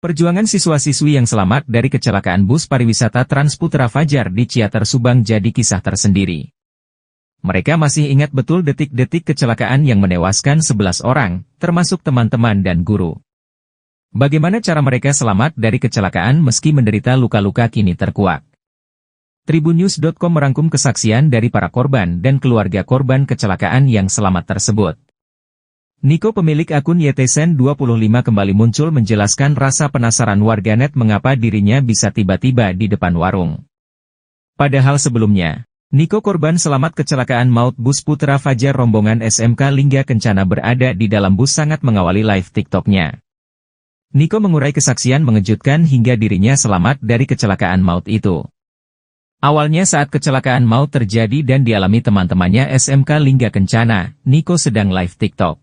Perjuangan siswa-siswi yang selamat dari kecelakaan bus pariwisata Transputra Fajar di Ciater Subang jadi kisah tersendiri. Mereka masih ingat betul detik-detik kecelakaan yang menewaskan 11 orang, termasuk teman-teman dan guru. Bagaimana cara mereka selamat dari kecelakaan meski menderita luka-luka kini terkuak. Tribunnews.com merangkum kesaksian dari para korban dan keluarga korban kecelakaan yang selamat tersebut. Niko, pemilik akun YTsen25, kembali muncul menjelaskan rasa penasaran warganet mengapa dirinya bisa tiba-tiba di depan warung. Padahal sebelumnya, Niko, korban selamat kecelakaan maut bus Putra Fajar rombongan SMK Lingga Kencana, berada di dalam bus sangat mengawali live TikTok-nya. Niko mengurai kesaksian mengejutkan hingga dirinya selamat dari kecelakaan maut itu. Awalnya saat kecelakaan maut terjadi dan dialami teman-temannya SMK Lingga Kencana, Niko sedang live TikTok.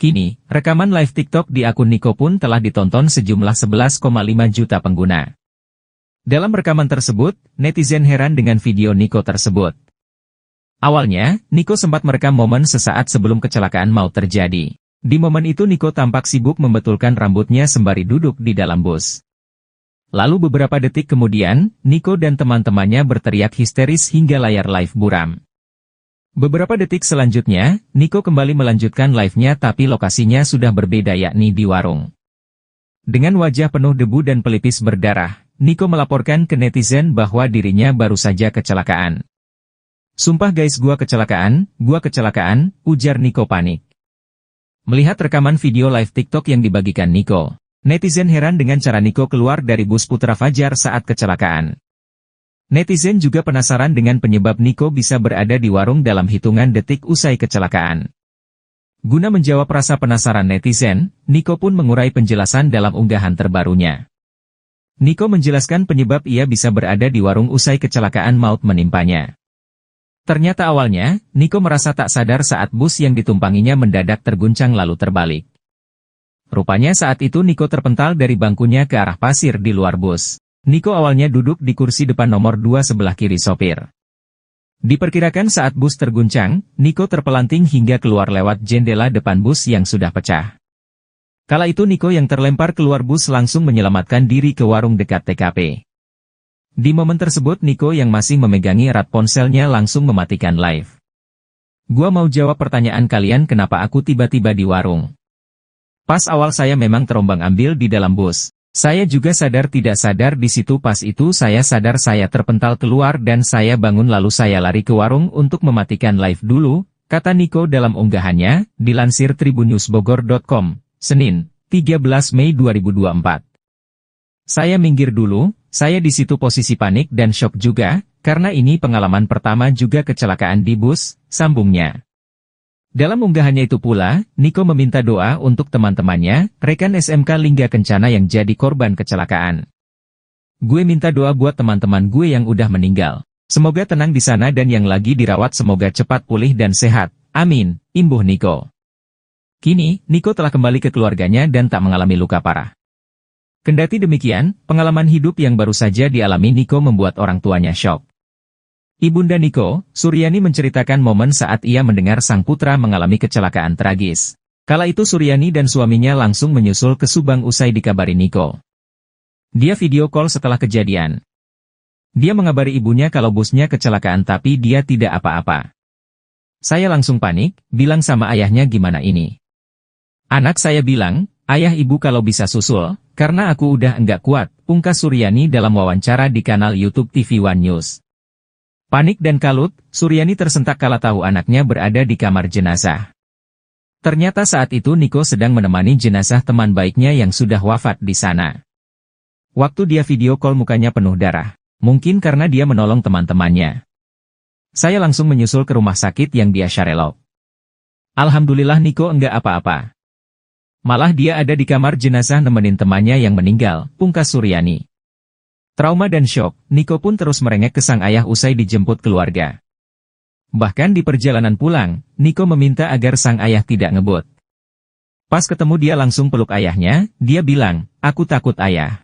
Kini, rekaman live TikTok di akun Niko pun telah ditonton sejumlah 11,5 juta pengguna. Dalam rekaman tersebut, netizen heran dengan video Niko tersebut. Awalnya, Niko sempat merekam momen sesaat sebelum kecelakaan maut terjadi. Di momen itu Niko tampak sibuk membetulkan rambutnya sembari duduk di dalam bus. Lalu beberapa detik kemudian, Niko dan teman-temannya berteriak histeris hingga layar live buram. Beberapa detik selanjutnya, Niko kembali melanjutkan live-nya, tapi lokasinya sudah berbeda, yakni di warung. Dengan wajah penuh debu dan pelipis berdarah, Niko melaporkan ke netizen bahwa dirinya baru saja kecelakaan. "Sumpah guys, gua kecelakaan, ujar Niko panik. Melihat rekaman video live TikTok yang dibagikan Niko, netizen heran dengan cara Niko keluar dari bus Putra Fajar saat kecelakaan. Netizen juga penasaran dengan penyebab Niko bisa berada di warung dalam hitungan detik usai kecelakaan. Guna menjawab rasa penasaran netizen, Niko pun mengurai penjelasan dalam unggahan terbarunya. Niko menjelaskan penyebab ia bisa berada di warung usai kecelakaan maut menimpanya. Ternyata awalnya, Niko merasa tak sadar saat bus yang ditumpanginya mendadak terguncang lalu terbalik. Rupanya saat itu Niko terpental dari bangkunya ke arah pasir di luar bus. Niko awalnya duduk di kursi depan nomor 2 sebelah kiri sopir. Diperkirakan saat bus terguncang, Niko terpelanting hingga keluar lewat jendela depan bus yang sudah pecah. Kala itu Niko yang terlempar keluar bus langsung menyelamatkan diri ke warung dekat TKP. Di momen tersebut Niko yang masih memegangi erat ponselnya langsung mematikan live. "Gua mau jawab pertanyaan kalian, kenapa aku tiba-tiba di warung. Pas awal saya memang terombang-ambing di dalam bus. Saya juga sadar tidak sadar di situ, pas itu saya sadar saya terpental keluar dan saya bangun lalu saya lari ke warung untuk mematikan live dulu," kata Niko dalam unggahannya, dilansir tribunnews.bogor.com, Senin, 13 Mei 2024. "Saya minggir dulu, saya di situ posisi panik dan shock juga, karena ini pengalaman pertama juga kecelakaan di bus," sambungnya. Dalam unggahannya itu pula, Niko meminta doa untuk teman-temannya, rekan SMK Lingga Kencana yang jadi korban kecelakaan. "Gue minta doa buat teman-teman gue yang udah meninggal. Semoga tenang di sana dan yang lagi dirawat semoga cepat pulih dan sehat. Amin," imbuh Niko. Kini, Niko telah kembali ke keluarganya dan tak mengalami luka parah. Kendati demikian, pengalaman hidup yang baru saja dialami Niko membuat orang tuanya syok. Ibunda Niko, Suryani, menceritakan momen saat ia mendengar sang putra mengalami kecelakaan tragis. Kala itu Suryani dan suaminya langsung menyusul ke Subang usai dikabari Niko. Dia video call setelah kejadian. Dia mengabari ibunya kalau busnya kecelakaan tapi dia tidak apa-apa. "Saya langsung panik, bilang sama ayahnya gimana ini. Anak saya bilang, 'Ayah, ibu kalau bisa susul, karena aku udah enggak kuat,' pungkas Suryani dalam wawancara di kanal YouTube TV One News. Panik dan kalut, Suryani tersentak kala tahu anaknya berada di kamar jenazah. Ternyata saat itu Niko sedang menemani jenazah teman baiknya yang sudah wafat di sana. Waktu dia video call mukanya penuh darah, mungkin karena dia menolong teman-temannya. Saya langsung menyusul ke rumah sakit yang dia syarelok. Alhamdulillah Niko enggak apa-apa. Malah dia ada di kamar jenazah nemenin temannya yang meninggal," pungkas Suryani. Trauma dan syok, Niko pun terus merengek ke sang ayah usai dijemput keluarga. Bahkan di perjalanan pulang, Niko meminta agar sang ayah tidak ngebut. Pas ketemu dia langsung peluk ayahnya, dia bilang, "Aku takut ayah.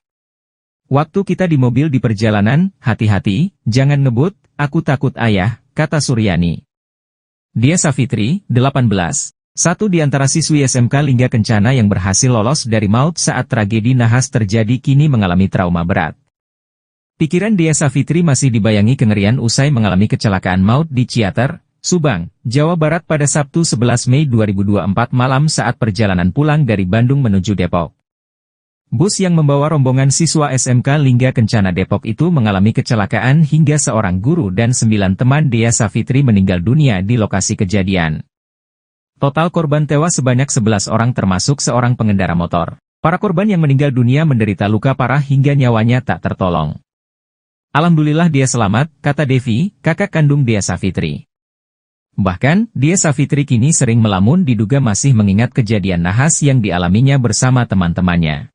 Waktu kita di mobil di perjalanan, hati-hati, jangan ngebut, aku takut ayah," kata Suryani. Dia Safitri, 18. Satu di antara siswi SMK Lingga Kencana yang berhasil lolos dari maut saat tragedi nahas terjadi kini mengalami trauma berat. Pikiran Dia Savitri masih dibayangi kengerian usai mengalami kecelakaan maut di Ciater, Subang, Jawa Barat pada Sabtu 11 Mei 2024 malam saat perjalanan pulang dari Bandung menuju Depok. Bus yang membawa rombongan siswa SMK Lingga Kencana Depok itu mengalami kecelakaan hingga seorang guru dan 9 teman Dia Savitri meninggal dunia di lokasi kejadian. Total korban tewas sebanyak 11 orang termasuk seorang pengendara motor. Para korban yang meninggal dunia menderita luka parah hingga nyawanya tak tertolong. Alhamdulillah dia selamat, kata Devi, kakak kandung Dia Savitri. Bahkan, Dia Savitri kini sering melamun diduga masih mengingat kejadian nahas yang dialaminya bersama teman-temannya.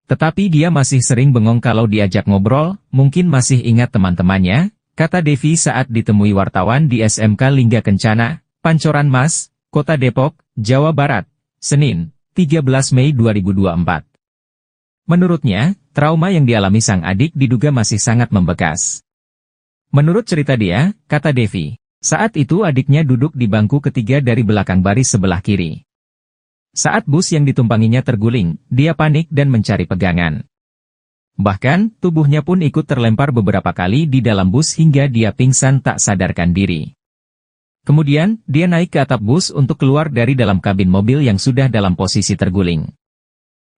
Tetapi dia masih sering bengong kalau diajak ngobrol, mungkin masih ingat teman-temannya, kata Devi saat ditemui wartawan di SMK Lingga Kencana, Pancoran Mas, Kota Depok, Jawa Barat, Senin, 13 Mei 2024. Menurutnya, trauma yang dialami sang adik diduga masih sangat membekas. Menurut cerita dia, kata Devi, saat itu adiknya duduk di bangku ketiga dari belakang baris sebelah kiri. Saat bus yang ditumpanginya terguling, dia panik dan mencari pegangan. Bahkan, tubuhnya pun ikut terlempar beberapa kali di dalam bus hingga dia pingsan tak sadarkan diri. Kemudian, dia naik ke atap bus untuk keluar dari dalam kabin mobil yang sudah dalam posisi terguling.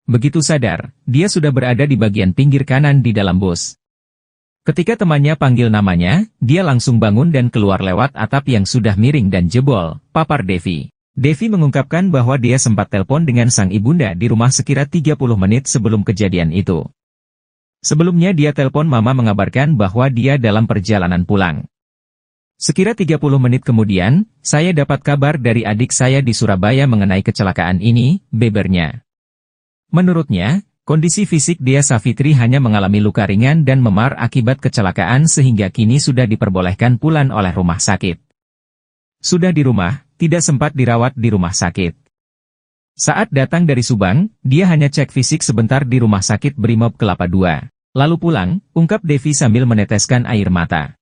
Begitu sadar, dia sudah berada di bagian pinggir kanan di dalam bus. Ketika temannya panggil namanya, dia langsung bangun dan keluar lewat atap yang sudah miring dan jebol, papar Devi. Devi mengungkapkan bahwa dia sempat telepon dengan sang ibunda di rumah sekira 30 menit sebelum kejadian itu. Sebelumnya dia telepon mama mengabarkan bahwa dia dalam perjalanan pulang. Sekira 30 menit kemudian, saya dapat kabar dari adik saya di Surabaya mengenai kecelakaan ini, bebernya. Menurutnya, kondisi fisik Dia Savitri hanya mengalami luka ringan dan memar akibat kecelakaan sehingga kini sudah diperbolehkan pulang oleh rumah sakit. Sudah di rumah, tidak sempat dirawat di rumah sakit. Saat datang dari Subang, dia hanya cek fisik sebentar di rumah sakit Brimob Kelapa II. Lalu pulang, ungkap Devi sambil meneteskan air mata.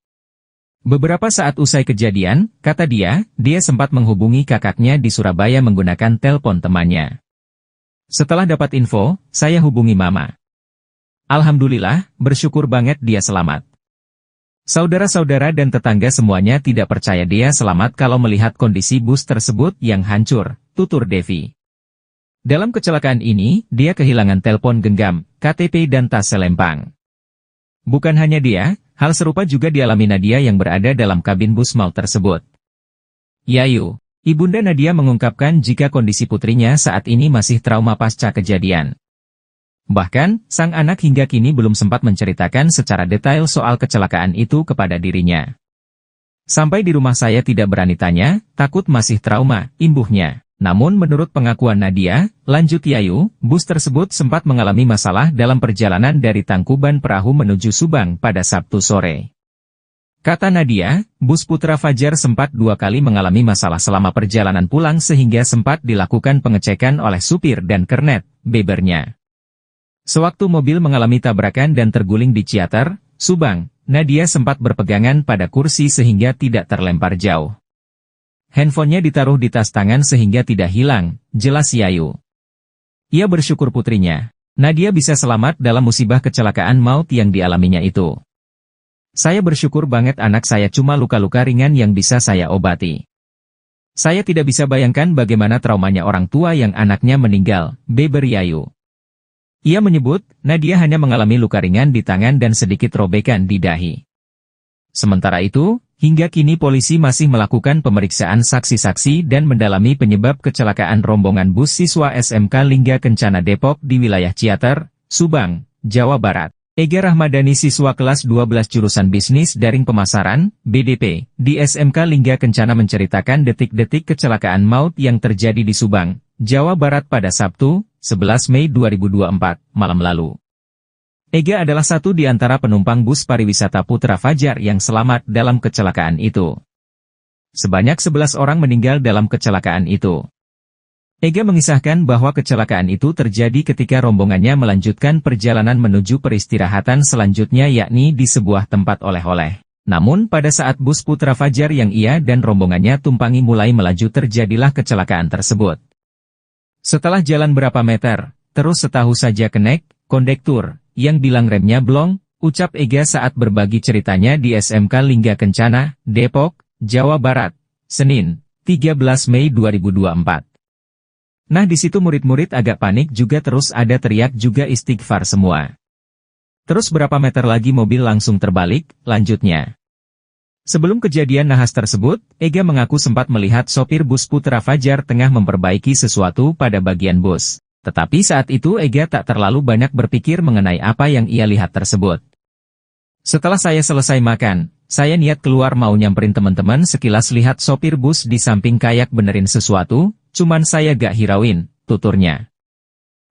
Beberapa saat usai kejadian, kata dia sempat menghubungi kakaknya di Surabaya menggunakan telepon temannya. Setelah dapat info, saya hubungi mama. Alhamdulillah, bersyukur banget dia selamat. Saudara-saudara dan tetangga semuanya tidak percaya dia selamat kalau melihat kondisi bus tersebut yang hancur, tutur Devi. Dalam kecelakaan ini, dia kehilangan telepon genggam, KTP dan tas selempang. Bukan hanya dia, hal serupa juga dialami Nadia yang berada dalam kabin bus maut tersebut. Yayu, ibunda Nadia mengungkapkan jika kondisi putrinya saat ini masih trauma pasca kejadian. Bahkan, sang anak hingga kini belum sempat menceritakan secara detail soal kecelakaan itu kepada dirinya. Sampai di rumah saya tidak berani tanya, takut masih trauma, imbuhnya. Namun menurut pengakuan Nadia, lanjut Yayu, bus tersebut sempat mengalami masalah dalam perjalanan dari Tangkuban Perahu menuju Subang pada Sabtu sore. Kata Nadia, bus Putra Fajar sempat 2 kali mengalami masalah selama perjalanan pulang sehingga sempat dilakukan pengecekan oleh supir dan kernet, bebernya. Sewaktu mobil mengalami tabrakan dan terguling di Ciater, Subang, Nadia sempat berpegangan pada kursi sehingga tidak terlempar jauh. Handphonenya ditaruh di tas tangan sehingga tidak hilang, jelas Yayu. Ia bersyukur putrinya, Nadia bisa selamat dalam musibah kecelakaan maut yang dialaminya itu. Saya bersyukur banget anak saya cuma luka-luka ringan yang bisa saya obati. Saya tidak bisa bayangkan bagaimana traumanya orang tua yang anaknya meninggal, beber Yayu. Ia menyebut, Nadia hanya mengalami luka ringan di tangan dan sedikit robekan di dahi. Sementara itu, hingga kini polisi masih melakukan pemeriksaan saksi-saksi dan mendalami penyebab kecelakaan rombongan bus siswa SMK Lingga Kencana Depok di wilayah Ciater, Subang, Jawa Barat. Ega Rahmadani siswa kelas 12 jurusan Bisnis Daring Pemasaran, BDP, di SMK Lingga Kencana menceritakan detik-detik kecelakaan maut yang terjadi di Subang, Jawa Barat pada Sabtu, 11 Mei 2024, malam lalu. Ega adalah satu di antara penumpang bus pariwisata Putra Fajar yang selamat dalam kecelakaan itu. Sebanyak 11 orang meninggal dalam kecelakaan itu. Ega mengisahkan bahwa kecelakaan itu terjadi ketika rombongannya melanjutkan perjalanan menuju peristirahatan selanjutnya yakni di sebuah tempat oleh-oleh. Namun pada saat bus Putra Fajar yang ia dan rombongannya tumpangi mulai melaju terjadilah kecelakaan tersebut. Setelah jalan berapa meter, terus setahu saja kenek, kondektur, yang bilang remnya blong, ucap Ega saat berbagi ceritanya di SMK Lingga Kencana, Depok, Jawa Barat, Senin, 13 Mei 2024. Nah di situ murid-murid agak panik juga terus ada teriak juga istighfar semua. Terus berapa meter lagi mobil langsung terbalik, lanjutnya. Sebelum kejadian nahas tersebut, Ega mengaku sempat melihat sopir bus Putra Fajar tengah memperbaiki sesuatu pada bagian bus. Tetapi saat itu Ega tak terlalu banyak berpikir mengenai apa yang ia lihat tersebut. Setelah saya selesai makan, saya niat keluar mau nyamperin teman-teman sekilas lihat sopir bus di samping kayak benerin sesuatu, cuman saya gak hirauin, tuturnya.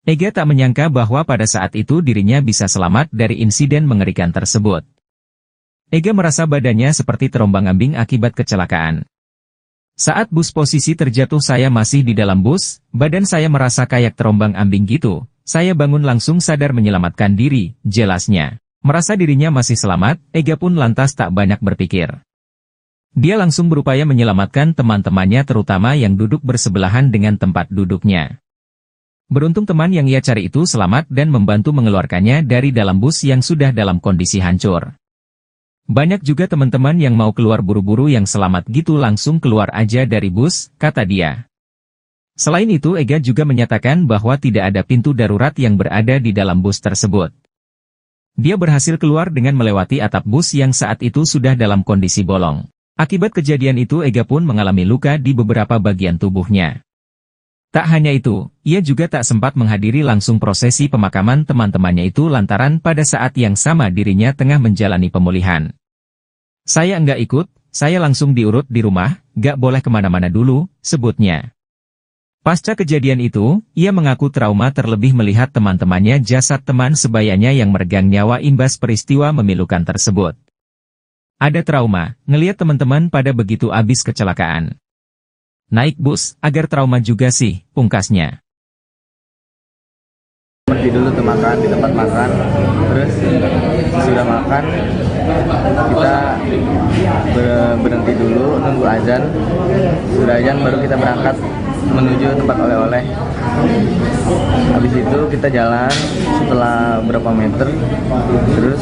Ega tak menyangka bahwa pada saat itu dirinya bisa selamat dari insiden mengerikan tersebut. Ega merasa badannya seperti terombang-ambing akibat kecelakaan. Saat bus posisi terjatuh saya masih di dalam bus, badan saya merasa kayak terombang-ambing gitu. Saya bangun langsung sadar menyelamatkan diri, jelasnya. Merasa dirinya masih selamat, Ega pun lantas tak banyak berpikir. Dia langsung berupaya menyelamatkan teman-temannya terutama yang duduk bersebelahan dengan tempat duduknya. Beruntung teman yang ia cari itu selamat dan membantu mengeluarkannya dari dalam bus yang sudah dalam kondisi hancur. Banyak juga teman-teman yang mau keluar buru-buru yang selamat gitu langsung keluar aja dari bus, kata dia. Selain itu Ega juga menyatakan bahwa tidak ada pintu darurat yang berada di dalam bus tersebut. Dia berhasil keluar dengan melewati atap bus yang saat itu sudah dalam kondisi bolong. Akibat kejadian itu Ega pun mengalami luka di beberapa bagian tubuhnya. Tak hanya itu, ia juga tak sempat menghadiri langsung prosesi pemakaman teman-temannya itu lantaran pada saat yang sama dirinya tengah menjalani pemulihan. Saya enggak ikut, saya langsung diurut di rumah, gak boleh kemana-mana dulu, sebutnya. Pasca kejadian itu, ia mengaku trauma terlebih melihat teman-temannya jasad teman sebayanya yang meregang nyawa imbas peristiwa memilukan tersebut. Ada trauma, ngelihat teman-teman pada begitu abis kecelakaan. Naik bus, agar trauma juga sih, pungkasnya. Pergi dulu tuh makan di tempat makan, terus sudah makan, kita berhenti dulu, nunggu azan. Sudah azan baru kita berangkat menuju tempat oleh-oleh. Habis itu kita jalan setelah berapa meter, terus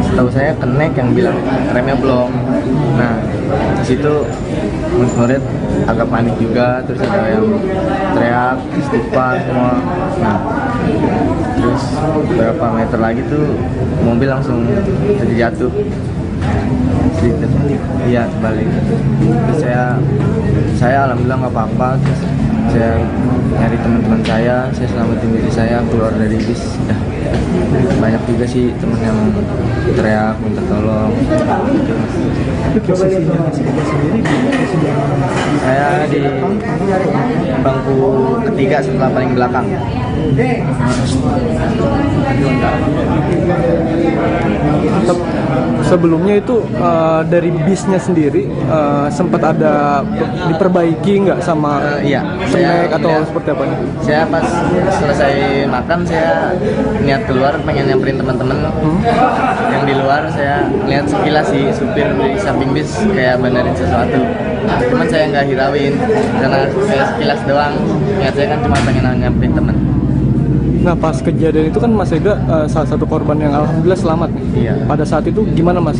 setahu saya kenek yang bilang remnya belum. Nah, di situ murid agak panik juga, terus ada yang teriak, istighfar semua. Nah, terus berapa meter lagi tuh mobil langsung terjatuh. Iya, terbalik. Terus saya alhamdulillah nggak apa-apa. Terus saya nyari teman-teman saya selamatin diri saya keluar dari bis. Banyak juga sih teman yang teriak minta tolong. Saya di bangku ketiga setelah paling belakang. Sebelumnya itu dari bisnya sendiri sempat ada diperbaiki nggak sama snack atau seperti apa nih? Saya pas selesai makan saya niat keluar pengen nyamperin teman-teman yang di luar. Saya lihat sekilas sih supir di samping bis kayak benerin sesuatu. Cuman saya nggak hirauin karena saya sekilas doang. Niat saya kan cuma pengen nyamperin teman. Nah pas kejadian itu kan Mas Ega salah satu korban yang alhamdulillah selamat nih. Iya. Pada saat itu gimana Mas?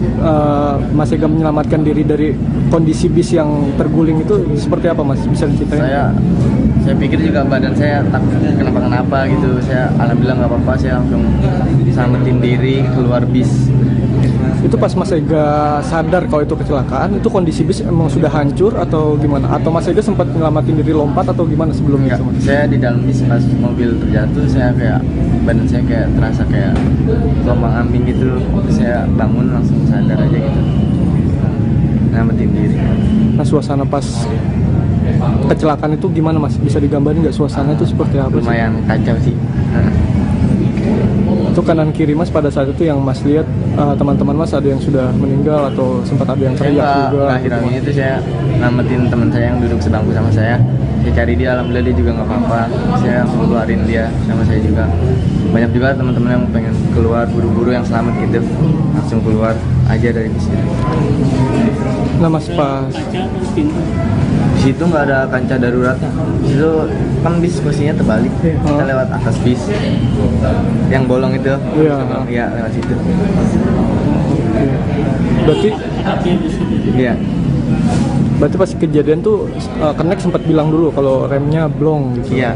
Mas Ega menyelamatkan diri dari kondisi bis yang terguling itu seperti apa Mas? Bisa diceritain? Saya pikir juga badan saya takut kenapa-kenapa gitu. Saya alhamdulillah nggak apa-apa, saya langsung selamatin diri keluar bis. Itu pas Mas Ega sadar kalau itu kecelakaan, itu kondisi bis emang sudah hancur atau gimana? Atau Mas Ega sempat nyelamatin diri lompat atau gimana sebelumnya? Enggak, saya di dalam bis pas mobil terjatuh, saya kayak badan saya kayak terasa kayak gelombang ambing gitu. Saya bangun langsung sadar aja gitu, nyelamatin diri. Nah suasana pas kecelakaan itu gimana Mas? Bisa digambarin nggak suasana itu seperti apa? Lumayan kacau sih. Itu kanan kiri Mas pada saat itu yang Mas lihat teman-teman Mas ada yang sudah meninggal atau sempat ada yang teriak juga? Akhirnya itu saya namatin teman saya yang duduk sebangku sama saya. saya cari dia, alhamdulillah dia juga nggak apa-apa. Saya langsung keluarin dia sama saya juga. Banyak juga teman-teman yang pengen keluar buru-buru yang selamat gitu, langsung keluar aja dari bis itu. Nah mas, pas Di situ nggak ada kancah darurat. Di situ kan bis posisinya terbalik. Kita lewat atas bis yang bolong itu. Iya. Iya, lewat situ. berarti Iya. berarti pas kejadian tuh Kenek sempat bilang dulu kalau remnya blong gitu. Iya.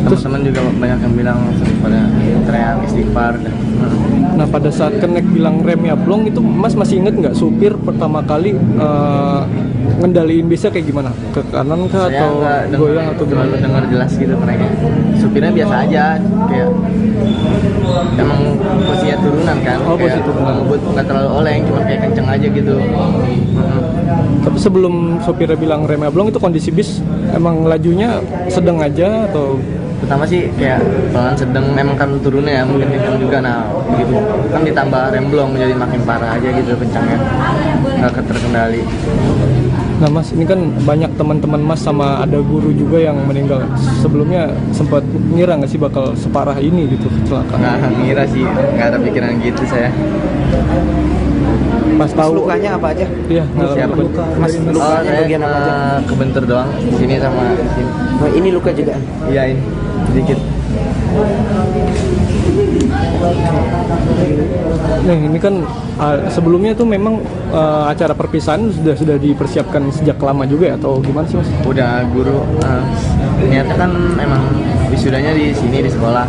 Teman-teman juga banyak yang bilang langsung pada teriak istighfar. Nah pada saat Kenek bilang remnya blong itu mas masih inget nggak supir pertama kali ngendaliin bisnya kayak gimana? Ke kanan kah Saya atau nggak goyang atau terlalu gimana? dengar jelas gitu mereka. Supirnya biasa aja, kayak emang posisinya turunan kan. Oh, posisi kayak turunan. ngebut nggak terlalu oleng, cuma kayak kenceng aja gitu. Tapi sebelum sopirnya bilang remnya blong itu kondisi bis emang lajunya sedang aja atau? Pertama sih kayak pelan sedang, memang kan turunnya ya mungkin kenceng juga. Nah begitu kan ditambah rem blong jadi makin parah aja gitu kencangnya, nggak terkendali. Nah mas, ini kan banyak teman-teman mas sama ada guru juga yang meninggal. Sebelumnya sempat ngira nggak sih bakal separah ini gitu kecelakaan? Nggak ngira sih, nggak ada pikiran gitu saya. Pas tahu Lukanya apa aja? Iya, Siapa? luka. Mas, Oh, lukanya saya bagian apa aja? kebentur doang di sini sama di sini. Nah, ini luka juga. Iya ini sedikit. Nih ini kan sebelumnya tuh memang acara perpisahan sudah dipersiapkan sejak lama juga ya atau gimana sih mas? Udah guru niatnya kan emang wisudanya di sini di sekolah.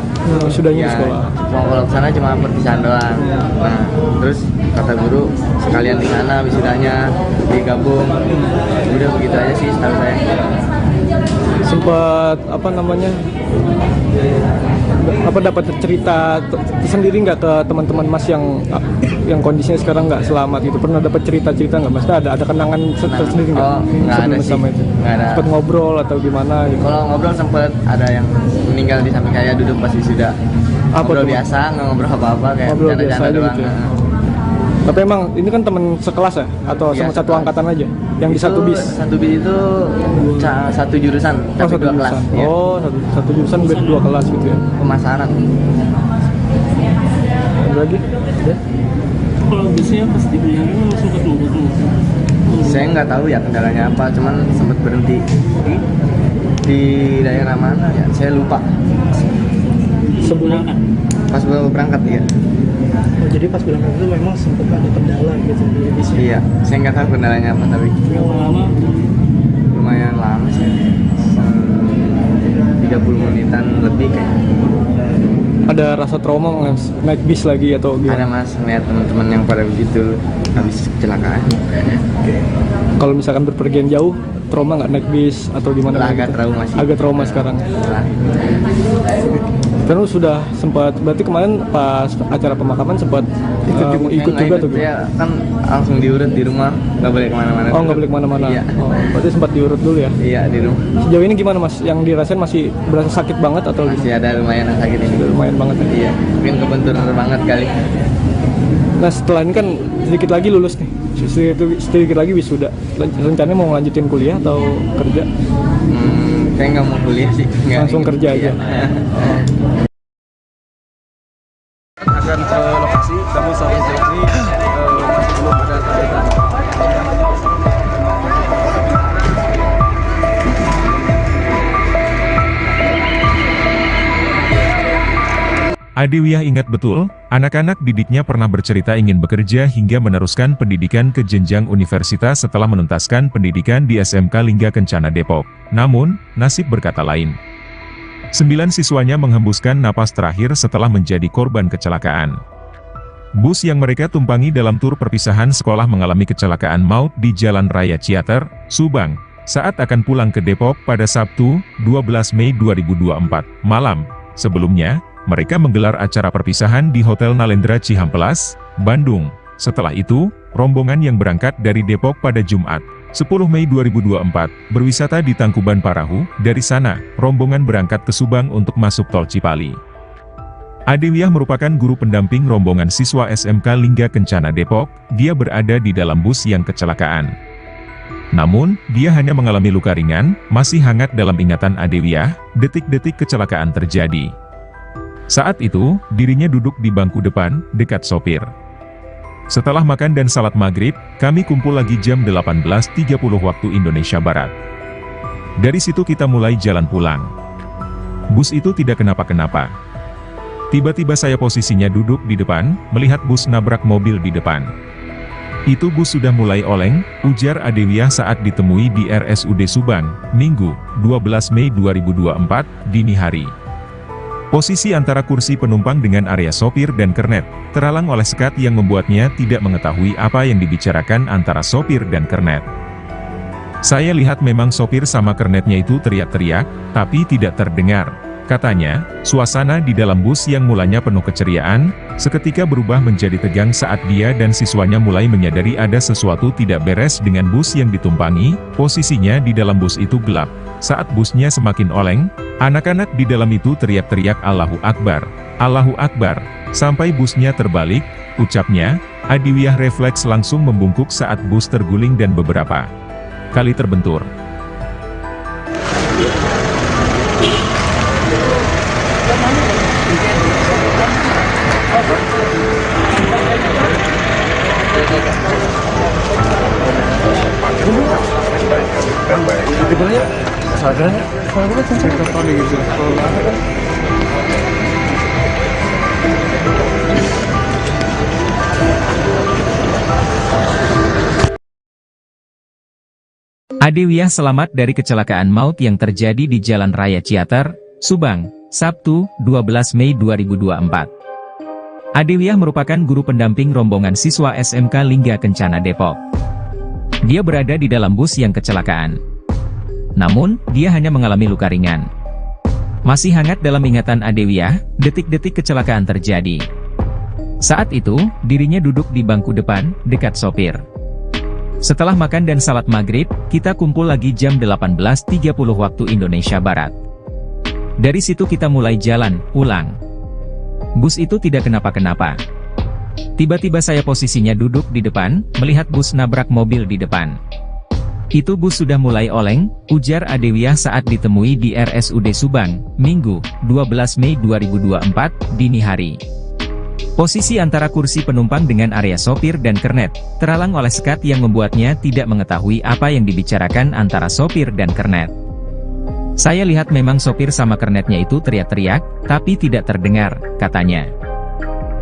Sudahnya di Ya, sekolah. mau kalau ke sana cuma perpisahan doang. Nah, terus kata guru sekalian di sana wisudanya digabung. Udah begitu aja sih setahu saya. Sempat apa namanya? Apa dapat cerita sendiri nggak ke teman-teman mas yang kondisinya sekarang nggak selamat gitu? Pernah dapat cerita-cerita nggak mas? Ada kenangan tersendiri nggak? Oh, nggak ada sebelum sih. sama itu? Nggak ada. Sempat ngobrol atau gimana gitu? Kalau ngobrol sempet ada yang meninggal di samping saya duduk pas wisuda. Apa Ngobrol tuh? biasa, nggak ngobrol apa-apa kayak Ngobrol biasa bercanda-canda aja doang. gitu ya? Tapi emang ini kan teman sekelas ya? Atau Iya, sama satu sekelas. angkatan aja? Yang di Itu satu bis? Satu bis itu satu jurusan, Oh, tapi satu dua kelas. jurusan. Ya. Oh, satu jurusan dua kelas gitu ya? Pemasaran. Ada lagi? Ada? Kalau bisnya pas dibilangin langsung ketemu tuh. Saya nggak tahu ya kendalanya apa, cuman sempat berhenti di daerah mana ya, saya lupa. Sebelum Pas baru berangkat ya. Oh, jadi pas bilang itu memang sempat ada kendala gitu di bisnya. Iya, saya nggak tahu kendalanya apa tapi Berapa lama? lumayan lama sih. 30 menitan lebih kayaknya. ada rasa trauma mas naik bis lagi atau Ada gimana? mas melihat teman-teman yang pada begitu habis kecelakaan. Kalau misalkan berpergian jauh, trauma nggak naik bis atau gimana? Agak trauma sih. Agak trauma sekarang. Karena sudah sempat, berarti kemarin pas acara pemakaman sempat ikut juga tuh. Ya kan langsung diurut di rumah, nggak boleh kemana-mana. Oh nggak boleh kemana-mana. Iya. Oh, berarti sempat diurut dulu ya. Iya di rumah. Sejauh ini gimana mas? Yang dirasain masih berasa sakit banget atau Masih ada lumayan yang sakit ini. lumayan banget ya? Iya, mungkin kebentur banget kali. Nah setelah ini kan sedikit lagi lulus nih, sedikit lagi wisuda. Rencananya mau lanjutin kuliah atau kerja? Saya nggak mau kuliah sih. Nggak Langsung ingin. kerja aja. Iya. Akan ke lokasi, namun sampai saat ini masih belum ada tanda-tanda. Adewiyah ingat betul, anak-anak didiknya pernah bercerita ingin bekerja hingga meneruskan pendidikan ke jenjang universitas setelah menuntaskan pendidikan di SMK Lingga Kencana Depok. Namun, nasib berkata lain. 9 siswanya menghembuskan napas terakhir setelah menjadi korban kecelakaan. Bus yang mereka tumpangi dalam tur perpisahan sekolah mengalami kecelakaan maut di Jalan Raya Ciater, Subang, saat akan pulang ke Depok pada Sabtu, 12 Mei 2024, malam. Sebelumnya, mereka menggelar acara perpisahan di Hotel Nalendra Cihampelas, Bandung. Setelah itu, rombongan yang berangkat dari Depok pada Jumat, 10 Mei 2024, berwisata di Tangkuban Parahu. Dari sana, rombongan berangkat ke Subang untuk masuk tol Cipali. Adewiyah merupakan guru pendamping rombongan siswa SMK Lingga Kencana Depok. Dia berada di dalam bus yang kecelakaan. Namun, dia hanya mengalami luka ringan, masih hangat dalam ingatan Adewiyah, detik-detik kecelakaan terjadi. Saat itu, dirinya duduk di bangku depan, dekat sopir. Setelah makan dan salat maghrib, kami kumpul lagi jam 18.30 waktu Indonesia Barat. Dari situ kita mulai jalan pulang. Bus itu tidak kenapa-kenapa. Tiba-tiba saya posisinya duduk di depan, melihat bus nabrak mobil di depan. Itu bus sudah mulai oleng, ujar Adewiyah saat ditemui di RSUD Subang, Minggu, 12 Mei 2024, dini hari. Posisi antara kursi penumpang dengan area sopir dan kernet, terhalang oleh sekat yang membuatnya tidak mengetahui apa yang dibicarakan antara sopir dan kernet. Saya lihat memang sopir sama kernetnya itu teriak-teriak, tapi tidak terdengar. Katanya, suasana di dalam bus yang mulanya penuh keceriaan, seketika berubah menjadi tegang saat dia dan siswanya mulai menyadari ada sesuatu tidak beres dengan bus yang ditumpangi. Posisinya di dalam bus itu gelap. Saat busnya semakin oleng, anak-anak di dalam itu teriak-teriak Allahu Akbar, Allahu Akbar, sampai busnya terbalik, ucapnya. Adewiyah refleks langsung membungkuk saat bus terguling dan beberapa kali terbentur. Adewiyah selamat dari kecelakaan maut yang terjadi di Jalan Raya Ciater, Subang, Sabtu, 12 Mei 2024. Adewiyah merupakan guru pendamping rombongan siswa SMK Lingga Kencana Depok. Dia berada di dalam bus yang kecelakaan. Namun, dia hanya mengalami luka ringan. Masih hangat dalam ingatan Adewiyah, detik-detik kecelakaan terjadi. Saat itu, dirinya duduk di bangku depan, dekat sopir. Setelah makan dan salat maghrib, kita kumpul lagi jam 18.30 waktu Indonesia Barat. Dari situ kita mulai jalan pulang. Bus itu tidak kenapa-kenapa. Tiba-tiba saya posisinya duduk di depan, melihat bus nabrak mobil di depan. Itu bus sudah mulai oleng, ujar Adewiyah saat ditemui di RSUD Subang, Minggu, 12 Mei 2024, dini hari. Posisi antara kursi penumpang dengan area sopir dan kernet, terhalang oleh sekat yang membuatnya tidak mengetahui apa yang dibicarakan antara sopir dan kernet. Saya lihat memang sopir sama kernetnya itu teriak-teriak, tapi tidak terdengar, katanya.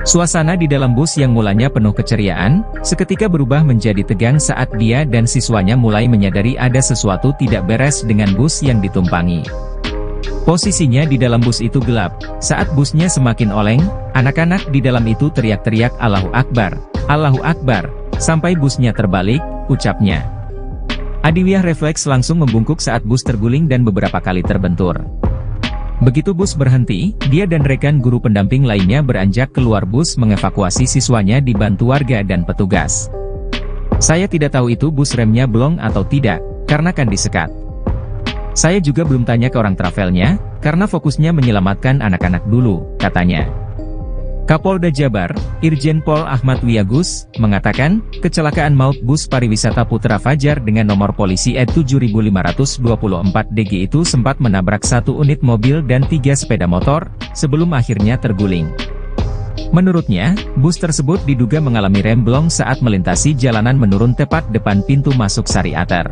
Suasana di dalam bus yang mulanya penuh keceriaan, seketika berubah menjadi tegang saat dia dan siswanya mulai menyadari ada sesuatu tidak beres dengan bus yang ditumpangi. Posisinya di dalam bus itu gelap. Saat busnya semakin oleng, anak-anak di dalam itu teriak-teriak Allahu Akbar, Allahu Akbar, sampai busnya terbalik, ucapnya. Adewiyah refleks langsung membungkuk saat bus terguling dan beberapa kali terbentur. Begitu bus berhenti, dia dan rekan guru pendamping lainnya beranjak keluar bus mengevakuasi siswanya dibantu warga dan petugas. Saya tidak tahu itu bus remnya blong atau tidak, karena kan disekat. Saya juga belum tanya ke orang travelnya, karena fokusnya menyelamatkan anak-anak dulu, katanya. Kapolda Jabar, Irjen Pol Ahmad Wiyagus, mengatakan, kecelakaan maut bus pariwisata Putra Fajar dengan nomor polisi E7524DG itu sempat menabrak satu unit mobil dan 3 sepeda motor, sebelum akhirnya terguling. Menurutnya, bus tersebut diduga mengalami remblong saat melintasi jalanan menurun tepat depan pintu masuk Sariater.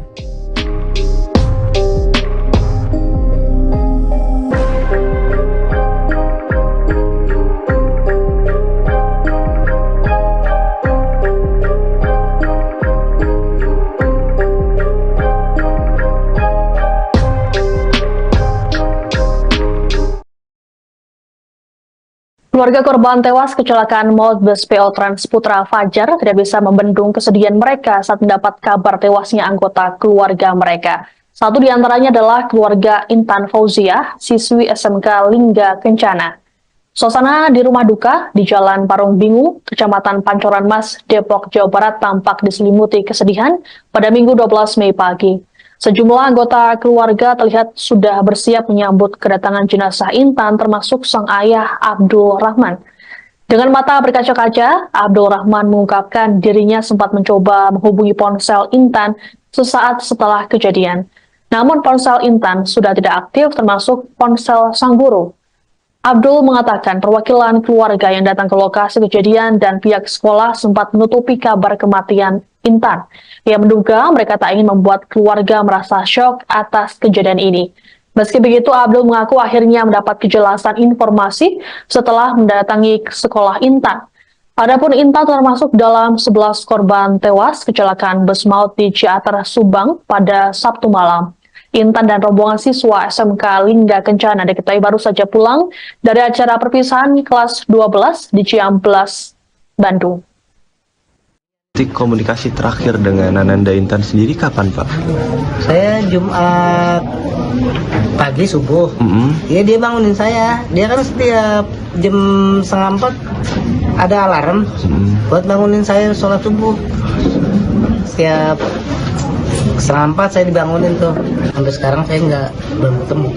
Keluarga korban tewas kecelakaan maut bus PO Trans Putra Fajar tidak bisa membendung kesedihan mereka saat mendapat kabar tewasnya anggota keluarga mereka. Satu di antaranya adalah keluarga Intan Fauziah, siswi SMK Lingga Kencana. Suasana di rumah duka di Jalan Parung Bingu, Kecamatan Pancoran Mas, Depok, Jawa Barat tampak diselimuti kesedihan pada Minggu 12 Mei pagi. Sejumlah anggota keluarga terlihat sudah bersiap menyambut kedatangan jenazah Intan termasuk sang ayah Abdul Rahman. Dengan mata berkaca-kaca, Abdul Rahman mengungkapkan dirinya sempat mencoba menghubungi ponsel Intan sesaat setelah kejadian. Namun ponsel Intan sudah tidak aktif termasuk ponsel sang guru. Abdul mengatakan perwakilan keluarga yang datang ke lokasi kejadian dan pihak sekolah sempat menutupi kabar kematian Intan. Ia menduga mereka tak ingin membuat keluarga merasa syok atas kejadian ini. Meski begitu, Abdul mengaku akhirnya mendapat kejelasan informasi setelah mendatangi sekolah Intan. Adapun Intan termasuk dalam 11 korban tewas kecelakaan bus maut di Ciater, Subang pada Sabtu malam. Intan dan rombongan siswa SMK Lingga Kencana diketahui baru saja pulang dari acara perpisahan kelas 12 di Ciamplas, Bandung. Komunikasi terakhir dengan Ananda Intan sendiri kapan, Pak? Saya Jumat pagi subuh. Ya dia bangunin saya. Dia kan setiap jam 3:30 ada alarm buat bangunin saya sholat subuh. Setiap 3:30 saya dibangunin tuh. Sampai sekarang saya belum ketemu.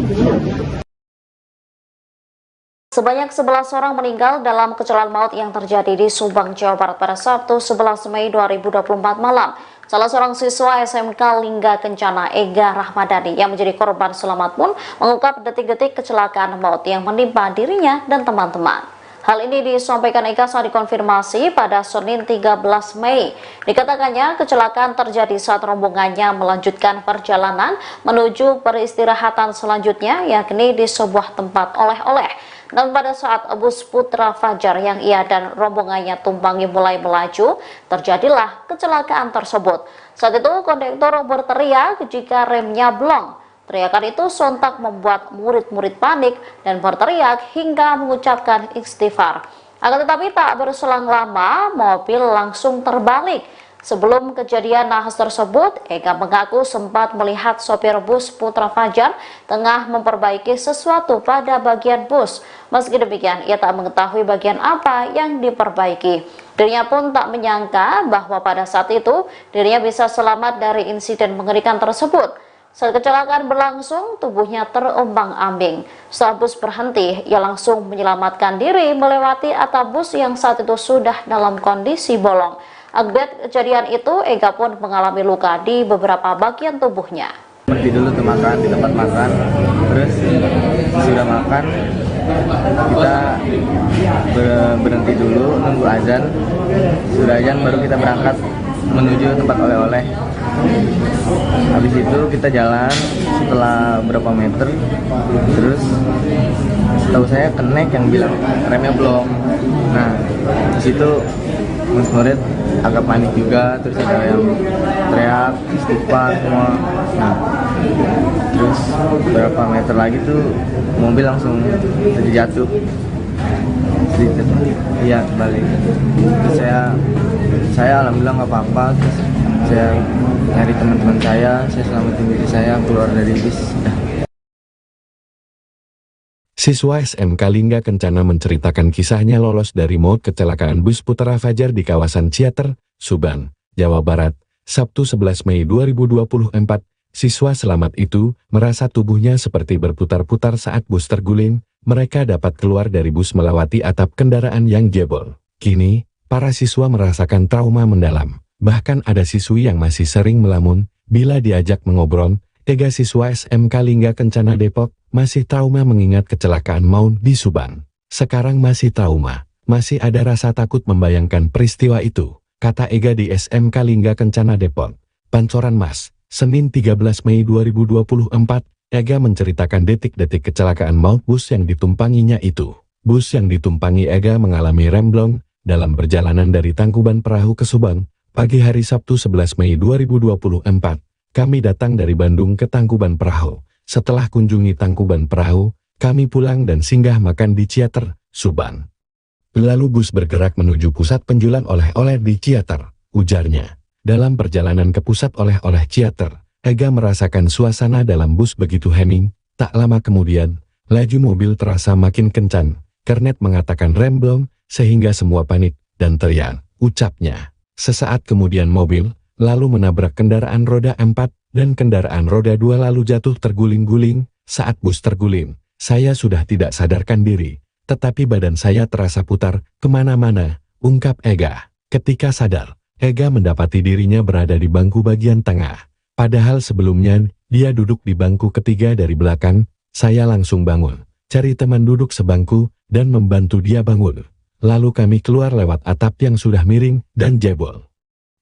Sebanyak 11 orang meninggal dalam kecelakaan maut yang terjadi di Subang, Jawa Barat pada Sabtu 11 Mei 2024 malam. Salah seorang siswa SMK Lingga Kencana, Ega Rahmadani, yang menjadi korban selamat pun mengungkap detik-detik kecelakaan maut yang menimpa dirinya dan teman-teman. Hal ini disampaikan Ega saat dikonfirmasi pada Senin 13 Mei. Dikatakannya kecelakaan terjadi saat rombongannya melanjutkan perjalanan menuju peristirahatan selanjutnya, yakni di sebuah tempat oleh-oleh. Dan pada saat bus Putra Fajar yang ia dan rombongannya tumpangi mulai melaju, terjadilah kecelakaan tersebut. Saat itu kondektor berteriak jika remnya blong. Teriakan itu sontak membuat murid-murid panik dan berteriak hingga mengucapkan istighfar. Akan tetapi tak berselang lama, mobil langsung terbalik. Sebelum kejadian nahas tersebut, Ega mengaku sempat melihat sopir bus Putra Fajar tengah memperbaiki sesuatu pada bagian bus. Meski demikian, ia tak mengetahui bagian apa yang diperbaiki. Dirinya pun tak menyangka bahwa pada saat itu dirinya bisa selamat dari insiden mengerikan tersebut. Saat kecelakaan berlangsung, tubuhnya terombang-ambing. Setelah bus berhenti, ia langsung menyelamatkan diri melewati atap bus yang saat itu sudah dalam kondisi bolong. Akibat kejadian itu, Ega pun mengalami luka di beberapa bagian tubuhnya. Berhenti dulu tuh makan di tempat makan, terus sudah makan kita berhenti dulu nunggu azan. Sudah azan baru kita berangkat menuju tempat oleh-oleh. Habis itu kita jalan setelah berapa meter, terus tahu saya kenek yang bilang remnya blong. Nah, di situ murid agak panik juga, terus ada yang teriak istighfar semua. Nah, terus berapa meter lagi tuh mobil langsung terjatuh. Iya, balik. Terus saya alhamdulillah nggak apa-apa. Terus saya nyari teman-teman saya selamatin diri saya keluar dari bis. Siswa SMK Lingga Kencana menceritakan kisahnya lolos dari maut kecelakaan bus Putra Fajar di kawasan Ciater, Subang, Jawa Barat, Sabtu 11 Mei 2024. Siswa selamat itu merasa tubuhnya seperti berputar-putar saat bus terguling. Mereka dapat keluar dari bus melewati atap kendaraan yang jebol. Kini, para siswa merasakan trauma mendalam. Bahkan ada siswi yang masih sering melamun bila diajak mengobrol. Ega siswa SMK Lingga Kencana Depok masih trauma mengingat kecelakaan maut di Subang. Sekarang masih trauma, masih ada rasa takut membayangkan peristiwa itu, kata Ega di SMK Lingga Kencana Depok. Pancoran Mas, Senin 13 Mei 2024, Ega menceritakan detik-detik kecelakaan maut bus yang ditumpanginya itu. Bus yang ditumpangi Ega mengalami remblong dalam perjalanan dari Tangkuban Perahu ke Subang, pagi hari Sabtu 11 Mei 2024. Kami datang dari Bandung ke Tangkuban Perahu. Setelah kunjungi Tangkuban Perahu, kami pulang dan singgah makan di Ciater, Subang. Lalu bus bergerak menuju pusat penjualan oleh-oleh di Ciater, ujarnya. Dalam perjalanan ke pusat oleh-oleh Ciater, Ega merasakan suasana dalam bus begitu hening. Tak lama kemudian, laju mobil terasa makin kencang. Kernet mengatakan remblong, sehingga semua panik dan teriak, ucapnya. Sesaat kemudian mobil lalu menabrak kendaraan roda 4 dan kendaraan roda 2 lalu jatuh terguling-guling. Saat bus terguling, saya sudah tidak sadarkan diri, tetapi badan saya terasa putar kemana-mana, ungkap Ega. Ketika sadar, Ega mendapati dirinya berada di bangku bagian tengah. Padahal sebelumnya, dia duduk di bangku ketiga dari belakang. Saya langsung bangun, cari teman duduk sebangku, dan membantu dia bangun. Lalu kami keluar lewat atap yang sudah miring dan jebol.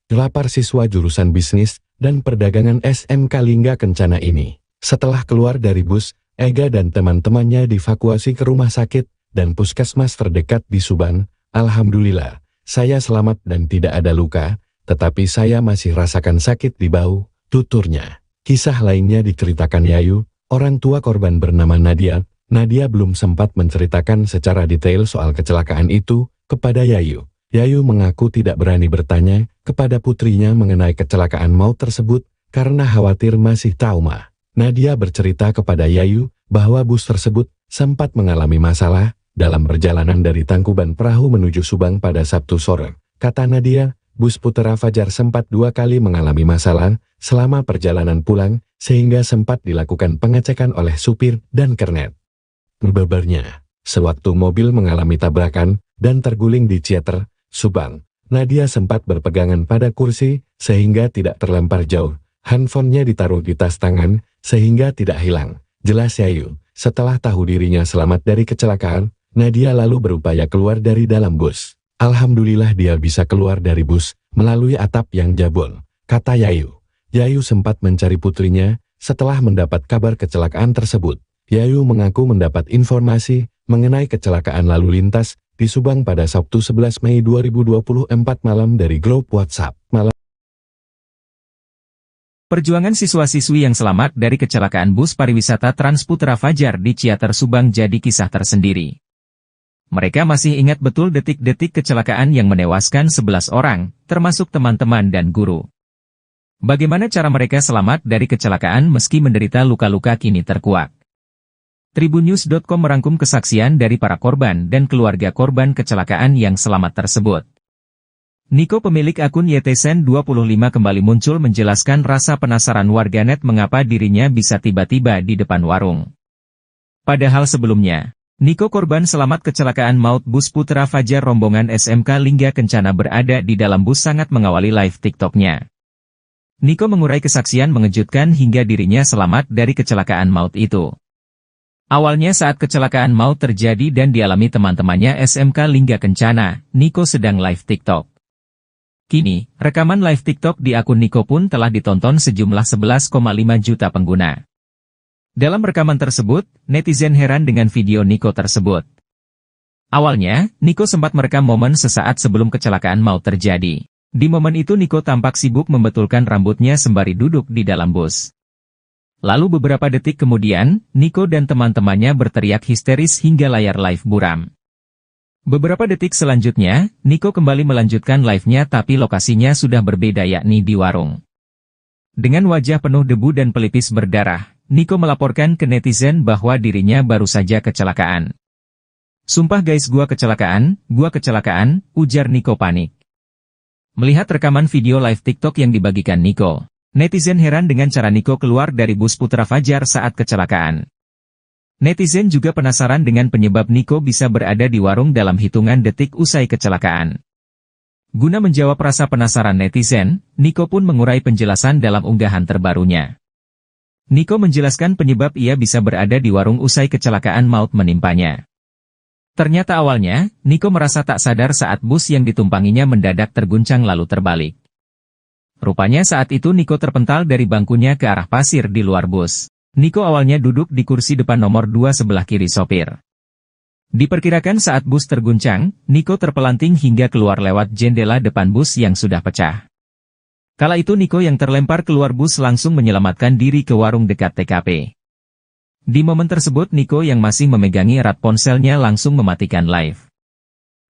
8 siswa jurusan bisnis dan perdagangan SMK Lingga Kencana ini. Setelah keluar dari bus, Ega dan teman-temannya dievakuasi ke rumah sakit dan puskesmas terdekat di Subang. Alhamdulillah, saya selamat dan tidak ada luka, tetapi saya masih rasakan sakit di bahu, tuturnya. Kisah lainnya diceritakan Yayu, orang tua korban bernama Nadia. Nadia belum sempat menceritakan secara detail soal kecelakaan itu kepada Yayu. Yayu mengaku tidak berani bertanya kepada putrinya mengenai kecelakaan maut tersebut karena khawatir masih trauma. Nadia bercerita kepada Yayu bahwa bus tersebut sempat mengalami masalah dalam perjalanan dari Tangkuban Perahu menuju Subang pada Sabtu sore. Kata Nadia, bus Putra Fajar sempat 2 kali mengalami masalah selama perjalanan pulang, sehingga sempat dilakukan pengecekan oleh supir dan kernet. Bebernya, sewaktu mobil mengalami tabrakan dan terguling di Ciater, Subang, Nadia sempat berpegangan pada kursi sehingga tidak terlempar jauh. Handphonenya ditaruh di tas tangan sehingga tidak hilang. Jelas Yayu, setelah tahu dirinya selamat dari kecelakaan, Nadia lalu berupaya keluar dari dalam bus. Alhamdulillah dia bisa keluar dari bus melalui atap yang jebol, kata Yayu. Yayu sempat mencari putrinya setelah mendapat kabar kecelakaan tersebut. Yayu mengaku mendapat informasi mengenai kecelakaan lalu lintas di Subang pada Sabtu 11 Mei 2024 malam dari grup WhatsApp. Perjuangan siswa-siswi yang selamat dari kecelakaan bus pariwisata Trans Putra Fajar di Ciater Subang jadi kisah tersendiri. Mereka masih ingat betul detik-detik kecelakaan yang menewaskan 11 orang, termasuk teman-teman dan guru. Bagaimana cara mereka selamat dari kecelakaan meski menderita luka-luka kini terkuak. Tribunnews.com merangkum kesaksian dari para korban dan keluarga korban kecelakaan yang selamat tersebut. Niko, pemilik akun YTSen25, kembali muncul menjelaskan rasa penasaran warganet mengapa dirinya bisa tiba-tiba di depan warung. Padahal sebelumnya, Niko, korban selamat kecelakaan maut bus Putra Fajar rombongan SMK Lingga Kencana, berada di dalam bus sangat mengawali live TikToknya. Niko mengurai kesaksian mengejutkan hingga dirinya selamat dari kecelakaan maut itu. Awalnya saat kecelakaan maut terjadi dan dialami teman-temannya SMK Lingga Kencana, Niko sedang live TikTok. Kini, rekaman live TikTok di akun Niko pun telah ditonton sejumlah 11,5 juta pengguna. Dalam rekaman tersebut, netizen heran dengan video Niko tersebut. Awalnya, Niko sempat merekam momen sesaat sebelum kecelakaan maut terjadi. Di momen itu Niko tampak sibuk membetulkan rambutnya sembari duduk di dalam bus. Lalu beberapa detik kemudian, Niko dan teman-temannya berteriak histeris hingga layar live buram. Beberapa detik selanjutnya, Niko kembali melanjutkan live-nya tapi lokasinya sudah berbeda, yakni di warung. Dengan wajah penuh debu dan pelipis berdarah, Niko melaporkan ke netizen bahwa dirinya baru saja kecelakaan. "Sumpah guys, gua kecelakaan, ujar Niko panik. Melihat rekaman video live TikTok yang dibagikan Niko, netizen heran dengan cara Niko keluar dari bus Putra Fajar saat kecelakaan. Netizen juga penasaran dengan penyebab Niko bisa berada di warung dalam hitungan detik usai kecelakaan. Guna menjawab rasa penasaran netizen, Niko pun mengurai penjelasan dalam unggahan terbarunya. Niko menjelaskan penyebab ia bisa berada di warung usai kecelakaan maut menimpanya. Ternyata awalnya, Niko merasa tak sadar saat bus yang ditumpanginya mendadak terguncang lalu terbalik. Rupanya saat itu Niko terpental dari bangkunya ke arah pasir di luar bus. Niko awalnya duduk di kursi depan nomor 2 sebelah kiri sopir. Diperkirakan saat bus terguncang, Niko terpelanting hingga keluar lewat jendela depan bus yang sudah pecah. Kala itu Niko yang terlempar keluar bus langsung menyelamatkan diri ke warung dekat TKP. Di momen tersebut Niko yang masih memegangi erat ponselnya langsung mematikan live.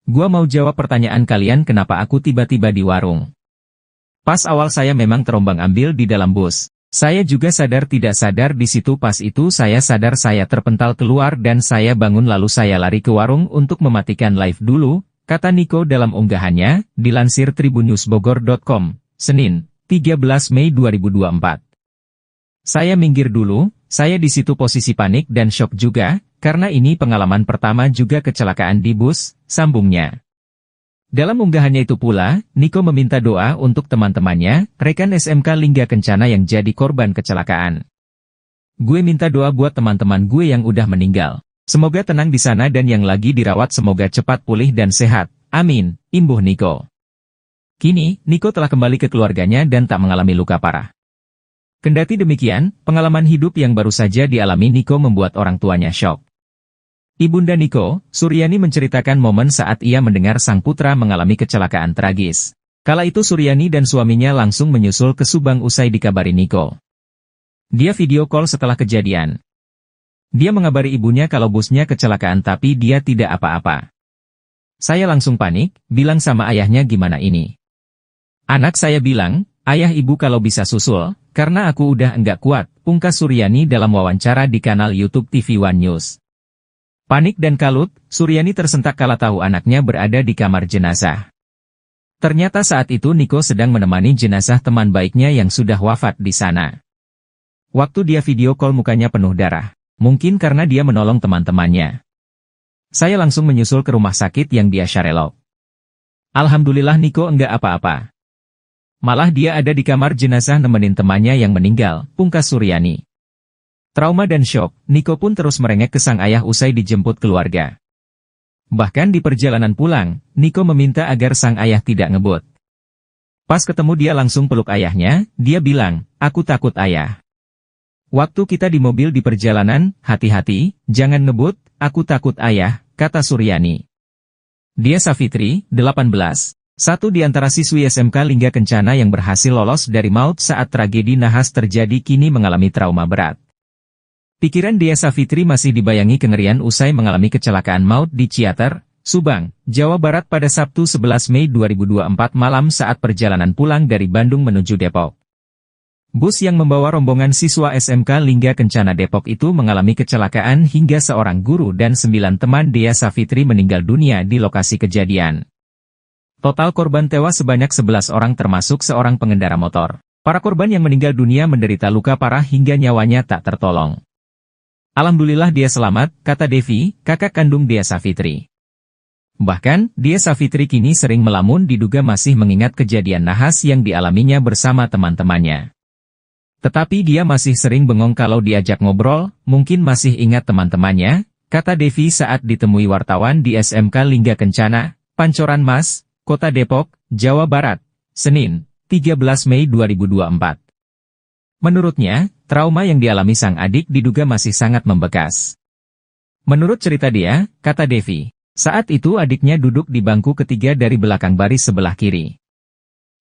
"Gua mau jawab pertanyaan kalian, kenapa aku tiba-tiba di warung. Pas awal saya memang terombang-ambing di dalam bus. Saya juga sadar tidak sadar di situ, pas itu saya sadar saya terpental keluar dan saya bangun lalu saya lari ke warung untuk mematikan live dulu," kata Niko dalam unggahannya, dilansir tribunnews.bogor.com, Senin, 13 Mei 2024. "Saya minggir dulu, saya di situ posisi panik dan shock juga, karena ini pengalaman pertama juga kecelakaan di bus," sambungnya. Dalam unggahannya itu pula, Niko meminta doa untuk teman-temannya, rekan SMK Lingga Kencana yang jadi korban kecelakaan. Gue minta doa buat teman-teman gue yang udah meninggal. Semoga tenang di sana dan yang lagi dirawat semoga cepat pulih dan sehat. Amin, imbuh Niko. Kini, Niko telah kembali ke keluarganya dan tak mengalami luka parah. Kendati demikian, pengalaman hidup yang baru saja dialami Niko membuat orang tuanya syok. Ibunda Niko, Suryani menceritakan momen saat ia mendengar sang putra mengalami kecelakaan tragis. Kala itu Suryani dan suaminya langsung menyusul ke Subang usai dikabari Niko. Dia video call setelah kejadian. Dia mengabari ibunya kalau busnya kecelakaan tapi dia tidak apa-apa. Saya langsung panik, bilang sama ayahnya gimana ini. Anak saya bilang, ayah ibu kalau bisa susul, karena aku udah enggak kuat, pungkas Suryani dalam wawancara di kanal YouTube TV One News. Panik dan kalut, Suryani tersentak kala tahu anaknya berada di kamar jenazah. Ternyata saat itu Niko sedang menemani jenazah teman baiknya yang sudah wafat di sana. Waktu dia video call mukanya penuh darah, mungkin karena dia menolong teman-temannya. Saya langsung menyusul ke rumah sakit yang dia Sharelok. Alhamdulillah Niko enggak apa-apa. Malah dia ada di kamar jenazah nemenin temannya yang meninggal, pungkas Suryani. Trauma dan syok, Niko pun terus merengek ke sang ayah usai dijemput keluarga. Bahkan di perjalanan pulang, Niko meminta agar sang ayah tidak ngebut. Pas ketemu dia langsung peluk ayahnya, dia bilang, aku takut ayah. Waktu kita di mobil di perjalanan, hati-hati, jangan ngebut, aku takut ayah, kata Suryani. Dia Safitri, 18, satu di antara siswi SMK Lingga Kencana yang berhasil lolos dari maut saat tragedi nahas terjadi kini mengalami trauma berat. Pikiran Dia Safitri masih dibayangi kengerian usai mengalami kecelakaan maut di Ciater, Subang, Jawa Barat pada Sabtu 11 Mei 2024 malam saat perjalanan pulang dari Bandung menuju Depok. Bus yang membawa rombongan siswa SMK Lingga Kencana Depok itu mengalami kecelakaan hingga seorang guru dan 9 teman Dia Safitri meninggal dunia di lokasi kejadian. Total korban tewas sebanyak 11 orang termasuk seorang pengendara motor. Para korban yang meninggal dunia menderita luka parah hingga nyawanya tak tertolong. Alhamdulillah dia selamat, kata Devi, kakak kandung Dia Safitri. Bahkan, Dia Safitri kini sering melamun diduga masih mengingat kejadian nahas yang dialaminya bersama teman-temannya. Tetapi dia masih sering bengong kalau diajak ngobrol, mungkin masih ingat teman-temannya, kata Devi saat ditemui wartawan di SMK Lingga Kencana, Pancoran Mas, Kota Depok, Jawa Barat, Senin, 13 Mei 2024. Menurutnya, trauma yang dialami sang adik diduga masih sangat membekas. Menurut cerita dia, kata Devi, saat itu adiknya duduk di bangku ketiga dari belakang baris sebelah kiri.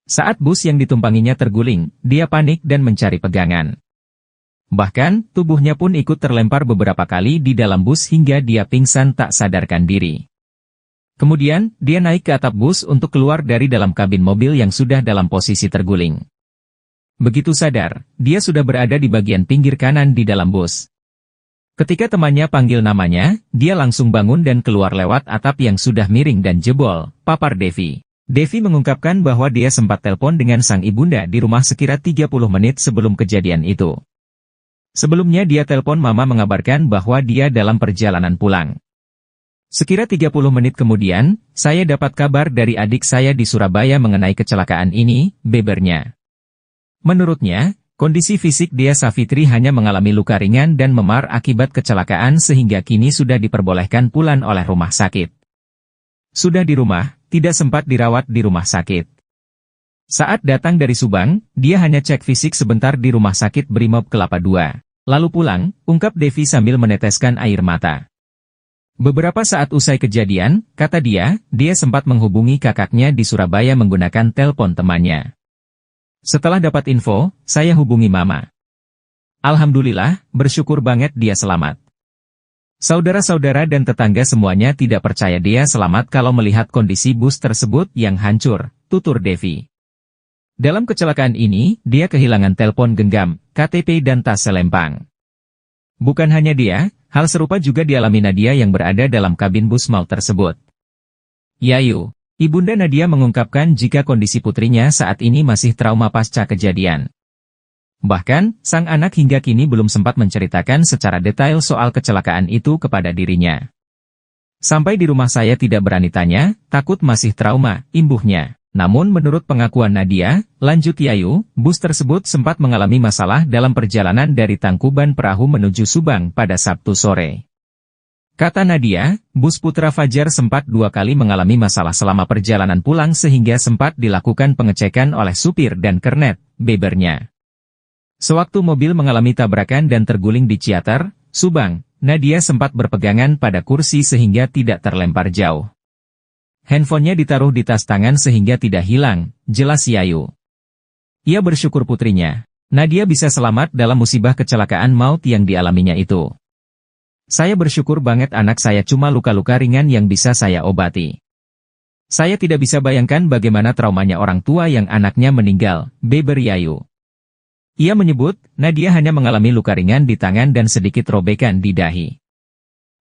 Saat bus yang ditumpanginya terguling, dia panik dan mencari pegangan. Bahkan, tubuhnya pun ikut terlempar beberapa kali di dalam bus hingga dia pingsan tak sadarkan diri. Kemudian, dia naik ke atap bus untuk keluar dari dalam kabin mobil yang sudah dalam posisi terguling. Begitu sadar, dia sudah berada di bagian pinggir kanan di dalam bus. Ketika temannya panggil namanya, dia langsung bangun dan keluar lewat atap yang sudah miring dan jebol, papar Devi. Devi mengungkapkan bahwa dia sempat telepon dengan sang ibunda di rumah sekira 30 menit sebelum kejadian itu. Sebelumnya dia telepon mama mengabarkan bahwa dia dalam perjalanan pulang. Sekira 30 menit kemudian, saya dapat kabar dari adik saya di Surabaya mengenai kecelakaan ini, bebernya. Menurutnya, kondisi fisik Dia Safitri hanya mengalami luka ringan dan memar akibat kecelakaan sehingga kini sudah diperbolehkan pulang oleh rumah sakit. Sudah di rumah, tidak sempat dirawat di rumah sakit. Saat datang dari Subang, dia hanya cek fisik sebentar di rumah sakit Brimob Kelapa II. Lalu pulang, ungkap Devi sambil meneteskan air mata. Beberapa saat usai kejadian, kata dia sempat menghubungi kakaknya di Surabaya menggunakan telepon temannya. Setelah dapat info, saya hubungi mama. Alhamdulillah, bersyukur banget dia selamat. Saudara-saudara dan tetangga semuanya tidak percaya dia selamat kalau melihat kondisi bus tersebut yang hancur, tutur Devi. Dalam kecelakaan ini, dia kehilangan telepon genggam, KTP dan tas selempang. Bukan hanya dia, hal serupa juga dialami Nadia yang berada dalam kabin bus maut tersebut. Yayu, Ibunda Nadia mengungkapkan jika kondisi putrinya saat ini masih trauma pasca kejadian. Bahkan, sang anak hingga kini belum sempat menceritakan secara detail soal kecelakaan itu kepada dirinya. Sampai di rumah saya tidak berani tanya, takut masih trauma, imbuhnya. Namun menurut pengakuan Nadia, lanjut Yayu, bus tersebut sempat mengalami masalah dalam perjalanan dari Tangkuban Perahu menuju Subang pada Sabtu sore. Kata Nadia, bus Putra Fajar sempat 2 kali mengalami masalah selama perjalanan pulang sehingga sempat dilakukan pengecekan oleh supir dan kernet, bebernya. Sewaktu mobil mengalami tabrakan dan terguling di Ciater, Subang, Nadia sempat berpegangan pada kursi sehingga tidak terlempar jauh. Handphonenya ditaruh di tas tangan sehingga tidak hilang, jelas Yayu. Ia bersyukur putrinya, Nadia bisa selamat dalam musibah kecelakaan maut yang dialaminya itu. Saya bersyukur banget anak saya cuma luka-luka ringan yang bisa saya obati. Saya tidak bisa bayangkan bagaimana traumanya orang tua yang anaknya meninggal, beber Yayu. Ia menyebut, Nadia hanya mengalami luka ringan di tangan dan sedikit robekan di dahi.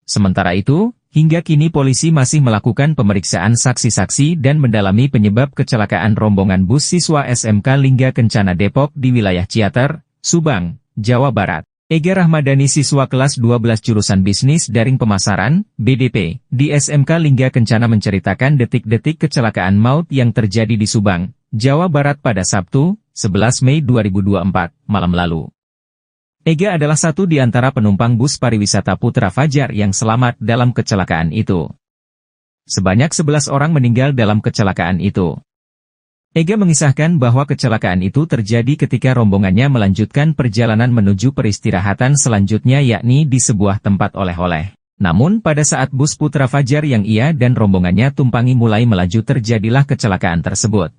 Sementara itu, hingga kini polisi masih melakukan pemeriksaan saksi-saksi dan mendalami penyebab kecelakaan rombongan bus siswa SMK Lingga Kencana Depok di wilayah Ciater, Subang, Jawa Barat. Ega Rahmadani siswa kelas 12 jurusan Bisnis Daring Pemasaran, BDP, di SMK Lingga Kencana menceritakan detik-detik kecelakaan maut yang terjadi di Subang, Jawa Barat pada Sabtu, 11 Mei 2024, malam lalu. Ega adalah satu di antara penumpang bus pariwisata Putra Fajar yang selamat dalam kecelakaan itu. Sebanyak 11 orang meninggal dalam kecelakaan itu. Ega mengisahkan bahwa kecelakaan itu terjadi ketika rombongannya melanjutkan perjalanan menuju peristirahatan selanjutnya yakni di sebuah tempat oleh-oleh. Namun pada saat bus Putra Fajar yang ia dan rombongannya tumpangi mulai melaju terjadilah kecelakaan tersebut.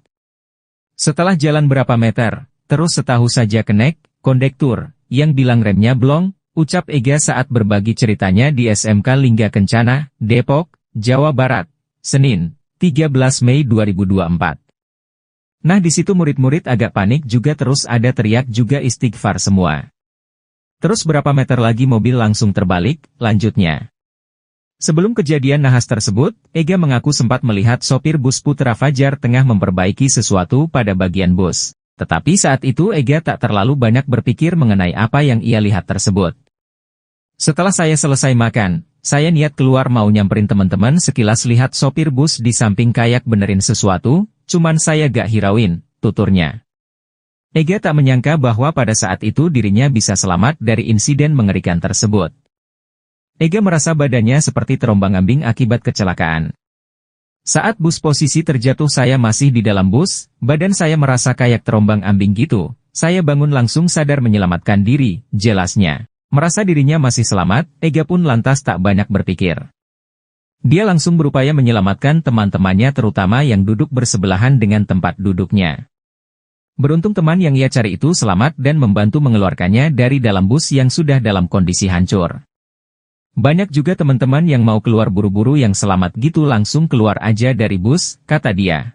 Setelah jalan berapa meter, terus setahu saja kenek, kondektur, yang bilang remnya blong, ucap Ega saat berbagi ceritanya di SMK Lingga Kencana, Depok, Jawa Barat, Senin, 13 Mei 2024. Nah di situ murid-murid agak panik juga terus ada teriak juga istighfar semua. Terus berapa meter lagi mobil langsung terbalik, lanjutnya. Sebelum kejadian nahas tersebut, Ega mengaku sempat melihat sopir bus Putra Fajar tengah memperbaiki sesuatu pada bagian bus. Tetapi saat itu Ega tak terlalu banyak berpikir mengenai apa yang ia lihat tersebut. Setelah saya selesai makan, saya niat keluar mau nyamperin teman-teman sekilas lihat sopir bus di samping kayak benerin sesuatu, cuman saya gak hirauin, tuturnya. Ega tak menyangka bahwa pada saat itu dirinya bisa selamat dari insiden mengerikan tersebut. Ega merasa badannya seperti terombang-ambing akibat kecelakaan. Saat bus posisi terjatuh saya masih di dalam bus, badan saya merasa kayak terombang-ambing gitu. Saya bangun langsung sadar menyelamatkan diri, jelasnya. Merasa dirinya masih selamat, Ega pun lantas tak banyak berpikir. Dia langsung berupaya menyelamatkan teman-temannya terutama yang duduk bersebelahan dengan tempat duduknya. Beruntung teman yang ia cari itu selamat dan membantu mengeluarkannya dari dalam bus yang sudah dalam kondisi hancur. Banyak juga teman-teman yang mau keluar buru-buru yang selamat gitu langsung keluar aja dari bus, kata dia.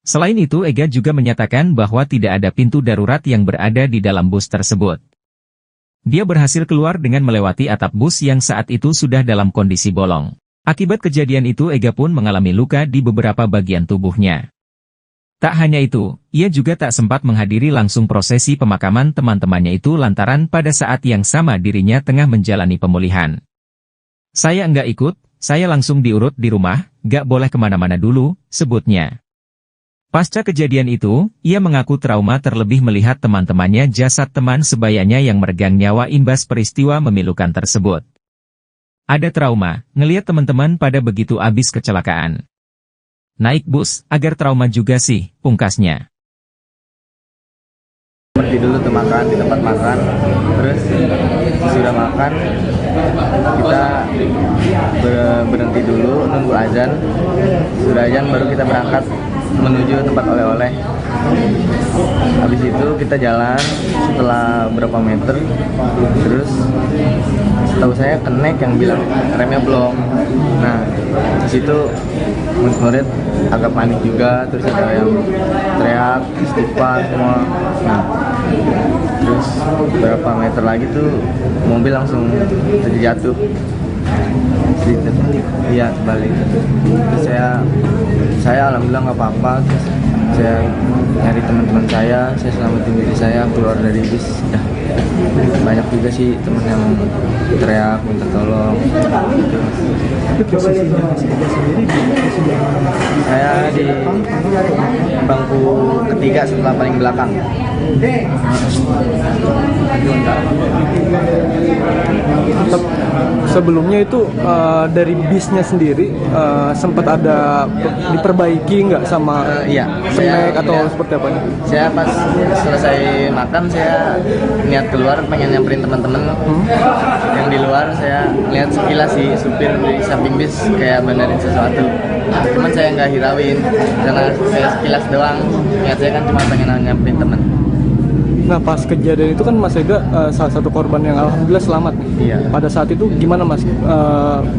Selain itu Ega juga menyatakan bahwa tidak ada pintu darurat yang berada di dalam bus tersebut. Dia berhasil keluar dengan melewati atap bus yang saat itu sudah dalam kondisi bolong. Akibat kejadian itu Ega pun mengalami luka di beberapa bagian tubuhnya. Tak hanya itu, ia juga tak sempat menghadiri langsung prosesi pemakaman teman-temannya itu lantaran pada saat yang sama dirinya tengah menjalani pemulihan. Saya enggak ikut, saya langsung diurut di rumah, gak boleh kemana-mana dulu, sebutnya. Pasca kejadian itu, ia mengaku trauma terlebih melihat teman-temannya jasad teman sebayanya yang meregang nyawa imbas peristiwa memilukan tersebut. Ada trauma, ngelihat teman-teman pada begitu abis kecelakaan. Naik bus, agar trauma juga sih, pungkasnya. Berhenti dulu tuh makan di tempat makan, terus sudah makan, kita berhenti dulu, nunggu azan, sudah azan baru kita berangkat menuju tempat oleh-oleh. Habis itu kita jalan setelah berapa meter, terus setahu saya kenek yang bilang remnya blong. Nah, di situ murid agak panik juga, terus ada yang teriak, istighfar semua. Nah, terus berapa meter lagi tuh mobil langsung terjatuh. Iya, terbalik. Terus saya alhamdulillah nggak apa-apa. Terus saya nyari teman-teman saya selamatin diri saya keluar dari bis. Ya, banyak juga sih teman yang teriak minta tolong gitu. Saya di bangku ketiga setelah paling belakang. Sebelumnya itu dari bisnya sendiri sempat ada diperbaiki nggak sama snack atau seperti apa? Saya pas selesai makan saya niat keluar pengen nyamperin teman-teman yang di luar. Saya lihat sekilas sih supir di samping bis kayak benerin sesuatu. Cuman saya nggak hirauin karena saya sekilas doang. Niat saya kan cuma pengen nyamperin teman. Nah pas kejadian itu kan Mas Ega salah satu korban yang alhamdulillah selamat. Iya. Pada saat itu gimana Mas?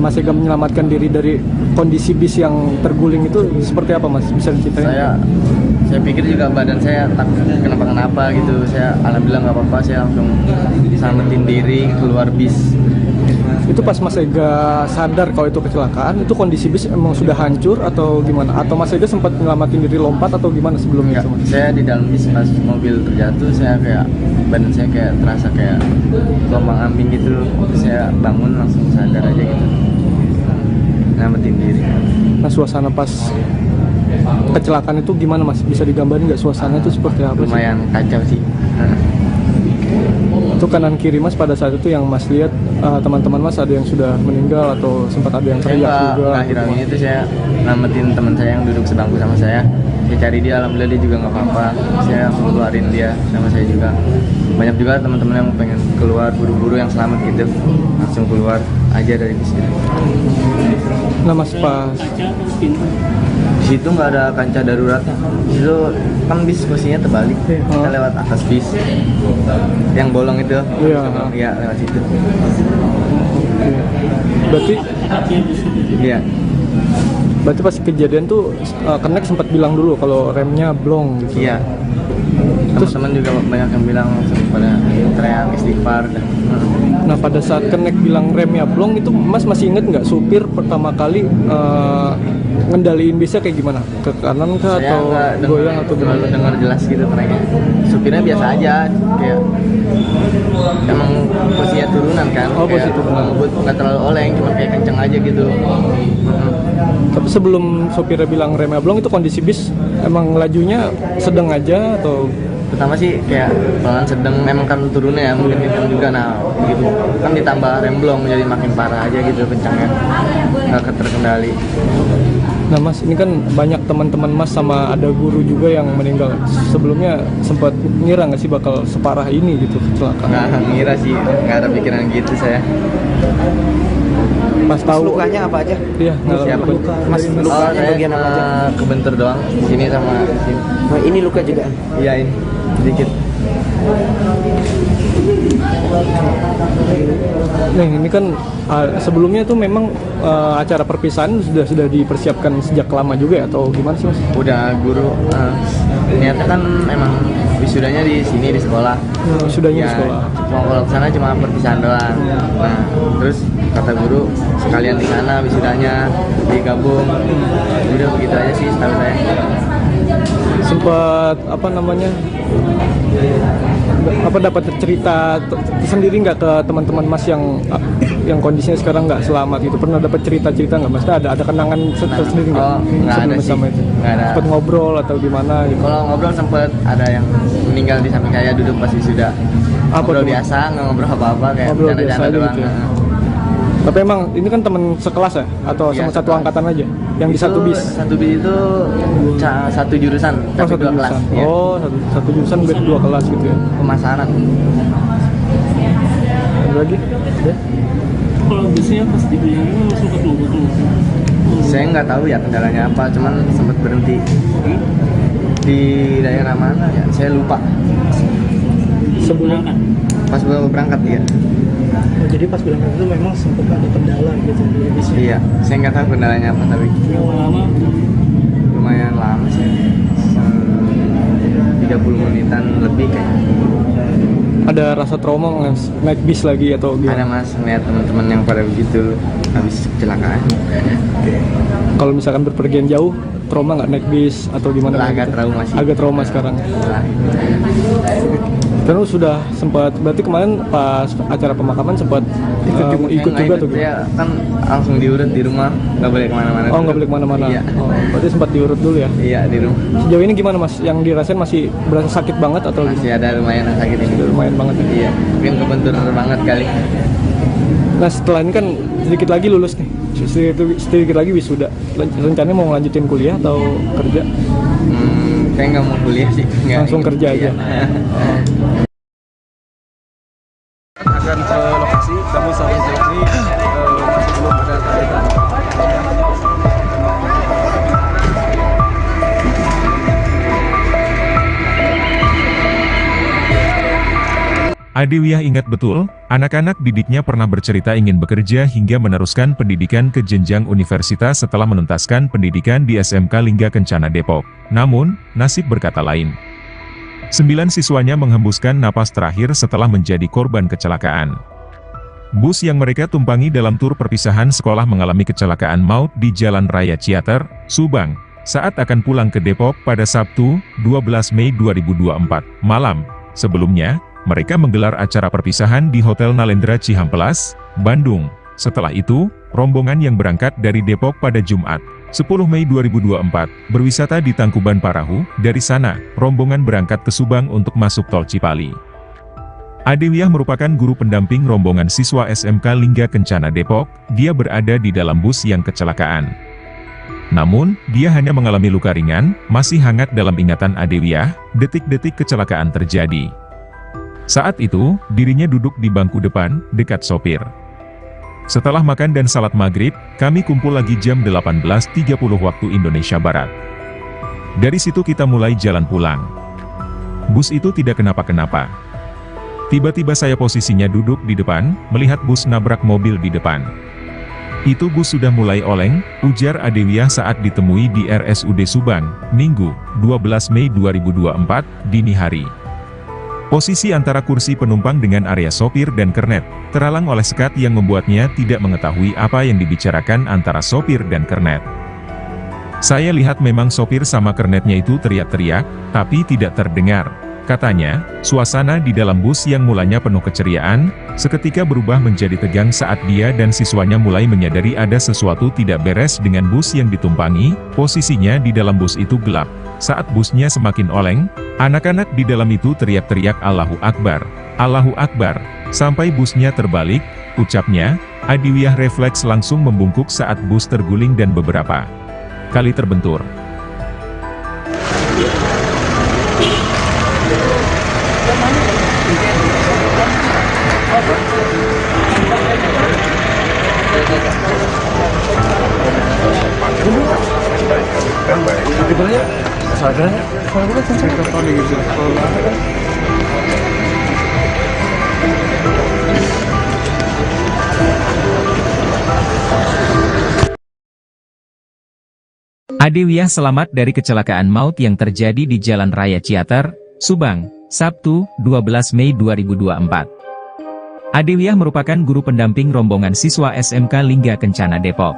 Mas Ega menyelamatkan diri dari kondisi bis yang terguling itu seperti apa Mas? Bisa diceritain? Saya pikir juga badan saya tak kenapa-kenapa gitu. Saya alhamdulillah nggak apa-apa. Saya langsung selamatin diri keluar bis. Itu pas Mas Ega sadar kalau itu kecelakaan, itu kondisi bis emang sudah hancur atau gimana? Atau Mas Ega sempat nyelamatin diri lompat atau gimana sebelumnya? Saya di dalam bis pas mobil terjatuh, saya kayak badan saya kayak terasa kayak gelombang ambing gitu. Saya bangun langsung sadar aja gitu, nyelamatin diri. Nah suasana pas kecelakaan itu gimana Mas? Bisa digambarin nggak suasana itu seperti apa? Lumayan kacau sih. Itu kanan kiri Mas pada saat itu yang Mas lihat teman-teman Mas ada yang sudah meninggal atau sempat ada yang teriak juga? Akhir-akhir itu saya nyelamatin teman saya yang duduk sebangku sama saya. Saya cari dia, alhamdulillah dia juga nggak apa-apa. Saya keluarin dia sama saya juga. Banyak juga teman-teman yang pengen keluar buru-buru yang selamat gitu, langsung keluar aja dari bis itu. Nah Mas pas di situ nggak ada kaca darurat. Itu kan bis posisinya terbalik. Kita lewat atas bis yang bolong itu. Iya, lewat situ. Berarti pas kejadian tuh Kenek sempat bilang dulu kalau remnya blong gitu. Iya. Teman-teman juga banyak yang bilang pada teriak istighfar. Nah pada saat Kenek bilang remnya blong itu Mas masih inget nggak supir pertama kali ngendaliin bisnya kayak gimana? Ke kanan kah atau goyang atau gimana? Terlalu dengar jelas gitu kerennya. Supirnya biasa aja, kayak emang posisinya turunan kan. Oh posisi turunan. Nggak terlalu oleng, cuma kayak kenceng aja gitu. Tapi sebelum supirnya bilang remnya blong itu kondisi bis emang lajunya sedang aja atau? Pertama sih kayak pelan sedang, memang kan turunnya ya mungkin kenceng juga. Nah gitu kan ditambah rem blong jadi makin parah aja gitu kencangnya, nggak terkendali. Nah Mas, ini kan banyak teman-teman Mas sama ada guru juga yang meninggal. Sebelumnya sempat ngira nggak sih bakal separah ini gitu kecelakaan? Nggak ngira sih, nggak ada pikiran gitu saya. Pas tahu lukanya apa aja? Iya, siapa? Mas lukanya bagian apa aja? Kebentur doang, sini sama sini. Oh, ini luka juga? Iya ini, sedikit. Nih, ini kan sebelumnya tuh memang acara perpisahan sudah dipersiapkan sejak lama juga ya, atau gimana sih Mas? Udah guru niatnya kan emang wisudanya di sini di sekolah. Wisudanya di sekolah. Kalau ke sana cuma perpisahan doang. Nah, terus kata guru sekalian di sana wisudanya digabung. Udah begitu aja sih setahu saya. Sempat dapat cerita sendiri nggak ke teman-teman Mas yang kondisinya sekarang nggak selamat gitu? Pernah dapat cerita-cerita nggak Mas? Ada kenangan tersendiri nggak? Nggak ada sih. Nggak ada. Sempat ngobrol atau gimana gitu? Kalau ngobrol sempat ada yang meninggal di samping saya duduk pas wisuda. Ngobrol biasa, nggak ngobrol apa-apa kayak bercanda-canda doang. Gitu ya? Tapi emang ini kan teman sekelas ya? Atau sama satu angkatan aja? Yang di satu bis? Satu bis itu satu jurusan, tapi satu dua jurusan. kelas. Ya. Oh, satu jurusan beda dua kelas gitu ya? Pemasaran. Ada lagi? Ya? Kalau bisnya pas dibilangin langsung ke tuh. Saya nggak tahu ya kendalanya apa, cuman sempat berhenti di daerah mana ya? Saya lupa. Sebelum pas berangkat ya. Oh, jadi pas berangkat itu memang sempat ada kendala gitu di bisnya? Iya, saya nggak tahu kendalanya apa tapi. Lama? Lumayan lama sih. 30 menitan lebih kayaknya. Ada rasa trauma naik bis lagi atau gimana? Ada Mas, ngeliat teman-teman yang pada begitu habis kecelakaan. Kalau misalkan berpergian jauh trauma nggak naik bis atau gimana? Agak trauma sih. Agak trauma sekarang. Terus sudah sempat, berarti kemarin pas acara pemakaman sempat ikut juga tuh? Ya kan langsung diurut di rumah, nggak boleh kemana-mana. Oh, nggak boleh kemana-mana. Iya. Oh, berarti sempat diurut dulu ya? Iya, di rumah. Sejauh ini gimana Mas? Yang dirasain masih berasa sakit banget atau? Masih ada lumayan sakit ini. Lumayan banget ya? Iya, mungkin kebentur banget kali. Nah setelah ini kan sedikit lagi lulus nih, sedikit lagi wisuda. Rencananya mau ngelanjutin kuliah atau kerja? Kayak nggak mau kuliah sih. Langsung kerja aja. Akan ke lokasi, namun sampai sejauh ini masih belum ada tanda. Adewiyah ingat betul, anak-anak didiknya pernah bercerita ingin bekerja hingga meneruskan pendidikan ke jenjang universitas setelah menuntaskan pendidikan di SMK Lingga Kencana Depok. Namun, nasib berkata lain. 9 siswanya menghembuskan napas terakhir setelah menjadi korban kecelakaan. Bus yang mereka tumpangi dalam tur perpisahan sekolah mengalami kecelakaan maut di Jalan Raya Ciater, Subang, saat akan pulang ke Depok pada Sabtu, 12 Mei 2024, malam. Sebelumnya, mereka menggelar acara perpisahan di Hotel Nalendra Cihampelas, Bandung. Setelah itu, rombongan yang berangkat dari Depok pada Jumat, 10 Mei 2024, berwisata di Tangkuban Parahu. Dari sana, rombongan berangkat ke Subang untuk masuk tol Cipali. Adewiyah merupakan guru pendamping rombongan siswa SMK Lingga Kencana Depok. Dia berada di dalam bus yang kecelakaan. Namun, dia hanya mengalami luka ringan, masih hangat dalam ingatan Adewiyah, detik-detik kecelakaan terjadi. Saat itu, dirinya duduk di bangku depan, dekat sopir. Setelah makan dan salat maghrib, kami kumpul lagi jam 18.30 waktu Indonesia Barat. Dari situ kita mulai jalan pulang. Bus itu tidak kenapa-kenapa. Tiba-tiba saya posisinya duduk di depan, melihat bus nabrak mobil di depan. Itu bus sudah mulai oleng, ujar Adewiyah saat ditemui di RSUD Subang, Minggu, 12 Mei 2024, dini hari. Posisi antara kursi penumpang dengan area sopir dan kernet, terhalang oleh sekat yang membuatnya tidak mengetahui apa yang dibicarakan antara sopir dan kernet. Saya lihat memang sopir sama kernetnya itu teriak-teriak, tapi tidak terdengar. Katanya, suasana di dalam bus yang mulanya penuh keceriaan, seketika berubah menjadi tegang saat dia dan siswanya mulai menyadari ada sesuatu tidak beres dengan bus yang ditumpangi. Posisinya di dalam bus itu gelap. Saat busnya semakin oleng, anak-anak di dalam itu teriak-teriak Allahu Akbar, Allahu Akbar, sampai busnya terbalik, ucapnya. Adewiyah refleks langsung membungkuk saat bus terguling dan beberapa kali terbentur. Adewiyah selamat dari kecelakaan maut yang terjadi di Jalan Raya Ciater, Subang, Sabtu, 12 Mei 2024. Adewiyah merupakan guru pendamping rombongan siswa SMK Lingga Kencana Depok.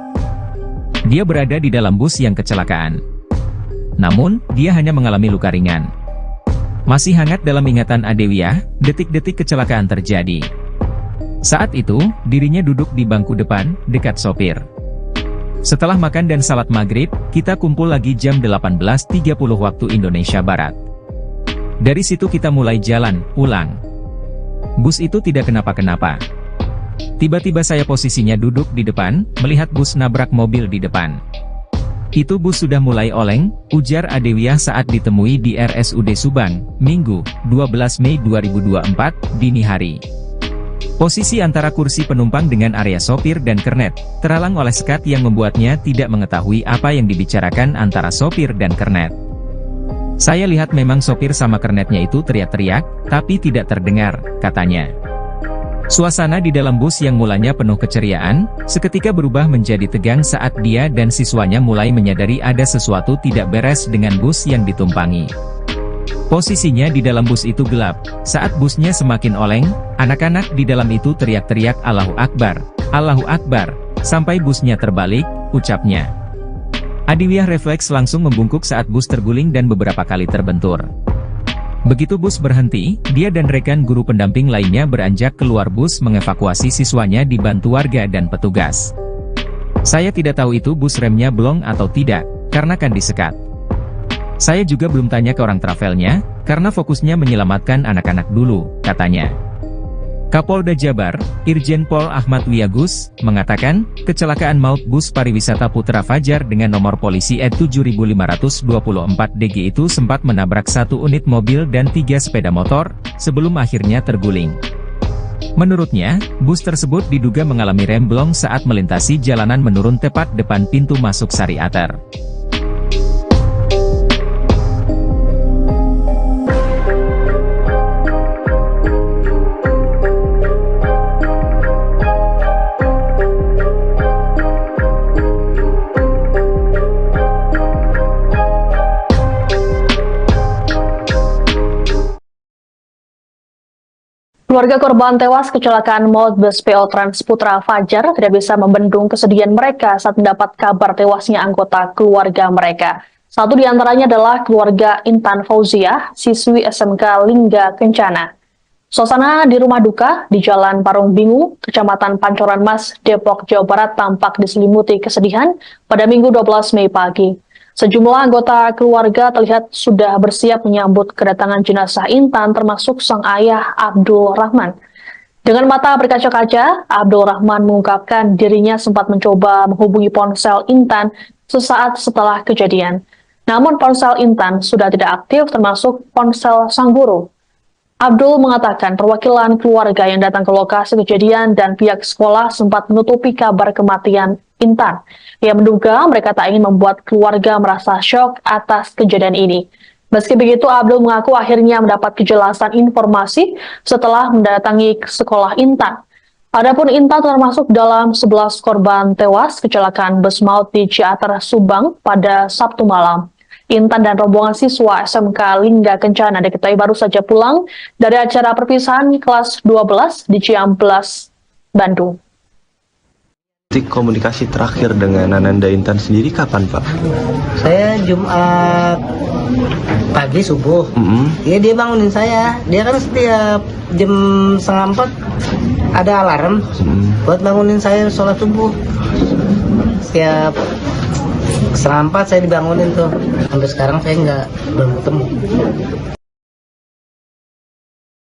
Dia berada di dalam bus yang kecelakaan. Namun, dia hanya mengalami luka ringan. Masih hangat dalam ingatan Adewiyah, detik-detik kecelakaan terjadi. Saat itu, dirinya duduk di bangku depan, dekat sopir. Setelah makan dan salat maghrib, kita kumpul lagi jam 18.30 waktu Indonesia Barat. Dari situ kita mulai jalan pulang. Bus itu tidak kenapa-kenapa. Tiba-tiba saya posisinya duduk di depan, melihat bus nabrak mobil di depan. Itu bus sudah mulai oleng, ujar Adewiyah saat ditemui di RSUD Subang, Minggu, 12 Mei 2024, dini hari. Posisi antara kursi penumpang dengan area sopir dan kernet, terhalang oleh sekat yang membuatnya tidak mengetahui apa yang dibicarakan antara sopir dan kernet. Saya lihat memang sopir sama kernetnya itu teriak-teriak, tapi tidak terdengar, katanya. Suasana di dalam bus yang mulanya penuh keceriaan, seketika berubah menjadi tegang saat dia dan siswanya mulai menyadari ada sesuatu tidak beres dengan bus yang ditumpangi. Posisinya di dalam bus itu gelap. Saat busnya semakin oleng, anak-anak di dalam itu teriak-teriak Allahu Akbar, Allahu Akbar, sampai busnya terbalik, ucapnya. Adiwiah refleks langsung membungkuk saat bus terguling dan beberapa kali terbentur. Begitu bus berhenti, dia dan rekan guru pendamping lainnya beranjak keluar bus mengevakuasi siswanya dibantu warga dan petugas. Saya tidak tahu itu bus remnya blong atau tidak, karena kan disekat. Saya juga belum tanya ke orang travelnya, karena fokusnya menyelamatkan anak-anak dulu, katanya. Kapolda Jabar, Irjen Pol Ahmad Wiyagus, mengatakan, kecelakaan maut bus pariwisata Putra Fajar dengan nomor polisi E7524DG itu sempat menabrak 1 unit mobil dan 3 sepeda motor, sebelum akhirnya terguling. Menurutnya, bus tersebut diduga mengalami remblong saat melintasi jalanan menurun tepat depan pintu masuk Sari Ater. Keluarga korban tewas kecelakaan maut bus PO Trans Putra Fajar tidak bisa membendung kesedihan mereka saat mendapat kabar tewasnya anggota keluarga mereka. Satu di antaranya adalah keluarga Intan Fauziah, siswi SMK Lingga Kencana. Suasana di rumah duka di Jalan Parung Bingu, Kecamatan Pancoran Mas, Depok, Jawa Barat tampak diselimuti kesedihan pada Minggu 12 Mei pagi. Sejumlah anggota keluarga terlihat sudah bersiap menyambut kedatangan jenazah Intan termasuk sang ayah Abdul Rahman. Dengan mata berkaca-kaca, Abdul Rahman mengungkapkan dirinya sempat mencoba menghubungi ponsel Intan sesaat setelah kejadian. Namun ponsel Intan sudah tidak aktif termasuk ponsel sang guru. Abdul mengatakan perwakilan keluarga yang datang ke lokasi kejadian dan pihak sekolah sempat menutupi kabar kematian Intan. Ia menduga mereka tak ingin membuat keluarga merasa syok atas kejadian ini. Meski begitu, Abdul mengaku akhirnya mendapat kejelasan informasi setelah mendatangi sekolah Intan. Adapun Intan termasuk dalam 11 korban tewas kecelakaan bus maut di Ciater, Subang pada Sabtu malam. Intan dan rombongan siswa SMK Lingga Kencana diketahui baru saja pulang dari acara perpisahan kelas 12 di Ciamplas, Bandung. Komunikasi terakhir dengan Ananda Intan sendiri kapan, Pak? Saya Jumat pagi subuh. Iya, dia bangunin saya. Dia kan setiap jam 3:30 ada alarm buat bangunin saya sholat subuh. Setiap 3:30 saya dibangunin tuh. Sampai sekarang saya belum ketemu.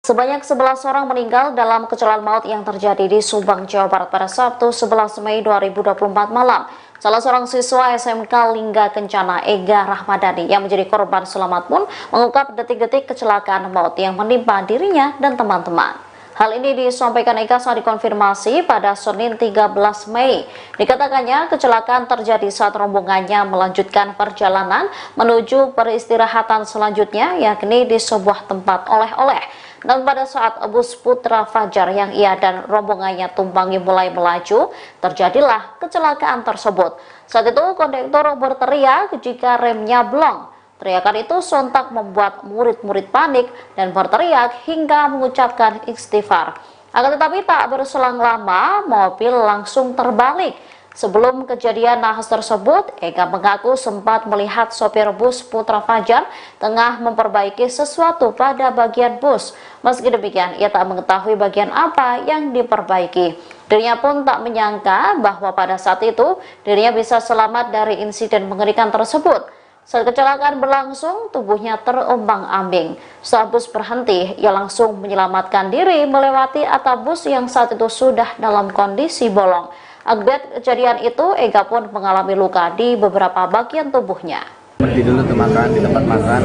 Sebanyak 11 orang meninggal dalam kecelakaan maut yang terjadi di Subang, Jawa Barat pada Sabtu 11 Mei 2024 malam. Salah seorang siswa SMK Lingga Kencana, Ega Rahmadani, yang menjadi korban selamat pun mengungkap detik-detik kecelakaan maut yang menimpa dirinya dan teman-teman. Hal ini disampaikan Ega saat dikonfirmasi pada Senin 13 Mei. Dikatakannya kecelakaan terjadi saat rombongannya melanjutkan perjalanan menuju peristirahatan selanjutnya, yakni di sebuah tempat oleh-oleh. Dan pada saat bus Putra Fajar yang ia dan rombongannya tumpangi mulai melaju, terjadilah kecelakaan tersebut. Saat itu kondektor berteriak jika remnya blong. Teriakan itu sontak membuat murid-murid panik dan berteriak hingga mengucapkan istighfar. Akan tetapi tak berselang lama, mobil langsung terbalik. Sebelum kejadian nahas tersebut, Ega mengaku sempat melihat sopir bus Putra Fajar tengah memperbaiki sesuatu pada bagian bus. Meski demikian, ia tak mengetahui bagian apa yang diperbaiki. Dirinya pun tak menyangka bahwa pada saat itu dirinya bisa selamat dari insiden mengerikan tersebut. Saat kecelakaan berlangsung, tubuhnya terombang-ambing. Saat bus berhenti, ia langsung menyelamatkan diri melewati atap bus yang saat itu sudah dalam kondisi bolong. Akibat kejadian itu, Ega pun mengalami luka di beberapa bagian tubuhnya. Berhenti dulu tuh makan di tempat makan,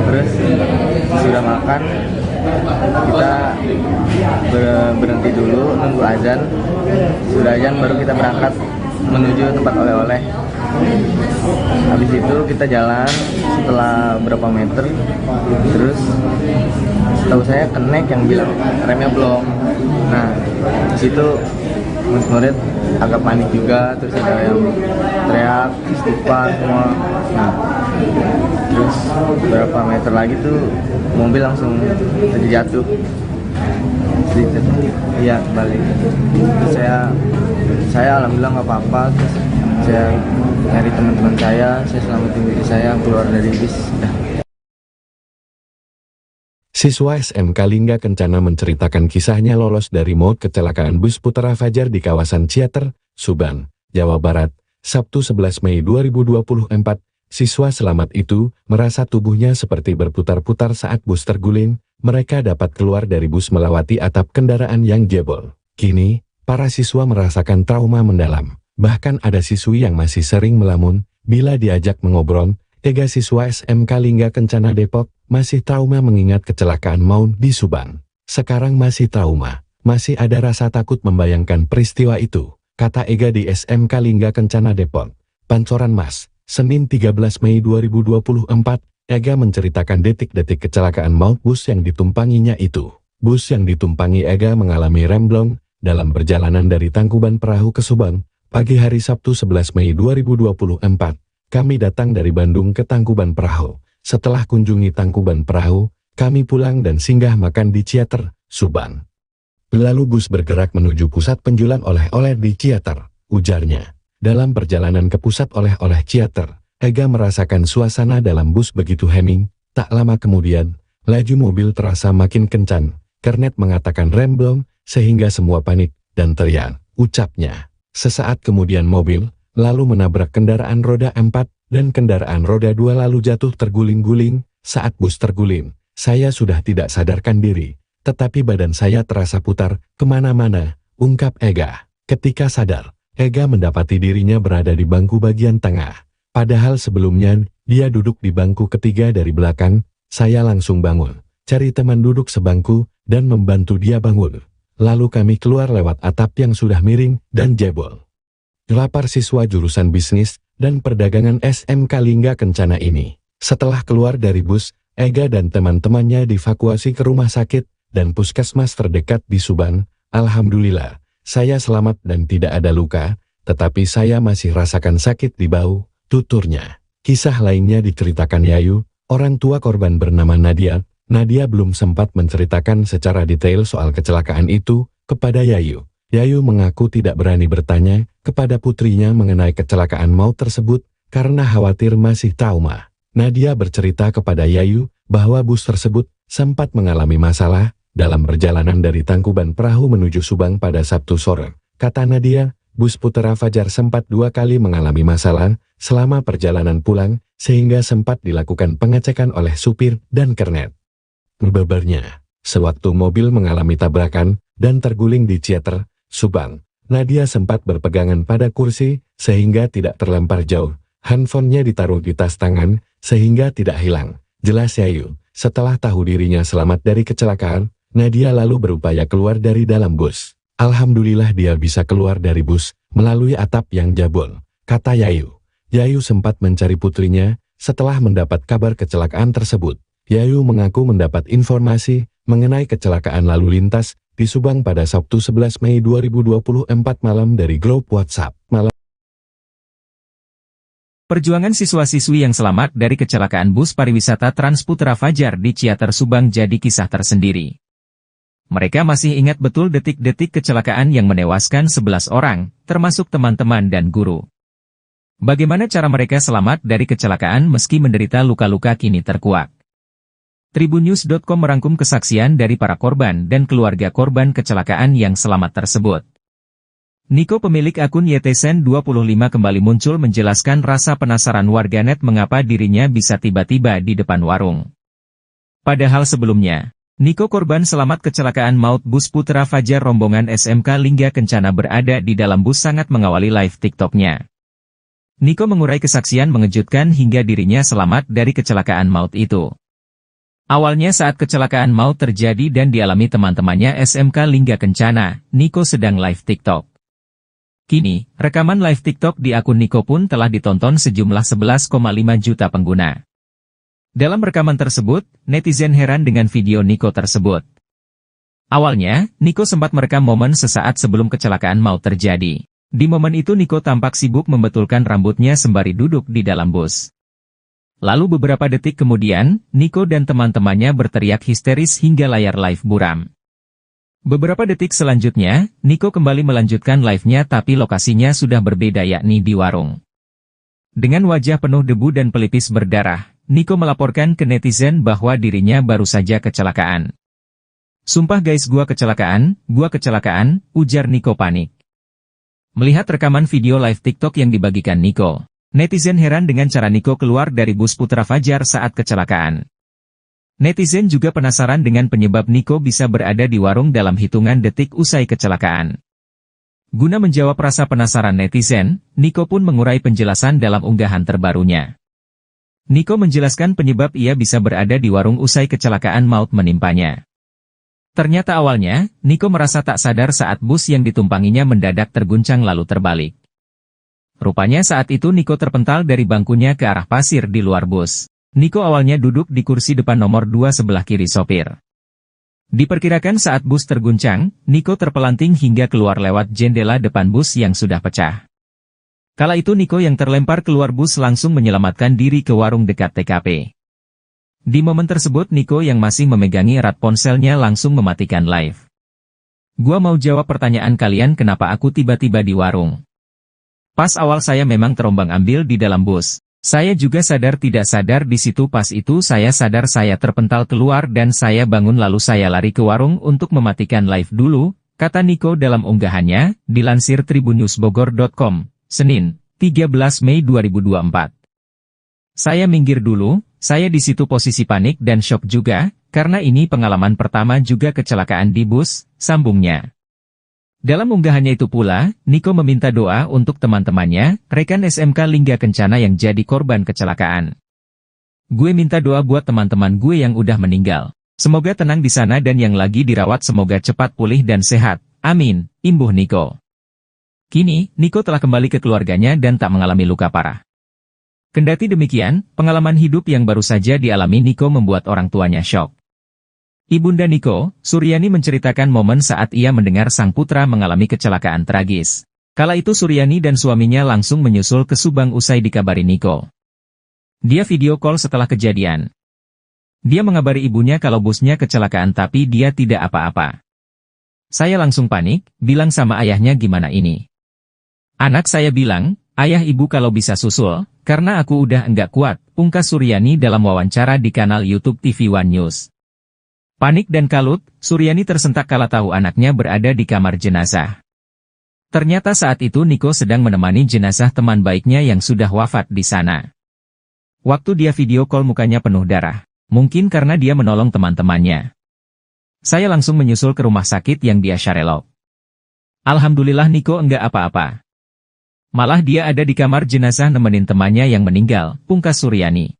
terus sudah makan, kita berhenti dulu nunggu azan. Sudah azan baru kita berangkat menuju tempat oleh-oleh. Habis itu kita jalan setelah berapa meter, terus setahu saya kenek yang bilang remnya blong. Nah, di situ murid agak panik juga, terus ada yang teriak istighfar semua. Nah, terus berapa meter lagi tuh mobil langsung terjatuh. Iya, balik. Terus saya alhamdulillah nggak apa-apa. Terus Saya nyari teman-teman saya selamatin diri saya keluar dari bis. Siswa SMK Lingga Kencana menceritakan kisahnya lolos dari maut kecelakaan bus Putra Fajar di kawasan Ciater, Subang, Jawa Barat, Sabtu 11 Mei 2024. Siswa selamat itu merasa tubuhnya seperti berputar-putar saat bus terguling. Mereka dapat keluar dari bus melewati atap kendaraan yang jebol. Kini, para siswa merasakan trauma mendalam. Bahkan ada siswi yang masih sering melamun bila diajak mengobrol. 3 siswa SMK Lingga Kencana Depok masih trauma mengingat kecelakaan maut di Subang. Sekarang masih trauma, masih ada rasa takut membayangkan peristiwa itu, kata Ega di SMK Lingga Kencana Depok. Pancoran Mas, Senin 13 Mei 2024, Ega menceritakan detik-detik kecelakaan maut bus yang ditumpanginya itu. Bus yang ditumpangi Ega mengalami remblong dalam perjalanan dari Tangkuban Perahu ke Subang. Pagi hari Sabtu 11 Mei 2024, kami datang dari Bandung ke Tangkuban Perahu. Setelah kunjungi Tangkuban Perahu, kami pulang dan singgah makan di Ciater, Subang. Lalu bus bergerak menuju pusat penjualan oleh-oleh di Ciater, ujarnya. Dalam perjalanan ke pusat oleh-oleh Ciater, Ega merasakan suasana dalam bus begitu hening. Tak lama kemudian, laju mobil terasa makin kencang. Kernet mengatakan remblong, sehingga semua panik dan teriak, ucapnya. Sesaat kemudian mobil lalu menabrak kendaraan roda 4 dan kendaraan roda 2 lalu jatuh terguling-guling. Saat bus terguling, saya sudah tidak sadarkan diri, tetapi badan saya terasa putar kemana-mana, ungkap Ega. Ketika sadar, Ega mendapati dirinya berada di bangku bagian tengah. Padahal sebelumnya, dia duduk di bangku ketiga dari belakang. Saya langsung bangun, cari teman duduk sebangku, dan membantu dia bangun. Lalu kami keluar lewat atap yang sudah miring dan jebol. Lapar siswa jurusan bisnis dan perdagangan SMK Lingga Kencana ini. Setelah keluar dari bus, Ega dan teman-temannya dievakuasi ke rumah sakit dan puskesmas terdekat di Subang. Alhamdulillah, saya selamat dan tidak ada luka, tetapi saya masih rasakan sakit di bahu, tuturnya. Kisah lainnya diceritakan Yayu, orang tua korban bernama Nadia. Nadia belum sempat menceritakan secara detail soal kecelakaan itu kepada Yayu. Yayu mengaku tidak berani bertanya kepada putrinya mengenai kecelakaan maut tersebut karena khawatir masih trauma. Nadia bercerita kepada Yayu bahwa bus tersebut sempat mengalami masalah dalam perjalanan dari Tangkuban Perahu menuju Subang pada Sabtu sore. Kata Nadia, bus Putra Fajar sempat 2 kali mengalami masalah selama perjalanan pulang, sehingga sempat dilakukan pengecekan oleh supir dan kernet. Bebernya, sewaktu mobil mengalami tabrakan dan terguling di Ciater, Subang, Nadia sempat berpegangan pada kursi sehingga tidak terlempar jauh. Handphonenya ditaruh di tas tangan sehingga tidak hilang. Jelas Yayu, setelah tahu dirinya selamat dari kecelakaan, Nadia lalu berupaya keluar dari dalam bus. Alhamdulillah dia bisa keluar dari bus melalui atap yang jebol, kata Yayu. Yayu sempat mencari putrinya setelah mendapat kabar kecelakaan tersebut. Yayu mengaku mendapat informasi mengenai kecelakaan lalu lintas di Subang pada Sabtu 11 Mei 2024 malam dari grup WhatsApp. Perjuangan siswa-siswi yang selamat dari kecelakaan bus pariwisata Transputra Fajar di Ciater Subang jadi kisah tersendiri. Mereka masih ingat betul detik-detik kecelakaan yang menewaskan 11 orang, termasuk teman-teman dan guru. Bagaimana cara mereka selamat dari kecelakaan meski menderita luka-luka kini terkuak. Tribunnews.com merangkum kesaksian dari para korban dan keluarga korban kecelakaan yang selamat tersebut. Niko, pemilik akun YTSen25 kembali muncul menjelaskan rasa penasaran warganet mengapa dirinya bisa tiba-tiba di depan warung. Padahal sebelumnya, Niko, korban selamat kecelakaan maut bus Putra Fajar rombongan SMK Lingga Kencana, berada di dalam bus sangat mengawali live TikTok-nya. Niko mengurai kesaksian mengejutkan hingga dirinya selamat dari kecelakaan maut itu. Awalnya saat kecelakaan maut terjadi dan dialami teman-temannya SMK Lingga Kencana, Niko sedang live TikTok. Kini, rekaman live TikTok di akun Niko pun telah ditonton sejumlah 11,5 juta pengguna. Dalam rekaman tersebut, netizen heran dengan video Niko tersebut. Awalnya, Niko sempat merekam momen sesaat sebelum kecelakaan maut terjadi. Di momen itu Niko tampak sibuk membetulkan rambutnya sembari duduk di dalam bus. Lalu beberapa detik kemudian, Niko dan teman-temannya berteriak histeris hingga layar live buram. Beberapa detik selanjutnya, Niko kembali melanjutkan live-nya tapi lokasinya sudah berbeda yakni di warung. Dengan wajah penuh debu dan pelipis berdarah, Niko melaporkan ke netizen bahwa dirinya baru saja kecelakaan. "Sumpah guys gua kecelakaan, ujar Niko panik. Melihat rekaman video live TikTok yang dibagikan Niko, netizen heran dengan cara Niko keluar dari bus Putra Fajar saat kecelakaan. Netizen juga penasaran dengan penyebab Niko bisa berada di warung dalam hitungan detik usai kecelakaan. Guna menjawab rasa penasaran netizen, Niko pun mengurai penjelasan dalam unggahan terbarunya. Niko menjelaskan penyebab ia bisa berada di warung usai kecelakaan maut menimpanya. Ternyata awalnya, Niko merasa tak sadar saat bus yang ditumpanginya mendadak terguncang lalu terbalik. Rupanya saat itu Niko terpental dari bangkunya ke arah pasir di luar bus. Niko awalnya duduk di kursi depan nomor 2 sebelah kiri sopir. Diperkirakan saat bus terguncang, Niko terpelanting hingga keluar lewat jendela depan bus yang sudah pecah. Kala itu Niko yang terlempar keluar bus langsung menyelamatkan diri ke warung dekat TKP. Di momen tersebut Niko yang masih memegangi erat ponselnya langsung mematikan live. "Gua mau jawab pertanyaan kalian kenapa aku tiba-tiba di warung. Pas awal saya memang terombang-ambing di dalam bus. Saya juga sadar tidak sadar di situ pas itu saya sadar saya terpental keluar dan saya bangun lalu saya lari ke warung untuk mematikan live dulu," kata Niko dalam unggahannya, dilansir tribunnewsbogor.com, Senin, 13 Mei 2024. "Saya minggir dulu, saya di situ posisi panik dan shock juga, karena ini pengalaman pertama juga kecelakaan di bus," sambungnya. Dalam unggahannya itu pula, Niko meminta doa untuk teman-temannya, rekan SMK Lingga Kencana yang jadi korban kecelakaan. "Gue minta doa buat teman-teman gue yang udah meninggal. Semoga tenang di sana dan yang lagi dirawat semoga cepat pulih dan sehat. Amin," imbuh Niko. Kini, Niko telah kembali ke keluarganya dan tak mengalami luka parah. Kendati demikian, pengalaman hidup yang baru saja dialami Niko membuat orang tuanya syok. Ibunda Niko, Suryani menceritakan momen saat ia mendengar sang putra mengalami kecelakaan tragis. Kala itu Suryani dan suaminya langsung menyusul ke Subang usai dikabari Niko. Dia video call setelah kejadian. Dia mengabari ibunya kalau busnya kecelakaan tapi dia tidak apa-apa. "Saya langsung panik, bilang sama ayahnya gimana ini. Anak saya bilang, 'Ayah ibu kalau bisa susul, karena aku udah enggak kuat,' pungkas Suryani dalam wawancara di kanal YouTube TV One News. Panik dan kalut, Suryani tersentak kala tahu anaknya berada di kamar jenazah. Ternyata saat itu Niko sedang menemani jenazah teman baiknya yang sudah wafat di sana. Waktu dia video call mukanya penuh darah, mungkin karena dia menolong teman-temannya. Saya langsung menyusul ke rumah sakit yang dia syarelok. Alhamdulillah Niko enggak apa-apa. Malah dia ada di kamar jenazah nemenin temannya yang meninggal, pungkas Suryani.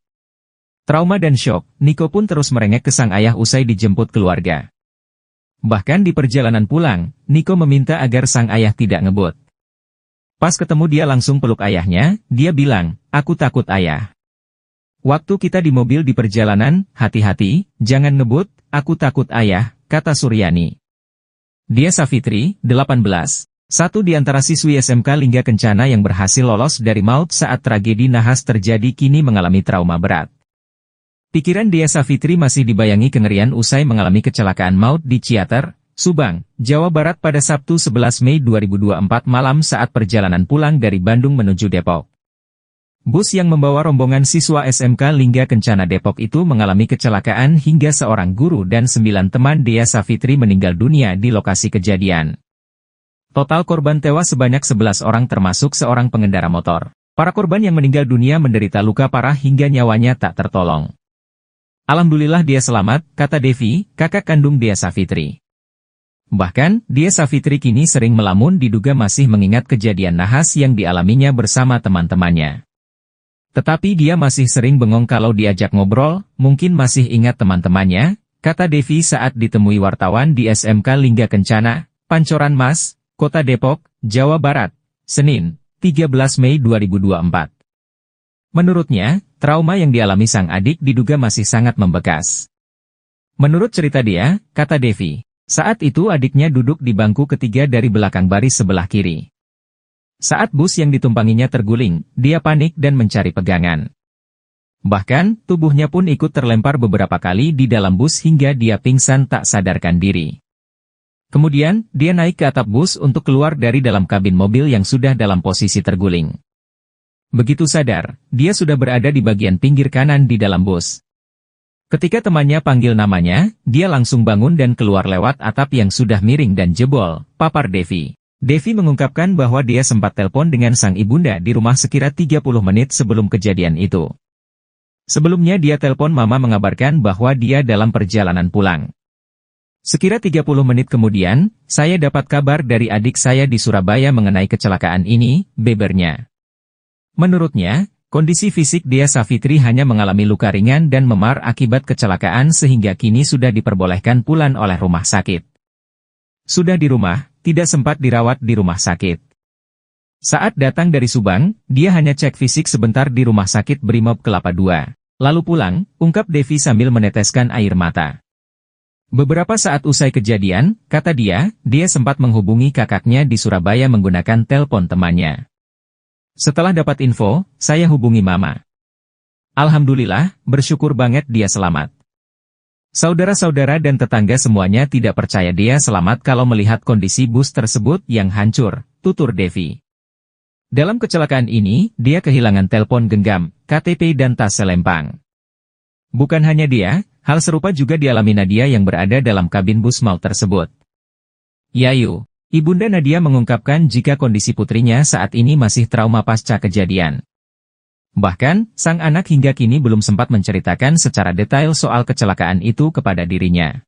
Trauma dan syok, Niko pun terus merengek ke sang ayah usai dijemput keluarga. Bahkan di perjalanan pulang, Niko meminta agar sang ayah tidak ngebut. Pas ketemu dia langsung peluk ayahnya, dia bilang, "Aku takut ayah. Waktu kita di mobil di perjalanan, hati-hati, jangan ngebut, aku takut ayah," kata Suryani. Dia Safitri, 18, satu di antara siswi SMK Lingga Kencana yang berhasil lolos dari maut saat tragedi nahas terjadi kini mengalami trauma berat. Pikiran Dia Safitri masih dibayangi kengerian usai mengalami kecelakaan maut di Ciater, Subang, Jawa Barat pada Sabtu 11 Mei 2024 malam saat perjalanan pulang dari Bandung menuju Depok. Bus yang membawa rombongan siswa SMK Lingga Kencana Depok itu mengalami kecelakaan hingga seorang guru dan 9 teman Dia Safitri meninggal dunia di lokasi kejadian. Total korban tewas sebanyak 11 orang termasuk seorang pengendara motor. Para korban yang meninggal dunia menderita luka parah hingga nyawanya tak tertolong. Alhamdulillah dia selamat, kata Devi, kakak kandung Dia Safitri. Bahkan, Dia Safitri kini sering melamun diduga masih mengingat kejadian nahas yang dialaminya bersama teman-temannya. Tetapi dia masih sering bengong kalau diajak ngobrol, mungkin masih ingat teman-temannya, kata Devi saat ditemui wartawan di SMK Lingga Kencana, Pancoran Mas, Kota Depok, Jawa Barat, Senin, 13 Mei 2024. Menurutnya, trauma yang dialami sang adik diduga masih sangat membekas. Menurut cerita dia, kata Devi, saat itu adiknya duduk di bangku ketiga dari belakang baris sebelah kiri. Saat bus yang ditumpanginya terguling, dia panik dan mencari pegangan. Bahkan, tubuhnya pun ikut terlempar beberapa kali di dalam bus hingga dia pingsan tak sadarkan diri. Kemudian, dia naik ke atap bus untuk keluar dari dalam kabin mobil yang sudah dalam posisi terguling. Begitu sadar, dia sudah berada di bagian pinggir kanan di dalam bus. Ketika temannya panggil namanya, dia langsung bangun dan keluar lewat atap yang sudah miring dan jebol, papar Devi. Devi mengungkapkan bahwa dia sempat telepon dengan sang ibunda di rumah sekira 30 menit sebelum kejadian itu. Sebelumnya dia telepon mama mengabarkan bahwa dia dalam perjalanan pulang. Sekira 30 menit kemudian, saya dapat kabar dari adik saya di Surabaya mengenai kecelakaan ini, bebernya. Menurutnya, kondisi fisik Dea Savitri hanya mengalami luka ringan dan memar akibat kecelakaan sehingga kini sudah diperbolehkan pulang oleh rumah sakit. Sudah di rumah, tidak sempat dirawat di rumah sakit. Saat datang dari Subang, dia hanya cek fisik sebentar di rumah sakit Brimob Kelapa II. Lalu pulang, ungkap Devi sambil meneteskan air mata. Beberapa saat usai kejadian, kata dia sempat menghubungi kakaknya di Surabaya menggunakan telepon temannya. Setelah dapat info, saya hubungi mama. Alhamdulillah, bersyukur banget dia selamat. Saudara-saudara dan tetangga semuanya tidak percaya dia selamat kalau melihat kondisi bus tersebut yang hancur, tutur Devi. Dalam kecelakaan ini, dia kehilangan telepon genggam, KTP dan tas selempang. Bukan hanya dia, hal serupa juga dialami Nadia yang berada dalam kabin bus maut tersebut. Yayu, ibunda Nadia mengungkapkan jika kondisi putrinya saat ini masih trauma pasca kejadian. Bahkan, sang anak hingga kini belum sempat menceritakan secara detail soal kecelakaan itu kepada dirinya.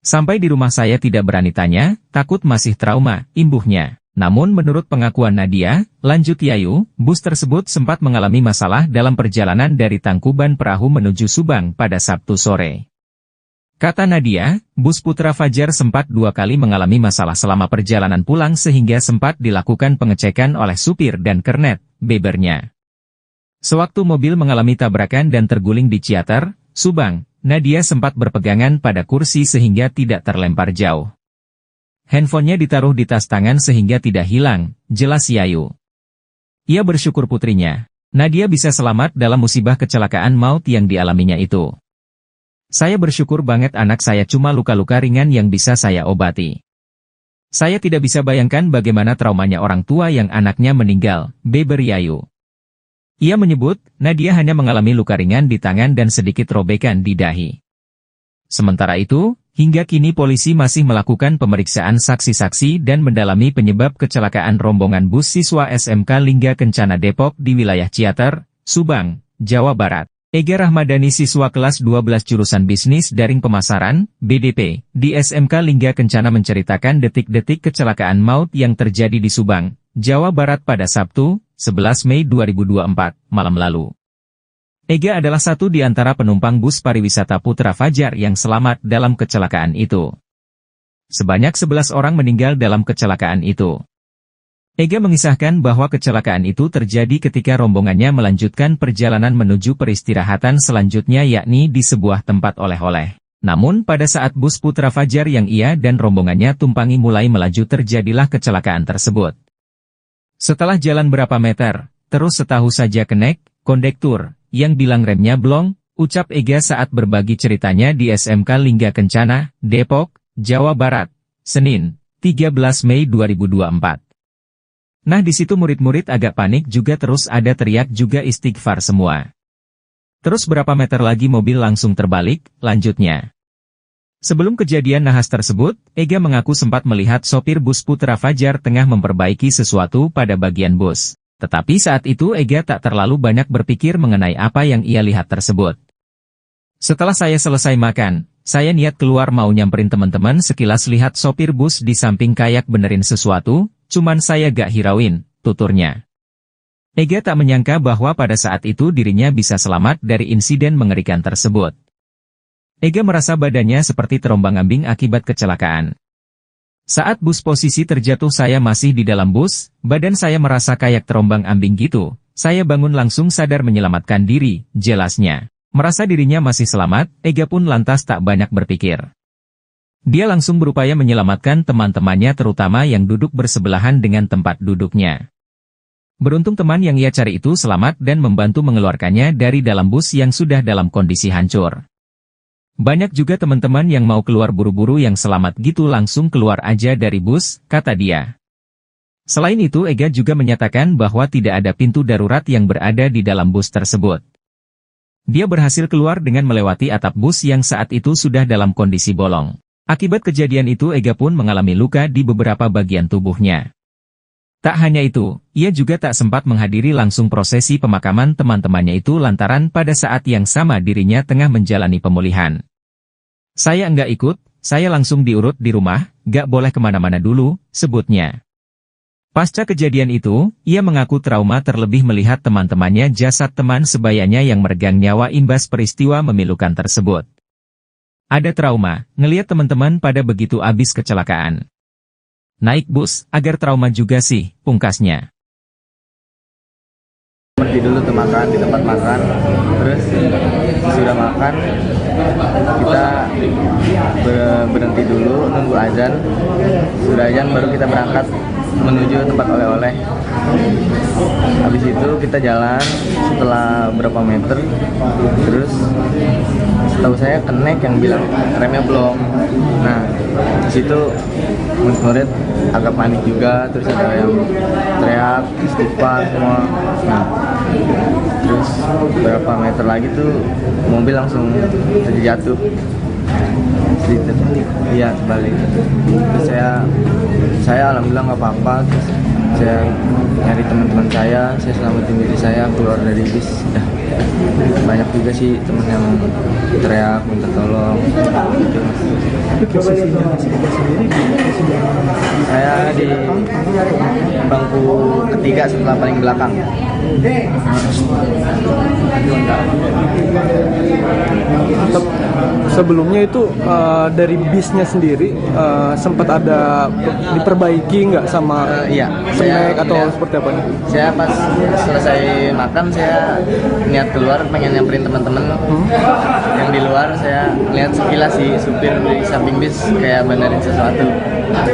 Sampai di rumah saya tidak berani tanya, takut masih trauma, imbuhnya. Namun menurut pengakuan Nadia, lanjut Yayu, bus tersebut sempat mengalami masalah dalam perjalanan dari Tangkuban Perahu menuju Subang pada Sabtu sore. Kata Nadia, bus Putra Fajar sempat 2 kali mengalami masalah selama perjalanan pulang sehingga sempat dilakukan pengecekan oleh supir dan kernet, bebernya. Sewaktu mobil mengalami tabrakan dan terguling di Ciater, Subang, Nadia sempat berpegangan pada kursi sehingga tidak terlempar jauh. Handphonenya ditaruh di tas tangan sehingga tidak hilang, jelas Yayu. Ia bersyukur putrinya, Nadia bisa selamat dalam musibah kecelakaan maut yang dialaminya itu. Saya bersyukur banget anak saya cuma luka-luka ringan yang bisa saya obati. Saya tidak bisa bayangkan bagaimana traumanya orang tua yang anaknya meninggal, beber Yayu. Ia menyebut, Nadia hanya mengalami luka ringan di tangan dan sedikit robekan di dahi. Sementara itu, hingga kini polisi masih melakukan pemeriksaan saksi-saksi dan mendalami penyebab kecelakaan rombongan bus siswa SMK Lingga Kencana Depok di wilayah Ciater, Subang, Jawa Barat. Ega Rahmadani siswa kelas 12 jurusan Bisnis Daring Pemasaran, BDP, di SMK Lingga Kencana menceritakan detik-detik kecelakaan maut yang terjadi di Subang, Jawa Barat pada Sabtu, 11 Mei 2024, malam lalu. Ega adalah satu di antara penumpang bus pariwisata Putra Fajar yang selamat dalam kecelakaan itu. Sebanyak 11 orang meninggal dalam kecelakaan itu. Ega mengisahkan bahwa kecelakaan itu terjadi ketika rombongannya melanjutkan perjalanan menuju peristirahatan selanjutnya yakni di sebuah tempat oleh-oleh. Namun pada saat bus Putra Fajar yang ia dan rombongannya tumpangi mulai melaju terjadilah kecelakaan tersebut. Setelah jalan berapa meter, terus setahu saja kenek, kondektur, yang bilang remnya blong, ucap Ega saat berbagi ceritanya di SMK Lingga Kencana, Depok, Jawa Barat, Senin, 13 Mei 2024. Nah di situ murid-murid agak panik juga terus ada teriak juga istighfar semua. Terus berapa meter lagi mobil langsung terbalik, lanjutnya. Sebelum kejadian nahas tersebut, Ega mengaku sempat melihat sopir bus Putra Fajar tengah memperbaiki sesuatu pada bagian bus. Tetapi saat itu Ega tak terlalu banyak berpikir mengenai apa yang ia lihat tersebut. Setelah saya selesai makan, saya niat keluar mau nyamperin teman-teman sekilas lihat sopir bus di samping kayak benerin sesuatu, cuman saya gak hirauin, tuturnya. Ega tak menyangka bahwa pada saat itu dirinya bisa selamat dari insiden mengerikan tersebut. Ega merasa badannya seperti terombang-ambing akibat kecelakaan. Saat bus posisi terjatuh saya masih di dalam bus, badan saya merasa kayak terombang-ambing gitu. Saya bangun langsung sadar menyelamatkan diri, jelasnya. Merasa dirinya masih selamat, Ega pun lantas tak banyak berpikir. Dia langsung berupaya menyelamatkan teman-temannya terutama yang duduk bersebelahan dengan tempat duduknya. Beruntung teman yang ia cari itu selamat dan membantu mengeluarkannya dari dalam bus yang sudah dalam kondisi hancur. Banyak juga teman-teman yang mau keluar buru-buru yang selamat gitu langsung keluar aja dari bus, kata dia. Selain itu Ega juga menyatakan bahwa tidak ada pintu darurat yang berada di dalam bus tersebut. Dia berhasil keluar dengan melewati atap bus yang saat itu sudah dalam kondisi bolong. Akibat kejadian itu Ega pun mengalami luka di beberapa bagian tubuhnya. Tak hanya itu, ia juga tak sempat menghadiri langsung prosesi pemakaman teman-temannya itu lantaran pada saat yang sama dirinya tengah menjalani pemulihan. Saya enggak ikut, saya langsung diurut di rumah, gak boleh kemana-mana dulu, sebutnya. Pasca kejadian itu, ia mengaku trauma terlebih melihat teman-temannya jasad teman sebayanya yang meregang nyawa imbas peristiwa memilukan tersebut. Ada trauma, ngelihat teman-teman pada begitu abis kecelakaan. Naik bus, agar trauma juga sih, pungkasnya. Pergi dulu tuh makan di tempat makan, terus sudah makan kita berhenti dulu nunggu azan, sudah azan baru kita berangkat menuju tempat oleh-oleh. Habis itu kita jalan setelah berapa meter, terus setahu saya kenek yang bilang remnya belum. Nah disitu murid agak panik juga, terus ada yang teriak istighfar semua. Nah terus berapa meter lagi tuh mobil langsung terjatuh. Iya balik. Terus saya alhamdulillah nggak apa-apa. Terus saya nyari teman-teman saya selamatin diri saya keluar dari bis. Dah banyak juga sih teman yang teriak minta tolong. Saya di bangku ketiga setelah paling belakang. Sebelumnya itu dari bisnya sendiri sempat ada diperbaiki nggak sama snack atau seperti apa nih? Saya pas selesai makan saya niat keluar pengen nyamperin teman-teman yang di luar. Saya lihat sekilas sih supir di samping bis kayak benerin sesuatu.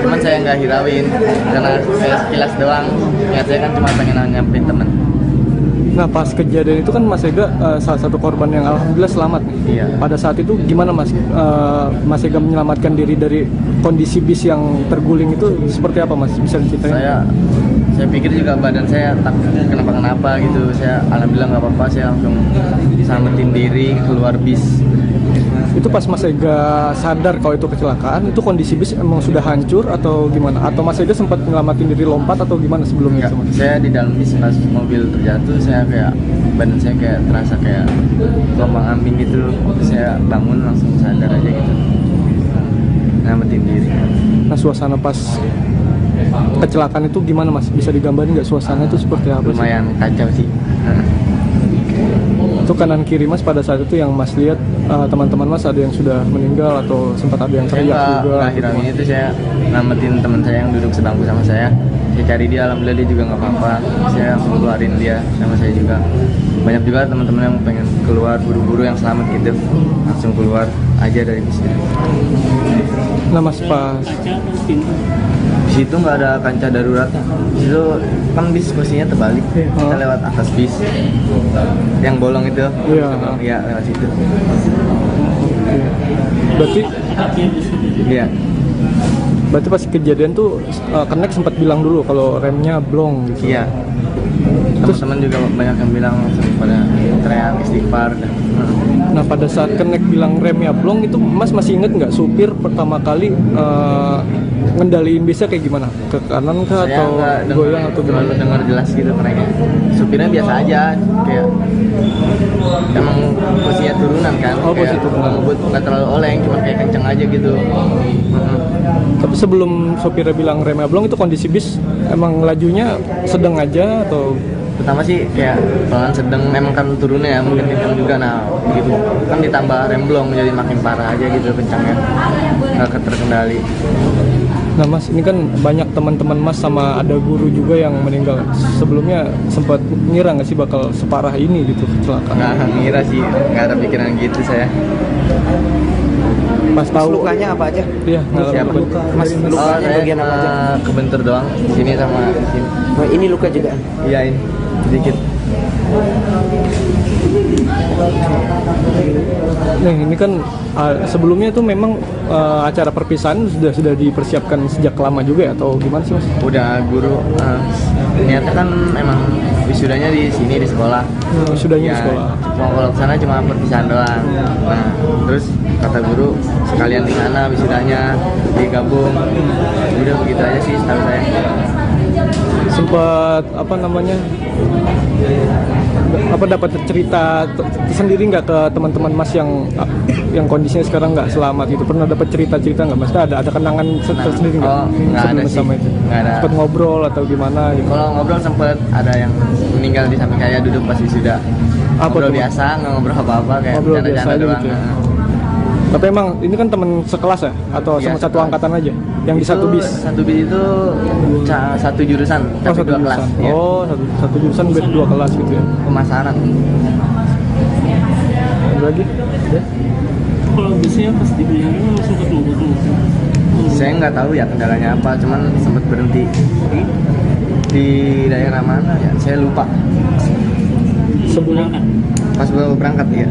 Cuman saya nggak hirauin karena saya sekilas doang. Niat saya kan cuma pengen nyamperin teman. Nah pas kejadian itu kan Mas Ega salah satu korban yang alhamdulillah selamat nih. Iya. Pada saat itu gimana Mas? Mas Ega menyelamatkan diri dari kondisi bis yang terguling itu seperti apa Mas? Bisa diceritain? Saya pikir juga badan saya tak kenapa-kenapa gitu. Saya alhamdulillah nggak apa-apa. Saya langsung selamatin diri keluar bis. Itu pas Mas Ega sadar kalau itu kecelakaan, itu kondisi bis emang sudah hancur atau gimana? Atau Mas Ega sempat nyelamatin diri lompat atau gimana sebelumnya? Enggak, saya di dalam bis pas mobil terjatuh, saya kayak badan saya kayak terasa kayak gelombang ambing gitu. Saya bangun langsung sadar aja gitu, nyelamatin diri. Nah suasana pas kecelakaan itu gimana Mas? Bisa digambarin nggak suasana itu seperti apa? Lumayan kacau sih. Itu kanan kiri Mas pada saat itu yang Mas lihat teman-teman Mas ada yang sudah meninggal atau sempat ada yang teriak juga? Akhirnya itu saya ngamatin teman saya yang duduk sebangku sama saya. Saya cari dia, alhamdulillah dia juga nggak apa-apa. Saya langsung keluarin dia sama saya juga. Banyak juga teman-teman yang pengen keluar buru-buru yang selamat gitu, langsung keluar aja dari bis. Nah Mas pas di situ nggak ada kancah darurat. Di situ kan bis posisinya terbalik. Kita lewat atas bis yang bolong itu. Iya, lewat situ. Berarti iya. Berarti pas kejadian tuh Kenek sempat bilang dulu kalau remnya blong gitu. Iya. Teman-teman juga banyak yang bilang langsung pada teriak istighfar. Nah pada saat Kenek bilang remnya blong itu Mas masih inget nggak supir pertama kali ngendaliin bisnya kayak gimana? Ke kanan kah atau goyang atau gimana? Saya dengar jelas gitu mereka. Supirnya biasa aja, kayak emang posisinya turunan kan. Oh posisi turunan. Nggak terlalu oleng, cuma kayak kenceng aja gitu. Tapi sebelum supirnya bilang remnya blong itu kondisi bis emang lajunya sedang aja atau? Pertama sih kayak pelan sedang, memang kan turunnya ya mungkin kenceng juga. Nah gitu kan ditambah rem blong jadi makin parah aja gitu kencangnya, nggak terkendali. Nah Mas, ini kan banyak teman-teman Mas sama ada guru juga yang meninggal. Sebelumnya sempat ngira nggak sih bakal separah ini gitu kecelakaan? Nggak ngira sih, nggak ada pikiran gitu saya. Pas tahu lukanya apa aja? Iya, luka. Mas luka bagian apa aja? Kebentur doang di sini sama di sini. Oh, ini luka juga? Iya ini sedikit. Nih, ini kan sebelumnya tuh memang acara perpisahan sudah dipersiapkan sejak lama juga ya, atau gimana sih Mas? Udah guru niatnya kan emang wisudanya di sini di sekolah. Wisudanya di Ya, sekolah. kalau kesana cuma perpisahan doang. Nah, terus kata guru sekalian di sana wisudanya digabung. Udah begitu aja sih setahu saya. Sempat dapat cerita sendiri nggak ke teman-teman Mas yang kondisinya sekarang nggak selamat gitu? Pernah dapat cerita nggak Mas? Ada kenangan tersendiri nggak? Nggak ada sih. Sama itu. Nggak ada. Sempat ngobrol atau gimana gitu? Kalau ngobrol sempet ada yang meninggal di samping saya duduk pas wisuda. Ngobrol biasa, nggak ngobrol apa-apa, kayak Ngobrol biasa bercanda-canda aja doang. gitu ya? Tapi emang ini kan teman sekelas ya? Atau Iya, sama satu sekelas. angkatan aja? Yang di Itu satu bis? Satu bis itu satu jurusan, tapi satu dua kelas. jurusan. Ya. Oh, satu jurusan beda 2 kelas gitu ya? Pemasaran. Ada lagi? Ya? Kalau bisnya pas dibilangin langsung ketemu. Saya nggak tahu ya kendalanya apa, cuman sempat berhenti di daerah mana ya, saya lupa. Sebelum Pas baru berangkat ya.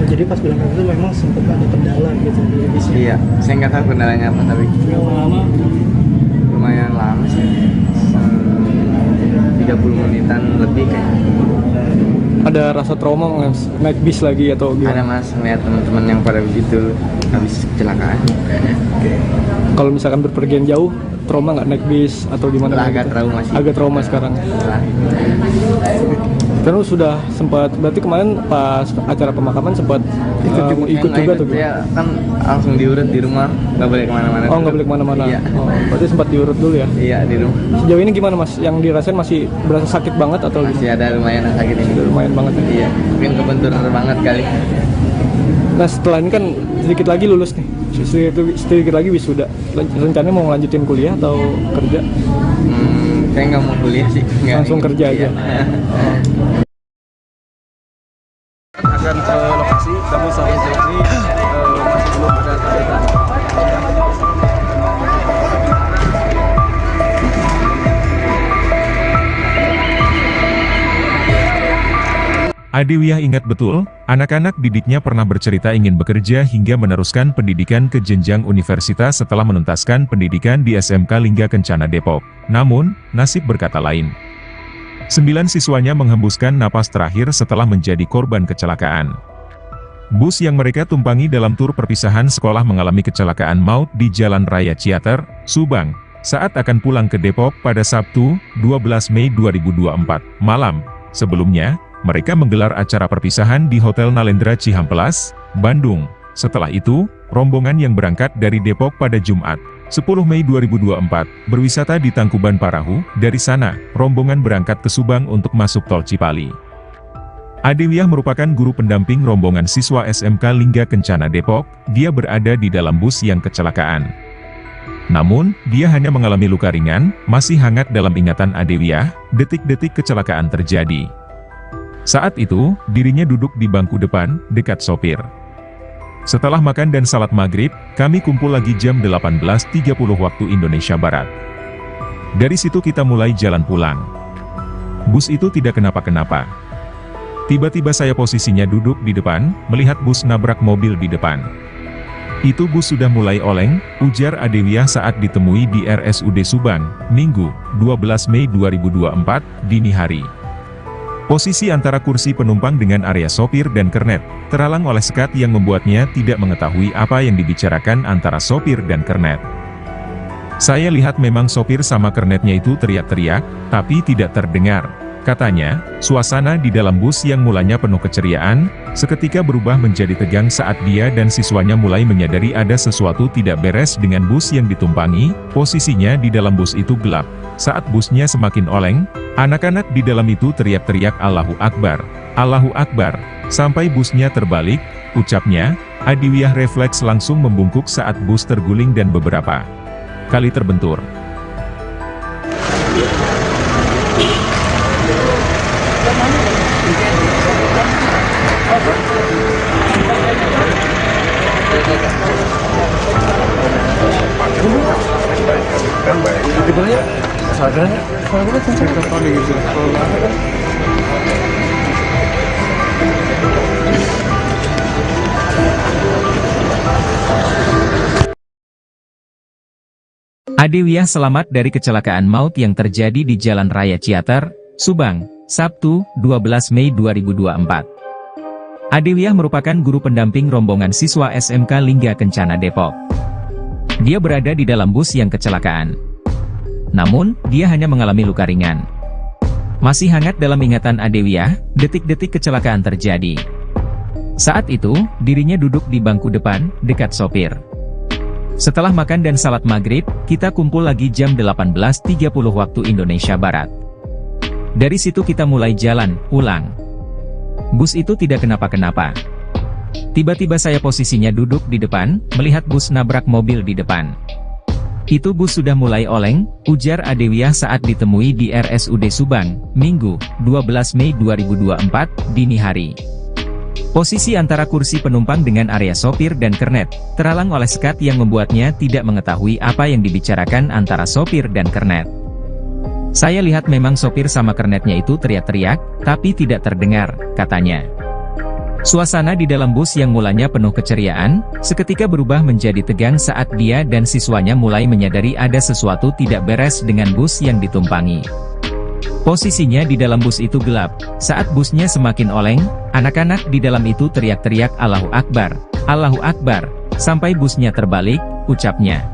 Oh, jadi pas berangkat itu memang sempat ada kendala gitu di bisnya. Iya, saya nggak tahu kendalanya apa, tapi lama lumayan lama sih. 30 menitan lebih kayaknya. Ada rasa trauma Mas, naik bis lagi atau Ada gimana? Mas, melihat teman-teman yang pada begitu habis kecelakaan kayaknya. Kalau misalkan berpergian jauh, trauma nggak naik bis atau gimana? Udah gitu? agak trauma sih. Agak trauma sekarang. Terus sudah sempat, berarti kemarin pas acara pemakaman sempat ikut juga tuh? Ya kan langsung diurut di rumah, nggak boleh kemana-mana. Oh, nggak boleh kemana-mana. Iya. Oh, berarti sempat diurut dulu ya? Iya, di rumah. Sejauh ini gimana Mas? Yang dirasain masih berasa sakit banget atau Masih ada lumayan yang sakit ini. lumayan banget ya? Iya, mungkin kebentur banget kali. Nah, setelah ini kan sedikit lagi lulus nih, sedikit lagi wisuda. Rencananya mau ngelanjutin kuliah atau kerja? Saya nggak mau kuliah sih. Langsung kerja aja. Akan ke lokasi, namun sampai sejauh ini masih belum ada tanda-tanda. Adewiyah ingat betul, anak-anak didiknya pernah bercerita ingin bekerja hingga meneruskan pendidikan ke jenjang universitas setelah menuntaskan pendidikan di SMK Lingga Kencana Depok. Namun, nasib berkata lain. 9 siswanya menghembuskan napas terakhir setelah menjadi korban kecelakaan. Bus yang mereka tumpangi dalam tur perpisahan sekolah mengalami kecelakaan maut di Jalan Raya Ciater, Subang, saat akan pulang ke Depok pada Sabtu, 12 Mei 2024, malam. Sebelumnya, mereka menggelar acara perpisahan di Hotel Nalendra Cihampelas, Bandung. Setelah itu, rombongan yang berangkat dari Depok pada Jumat, 10 Mei 2024, berwisata di Tangkuban Parahu. Dari sana, rombongan berangkat ke Subang untuk masuk tol Cipali. Adewiyah merupakan guru pendamping rombongan siswa SMK Lingga Kencana Depok. Dia berada di dalam bus yang kecelakaan. Namun, dia hanya mengalami luka ringan, masih hangat dalam ingatan Adewiyah, detik-detik kecelakaan terjadi. Saat itu, dirinya duduk di bangku depan, dekat sopir. Setelah makan dan salat maghrib, kami kumpul lagi jam 18.30 waktu Indonesia Barat. Dari situ kita mulai jalan pulang. Bus itu tidak kenapa-kenapa. Tiba-tiba saya posisinya duduk di depan, melihat bus nabrak mobil di depan. Itu bus sudah mulai oleng, ujar Adewiyah saat ditemui di RSUD Subang, Minggu, 12 Mei 2024, dini hari. Posisi antara kursi penumpang dengan area sopir dan kernet, terhalang oleh sekat yang membuatnya tidak mengetahui apa yang dibicarakan antara sopir dan kernet. Saya lihat memang sopir sama kernetnya itu teriak-teriak, tapi tidak terdengar. Katanya, suasana di dalam bus yang mulanya penuh keceriaan, seketika berubah menjadi tegang saat dia dan siswanya mulai menyadari ada sesuatu tidak beres dengan bus yang ditumpangi. Posisinya di dalam bus itu gelap. Saat busnya semakin oleng, anak-anak di dalam itu teriak-teriak Allahu Akbar, Allahu Akbar, sampai busnya terbalik, ucapnya. Adewiyah refleks langsung membungkuk saat bus terguling dan beberapa kali terbentur. Adewiyah selamat dari kecelakaan maut yang terjadi di Jalan Raya Ciater, Subang, Sabtu, 12 Mei 2024. Adewiyah merupakan guru pendamping rombongan siswa SMK Lingga Kencana Depok. Dia berada di dalam bus yang kecelakaan. Namun, dia hanya mengalami luka ringan. Masih hangat dalam ingatan Adewiyah, detik-detik kecelakaan terjadi. Saat itu, dirinya duduk di bangku depan, dekat sopir. Setelah makan dan salat maghrib, kita kumpul lagi jam 18.30 waktu Indonesia Barat. Dari situ kita mulai jalan, pulang. Bus itu tidak kenapa-kenapa. Tiba-tiba saya posisinya duduk di depan, melihat bus nabrak mobil di depan. Itu bus sudah mulai oleng, ujar Adewiyah saat ditemui di RSUD Subang, Minggu, 12 Mei 2024, dini hari. Posisi antara kursi penumpang dengan area sopir dan kernet, terhalang oleh sekat yang membuatnya tidak mengetahui apa yang dibicarakan antara sopir dan kernet. Saya lihat memang sopir sama kernetnya itu teriak-teriak, tapi tidak terdengar, katanya. Suasana di dalam bus yang mulanya penuh keceriaan, seketika berubah menjadi tegang saat dia dan siswanya mulai menyadari ada sesuatu tidak beres dengan bus yang ditumpangi. Posisinya di dalam bus itu gelap, saat busnya semakin oleng, anak-anak di dalam itu teriak-teriak Allahu Akbar, sampai busnya terbalik, ucapnya.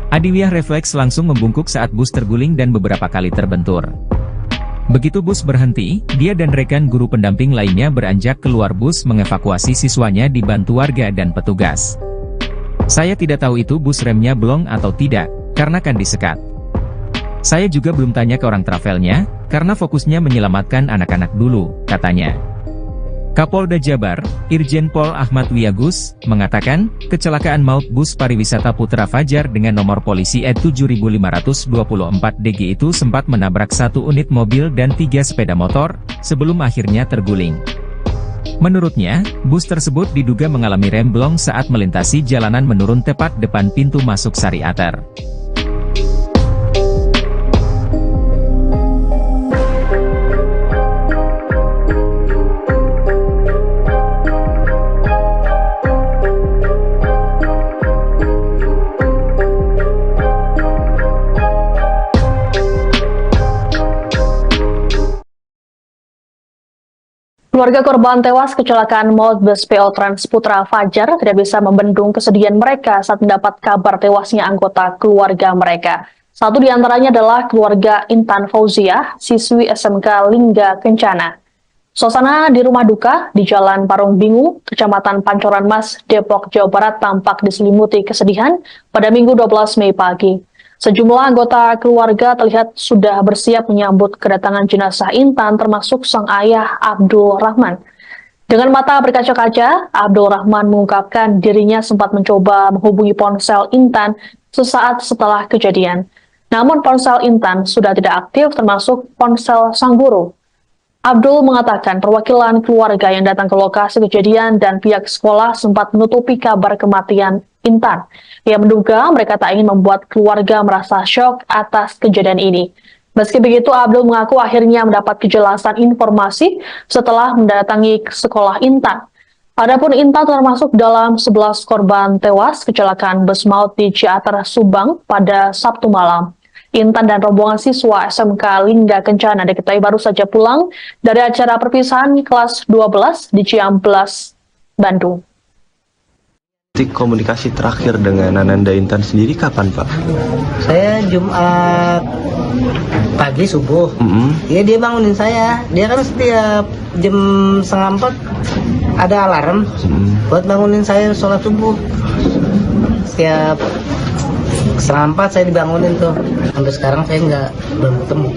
Adewiyah refleks langsung membungkuk saat bus terguling dan beberapa kali terbentur. Begitu bus berhenti, dia dan rekan guru pendamping lainnya beranjak keluar bus mengevakuasi siswanya dibantu warga dan petugas. Saya tidak tahu itu bus remnya blong atau tidak, karena kan disekat. Saya juga belum tanya ke orang travelnya, karena fokusnya menyelamatkan anak-anak dulu, katanya. Kapolda Jabar, Irjen Pol Ahmad Wiyagus, mengatakan, kecelakaan maut bus pariwisata Putra Fajar dengan nomor polisi E7524 DG itu sempat menabrak 1 unit mobil dan 3 sepeda motor, sebelum akhirnya terguling. Menurutnya, bus tersebut diduga mengalami remblong saat melintasi jalanan menurun tepat depan pintu masuk Sariater. Keluarga korban tewas kecelakaan maut bus PO Trans Putra Fajar tidak bisa membendung kesedihan mereka saat mendapat kabar tewasnya anggota keluarga mereka. Satu di antaranya adalah keluarga Intan Fauziah, siswi SMK Lingga Kencana. Suasana di rumah duka di Jalan Parung Bingu, Kecamatan Pancoran Mas, Depok, Jawa Barat tampak diselimuti kesedihan pada Minggu 12 Mei pagi. Sejumlah anggota keluarga terlihat sudah bersiap menyambut kedatangan jenazah Intan termasuk sang ayah Abdul Rahman. Dengan mata berkaca-kaca, Abdul Rahman mengungkapkan dirinya sempat mencoba menghubungi ponsel Intan sesaat setelah kejadian. Namun ponsel Intan sudah tidak aktif termasuk ponsel sang guru. Abdul mengatakan perwakilan keluarga yang datang ke lokasi kejadian dan pihak sekolah sempat menutupi kabar kematian Intan. Ia menduga mereka tak ingin membuat keluarga merasa syok atas kejadian ini. Meski begitu, Abdul mengaku akhirnya mendapat kejelasan informasi setelah mendatangi sekolah Intan. Adapun Intan termasuk dalam 11 korban tewas kecelakaan bus maut di Ciater, Subang pada Sabtu malam. Intan dan rombongan siswa SMK Lingga Kencana diketahui baru saja pulang dari acara perpisahan kelas 12 di Ciamplas, Bandung. Komunikasi terakhir dengan Ananda Intan sendiri kapan, Pak? Saya Jumat pagi subuh. Iya, dia bangunin saya. Dia kan setiap jam 3:30 ada alarm buat bangunin saya sholat subuh. Setiap 3:30 saya dibangunin tuh. Sampai sekarang saya belum ketemu.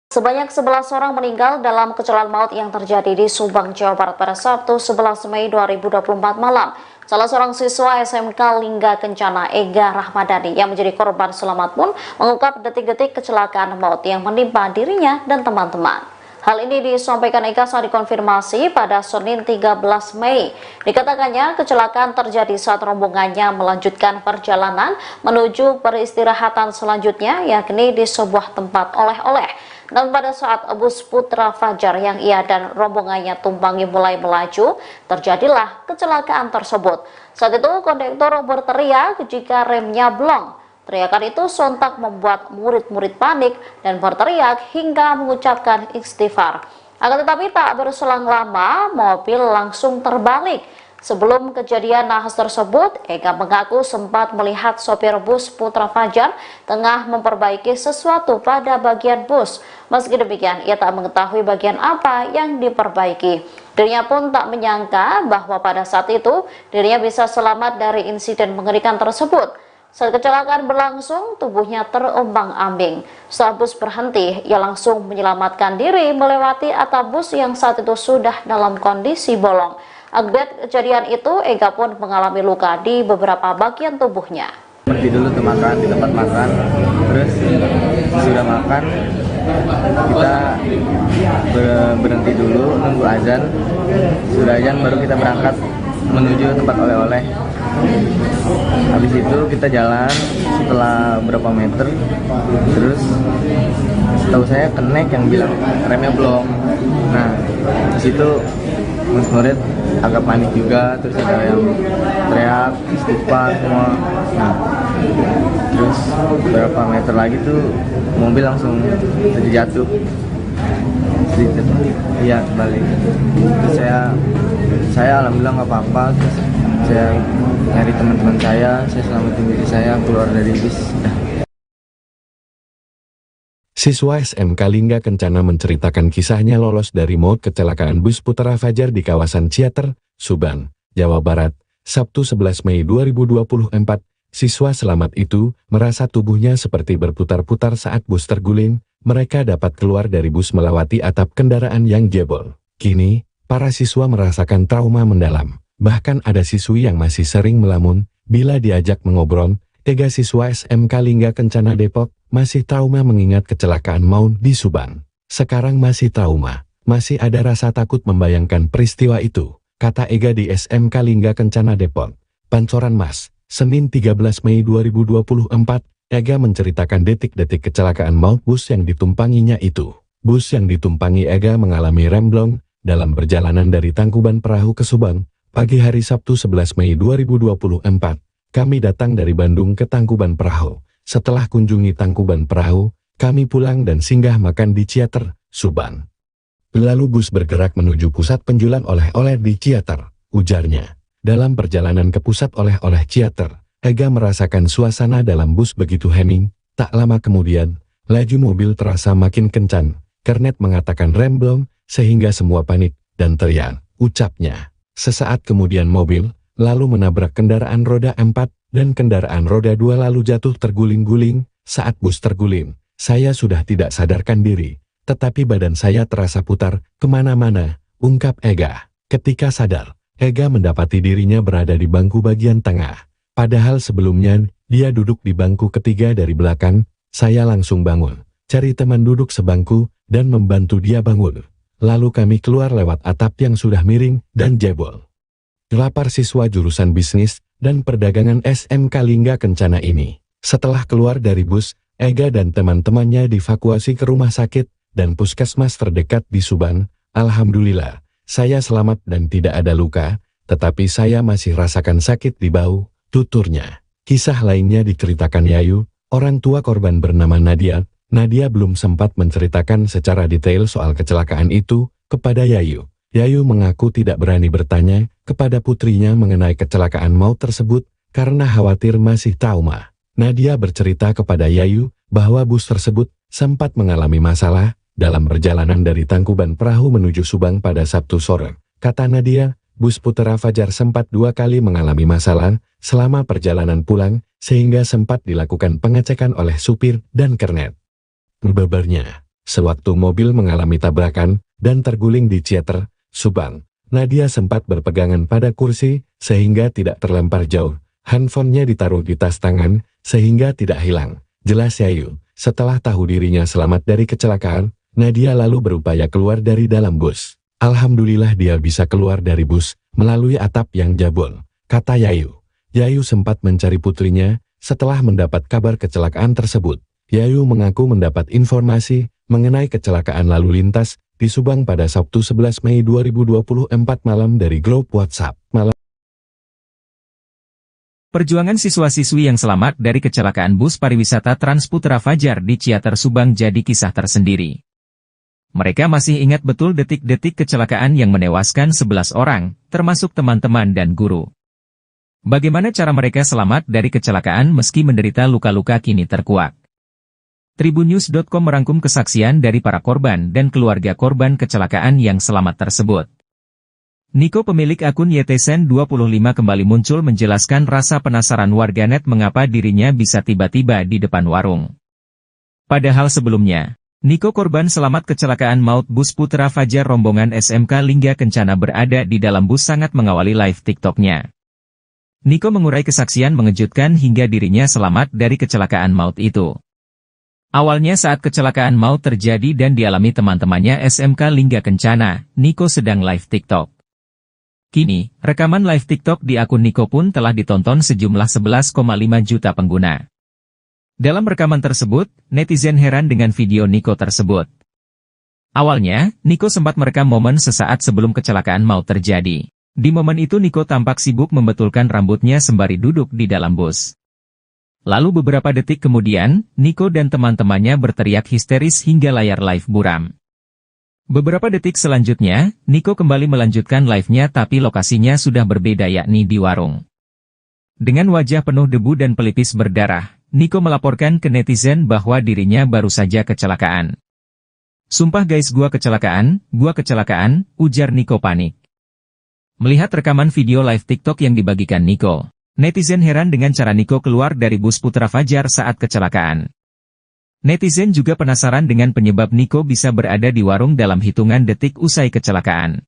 Sebanyak 11 orang meninggal dalam kecelakaan maut yang terjadi di Subang, Jawa Barat pada Sabtu 11 Mei 2024 malam. Salah seorang siswa SMK Lingga Kencana, Ega Rahmadani, yang menjadi korban selamat pun mengungkap detik-detik kecelakaan maut yang menimpa dirinya dan teman-teman. Hal ini disampaikan Ega saat dikonfirmasi pada Senin 13 Mei. Dikatakannya kecelakaan terjadi saat rombongannya melanjutkan perjalanan menuju peristirahatan selanjutnya, yakni di sebuah tempat oleh-oleh. Dan pada saat bus Putra Fajar yang ia dan rombongannya tumpangi mulai melaju, terjadilah kecelakaan tersebut. Saat itu kondektor berteriak jika remnya blong. Teriakan itu sontak membuat murid-murid panik dan berteriak hingga mengucapkan istighfar. Akan tetapi tak berselang lama, mobil langsung terbalik. Sebelum kejadian nahas tersebut, Ega mengaku sempat melihat sopir bus Putra Fajar tengah memperbaiki sesuatu pada bagian bus. Meski demikian, ia tak mengetahui bagian apa yang diperbaiki. Dirinya pun tak menyangka bahwa pada saat itu dirinya bisa selamat dari insiden mengerikan tersebut. Saat kecelakaan berlangsung, tubuhnya terombang-ambing. Setelah bus berhenti, ia langsung menyelamatkan diri melewati atap bus yang saat itu sudah dalam kondisi bolong. Akibat kejadian itu, Ega pun mengalami luka di beberapa bagian tubuhnya. Berhenti dulu tuh makan di tempat makan, terus sudah makan kita berhenti dulu nunggu azan. Sudah azan baru kita berangkat menuju tempat oleh-oleh. Habis itu kita jalan setelah berapa meter, terus setahu saya kenek yang bilang remnya blong. Nah, di situ murid agak panik juga, terus ada yang teriak istighfar semua. Nah, terus berapa meter lagi tuh mobil langsung terjatuh. Iya, balik. Terus saya alhamdulillah nggak apa-apa. Terus saya nyari teman-teman saya selamatin diri saya keluar dari bis. Siswa SMK Lingga Kencana menceritakan kisahnya lolos dari maut kecelakaan bus Putra Fajar di kawasan Ciater, Subang, Jawa Barat, Sabtu 11 Mei 2024. Siswa selamat itu merasa tubuhnya seperti berputar-putar saat bus terguling. Mereka dapat keluar dari bus melewati atap kendaraan yang jebol. Kini, para siswa merasakan trauma mendalam. Bahkan ada siswi yang masih sering melamun bila diajak mengobrol. Ega siswa SMK Lingga Kencana Depok masih trauma mengingat kecelakaan maut di Subang. Sekarang masih trauma, masih ada rasa takut membayangkan peristiwa itu, kata Ega di SMK Lingga Kencana Depok. Pancoran Mas, Senin 13 Mei 2024, Ega menceritakan detik-detik kecelakaan maut bus yang ditumpanginya itu. Bus yang ditumpangi Ega mengalami remblong dalam perjalanan dari Tangkuban Perahu ke Subang, pagi hari Sabtu 11 Mei 2024. Kami datang dari Bandung ke Tangkuban Perahu. Setelah kunjungi Tangkuban Perahu, kami pulang dan singgah makan di Ciater, Subang. Lalu bus bergerak menuju pusat penjualan oleh-oleh di Ciater, ujarnya. Dalam perjalanan ke pusat oleh-oleh Ciater, Ega merasakan suasana dalam bus begitu hening. Tak lama kemudian, laju mobil terasa makin kencang. Kernet mengatakan remblong, sehingga semua panik dan teriak, ucapnya. Sesaat kemudian mobil lalu menabrak kendaraan roda 4 dan kendaraan roda 2 lalu jatuh terguling-guling. Saat bus terguling, saya sudah tidak sadarkan diri, tetapi badan saya terasa putar kemana-mana, ungkap Ega. Ketika sadar, Ega mendapati dirinya berada di bangku bagian tengah. Padahal sebelumnya, dia duduk di bangku ketiga dari belakang. Saya langsung bangun, cari teman duduk sebangku, dan membantu dia bangun. Lalu kami keluar lewat atap yang sudah miring dan jebol. Lapar siswa jurusan bisnis dan perdagangan SMK Lingga Kencana ini. Setelah keluar dari bus, Ega dan teman-temannya dievakuasi ke rumah sakit dan puskesmas terdekat di Subang. Alhamdulillah, saya selamat dan tidak ada luka, tetapi saya masih rasakan sakit di bahu, tuturnya. Kisah lainnya diceritakan Yayu, orang tua korban bernama Nadia. Nadia belum sempat menceritakan secara detail soal kecelakaan itu kepada Yayu. Yayu mengaku tidak berani bertanya kepada putrinya mengenai kecelakaan maut tersebut karena khawatir masih trauma. Nadia bercerita kepada Yayu bahwa bus tersebut sempat mengalami masalah dalam perjalanan dari Tangkuban Perahu menuju Subang pada Sabtu sore. Kata Nadia, bus Putra Fajar sempat 2 kali mengalami masalah selama perjalanan pulang sehingga sempat dilakukan pengecekan oleh supir dan kernet. Bebernya, sewaktu mobil mengalami tabrakan dan terguling di Ciater, Subang, Nadia sempat berpegangan pada kursi sehingga tidak terlempar jauh. Handphonenya ditaruh di tas tangan sehingga tidak hilang. Jelas Yayu, setelah tahu dirinya selamat dari kecelakaan, Nadia lalu berupaya keluar dari dalam bus. Alhamdulillah dia bisa keluar dari bus melalui atap yang jebol, kata Yayu. Yayu sempat mencari putrinya setelah mendapat kabar kecelakaan tersebut. Yayu mengaku mendapat informasi mengenai kecelakaan lalu lintas di Subang pada Sabtu 11 Mei 2024 malam dari grup WhatsApp. Perjuangan siswa-siswi yang selamat dari kecelakaan bus pariwisata Transputra Fajar di Ciater Subang jadi kisah tersendiri. Mereka masih ingat betul detik-detik kecelakaan yang menewaskan 11 orang, termasuk teman-teman dan guru. Bagaimana cara mereka selamat dari kecelakaan meski menderita luka-luka kini terkuak. Tribunnews.com merangkum kesaksian dari para korban dan keluarga korban kecelakaan yang selamat tersebut. Niko, pemilik akun YTSen 25 kembali muncul menjelaskan rasa penasaran warganet mengapa dirinya bisa tiba-tiba di depan warung. Padahal sebelumnya, Niko, korban selamat kecelakaan maut bus Putra Fajar rombongan SMK Lingga Kencana, berada di dalam bus sangat mengawali live TikToknya. Niko mengurai kesaksian mengejutkan hingga dirinya selamat dari kecelakaan maut itu. Awalnya saat kecelakaan maut terjadi dan dialami teman-temannya SMK Lingga Kencana, Niko sedang live TikTok. Kini, rekaman live TikTok di akun Niko pun telah ditonton sejumlah 11,5 juta pengguna. Dalam rekaman tersebut, netizen heran dengan video Niko tersebut. Awalnya, Niko sempat merekam momen sesaat sebelum kecelakaan maut terjadi. Di momen itu Niko tampak sibuk membetulkan rambutnya sembari duduk di dalam bus. Lalu beberapa detik kemudian, Niko dan teman-temannya berteriak histeris hingga layar live buram. Beberapa detik selanjutnya, Niko kembali melanjutkan live-nya tapi lokasinya sudah berbeda, yakni di warung. Dengan wajah penuh debu dan pelipis berdarah, Niko melaporkan ke netizen bahwa dirinya baru saja kecelakaan. "Sumpah guys, gua kecelakaan, ujar Niko panik. Melihat rekaman video live TikTok yang dibagikan Niko, netizen heran dengan cara Niko keluar dari bus Putra Fajar saat kecelakaan. Netizen juga penasaran dengan penyebab Niko bisa berada di warung dalam hitungan detik usai kecelakaan.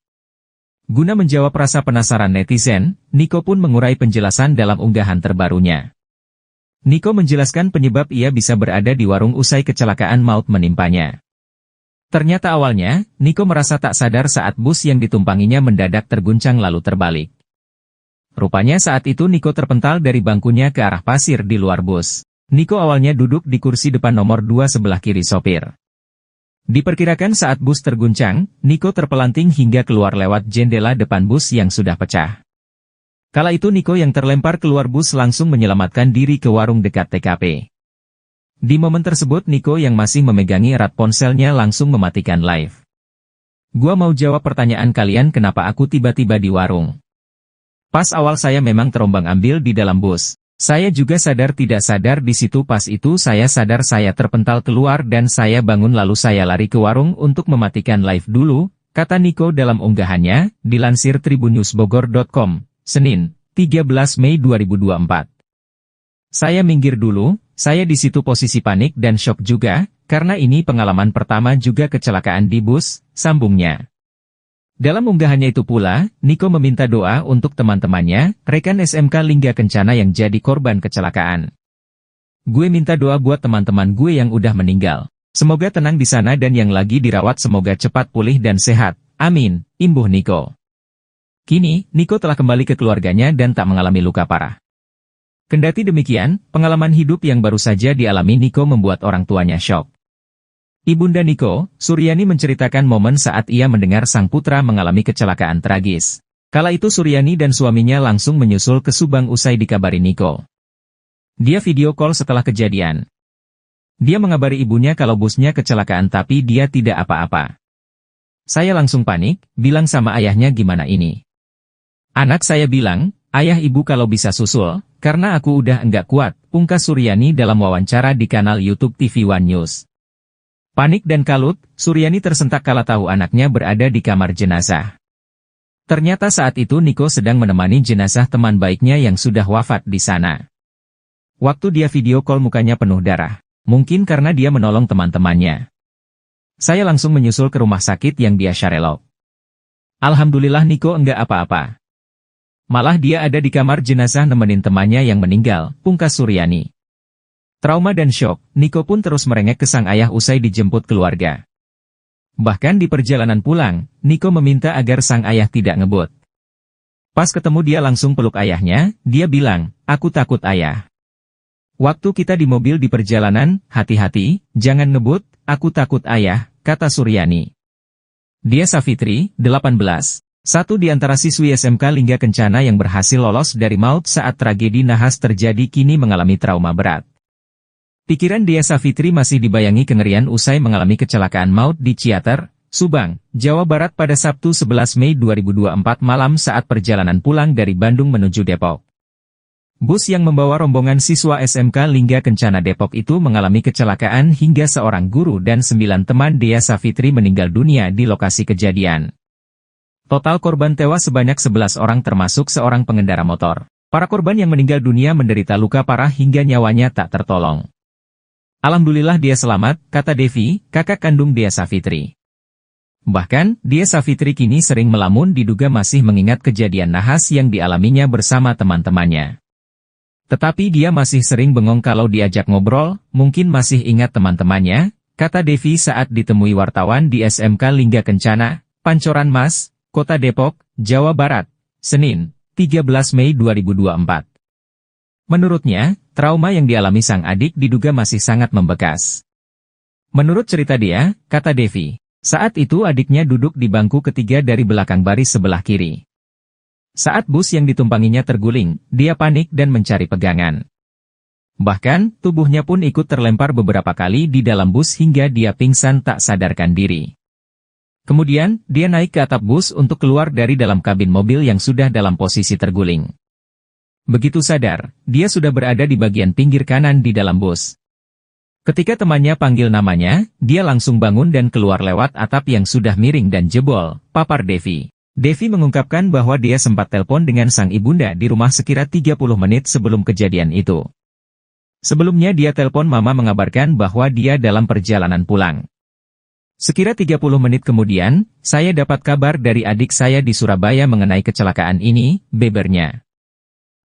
Guna menjawab rasa penasaran netizen, Niko pun mengurai penjelasan dalam unggahan terbarunya. Niko menjelaskan penyebab ia bisa berada di warung usai kecelakaan maut menimpanya. Ternyata awalnya, Niko merasa tak sadar saat bus yang ditumpanginya mendadak terguncang lalu terbalik. Rupanya saat itu Niko terpental dari bangkunya ke arah pasir di luar bus. Niko awalnya duduk di kursi depan nomor 2 sebelah kiri sopir. Diperkirakan saat bus terguncang, Niko terpelanting hingga keluar lewat jendela depan bus yang sudah pecah. Kala itu Niko yang terlempar keluar bus langsung menyelamatkan diri ke warung dekat TKP. Di momen tersebut Niko yang masih memegangi erat ponselnya langsung mematikan live. "Gua mau jawab pertanyaan kalian, kenapa aku tiba-tiba di warung. Pas awal saya memang terombang-ambing di dalam bus. Saya juga sadar tidak sadar di situ, pas itu saya sadar saya terpental keluar dan saya bangun lalu saya lari ke warung untuk mematikan live dulu," kata Niko dalam unggahannya, dilansir tribunnews.bogor.com. Senin, 13 Mei 2024. "Saya minggir dulu, saya di situ posisi panik dan shock juga, karena ini pengalaman pertama juga kecelakaan di bus," sambungnya. Dalam unggahannya itu pula, Niko meminta doa untuk teman-temannya, rekan SMK Lingga Kencana yang jadi korban kecelakaan. "Gue minta doa buat teman-teman gue yang udah meninggal. Semoga tenang di sana dan yang lagi dirawat semoga cepat pulih dan sehat. Amin," imbuh Niko. Kini, Niko telah kembali ke keluarganya dan tak mengalami luka parah. Kendati demikian, pengalaman hidup yang baru saja dialami Niko membuat orang tuanya syok. Ibunda Niko, Suryani, menceritakan momen saat ia mendengar sang putra mengalami kecelakaan tragis. Kala itu Suryani dan suaminya langsung menyusul ke Subang usai dikabari Niko. Dia video call setelah kejadian. Dia mengabari ibunya kalau busnya kecelakaan tapi dia tidak apa-apa. "Saya langsung panik, bilang sama ayahnya gimana ini. Anak saya bilang, ayah ibu kalau bisa susul, karena aku udah enggak kuat," pungkas Suryani dalam wawancara di kanal YouTube TV One News. Panik dan kalut, Suryani tersentak kala tahu anaknya berada di kamar jenazah. Ternyata saat itu Niko sedang menemani jenazah teman baiknya yang sudah wafat di sana. Waktu dia video call mukanya penuh darah, mungkin karena dia menolong teman-temannya. "Saya langsung menyusul ke rumah sakit yang dia Sharelok. Alhamdulillah Niko enggak apa-apa. Malah dia ada di kamar jenazah nemenin temannya yang meninggal," pungkas Suryani. Trauma dan syok, Niko pun terus merengek ke sang ayah usai dijemput keluarga. Bahkan di perjalanan pulang, Niko meminta agar sang ayah tidak ngebut. Pas ketemu dia langsung peluk ayahnya, dia bilang, "Aku takut ayah. Waktu kita di mobil di perjalanan, hati-hati, jangan ngebut, aku takut ayah, kata Suryani. Dia Savitri, 18. Satu di antara siswi SMK Lingga Kencana yang berhasil lolos dari maut saat tragedi nahas terjadi kini mengalami trauma berat. Pikiran Dia Savitri masih dibayangi kengerian usai mengalami kecelakaan maut di Ciater, Subang, Jawa Barat pada Sabtu 11 Mei 2024 malam saat perjalanan pulang dari Bandung menuju Depok. Bus yang membawa rombongan siswa SMK Lingga Kencana Depok itu mengalami kecelakaan hingga seorang guru dan 9 teman Dia Savitri meninggal dunia di lokasi kejadian. Total korban tewas sebanyak 11 orang termasuk seorang pengendara motor. Para korban yang meninggal dunia menderita luka parah hingga nyawanya tak tertolong. Alhamdulillah dia selamat, kata Devi, kakak kandung Dia Savitri. Bahkan, Dia Savitri kini sering melamun diduga masih mengingat kejadian nahas yang dialaminya bersama teman-temannya. Tetapi dia masih sering bengong kalau diajak ngobrol, mungkin masih ingat teman-temannya, kata Devi saat ditemui wartawan di SMK Lingga Kencana, Pancoran Mas, Kota Depok, Jawa Barat, Senin, 13 Mei 2024. Menurutnya, trauma yang dialami sang adik diduga masih sangat membekas. Menurut cerita dia, kata Devi, saat itu adiknya duduk di bangku ketiga dari belakang baris sebelah kiri. Saat bus yang ditumpanginya terguling, dia panik dan mencari pegangan. Bahkan, tubuhnya pun ikut terlempar beberapa kali di dalam bus hingga dia pingsan tak sadarkan diri. Kemudian, dia naik ke atap bus untuk keluar dari dalam kabin mobil yang sudah dalam posisi terguling. Begitu sadar, dia sudah berada di bagian pinggir kanan di dalam bus. Ketika temannya panggil namanya, dia langsung bangun dan keluar lewat atap yang sudah miring dan jebol, papar Devi. Devi mengungkapkan bahwa dia sempat telepon dengan sang ibunda di rumah sekira 30 menit sebelum kejadian itu. Sebelumnya dia telepon mama mengabarkan bahwa dia dalam perjalanan pulang. Sekira 30 menit kemudian, saya dapat kabar dari adik saya di Surabaya mengenai kecelakaan ini, bebernya.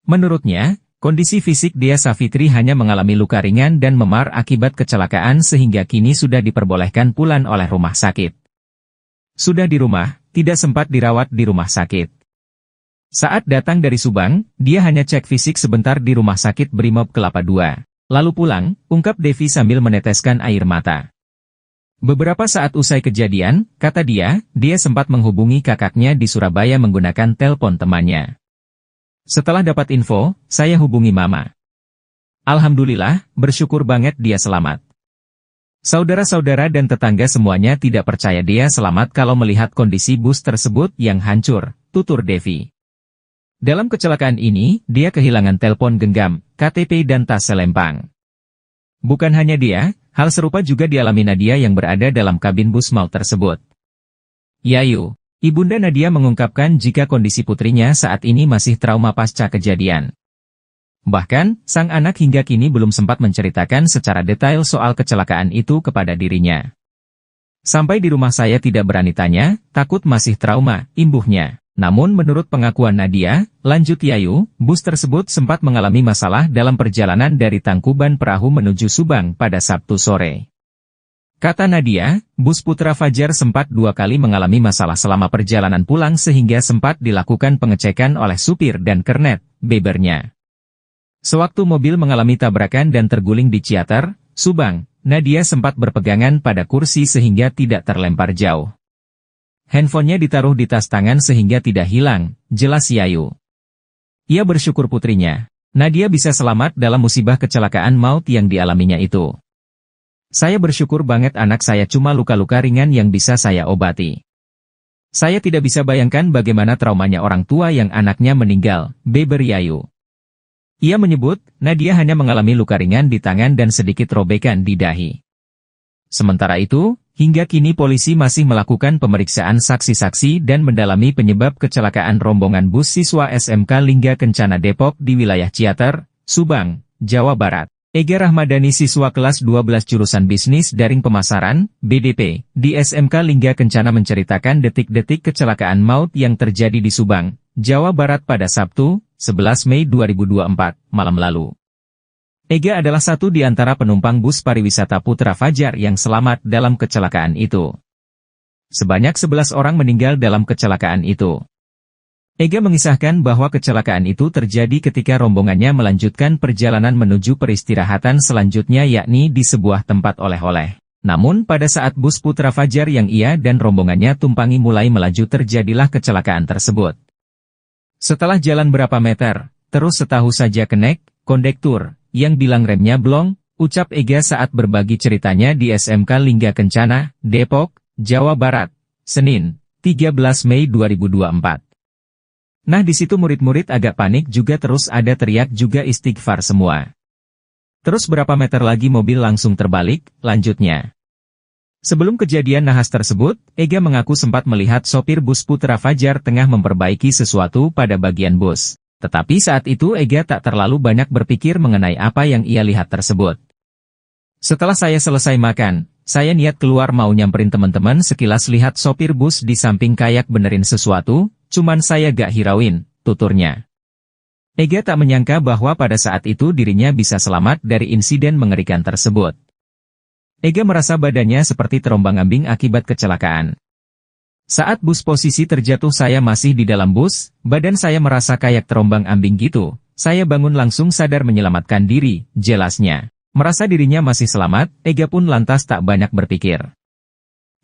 Menurutnya, kondisi fisik Dia Savitri hanya mengalami luka ringan dan memar akibat kecelakaan sehingga kini sudah diperbolehkan pulang oleh rumah sakit. Sudah di rumah, tidak sempat dirawat di rumah sakit. Saat datang dari Subang, dia hanya cek fisik sebentar di rumah sakit Brimob Kelapa II. Lalu pulang, ungkap Devi sambil meneteskan air mata. Beberapa saat usai kejadian, kata dia sempat menghubungi kakaknya di Surabaya menggunakan telepon temannya. Setelah dapat info, saya hubungi mama. Alhamdulillah, bersyukur banget dia selamat. Saudara-saudara dan tetangga semuanya tidak percaya dia selamat kalau melihat kondisi bus tersebut yang hancur, tutur Devi. Dalam kecelakaan ini, dia kehilangan telepon genggam, KTP dan tas selempang. Bukan hanya dia, hal serupa juga dialami Nadia yang berada dalam kabin bus maut tersebut. Yayu, Ibunda Nadia mengungkapkan jika kondisi putrinya saat ini masih trauma pasca kejadian. Bahkan, sang anak hingga kini belum sempat menceritakan secara detail soal kecelakaan itu kepada dirinya. Sampai di rumah saya tidak berani tanya, takut masih trauma, imbuhnya. Namun menurut pengakuan Nadia, lanjut Yayu, bus tersebut sempat mengalami masalah dalam perjalanan dari Tangkuban Perahu menuju Subang pada Sabtu sore. Kata Nadia, bus Putra Fajar sempat 2 kali mengalami masalah selama perjalanan pulang sehingga sempat dilakukan pengecekan oleh supir dan kernet, bebernya. Sewaktu mobil mengalami tabrakan dan terguling di Ciater, Subang, Nadia sempat berpegangan pada kursi sehingga tidak terlempar jauh. Handphonenya ditaruh di tas tangan sehingga tidak hilang, jelas Yayu. Ia bersyukur putrinya, Nadia bisa selamat dalam musibah kecelakaan maut yang dialaminya itu. Saya bersyukur banget anak saya cuma luka-luka ringan yang bisa saya obati. Saya tidak bisa bayangkan bagaimana traumanya orang tua yang anaknya meninggal, beber Yayu. Ia menyebut, Nadia hanya mengalami luka ringan di tangan dan sedikit robekan di dahi. Sementara itu, hingga kini polisi masih melakukan pemeriksaan saksi-saksi dan mendalami penyebab kecelakaan rombongan bus siswa SMK Lingga Kencana Depok di wilayah Ciater, Subang, Jawa Barat. Ega Rahmadani siswa kelas 12 jurusan bisnis daring pemasaran, BDP, di SMK Lingga Kencana menceritakan detik-detik kecelakaan maut yang terjadi di Subang, Jawa Barat pada Sabtu, 11 Mei 2024, malam lalu. Ega adalah satu di antara penumpang bus pariwisata Putra Fajar yang selamat dalam kecelakaan itu. Sebanyak 11 orang meninggal dalam kecelakaan itu. Ega mengisahkan bahwa kecelakaan itu terjadi ketika rombongannya melanjutkan perjalanan menuju peristirahatan selanjutnya yakni di sebuah tempat oleh-oleh. Namun pada saat bus Putra Fajar yang ia dan rombongannya tumpangi mulai melaju terjadilah kecelakaan tersebut. Setelah jalan berapa meter, terus setahu saja kenek, kondektur, yang bilang remnya blong, ucap Ega saat berbagi ceritanya di SMK Lingga Kencana, Depok, Jawa Barat, Senin, 13 Mei 2024. Nah di situ murid-murid agak panik juga terus ada teriak juga istighfar semua. Terus berapa meter lagi mobil langsung terbalik, lanjutnya. Sebelum kejadian nahas tersebut, Ega mengaku sempat melihat sopir bus Putra Fajar tengah memperbaiki sesuatu pada bagian bus. Tetapi saat itu Ega tak terlalu banyak berpikir mengenai apa yang ia lihat tersebut. Setelah saya selesai makan, saya niat keluar mau nyamperin teman-teman sekilas lihat sopir bus di samping kayak benerin sesuatu, cuman saya gak hirauin, tuturnya. Ega tak menyangka bahwa pada saat itu dirinya bisa selamat dari insiden mengerikan tersebut. Ega merasa badannya seperti terombang-ambing akibat kecelakaan. Saat bus posisi terjatuh saya masih di dalam bus, badan saya merasa kayak terombang-ambing gitu. Saya bangun langsung sadar menyelamatkan diri, jelasnya. Merasa dirinya masih selamat, Ega pun lantas tak banyak berpikir.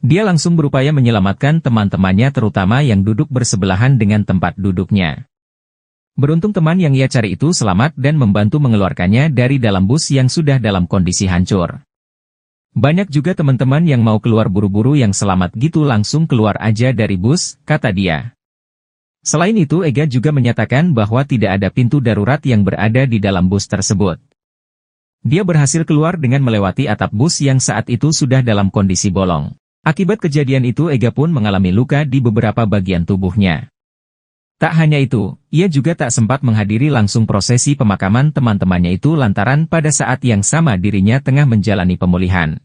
Dia langsung berupaya menyelamatkan teman-temannya terutama yang duduk bersebelahan dengan tempat duduknya. Beruntung teman yang ia cari itu selamat dan membantu mengeluarkannya dari dalam bus yang sudah dalam kondisi hancur. Banyak juga teman-teman yang mau keluar buru-buru yang selamat gitu langsung keluar aja dari bus, kata dia. Selain itu Ega juga menyatakan bahwa tidak ada pintu darurat yang berada di dalam bus tersebut. Dia berhasil keluar dengan melewati atap bus yang saat itu sudah dalam kondisi bolong. Akibat kejadian itu Ega pun mengalami luka di beberapa bagian tubuhnya. Tak hanya itu, ia juga tak sempat menghadiri langsung prosesi pemakaman teman-temannya itu lantaran pada saat yang sama dirinya tengah menjalani pemulihan.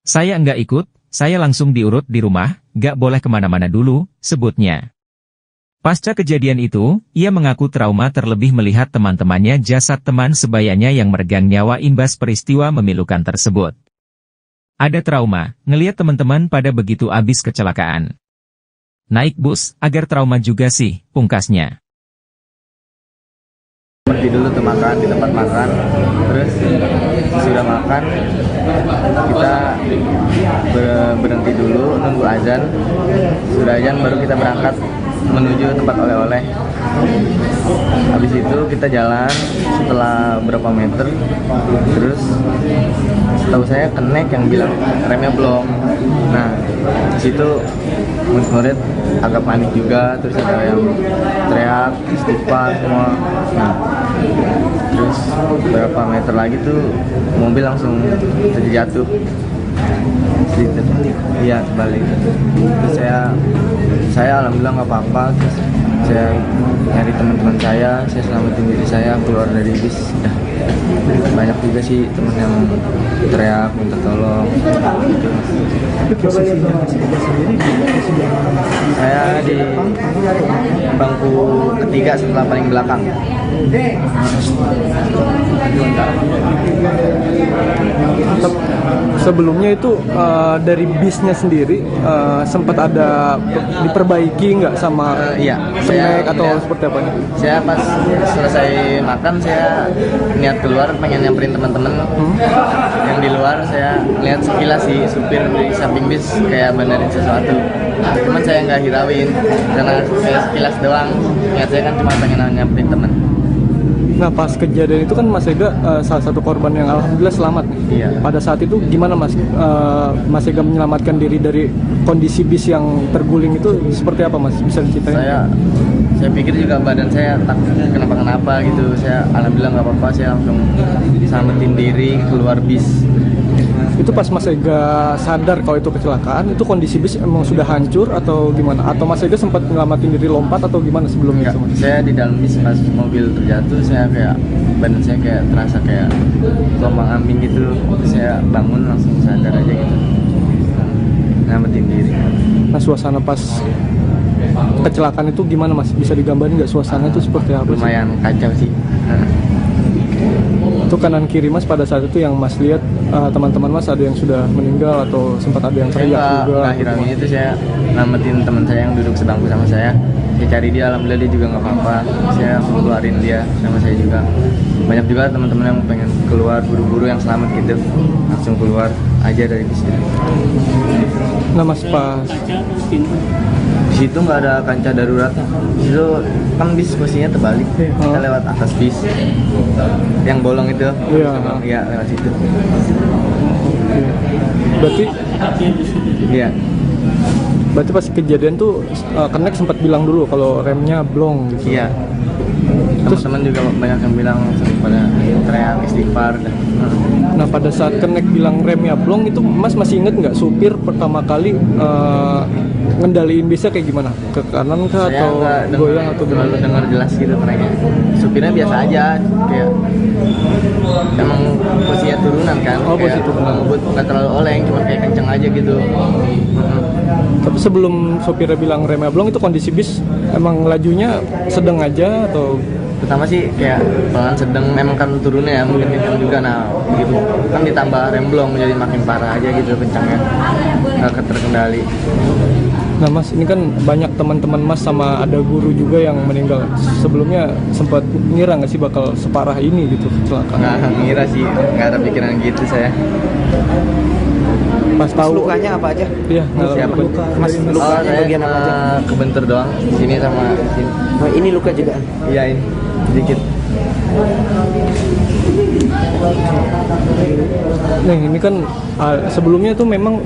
Saya enggak ikut, saya langsung diurut di rumah, gak boleh kemana-mana dulu, sebutnya. Pasca kejadian itu, ia mengaku trauma terlebih melihat teman-temannya jasad teman sebayanya yang meregang nyawa imbas peristiwa memilukan tersebut. Ada trauma, ngelihat teman-teman pada begitu abis kecelakaan. Naik bus, agar trauma juga sih, pungkasnya. Berhenti dulu tuh makan di tempat makan, terus sudah makan, kita berhenti dulu nunggu azan, sudah azan baru kita berangkat menuju tempat oleh-oleh. Habis itu kita jalan setelah berapa meter, terus setahu saya kenek yang bilang remnya blong. Nah, di situ murid-murid agak panik juga, terus ada yang teriak, istighfar semua. Nah, terus berapa meter lagi tuh mobil langsung terjatuh. Iya, terbalik. Terus saya alhamdulillah nggak apa-apa. Terus saya nyari teman-teman saya selamatin diri saya keluar dari bis. Banyak juga sih teman yang teriak minta tolong. Saya di bangku ketiga setelah paling belakang. Sebelumnya itu dari bisnya sendiri sempat ada diperbaiki nggak sama snack atau seperti apa? Saya pas selesai makan saya niat keluar pengen nyamperin teman-teman yang di luar. Saya lihat sekilas sih supir di samping bis kayak benerin sesuatu. Cuman saya nggak hirauin karena saya sekilas doang. Niat saya kan cuma pengen nyamperin teman. Nah pas kejadian itu kan Mas Ega salah satu korban yang alhamdulillah selamat nih. Iya. Pada saat itu gimana Mas? Mas Ega menyelamatkan diri dari kondisi bis yang terguling itu seperti apa Mas? Bisa diceritain? Saya pikir juga badan saya tak kenapa-kenapa gitu. Saya alhamdulillah nggak apa-apa. Saya langsung selamatin diri keluar bis. Itu pas Mas Ega sadar kalau itu kecelakaan, itu kondisi bis emang sudah hancur atau gimana? Atau Mas Ega sempat nyelamatin diri lompat atau gimana sebelumnya? Saya di dalam bis pas mobil terjatuh, saya kayak badan saya kayak terasa kayak gelombang-ambing gitu. Saya bangun langsung sadar aja gitu, nyelamatin diri. Nah suasana pas kecelakaan itu gimana Mas? Bisa digambarin nggak suasana itu seperti apa? Lumayan kacau sih. Itu kanan kiri Mas pada saat itu yang Mas lihat teman-teman Mas ada yang sudah meninggal atau sempat ada yang teriak juga? Akhirnya itu saya nyelamatin teman saya yang duduk sebangku sama saya saya cari dia, alhamdulillah dia juga nggak apa-apa. Saya keluarin dia sama saya juga. Banyak juga teman-teman yang pengen keluar buru-buru yang selamat gitu, langsung keluar aja dari bis itu. Nah mas, pas di situ nggak ada kancah darurat. Itu kan bis posisinya terbalik, kita lewat atas bis yang bolong itu. Iya, lewat situ. Berarti iya. Berarti pas kejadian tuh Kenek sempat bilang dulu kalau remnya blong gitu. Iya. Teman-teman juga banyak yang bilang pada teriak istighfar. Nah pada saat Kenek bilang remnya blong itu mas masih inget nggak supir pertama kali ngendaliin bisnya kayak gimana? Ke kanan kah atau goyang atau gimana? Terlalu dengar jelas gitu Keneknya. Supirnya biasa aja, kayak emang posisinya turunan kan. Oh, posisi turunan. Ngebut nggak terlalu oleng, cuma kayak kenceng aja gitu. Tapi sebelum sopirnya bilang remnya blong itu kondisi bis emang lajunya sedang aja atau? Pertama sih kayak pelan sedang, memang kan turunnya ya mungkin kenceng juga, nah gitu kan ditambah rem blong jadi makin parah aja gitu kencangnya, nggak terkendali. Nah mas, ini kan banyak teman-teman mas sama ada guru juga yang meninggal. Sebelumnya sempat ngira nggak sih bakal separah ini gitu kecelakaan? Nggak ngira sih, nggak ada pikiran gitu saya. Pas tahu lukanya apa aja? Iya, siapa? Mas, lukanya bagian apa aja? Kebentur doang, di sini sama di sini. Oh, ini luka juga? Iya, ini sedikit. Nih ini kan sebelumnya tuh memang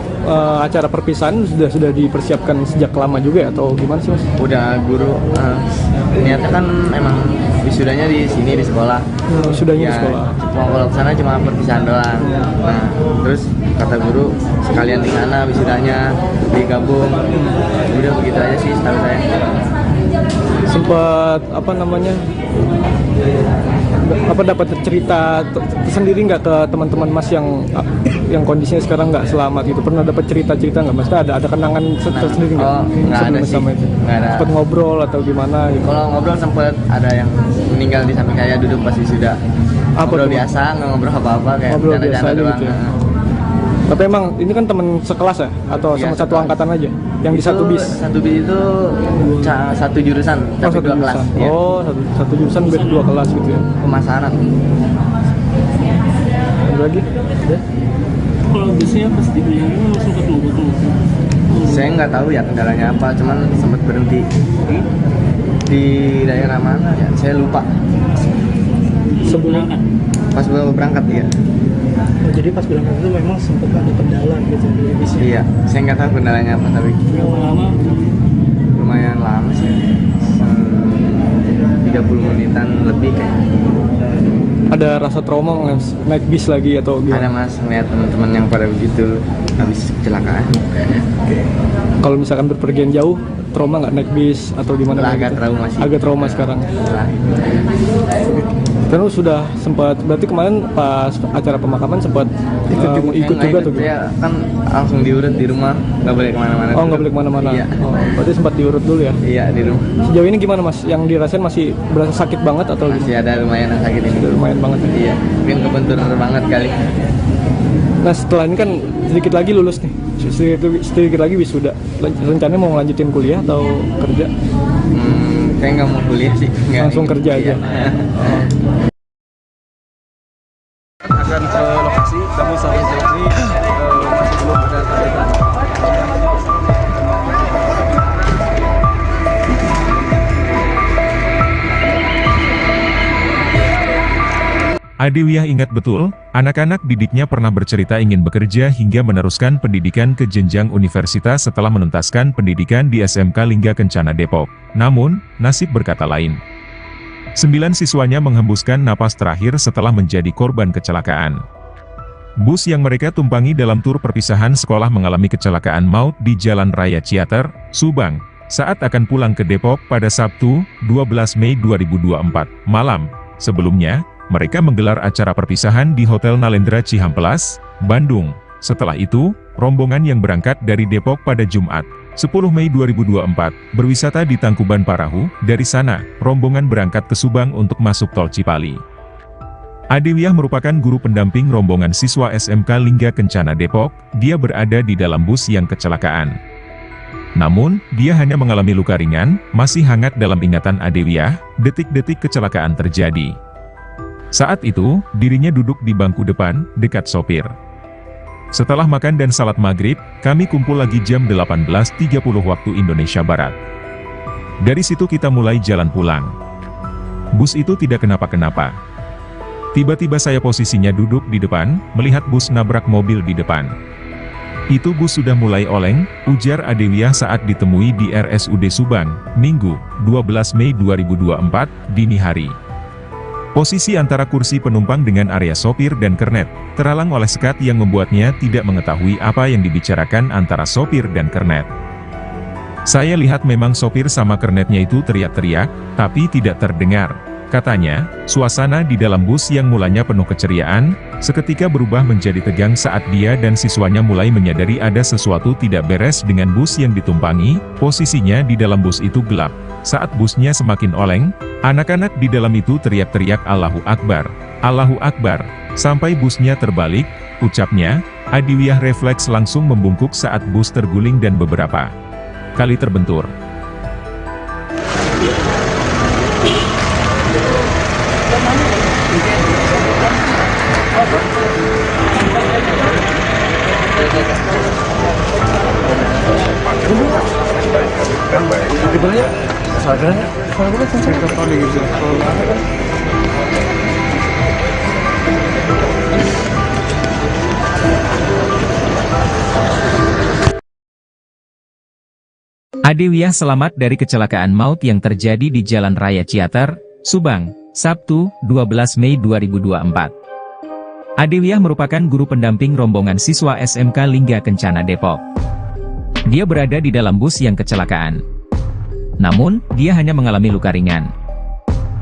acara perpisahan sudah dipersiapkan sejak lama juga ya, atau gimana sih mas? Udah guru niatnya kan emang wisudanya di sini di sekolah. Wisudanya di sekolah. Kalau kesana cuma perpisahan doang. Nah terus kata guru sekalian di sana wisudanya digabung. Udah begitu aja sih setahu saya. Sempat dapat cerita tersendiri nggak ke teman-teman mas yang kondisinya sekarang nggak selamat gitu? Pernah dapat cerita-cerita nggak mas? Ada kenangan tersendiri nggak? Nggak ada sih. Nggak ada. Sempat ngobrol atau gimana gitu? Kalau ngobrol sempat ada yang meninggal di samping saya duduk pas wisuda. Ngobrol biasa, nggak ngobrol apa-apa, kayak bercanda-canda doang. Gitu ya? Tapi emang ini kan teman sekelas ya? Atau sama satu angkatan aja? Yang di satu bis? Satu bis itu satu jurusan, tapi satu dua jurusan. kelas. Ya. Oh, satu jurusan beda dua kelas gitu ya? Pemasaran. Ada lagi? Kalau bisnya pas dibilangin langsung ke Tugu tuh. Saya nggak tahu ya kendalanya apa, cuman sempat berhenti di daerah mana ya? Saya lupa. Sebelum pas berangkat ya. Oh, jadi pas berangkat itu memang sempat ada kendala gitu di bisnya? Iya, saya nggak tahu kendalanya apa tapi. Lumayan lama sih. 30 menitan lebih kayaknya. Ada rasa trauma nggak naik bis lagi atau gimana? Ada mas, ngeliat teman-teman yang pada begitu habis kecelakaan. Kalau misalkan berpergian jauh, trauma nggak naik bis atau gimana? Agak trauma sih. Agak trauma sekarang. Kan sudah sempat, berarti kemarin pas acara pemakaman sempat ikut juga tuh? Ya kan langsung diurut di rumah, nggak boleh kemana-mana. Oh nggak boleh kemana-mana? Iya. Oh, berarti sempat diurut dulu ya? Iya di rumah. Sejauh ini gimana mas? Yang dirasain masih berasa sakit banget atau? Masih ada lumayan sakit ini. Lumayan banget ya? Iya, mungkin kebentur banget kali. Nah setelah ini kan sedikit lagi lulus nih, sedikit lagi wisuda. Rencananya mau ngelanjutin kuliah atau kerja? Saya nggak mau kuliah sih. Langsung kerja aja. Akan ke lokasi, namun sampai sejauh ini masih belum ada tanda-tanda. Adewiyah ingat betul, anak-anak didiknya pernah bercerita ingin bekerja hingga meneruskan pendidikan ke jenjang universitas setelah menuntaskan pendidikan di SMK Lingga Kencana Depok. Namun, nasib berkata lain. 9 siswanya menghembuskan napas terakhir setelah menjadi korban kecelakaan. Bus yang mereka tumpangi dalam tur perpisahan sekolah mengalami kecelakaan maut di Jalan Raya Ciater, Subang, saat akan pulang ke Depok pada Sabtu, 12 Mei 2024, malam. Sebelumnya, mereka menggelar acara perpisahan di Hotel Nalendra Cihampelas, Bandung. Setelah itu, rombongan yang berangkat dari Depok pada Jumat, 10 Mei 2024, berwisata di Tangkuban Parahu. Dari sana, rombongan berangkat ke Subang untuk masuk tol Cipali. Adewiyah merupakan guru pendamping rombongan siswa SMK Lingga Kencana Depok. Dia berada di dalam bus yang kecelakaan. Namun, dia hanya mengalami luka ringan, masih hangat dalam ingatan Adewiyah, detik-detik kecelakaan terjadi. Saat itu, dirinya duduk di bangku depan, dekat sopir. Setelah makan dan salat maghrib, kami kumpul lagi jam 18.30 waktu Indonesia Barat. Dari situ kita mulai jalan pulang. Bus itu tidak kenapa-kenapa. Tiba-tiba saya posisinya duduk di depan, melihat bus nabrak mobil di depan. Itu bus sudah mulai oleng, ujar Adewiyah saat ditemui di RSUD Subang, Minggu, 12 Mei 2024, dini hari. Posisi antara kursi penumpang dengan area sopir dan kernet, terhalang oleh sekat yang membuatnya tidak mengetahui apa yang dibicarakan antara sopir dan kernet. Saya lihat memang sopir sama kernetnya itu teriak-teriak, tapi tidak terdengar. Katanya, suasana di dalam bus yang mulanya penuh keceriaan, seketika berubah menjadi tegang saat dia dan siswanya mulai menyadari ada sesuatu tidak beres dengan bus yang ditumpangi. Posisinya di dalam bus itu gelap. Saat busnya semakin oleng, anak-anak di dalam itu teriak-teriak Allahu Akbar, Allahu Akbar, sampai busnya terbalik, ucapnya. Adewiyah refleks langsung membungkuk saat bus terguling dan beberapa kali terbentur. Adewiyah selamat dari kecelakaan maut yang terjadi di Jalan Raya Ciater, Subang, Sabtu, 12 Mei 2024. Adewiyah merupakan guru pendamping rombongan siswa SMK Lingga Kencana Depok. Dia berada di dalam bus yang kecelakaan. Namun, dia hanya mengalami luka ringan.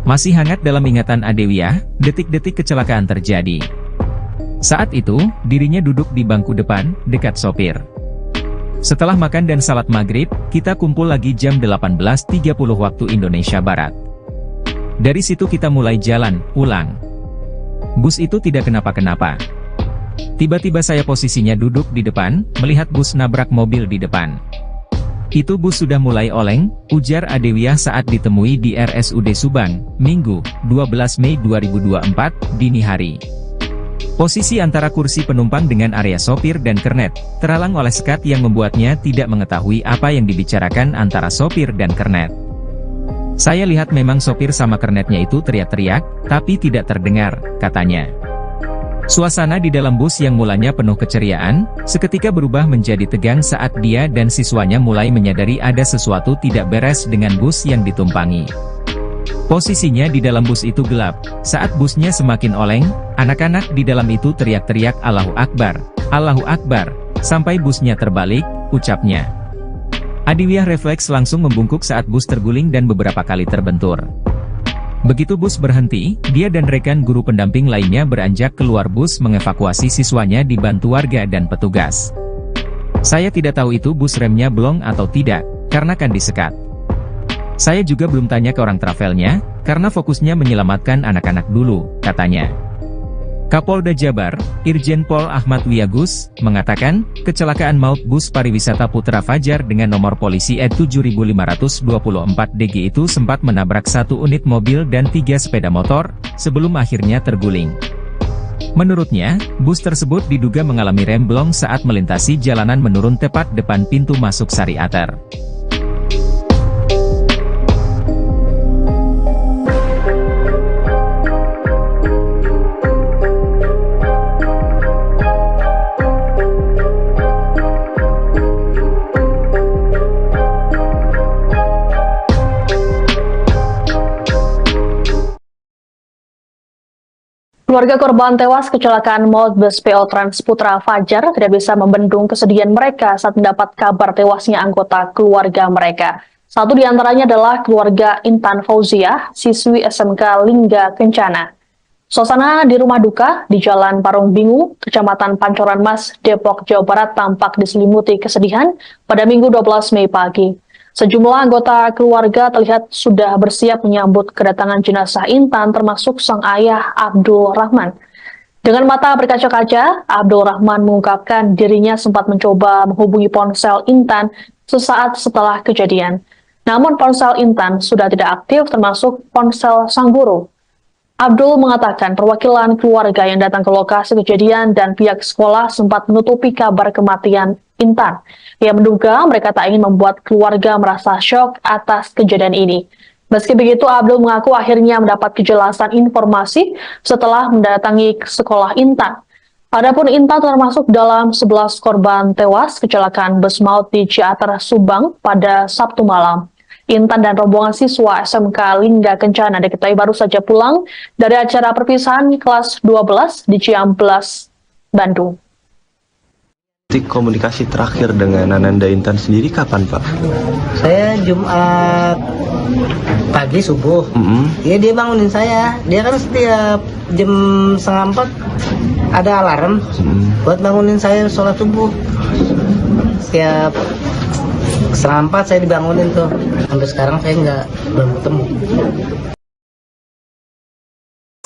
Masih hangat dalam ingatan Adewiyah, detik-detik kecelakaan terjadi. Saat itu, dirinya duduk di bangku depan, dekat sopir. Setelah makan dan salat maghrib, kita kumpul lagi jam 18.30 waktu Indonesia Barat. Dari situ kita mulai jalan pulang. Bus itu tidak kenapa-kenapa. Tiba-tiba saya posisinya duduk di depan, melihat bus nabrak mobil di depan. Itu bus sudah mulai oleng, ujar Adewiyah saat ditemui di RSUD Subang, Minggu, 12 Mei 2024, dini hari. Posisi antara kursi penumpang dengan area sopir dan kernet, terhalang oleh sekat yang membuatnya tidak mengetahui apa yang dibicarakan antara sopir dan kernet. Saya lihat memang sopir sama kernetnya itu teriak-teriak, tapi tidak terdengar, katanya. Suasana di dalam bus yang mulanya penuh keceriaan, seketika berubah menjadi tegang saat dia dan siswanya mulai menyadari ada sesuatu tidak beres dengan bus yang ditumpangi. Posisinya di dalam bus itu gelap. Saat busnya semakin oleng, anak-anak di dalam itu teriak-teriak Allahu Akbar, Allahu Akbar, sampai busnya terbalik, ucapnya. Adewiyah refleks langsung membungkuk saat bus terguling dan beberapa kali terbentur. Begitu bus berhenti, dia dan rekan guru pendamping lainnya beranjak keluar bus mengevakuasi siswanya dibantu warga dan petugas. Saya tidak tahu itu bus remnya blong atau tidak, karena kan disekat. Saya juga belum tanya ke orang travelnya, karena fokusnya menyelamatkan anak-anak dulu, katanya. Kapolda Jabar, Irjen Pol Ahmad Wiyagus, mengatakan, kecelakaan maut bus pariwisata Putra Fajar dengan nomor polisi E7524DG itu sempat menabrak 1 unit mobil dan 3 sepeda motor, sebelum akhirnya terguling. Menurutnya, bus tersebut diduga mengalami remblong saat melintasi jalanan menurun tepat depan pintu masuk Sariater. Keluarga korban tewas kecelakaan maut bus PO Trans Putra Fajar tidak bisa membendung kesedihan mereka saat mendapat kabar tewasnya anggota keluarga mereka. Satu di antaranya adalah keluarga Intan Fauziah, siswi SMK Lingga Kencana. Suasana di rumah duka di Jalan Parung Bingu, Kecamatan Pancoran Mas, Depok, Jawa Barat tampak diselimuti kesedihan pada Minggu 12 Mei pagi. Sejumlah anggota keluarga terlihat sudah bersiap menyambut kedatangan jenazah Intan termasuk sang ayah Abdul Rahman. Dengan mata berkaca-kaca, Abdul Rahman mengungkapkan dirinya sempat mencoba menghubungi ponsel Intan sesaat setelah kejadian. Namun ponsel Intan sudah tidak aktif termasuk ponsel sang guru. Abdul mengatakan perwakilan keluarga yang datang ke lokasi kejadian dan pihak sekolah sempat menutupi kabar kematian Intan. Ia menduga mereka tak ingin membuat keluarga merasa syok atas kejadian ini. Meski begitu, Abdul mengaku akhirnya mendapat kejelasan informasi setelah mendatangi sekolah Intan. Adapun Intan termasuk dalam 11 korban tewas kecelakaan bus maut di Ciater, Subang pada Sabtu malam. Intan dan rombongan siswa SMK Lingga Kencana diketahui baru saja pulang dari acara perpisahan kelas 12 di Ciamplas, Bandung. Komunikasi terakhir dengan Ananda Intan sendiri kapan, Pak? Saya Jumat pagi subuh. Iya, dia bangunin saya. Dia kan setiap jam 3:30 ada alarm buat bangunin saya sholat subuh. Setiap 3:30 saya dibangunin tuh. Sampai sekarang saya belum ketemu.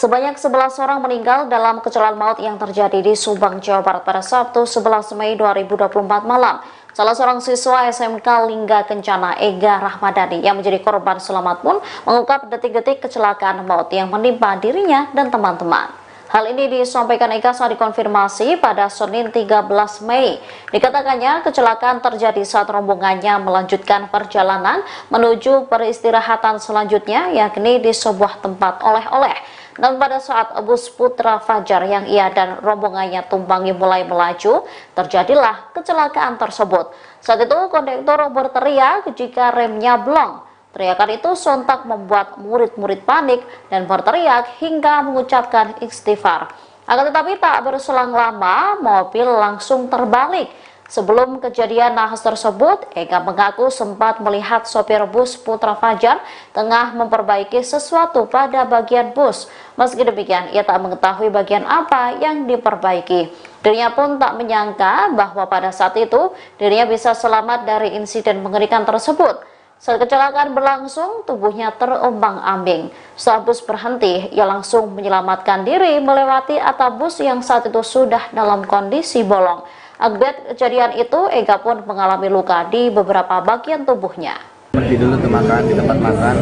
Sebanyak 11 orang meninggal dalam kecelakaan maut yang terjadi di Subang, Jawa Barat pada Sabtu 11 Mei 2024 malam. Salah seorang siswa SMK Lingga Kencana, Ega Rahmadani, yang menjadi korban selamat pun mengungkap detik-detik kecelakaan maut yang menimpa dirinya dan teman-teman. Hal ini disampaikan Ega saat dikonfirmasi pada Senin 13 Mei. Dikatakannya kecelakaan terjadi saat rombongannya melanjutkan perjalanan menuju peristirahatan selanjutnya, yakni di sebuah tempat oleh-oleh. Dan pada saat bus Putra Fajar yang ia dan rombongannya tumpangi mulai melaju, terjadilah kecelakaan tersebut. Saat itu kondektor berteriak jika remnya blong. Teriakan itu sontak membuat murid-murid panik dan berteriak hingga mengucapkan istighfar. Akan tetapi tak berselang lama, mobil langsung terbalik. Sebelum kejadian nahas tersebut, Ega mengaku sempat melihat sopir bus Putra Fajar tengah memperbaiki sesuatu pada bagian bus. Meski demikian, ia tak mengetahui bagian apa yang diperbaiki. Dirinya pun tak menyangka bahwa pada saat itu dirinya bisa selamat dari insiden mengerikan tersebut. Saat kecelakaan berlangsung, tubuhnya terombang-ambing. Saat bus berhenti, ia langsung menyelamatkan diri melewati atap bus yang saat itu sudah dalam kondisi bolong. Akibat kejadian itu, Ega pun mengalami luka di beberapa bagian tubuhnya. Berhenti dulu tuh makan di tempat makan,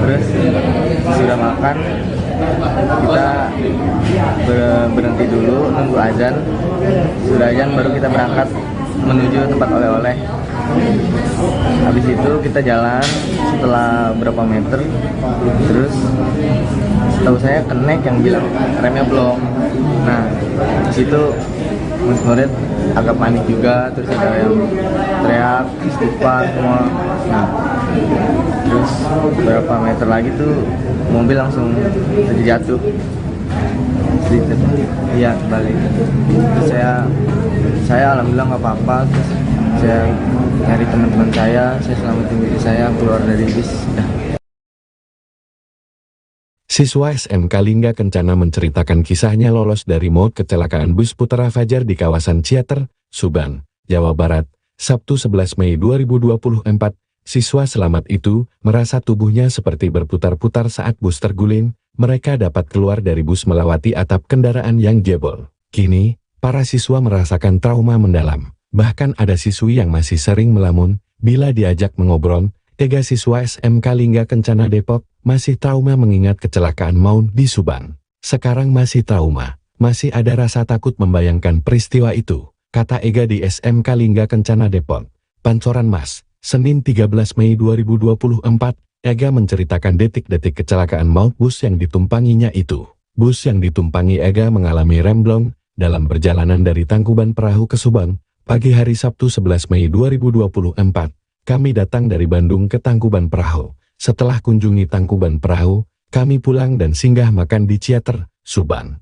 terus sudah makan kita berhenti dulu nunggu azan. Sudah azan baru kita berangkat menuju tempat oleh-oleh. Habis itu kita jalan setelah berapa meter, terus setahu saya kenek yang bilang remnya blong. Nah, di situ murid agak panik juga, terus ada yang teriak istighfar semua. Nah, terus berapa meter lagi tuh mobil langsung terjatuh. Iya, balik. Terus saya alhamdulillah nggak apa-apa. Terus saya nyari teman-teman saya selamatin diri saya keluar dari bis. Siswa SMK Lingga Kencana menceritakan kisahnya lolos dari maut kecelakaan bus Putra Fajar di kawasan Ciater, Subang, Jawa Barat, Sabtu 11 Mei 2024. Siswa selamat itu merasa tubuhnya seperti berputar-putar saat bus terguling. Mereka dapat keluar dari bus melewati atap kendaraan yang jebol. Kini, para siswa merasakan trauma mendalam. Bahkan ada siswi yang masih sering melamun bila diajak mengobrol. 3 siswa SMK Lingga Kencana Depok masih trauma mengingat kecelakaan maut di Subang. Sekarang masih trauma, masih ada rasa takut membayangkan peristiwa itu, kata Ega di SMK Lingga Kencana Depok. Pancoran Mas, Senin 13 Mei 2024, Ega menceritakan detik-detik kecelakaan maut bus yang ditumpanginya itu. Bus yang ditumpangi Ega mengalami remblong dalam perjalanan dari Tangkuban Perahu ke Subang, pagi hari Sabtu 11 Mei 2024. Kami datang dari Bandung ke Tangkuban Perahu. Setelah kunjungi Tangkuban Perahu, kami pulang dan singgah makan di Ciater, Subang.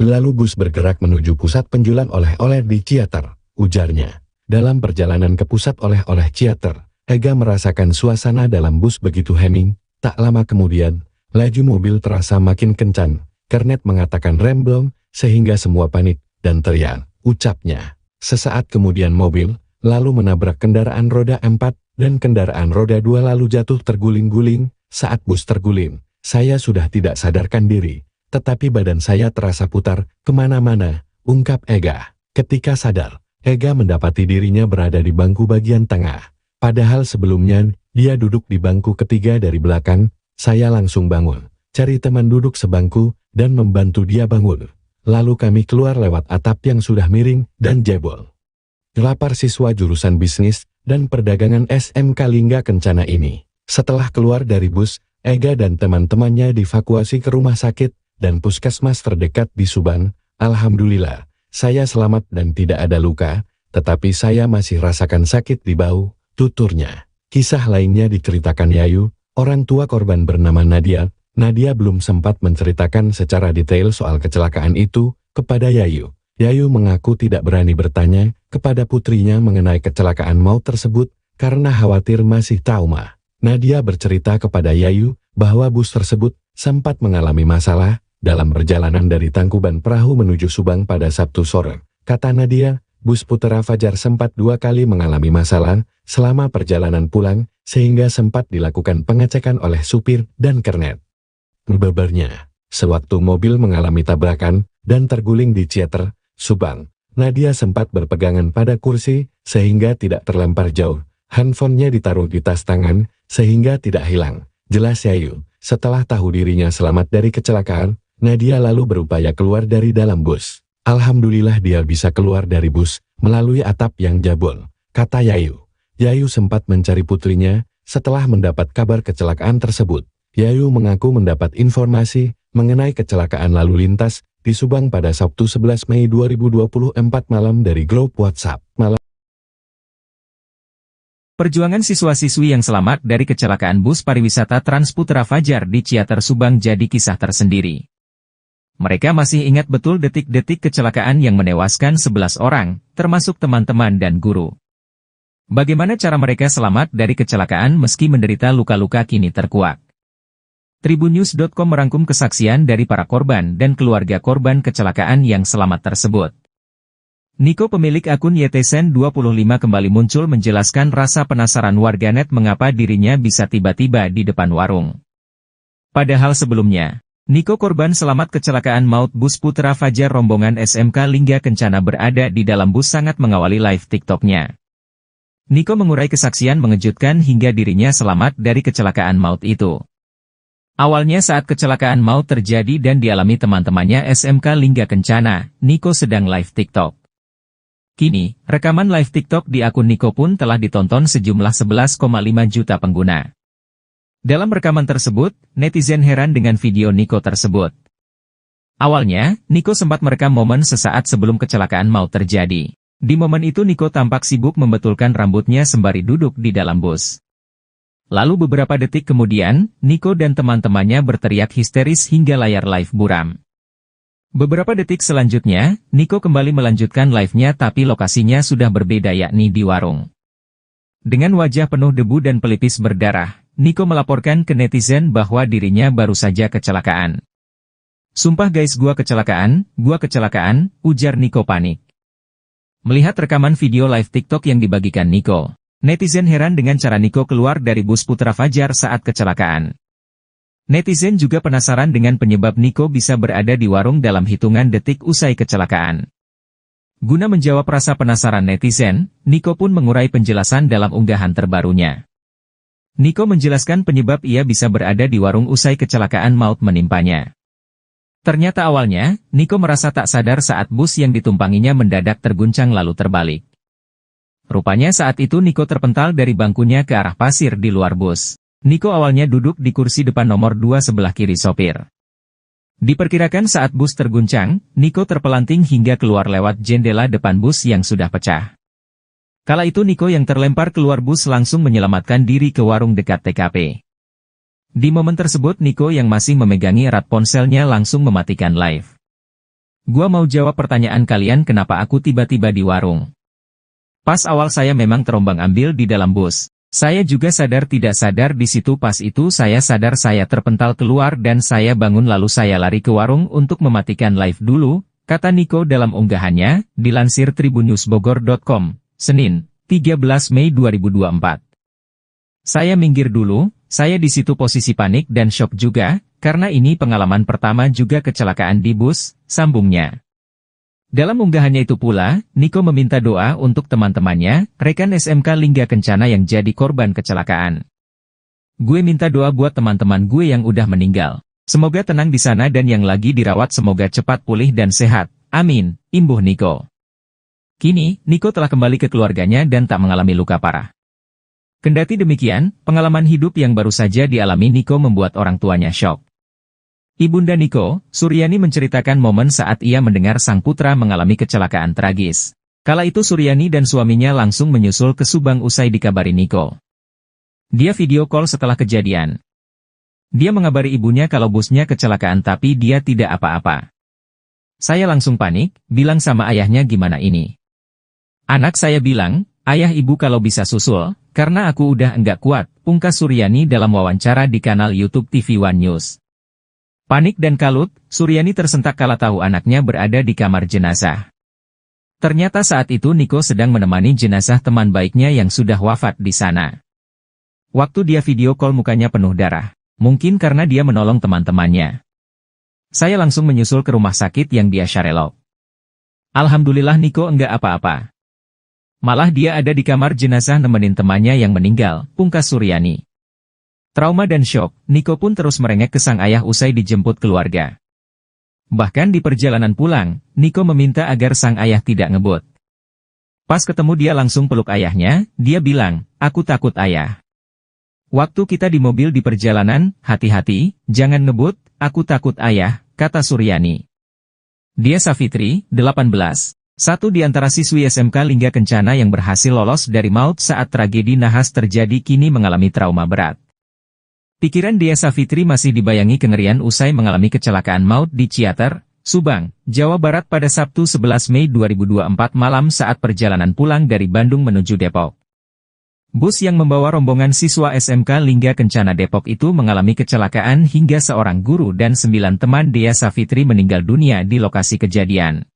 Lalu bus bergerak menuju pusat penjualan oleh-oleh di Ciater, ujarnya. Dalam perjalanan ke pusat oleh-oleh Ciater, Ega merasakan suasana dalam bus begitu hening. Tak lama kemudian, laju mobil terasa makin kencang. Kernet mengatakan remblong, sehingga semua panik dan teriak, ucapnya. Sesaat kemudian mobil lalu menabrak kendaraan roda 4 dan kendaraan roda 2 lalu jatuh terguling-guling. Saat bus terguling, saya sudah tidak sadarkan diri. tetapi badan saya terasa putar kemana-mana, ungkap Ega. Ketika sadar, Ega mendapati dirinya berada di bangku bagian tengah. Padahal sebelumnya, dia duduk di bangku ketiga dari belakang. Saya langsung bangun, cari teman duduk sebangku, dan membantu dia bangun. Lalu kami keluar lewat atap yang sudah miring dan jebol. Gelapar siswa jurusan bisnis dan perdagangan SMK Lingga Kencana ini. Setelah keluar dari bus, Ega dan teman-temannya dievakuasi ke rumah sakit dan puskesmas terdekat di Subang. Alhamdulillah, saya selamat dan tidak ada luka, tetapi saya masih rasakan sakit di bahu, tuturnya. Kisah lainnya diceritakan Yayu, orang tua korban bernama Nadia. Nadia belum sempat menceritakan secara detail soal kecelakaan itu kepada Yayu. Yayu mengaku tidak berani bertanya kepada putrinya mengenai kecelakaan maut tersebut karena khawatir masih trauma. Nadia bercerita kepada Yayu bahwa bus tersebut sempat mengalami masalah dalam perjalanan dari Tangkuban Perahu menuju Subang pada Sabtu sore. Kata Nadia, bus Putra Fajar sempat 2 kali mengalami masalah selama perjalanan pulang, sehingga sempat dilakukan pengecekan oleh supir dan kernet. Bebernya, sewaktu mobil mengalami tabrakan dan terguling di Ciater, Subang, Nadia sempat berpegangan pada kursi sehingga tidak terlempar jauh. Handphonenya ditaruh di tas tangan sehingga tidak hilang. Jelas Yayu, setelah tahu dirinya selamat dari kecelakaan, Nadia lalu berupaya keluar dari dalam bus. Alhamdulillah dia bisa keluar dari bus melalui atap yang jebol, kata Yayu. Yayu sempat mencari putrinya setelah mendapat kabar kecelakaan tersebut. Yayu mengaku mendapat informasi mengenai kecelakaan lalu lintas di Subang pada Sabtu 11 Mei 2024 malam dari grup WhatsApp. Perjuangan siswa-siswi yang selamat dari kecelakaan bus pariwisata Trans Putra Fajar di Ciater Subang jadi kisah tersendiri. Mereka masih ingat betul detik-detik kecelakaan yang menewaskan 11 orang, termasuk teman-teman dan guru. Bagaimana cara mereka selamat dari kecelakaan meski menderita luka-luka kini terkuak. Tribunnews.com merangkum kesaksian dari para korban dan keluarga korban kecelakaan yang selamat tersebut. Niko, pemilik akun YTSen25 kembali muncul menjelaskan rasa penasaran warganet mengapa dirinya bisa tiba-tiba di depan warung. Padahal sebelumnya, Niko, korban selamat kecelakaan maut bus Putra Fajar rombongan SMK Lingga Kencana, berada di dalam bus sangat mengawali live TikTok-nya. Niko mengurai kesaksian mengejutkan hingga dirinya selamat dari kecelakaan maut itu. Awalnya saat kecelakaan maut terjadi dan dialami teman-temannya SMK Lingga Kencana, Niko sedang live TikTok. Kini, rekaman live TikTok di akun Niko pun telah ditonton sejumlah 11,5 juta pengguna. Dalam rekaman tersebut, netizen heran dengan video Niko tersebut. Awalnya, Niko sempat merekam momen sesaat sebelum kecelakaan maut terjadi. Di momen itu Niko tampak sibuk membetulkan rambutnya sembari duduk di dalam bus. Lalu beberapa detik kemudian, Niko dan teman-temannya berteriak histeris hingga layar live buram. Beberapa detik selanjutnya, Niko kembali melanjutkan live-nya tapi lokasinya sudah berbeda, yakni di warung. Dengan wajah penuh debu dan pelipis berdarah, Niko melaporkan ke netizen bahwa dirinya baru saja kecelakaan. "Sumpah guys, gua kecelakaan, ujar Niko panik. Melihat rekaman video live TikTok yang dibagikan Niko, netizen heran dengan cara Niko keluar dari bus Putra Fajar saat kecelakaan. Netizen juga penasaran dengan penyebab Niko bisa berada di warung dalam hitungan detik usai kecelakaan. Guna menjawab rasa penasaran netizen, Niko pun mengurai penjelasan dalam unggahan terbarunya. Niko menjelaskan penyebab ia bisa berada di warung usai kecelakaan maut menimpanya. Ternyata awalnya, Niko merasa tak sadar saat bus yang ditumpanginya mendadak terguncang lalu terbalik. Rupanya saat itu Niko terpental dari bangkunya ke arah pasir di luar bus. Niko awalnya duduk di kursi depan nomor 2 sebelah kiri sopir. Diperkirakan saat bus terguncang, Niko terpelanting hingga keluar lewat jendela depan bus yang sudah pecah. Kala itu Niko yang terlempar keluar bus langsung menyelamatkan diri ke warung dekat TKP. Di momen tersebut Niko yang masih memegangi erat ponselnya langsung mematikan live. "Gua mau jawab pertanyaan kalian, kenapa aku tiba-tiba di warung. Pas awal saya memang terombang-ambing di dalam bus. Saya juga sadar tidak sadar di situ, pas itu saya sadar saya terpental keluar dan saya bangun lalu saya lari ke warung untuk mematikan live dulu," kata Niko dalam unggahannya, dilansir tribunnews.bogor.com, Senin, 13 Mei 2024. "Saya minggir dulu, saya di situ posisi panik dan shock juga, karena ini pengalaman pertama juga kecelakaan di bus, sambungnya. Dalam unggahannya itu pula, Niko meminta doa untuk teman-temannya, rekan SMK Lingga Kencana yang jadi korban kecelakaan. Gue minta doa buat teman-teman gue yang udah meninggal. Semoga tenang di sana dan yang lagi dirawat semoga cepat pulih dan sehat. Amin, imbuh Niko. Kini, Niko telah kembali ke keluarganya dan tak mengalami luka parah. Kendati demikian, pengalaman hidup yang baru saja dialami Niko membuat orang tuanya syok. Ibunda Niko, Suryani menceritakan momen saat ia mendengar sang putra mengalami kecelakaan tragis. Kala itu Suryani dan suaminya langsung menyusul ke Subang usai dikabari Niko. Dia video call setelah kejadian. Dia mengabari ibunya kalau busnya kecelakaan tapi dia tidak apa-apa. Saya langsung panik, bilang sama ayahnya gimana ini. Anak saya bilang, ayah ibu kalau bisa susul, karena aku udah enggak kuat, pungkas Suryani dalam wawancara di kanal YouTube TV One News. Panik dan kalut, Suryani tersentak kala tahu anaknya berada di kamar jenazah. Ternyata saat itu Niko sedang menemani jenazah teman baiknya yang sudah wafat di sana. Waktu dia video call mukanya penuh darah, mungkin karena dia menolong teman-temannya. Saya langsung menyusul ke rumah sakit yang dia syarelok. Alhamdulillah Niko enggak apa-apa. Malah dia ada di kamar jenazah nemenin temannya yang meninggal, pungkas Suryani. Trauma dan syok, Niko pun terus merengek ke sang ayah usai dijemput keluarga. Bahkan di perjalanan pulang, Niko meminta agar sang ayah tidak ngebut. Pas ketemu dia langsung peluk ayahnya, dia bilang, aku takut ayah. Waktu kita di mobil di perjalanan, hati-hati, jangan ngebut, aku takut ayah, kata Suryani. Dia Safitri, 18. Satu di antara siswi SMK Lingga Kencana yang berhasil lolos dari maut saat tragedi nahas terjadi kini mengalami trauma berat. Pikiran Dia Safitri masih dibayangi kengerian usai mengalami kecelakaan maut di Ciater, Subang, Jawa Barat pada Sabtu 11 Mei 2024 malam saat perjalanan pulang dari Bandung menuju Depok. Bus yang membawa rombongan siswa SMK Lingga Kencana Depok itu mengalami kecelakaan hingga seorang guru dan 9 teman Dia Safitri meninggal dunia di lokasi kejadian.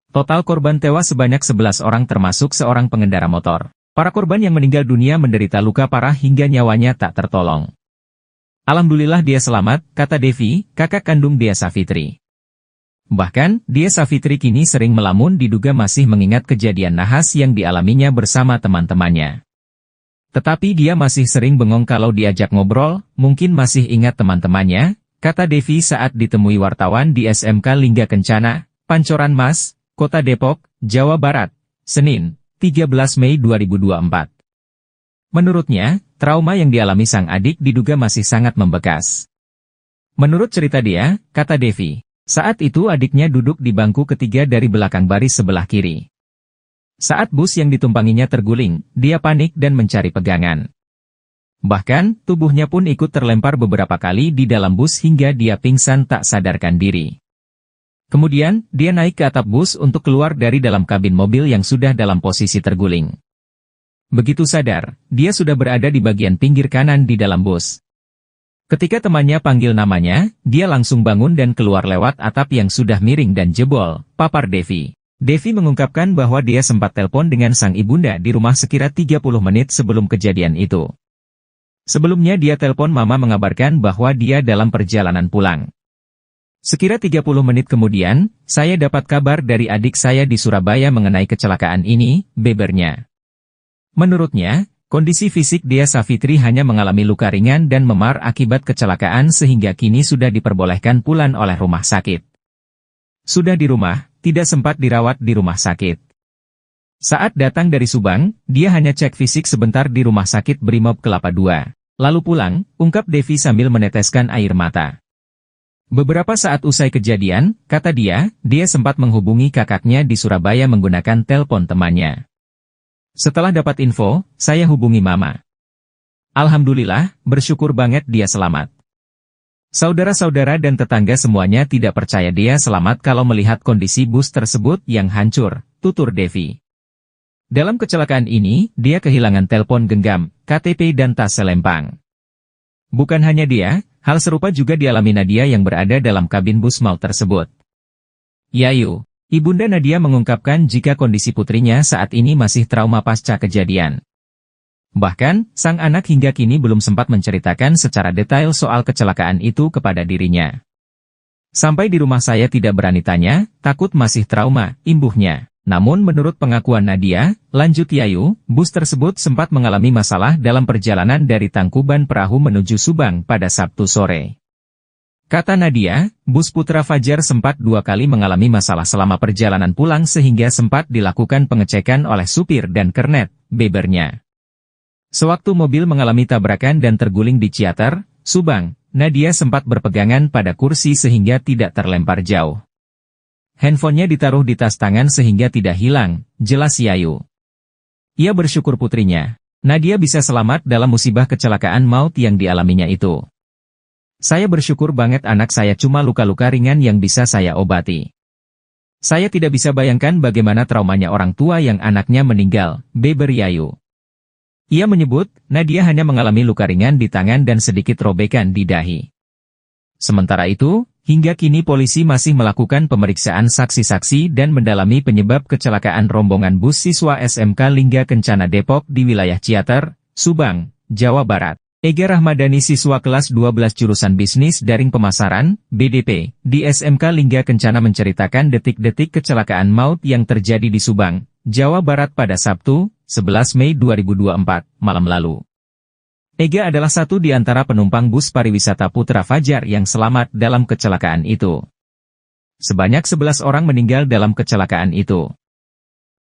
Total korban tewas sebanyak 11 orang termasuk seorang pengendara motor. Para korban yang meninggal dunia menderita luka parah hingga nyawanya tak tertolong. Alhamdulillah dia selamat, kata Devi, kakak kandung Dia Safitri. Bahkan, Dia Safitri kini sering melamun diduga masih mengingat kejadian nahas yang dialaminya bersama teman-temannya. Tetapi dia masih sering bengong kalau diajak ngobrol, mungkin masih ingat teman-temannya, kata Devi saat ditemui wartawan di SMK Lingga Kencana, Pancoran Mas, Kota Depok, Jawa Barat, Senin, 13 Mei 2024. Menurutnya, trauma yang dialami sang adik diduga masih sangat membekas. Menurut cerita dia, kata Devi, saat itu adiknya duduk di bangku ketiga dari belakang baris sebelah kiri. Saat bus yang ditumpanginya terguling, dia panik dan mencari pegangan. Bahkan, tubuhnya pun ikut terlempar beberapa kali di dalam bus hingga dia pingsan tak sadarkan diri. Kemudian, dia naik ke atap bus untuk keluar dari dalam kabin mobil yang sudah dalam posisi terguling. Begitu sadar, dia sudah berada di bagian pinggir kanan di dalam bus. Ketika temannya panggil namanya, dia langsung bangun dan keluar lewat atap yang sudah miring dan jebol, papar Devi. Devi mengungkapkan bahwa dia sempat telepon dengan sang ibunda di rumah sekira 30 menit sebelum kejadian itu. Sebelumnya dia telepon mama mengabarkan bahwa dia dalam perjalanan pulang. Sekira 30 menit kemudian, saya dapat kabar dari adik saya di Surabaya mengenai kecelakaan ini, bebernya. Menurutnya, kondisi fisik Dia Safitri hanya mengalami luka ringan dan memar akibat kecelakaan sehingga kini sudah diperbolehkan pulang oleh rumah sakit. Sudah di rumah, tidak sempat dirawat di rumah sakit. Saat datang dari Subang, dia hanya cek fisik sebentar di rumah sakit Brimob Kelapa II. Lalu pulang, ungkap Devi sambil meneteskan air mata. Beberapa saat usai kejadian, kata dia sempat menghubungi kakaknya di Surabaya menggunakan telepon temannya. Setelah dapat info, saya hubungi mama. Alhamdulillah, bersyukur banget dia selamat. Saudara-saudara dan tetangga semuanya tidak percaya dia selamat kalau melihat kondisi bus tersebut yang hancur, tutur Devi. Dalam kecelakaan ini, dia kehilangan telepon genggam, KTP dan tas selempang. Bukan hanya dia, hal serupa juga dialami Nadia yang berada dalam kabin bus maut tersebut. Yayu, Ibunda Nadia mengungkapkan jika kondisi putrinya saat ini masih trauma pasca kejadian. Bahkan, sang anak hingga kini belum sempat menceritakan secara detail soal kecelakaan itu kepada dirinya. Sampai di rumah saya tidak berani tanya, takut masih trauma, imbuhnya. Namun menurut pengakuan Nadia, lanjut Yayu, bus tersebut sempat mengalami masalah dalam perjalanan dari Tangkuban Perahu menuju Subang pada Sabtu sore. Kata Nadia, bus Putra Fajar sempat 2 kali mengalami masalah selama perjalanan pulang sehingga sempat dilakukan pengecekan oleh supir dan kernet, bebernya. Sewaktu mobil mengalami tabrakan dan terguling di Ciater, Subang, Nadia sempat berpegangan pada kursi sehingga tidak terlempar jauh. Handphonenya ditaruh di tas tangan sehingga tidak hilang, jelas Yayu. Ia bersyukur putrinya, Nadia bisa selamat dalam musibah kecelakaan maut yang dialaminya itu. Saya bersyukur banget anak saya cuma luka-luka ringan yang bisa saya obati. Saya tidak bisa bayangkan bagaimana traumanya orang tua yang anaknya meninggal, beber Yayu. Ia menyebut, Nadia hanya mengalami luka ringan di tangan dan sedikit robekan di dahi. Sementara itu, hingga kini polisi masih melakukan pemeriksaan saksi-saksi dan mendalami penyebab kecelakaan rombongan bus siswa SMK Lingga Kencana Depok di wilayah Ciater, Subang, Jawa Barat. Ega Rahmadani siswa kelas 12 jurusan Bisnis Daring Pemasaran, BDP, di SMK Lingga Kencana menceritakan detik-detik kecelakaan maut yang terjadi di Subang, Jawa Barat pada Sabtu, 11 Mei 2024, malam lalu. Ega adalah satu di antara penumpang bus pariwisata Putra Fajar yang selamat dalam kecelakaan itu. Sebanyak 11 orang meninggal dalam kecelakaan itu.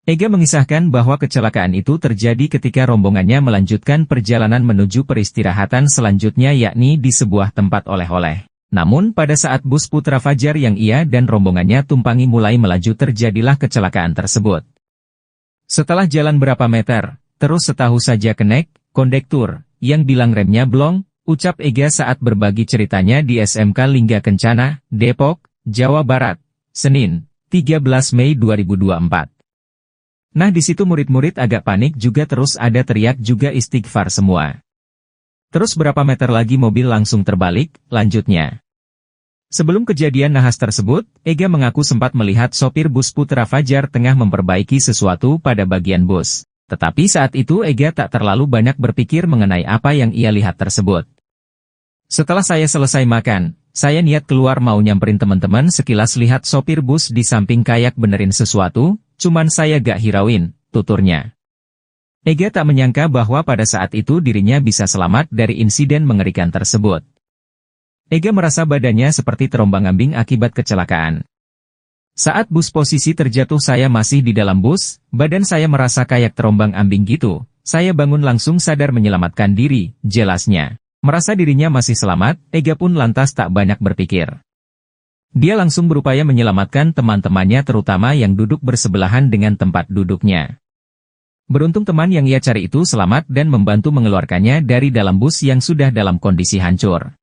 Ega mengisahkan bahwa kecelakaan itu terjadi ketika rombongannya melanjutkan perjalanan menuju peristirahatan selanjutnya yakni di sebuah tempat oleh-oleh. Namun pada saat bus Putra Fajar yang ia dan rombongannya tumpangi mulai melaju terjadilah kecelakaan tersebut. Setelah jalan berapa meter, terus setahu saja kenek, kondektur, yang bilang remnya blong, ucap Ega saat berbagi ceritanya di SMK Lingga Kencana, Depok, Jawa Barat, Senin, 13 Mei 2024. Nah di situ murid-murid agak panik juga terus ada teriak juga istighfar semua. Terus berapa meter lagi mobil langsung terbalik, lanjutnya. Sebelum kejadian nahas tersebut, Ega mengaku sempat melihat sopir bus Putra Fajar tengah memperbaiki sesuatu pada bagian bus. Tetapi saat itu Ega tak terlalu banyak berpikir mengenai apa yang ia lihat tersebut. Setelah saya selesai makan, saya niat keluar mau nyamperin teman-teman sekilas lihat sopir bus di samping kayak benerin sesuatu, cuman saya gak hirauin, tuturnya. Ega tak menyangka bahwa pada saat itu dirinya bisa selamat dari insiden mengerikan tersebut. Ega merasa badannya seperti terombang-ambing akibat kecelakaan. Saat bus posisi terjatuh saya masih di dalam bus, badan saya merasa kayak terombang-ambing gitu. Saya bangun langsung sadar menyelamatkan diri, jelasnya. Merasa dirinya masih selamat, Ega pun lantas tak banyak berpikir. Dia langsung berupaya menyelamatkan teman-temannya terutama yang duduk bersebelahan dengan tempat duduknya. Beruntung teman yang ia cari itu selamat dan membantu mengeluarkannya dari dalam bus yang sudah dalam kondisi hancur.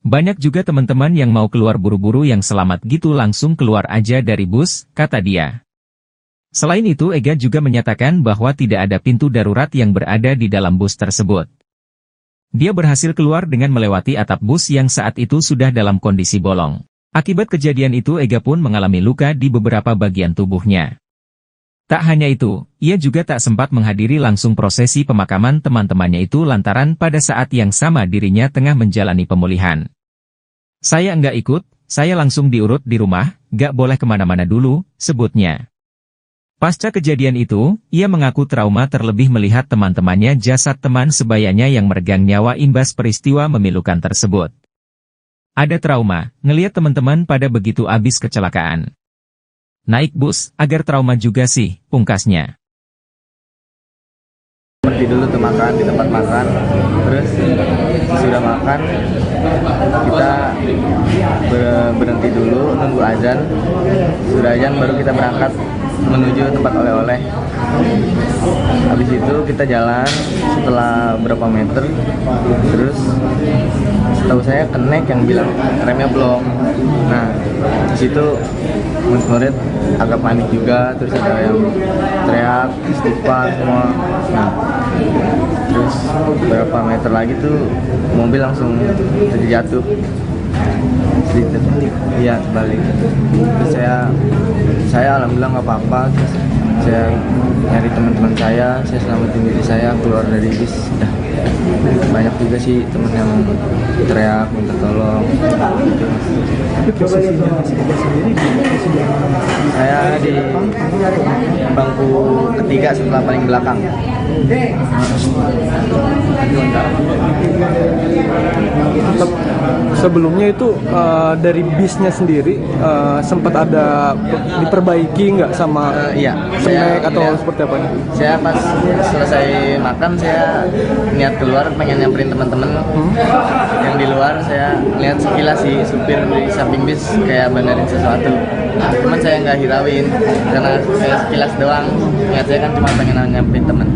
Banyak juga teman-teman yang mau keluar buru-buru yang selamat gitu langsung keluar aja dari bus, kata dia. Selain itu Ega juga menyatakan bahwa tidak ada pintu darurat yang berada di dalam bus tersebut. Dia berhasil keluar dengan melewati atap bus yang saat itu sudah dalam kondisi bolong. Akibat kejadian itu Ega pun mengalami luka di beberapa bagian tubuhnya. Tak hanya itu, ia juga tak sempat menghadiri langsung prosesi pemakaman teman-temannya itu lantaran pada saat yang sama dirinya tengah menjalani pemulihan. Saya enggak ikut, saya langsung diurut di rumah, gak boleh kemana-mana dulu, sebutnya. Pasca kejadian itu, ia mengaku trauma terlebih melihat teman-temannya jasad teman sebayanya yang meregang nyawa imbas peristiwa memilukan tersebut. Ada trauma, ngelihat teman-teman pada begitu abis kecelakaan. Naik bus, agar trauma juga sih, pungkasnya. Pergi dulu tuh makan di tempat makan, terus sudah makan, kita berhenti dulu, nunggu azan. Sudah azan baru kita berangkat menuju tempat oleh-oleh. Habis itu kita jalan setelah berapa meter, terus setahu saya kenek yang bilang remnya blong. Nah, di situ murid agak panik juga, terus ada yang teriak, istighfar semua. Nah, terus berapa meter lagi tuh mobil langsung terjatuh. Iya, terbalik. Terus saya alhamdulillah nggak apa-apa. Saya nyari teman-teman saya selamatin diri saya keluar dari bis. Udah banyak juga sih teman yang teriak minta tolong. Tapi posisinya Mas Ega sendiri di posisi di mana? Saya di bangku ketiga setelah paling belakang. Sebelumnya itu dari bisnya sendiri sempat ada diperbaiki nggak sama Iya, snack atau saya seperti apa nih? Saya pas selesai makan saya niat keluar pengen nyamperin teman-teman yang di luar. Saya lihat sekilas sih supir di samping bis kayak benerin sesuatu. Cuman saya nggak hirauin karena saya sekilas doang. Niat saya kan cuma pengen nyamperin teman.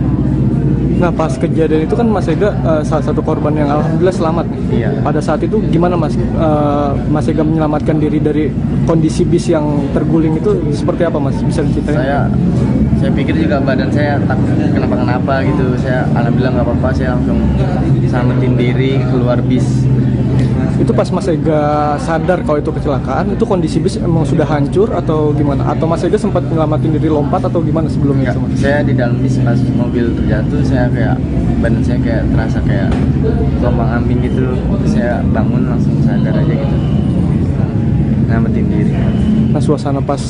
Nah pas kejadian itu kan Mas Ega salah satu korban yang alhamdulillah selamat nih. Iya. Pada saat itu gimana Mas? Mas Ega menyelamatkan diri dari kondisi bis yang terguling itu seperti apa Mas? Bisa diceritain? Saya pikir juga badan saya takut kenapa-kenapa gitu. Saya alhamdulillah nggak apa-apa. Saya langsung selamatin diri keluar bis. Itu pas Mas Ega sadar kalau itu kecelakaan, itu kondisi bis emang sudah hancur atau gimana? Atau Mas Ega sempat nyelamatin diri lompat atau gimana sebelumnya? Saya di dalam bis pas mobil terjatuh, saya kayak badan saya kayak terasa kayak gelombang ambing gitu. Saya bangun langsung sadar aja gitu. Nyelamatin diri. Nah suasana pas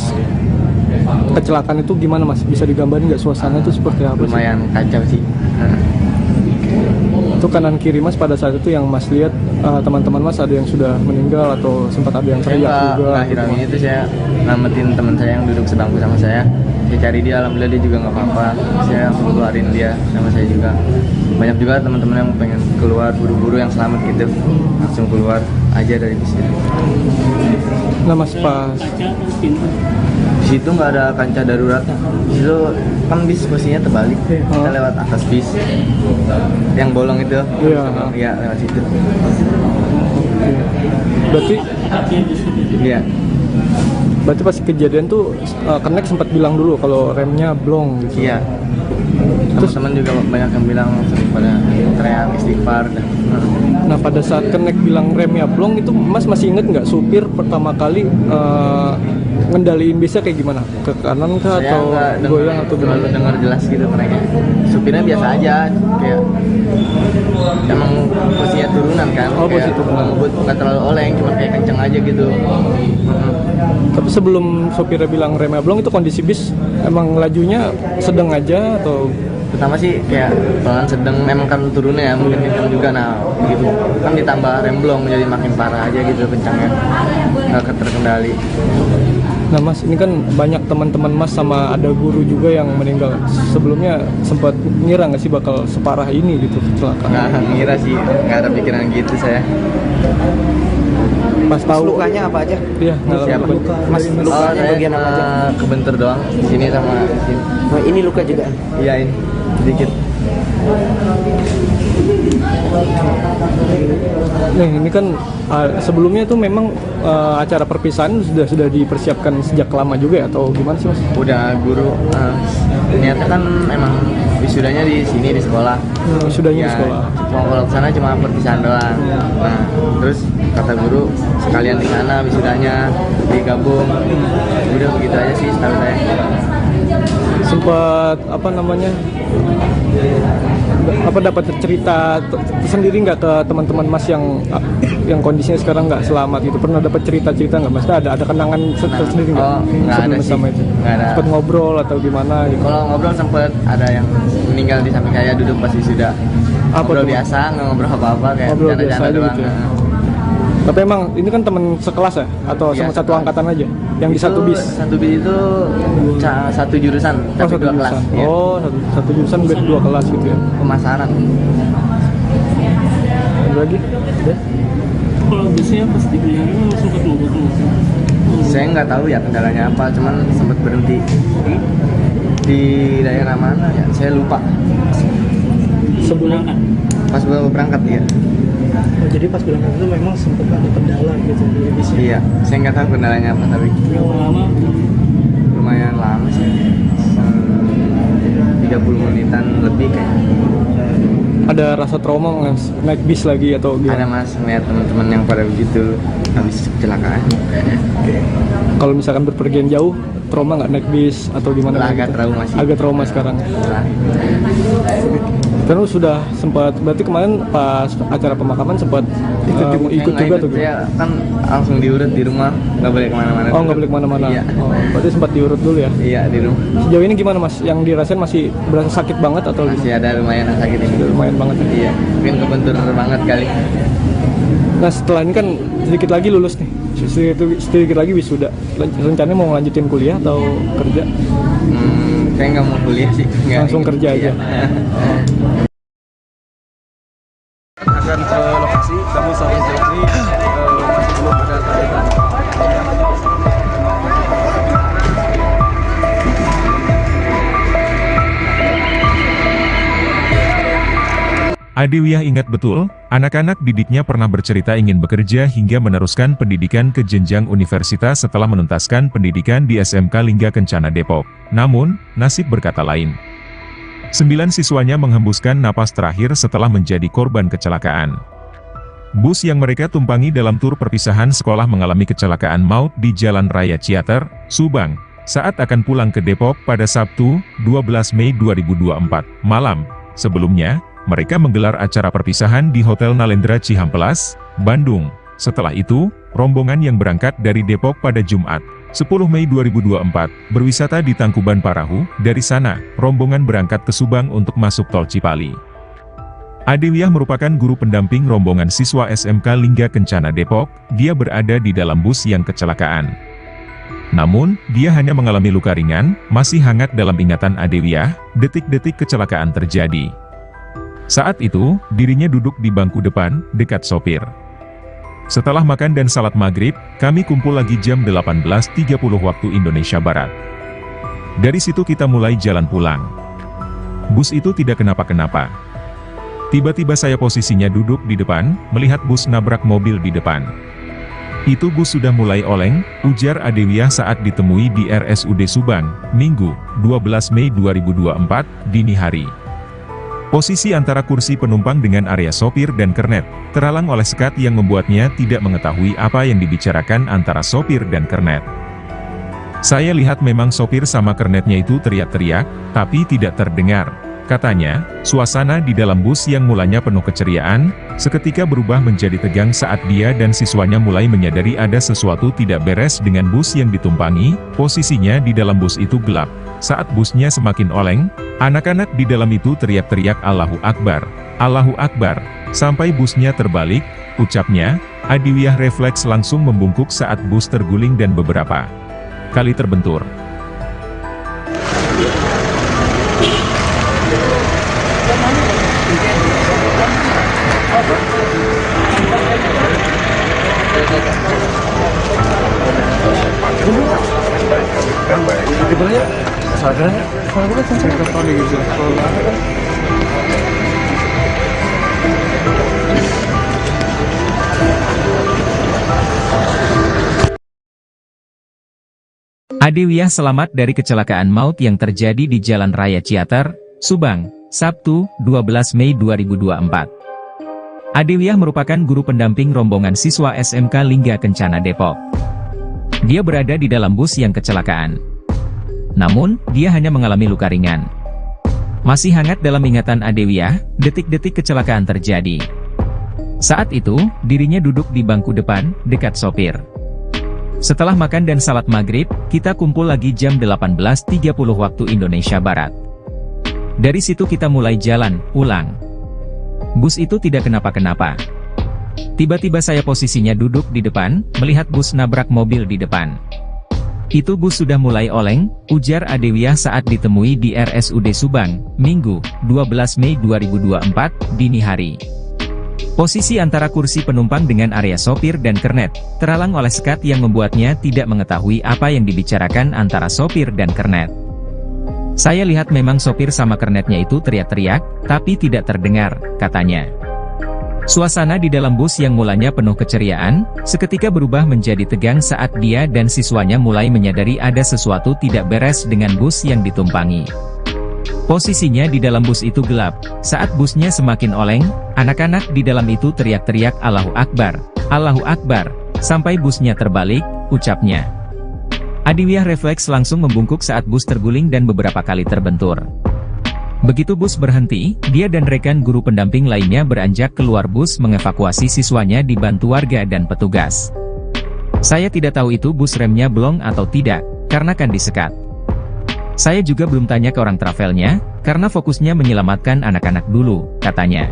kecelakaan itu gimana Mas? Bisa digambarin nggak suasana itu seperti apa? Lumayan kacau sih. Itu kanan kiri Mas pada saat itu yang Mas lihat teman-teman Mas ada yang sudah meninggal atau sempat ada yang teriak juga? Akhirnya itu saya ngamatin teman saya yang duduk sebangku sama saya. Saya cari dia, alhamdulillah dia juga nggak apa-apa. Saya langsung keluarin dia sama saya juga. Banyak juga teman-teman yang pengen keluar buru-buru yang selamat gitu, langsung keluar aja dari bis itu. Nah Mas pas di situ nggak ada kaca daruratnya. Di situ kan bis posisinya terbalik. Kita lewat atas bis yang bolong itu. Iya, lewat situ. Berarti iya. Berarti pas kejadian tuh Kenek sempat bilang dulu kalau remnya blong gitu. Iya. Teman-teman juga banyak yang bilang langsung pada teriak istighfar. Nah pada saat Kenek bilang remnya blong itu Mas masih inget nggak supir pertama kali ngendaliin bisnya kayak gimana? Ke kanan kah atau goyang atau gimana? Saya dengar jelas gitu mereka. Supirnya biasa aja, kayak emang posisinya turunan kan. Oh posisi turunan. Bukan terlalu oleng, cuma kayak kenceng aja gitu. Tapi sebelum sopirnya bilang remnya blong itu kondisi bis emang lajunya sedang aja atau? Pertama sih kayak pelan sedang, memang kan turunnya ya mungkin kenceng juga. Nah begitu kan ditambah rem blong jadi makin parah aja gitu kencangnya, nggak terkendali. Nah Mas, ini kan banyak teman-teman Mas sama ada guru juga yang meninggal. Sebelumnya sempat ngira nggak sih bakal separah ini gitu kecelakaan? Nggak ngira sih, nggak ada pikiran gitu saya. Pas tahu lukanya apa aja? Iya, siapa? Luka, Mas, lukanya bagian apa aja? Kebentur doang, di sini sama sini. Nah, ini luka juga? Iya ini, sedikit. Nih, ini kan sebelumnya itu memang acara perpisahan sudah dipersiapkan sejak lama juga ya atau gimana sih Mas? Udah guru niatnya kan emang wisudanya di sini di sekolah. Wisudanya di sekolah. Kalau ke sana cuma perpisahan doang. Nah, terus kata guru sekalian di sana wisudanya digabung. Udah begitu aja sih setahu saya. Sempat dapat cerita sendiri nggak ke teman-teman Mas yang kondisinya sekarang nggak selamat gitu? Pernah dapat cerita nggak Mas? Ada kenangan sendiri nggak? Nggak ada sih. Nggak ada. Sempat ngobrol atau gimana gitu? Kalau ngobrol sempat ada yang meninggal di samping saya duduk pas wisuda. Ngobrol biasa, nggak ngobrol apa-apa kayak bercanda-canda doang. Gitu ya? Tapi emang ini kan teman sekelas ya? Atau sama satu angkatan aja? Yang di satu bis? Satu bis itu satu jurusan, tapi dua kelas. Ya. Oh, satu jurusan dua kelas gitu ya? Pemasaran. Ada lagi? Kalau bisnya pas dibilangin langsung ke Tugu. Saya nggak tahu ya kendalanya apa, cuman sempat berhenti di daerah mana ya? Saya lupa. Sebelum pas berangkat ya. Oh, jadi pas berangkat itu memang sempat ada kendala gitu di bisnya? Iya, saya nggak tahu kendalanya apa tapi. berapa lama? Lumayan lama sih. 30 menitan lebih kayaknya. Ada rasa trauma mas naik bis lagi atau Ada gimana? mas, melihat teman-teman yang pada begitu habis kecelakaan. Kalau misalkan berpergian jauh, trauma nggak naik bis atau gimana? Agak trauma sih. Agak trauma sekarang. Terus sudah sempat, berarti kemarin pas acara pemakaman sempat ikut juga tuh? Ya kan langsung diurut di rumah, nggak boleh kemana-mana. Oh nggak boleh kemana-mana. Iya. Oh, berarti sempat diurut dulu ya? Iya di rumah. Sejauh ini gimana mas? Yang dirasain masih berasa sakit banget atau? Masih ada lumayan sakit ini. Lumayan banget. Iya, mungkin kebentur banget kali. Nah setelah ini kan sedikit lagi lulus nih, sedikit lagi wisuda. Rencananya mau ngelanjutin kuliah atau kerja? Saya nggak mau kuliah sih. Langsung kerja aja. Akan ke lokasi, namun sampai sejauh ini masih belum ada tanda-tanda. Adewiyah ingat betul, anak-anak didiknya pernah bercerita ingin bekerja hingga meneruskan pendidikan ke jenjang universitas setelah menuntaskan pendidikan di SMK Lingga Kencana Depok. Namun, nasib berkata lain. 9 siswanya menghembuskan napas terakhir setelah menjadi korban kecelakaan. Bus yang mereka tumpangi dalam tur perpisahan sekolah mengalami kecelakaan maut di Jalan Raya Ciater, Subang, saat akan pulang ke Depok pada Sabtu, 12 Mei 2024, malam. Sebelumnya, mereka menggelar acara perpisahan di Hotel Nalendra Cihampelas, Bandung. Setelah itu, rombongan yang berangkat dari Depok pada Jumat, 10 Mei 2024, berwisata di Tangkuban Parahu. Dari sana, rombongan berangkat ke Subang untuk masuk tol Cipali. Adewiyah merupakan guru pendamping rombongan siswa SMK Lingga Kencana Depok. Dia berada di dalam bus yang kecelakaan. Namun, dia hanya mengalami luka ringan, masih hangat dalam ingatan Adewiyah, detik-detik kecelakaan terjadi. Saat itu, dirinya duduk di bangku depan, dekat sopir. Setelah makan dan salat maghrib, kami kumpul lagi jam 18.30 waktu Indonesia Barat. Dari situ kita mulai jalan pulang. Bus itu tidak kenapa-kenapa. Tiba-tiba saya posisinya duduk di depan, melihat bus nabrak mobil di depan. Itu bus sudah mulai oleng, ujar Adewiyah saat ditemui di RSUD Subang, Minggu, 12 Mei 2024, dini hari. Posisi antara kursi penumpang dengan area sopir dan kernet, terhalang oleh sekat yang membuatnya tidak mengetahui apa yang dibicarakan antara sopir dan kernet. Saya lihat memang sopir sama kernetnya itu teriak-teriak, tapi tidak terdengar. Katanya, suasana di dalam bus yang mulanya penuh keceriaan, seketika berubah menjadi tegang saat dia dan siswanya mulai menyadari ada sesuatu tidak beres dengan bus yang ditumpangi. Posisinya di dalam bus itu gelap. Saat busnya semakin oleng, anak-anak di dalam itu teriak-teriak Allahu Akbar, Allahu Akbar, sampai busnya terbalik, ucapnya. Adewiyah refleks langsung membungkuk saat bus terguling dan beberapa kali terbentur. Adewiyah selamat dari kecelakaan maut yang terjadi di Jalan Raya Ciater, Subang, Sabtu, 12 Mei 2024. Adewiyah merupakan guru pendamping rombongan siswa SMK Lingga Kencana Depok. Dia berada di dalam bus yang kecelakaan. Namun, dia hanya mengalami luka ringan. Masih hangat dalam ingatan Adewiyah, detik-detik kecelakaan terjadi. Saat itu, dirinya duduk di bangku depan, dekat sopir. Setelah makan dan salat maghrib, kita kumpul lagi jam 18.30 waktu Indonesia Barat. Dari situ kita mulai jalan pulang. Bus itu tidak kenapa-kenapa. Tiba-tiba saya posisinya duduk di depan, melihat bus nabrak mobil di depan. Itu bus sudah mulai oleng, ujar Adewiyah saat ditemui di RSUD Subang, Minggu, 12 Mei 2024, dini hari. Posisi antara kursi penumpang dengan area sopir dan kernet, terhalang oleh sekat yang membuatnya tidak mengetahui apa yang dibicarakan antara sopir dan kernet. Saya lihat memang sopir sama kernetnya itu teriak-teriak, tapi tidak terdengar, katanya. Suasana di dalam bus yang mulanya penuh keceriaan, seketika berubah menjadi tegang saat dia dan siswanya mulai menyadari ada sesuatu tidak beres dengan bus yang ditumpangi. Posisinya di dalam bus itu gelap. Saat busnya semakin oleng, anak-anak di dalam itu teriak-teriak Allahu Akbar, Allahu Akbar, sampai busnya terbalik, ucapnya. Adiwiah refleks langsung membungkuk saat bus terguling dan beberapa kali terbentur. Begitu bus berhenti, dia dan rekan guru pendamping lainnya beranjak keluar bus mengevakuasi siswanya dibantu warga dan petugas. Saya tidak tahu itu bus remnya blong atau tidak, karena kan disekat. Saya juga belum tanya ke orang travelnya, karena fokusnya menyelamatkan anak-anak dulu, katanya.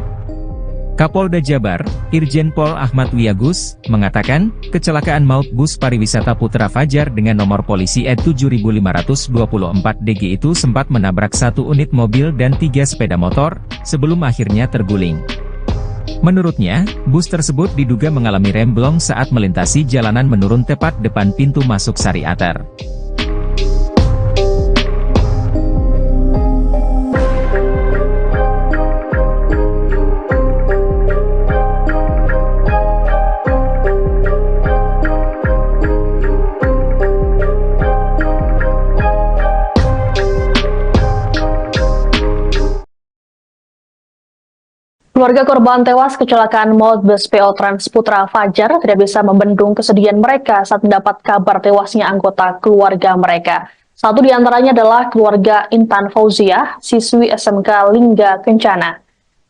Kapolda Jabar, Irjen Pol Ahmad Wiyagus, mengatakan, kecelakaan maut bus pariwisata Putra Fajar dengan nomor polisi E7524DG itu sempat menabrak 1 unit mobil dan 3 sepeda motor, sebelum akhirnya terguling. Menurutnya, bus tersebut diduga mengalami rem blong saat melintasi jalanan menurun tepat depan pintu masuk Sariater. Keluarga korban tewas kecelakaan maut bus PO Trans Putra Fajar tidak bisa membendung kesedihan mereka saat mendapat kabar tewasnya anggota keluarga mereka. Satu di antaranya adalah keluarga Intan Fauziah, siswi SMK Lingga Kencana.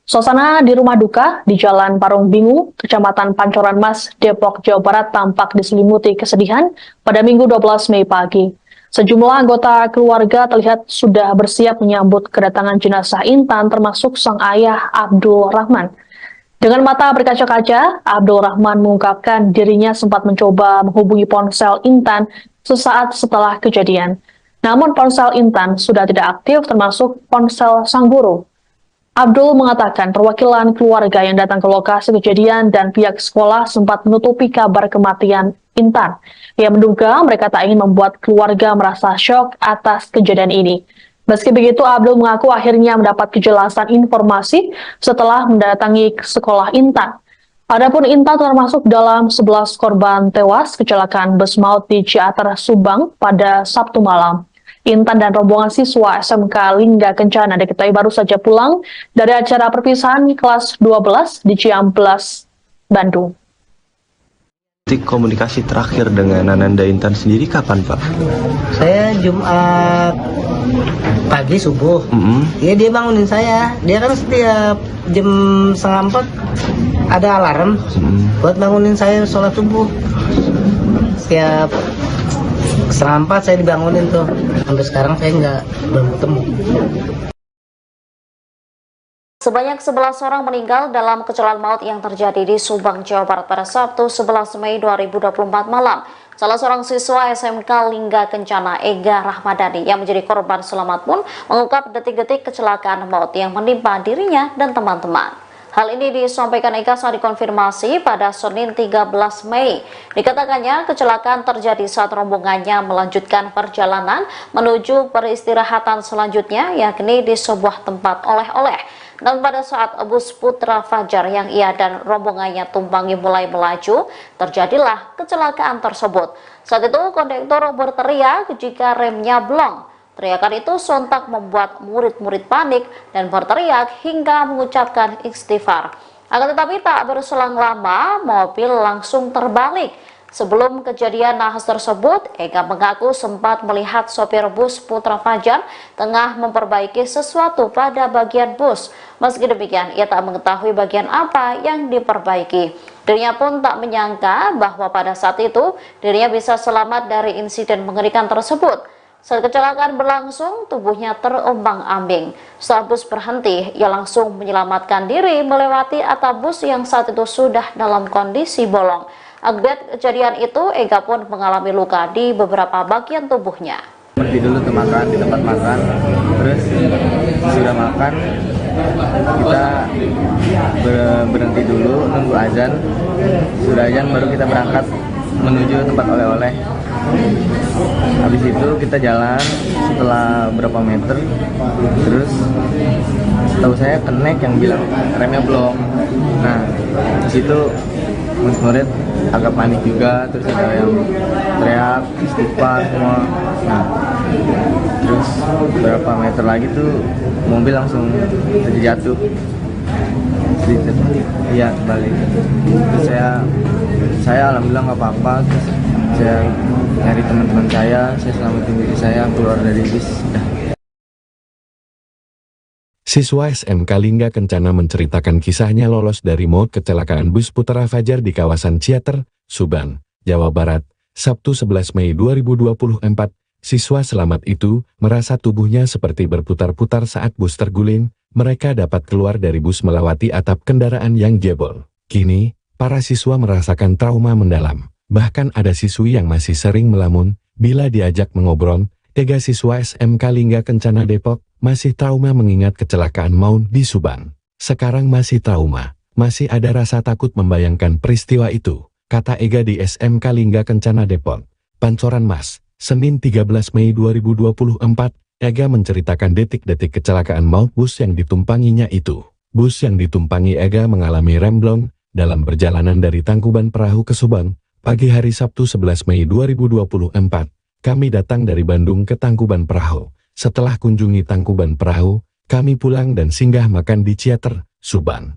Suasana di rumah duka di Jalan Parung Bingu, Kecamatan Pancoran Mas, Depok, Jawa Barat tampak diselimuti kesedihan pada Minggu 12 Mei pagi. Sejumlah anggota keluarga terlihat sudah bersiap menyambut kedatangan jenazah Intan termasuk sang ayah Abdul Rahman. Dengan mata berkaca-kaca, Abdul Rahman mengungkapkan dirinya sempat mencoba menghubungi ponsel Intan sesaat setelah kejadian. Namun ponsel Intan sudah tidak aktif termasuk ponsel sang guru. Abdul mengatakan perwakilan keluarga yang datang ke lokasi kejadian dan pihak sekolah sempat menutupi kabar kematian Intan. Ia menduga mereka tak ingin membuat keluarga merasa syok atas kejadian ini. Meski begitu, Abdul mengaku akhirnya mendapat kejelasan informasi setelah mendatangi sekolah Intan. Adapun Intan termasuk dalam 11 korban tewas kecelakaan bus maut di Ciater, Subang pada Sabtu malam. Intan dan rombongan siswa SMK Lingga Kencana diketahui baru saja pulang dari acara perpisahan kelas 12 di Ciamplas, Bandung. Komunikasi terakhir dengan Ananda Intan sendiri kapan, Pak? Saya Jumat pagi subuh. Iya, dia bangunin saya. Dia kan setiap jam 3:30 ada alarm buat bangunin saya sholat subuh. Setiap 3:30 saya dibangunin tuh. Sampai sekarang saya belum ketemu. Sebanyak 11 orang meninggal dalam kecelakaan maut yang terjadi di Subang, Jawa Barat pada Sabtu 11 Mei 2024 malam. Salah seorang siswa SMK Lingga Kencana, Ega Rahmadani, yang menjadi korban selamat pun mengungkap detik-detik kecelakaan maut yang menimpa dirinya dan teman-teman. Hal ini disampaikan Ega saat dikonfirmasi pada Senin 13 Mei. Dikatakannya kecelakaan terjadi saat rombongannya melanjutkan perjalanan menuju peristirahatan selanjutnya, yakni di sebuah tempat oleh-oleh. Dan pada saat bus Putra Fajar yang ia dan rombongannya tumpangi mulai melaju, terjadilah kecelakaan tersebut. Saat itu kondektor berteriak jika remnya blong. Teriakan itu sontak membuat murid-murid panik dan berteriak hingga mengucapkan istighfar. Akan tetapi tak berselang lama, mobil langsung terbalik. Sebelum kejadian nahas tersebut, Ega mengaku sempat melihat sopir bus Putra Fajar tengah memperbaiki sesuatu pada bagian bus. Meski demikian, ia tak mengetahui bagian apa yang diperbaiki. Dirinya pun tak menyangka bahwa pada saat itu, dirinya bisa selamat dari insiden mengerikan tersebut. Saat kecelakaan berlangsung, tubuhnya terombang-ambing. Setelah bus berhenti, ia langsung menyelamatkan diri melewati atap bus yang saat itu sudah dalam kondisi bolong. Akibat kejadian itu, Ega pun mengalami luka di beberapa bagian tubuhnya. Berhenti dulu tuh makan di tempat makan, terus sudah makan, kita berhenti dulu nunggu azan. Sudah azan baru kita berangkat menuju tempat oleh-oleh. Habis itu kita jalan setelah berapa meter, terus tahu saya kenek yang bilang remnya blong. Nah, di situ murid agak panik juga, terus ada yang teriak istighfar semua. Nah, terus berapa meter lagi tuh mobil langsung terjatuh. Iya, balik. Terus saya alhamdulillah nggak apa-apa. Terus saya nyari teman-teman saya selamatin diri saya keluar dari bis. Siswa SMK Lingga Kencana menceritakan kisahnya lolos dari maut kecelakaan bus Putra Fajar di kawasan Ciater, Subang, Jawa Barat, Sabtu 11 Mei 2024. Siswa selamat itu merasa tubuhnya seperti berputar-putar saat bus terguling. Mereka dapat keluar dari bus melewati atap kendaraan yang jebol. Kini, para siswa merasakan trauma mendalam. Bahkan ada siswi yang masih sering melamun bila diajak mengobrol. 3 siswa SMK Lingga Kencana Depok masih trauma mengingat kecelakaan maut di Subang. Sekarang masih trauma, masih ada rasa takut membayangkan peristiwa itu, kata Ega di SMK Lingga Kencana Depok. Pancoran Mas, Senin 13 Mei 2024, Ega menceritakan detik-detik kecelakaan maut bus yang ditumpanginya itu. Bus yang ditumpangi Ega mengalami remblong dalam perjalanan dari Tangkuban Perahu ke Subang. Pagi hari Sabtu 11 Mei 2024, kami datang dari Bandung ke Tangkuban Perahu. Setelah kunjungi Tangkuban Perahu, kami pulang dan singgah makan di Ciater, Subang.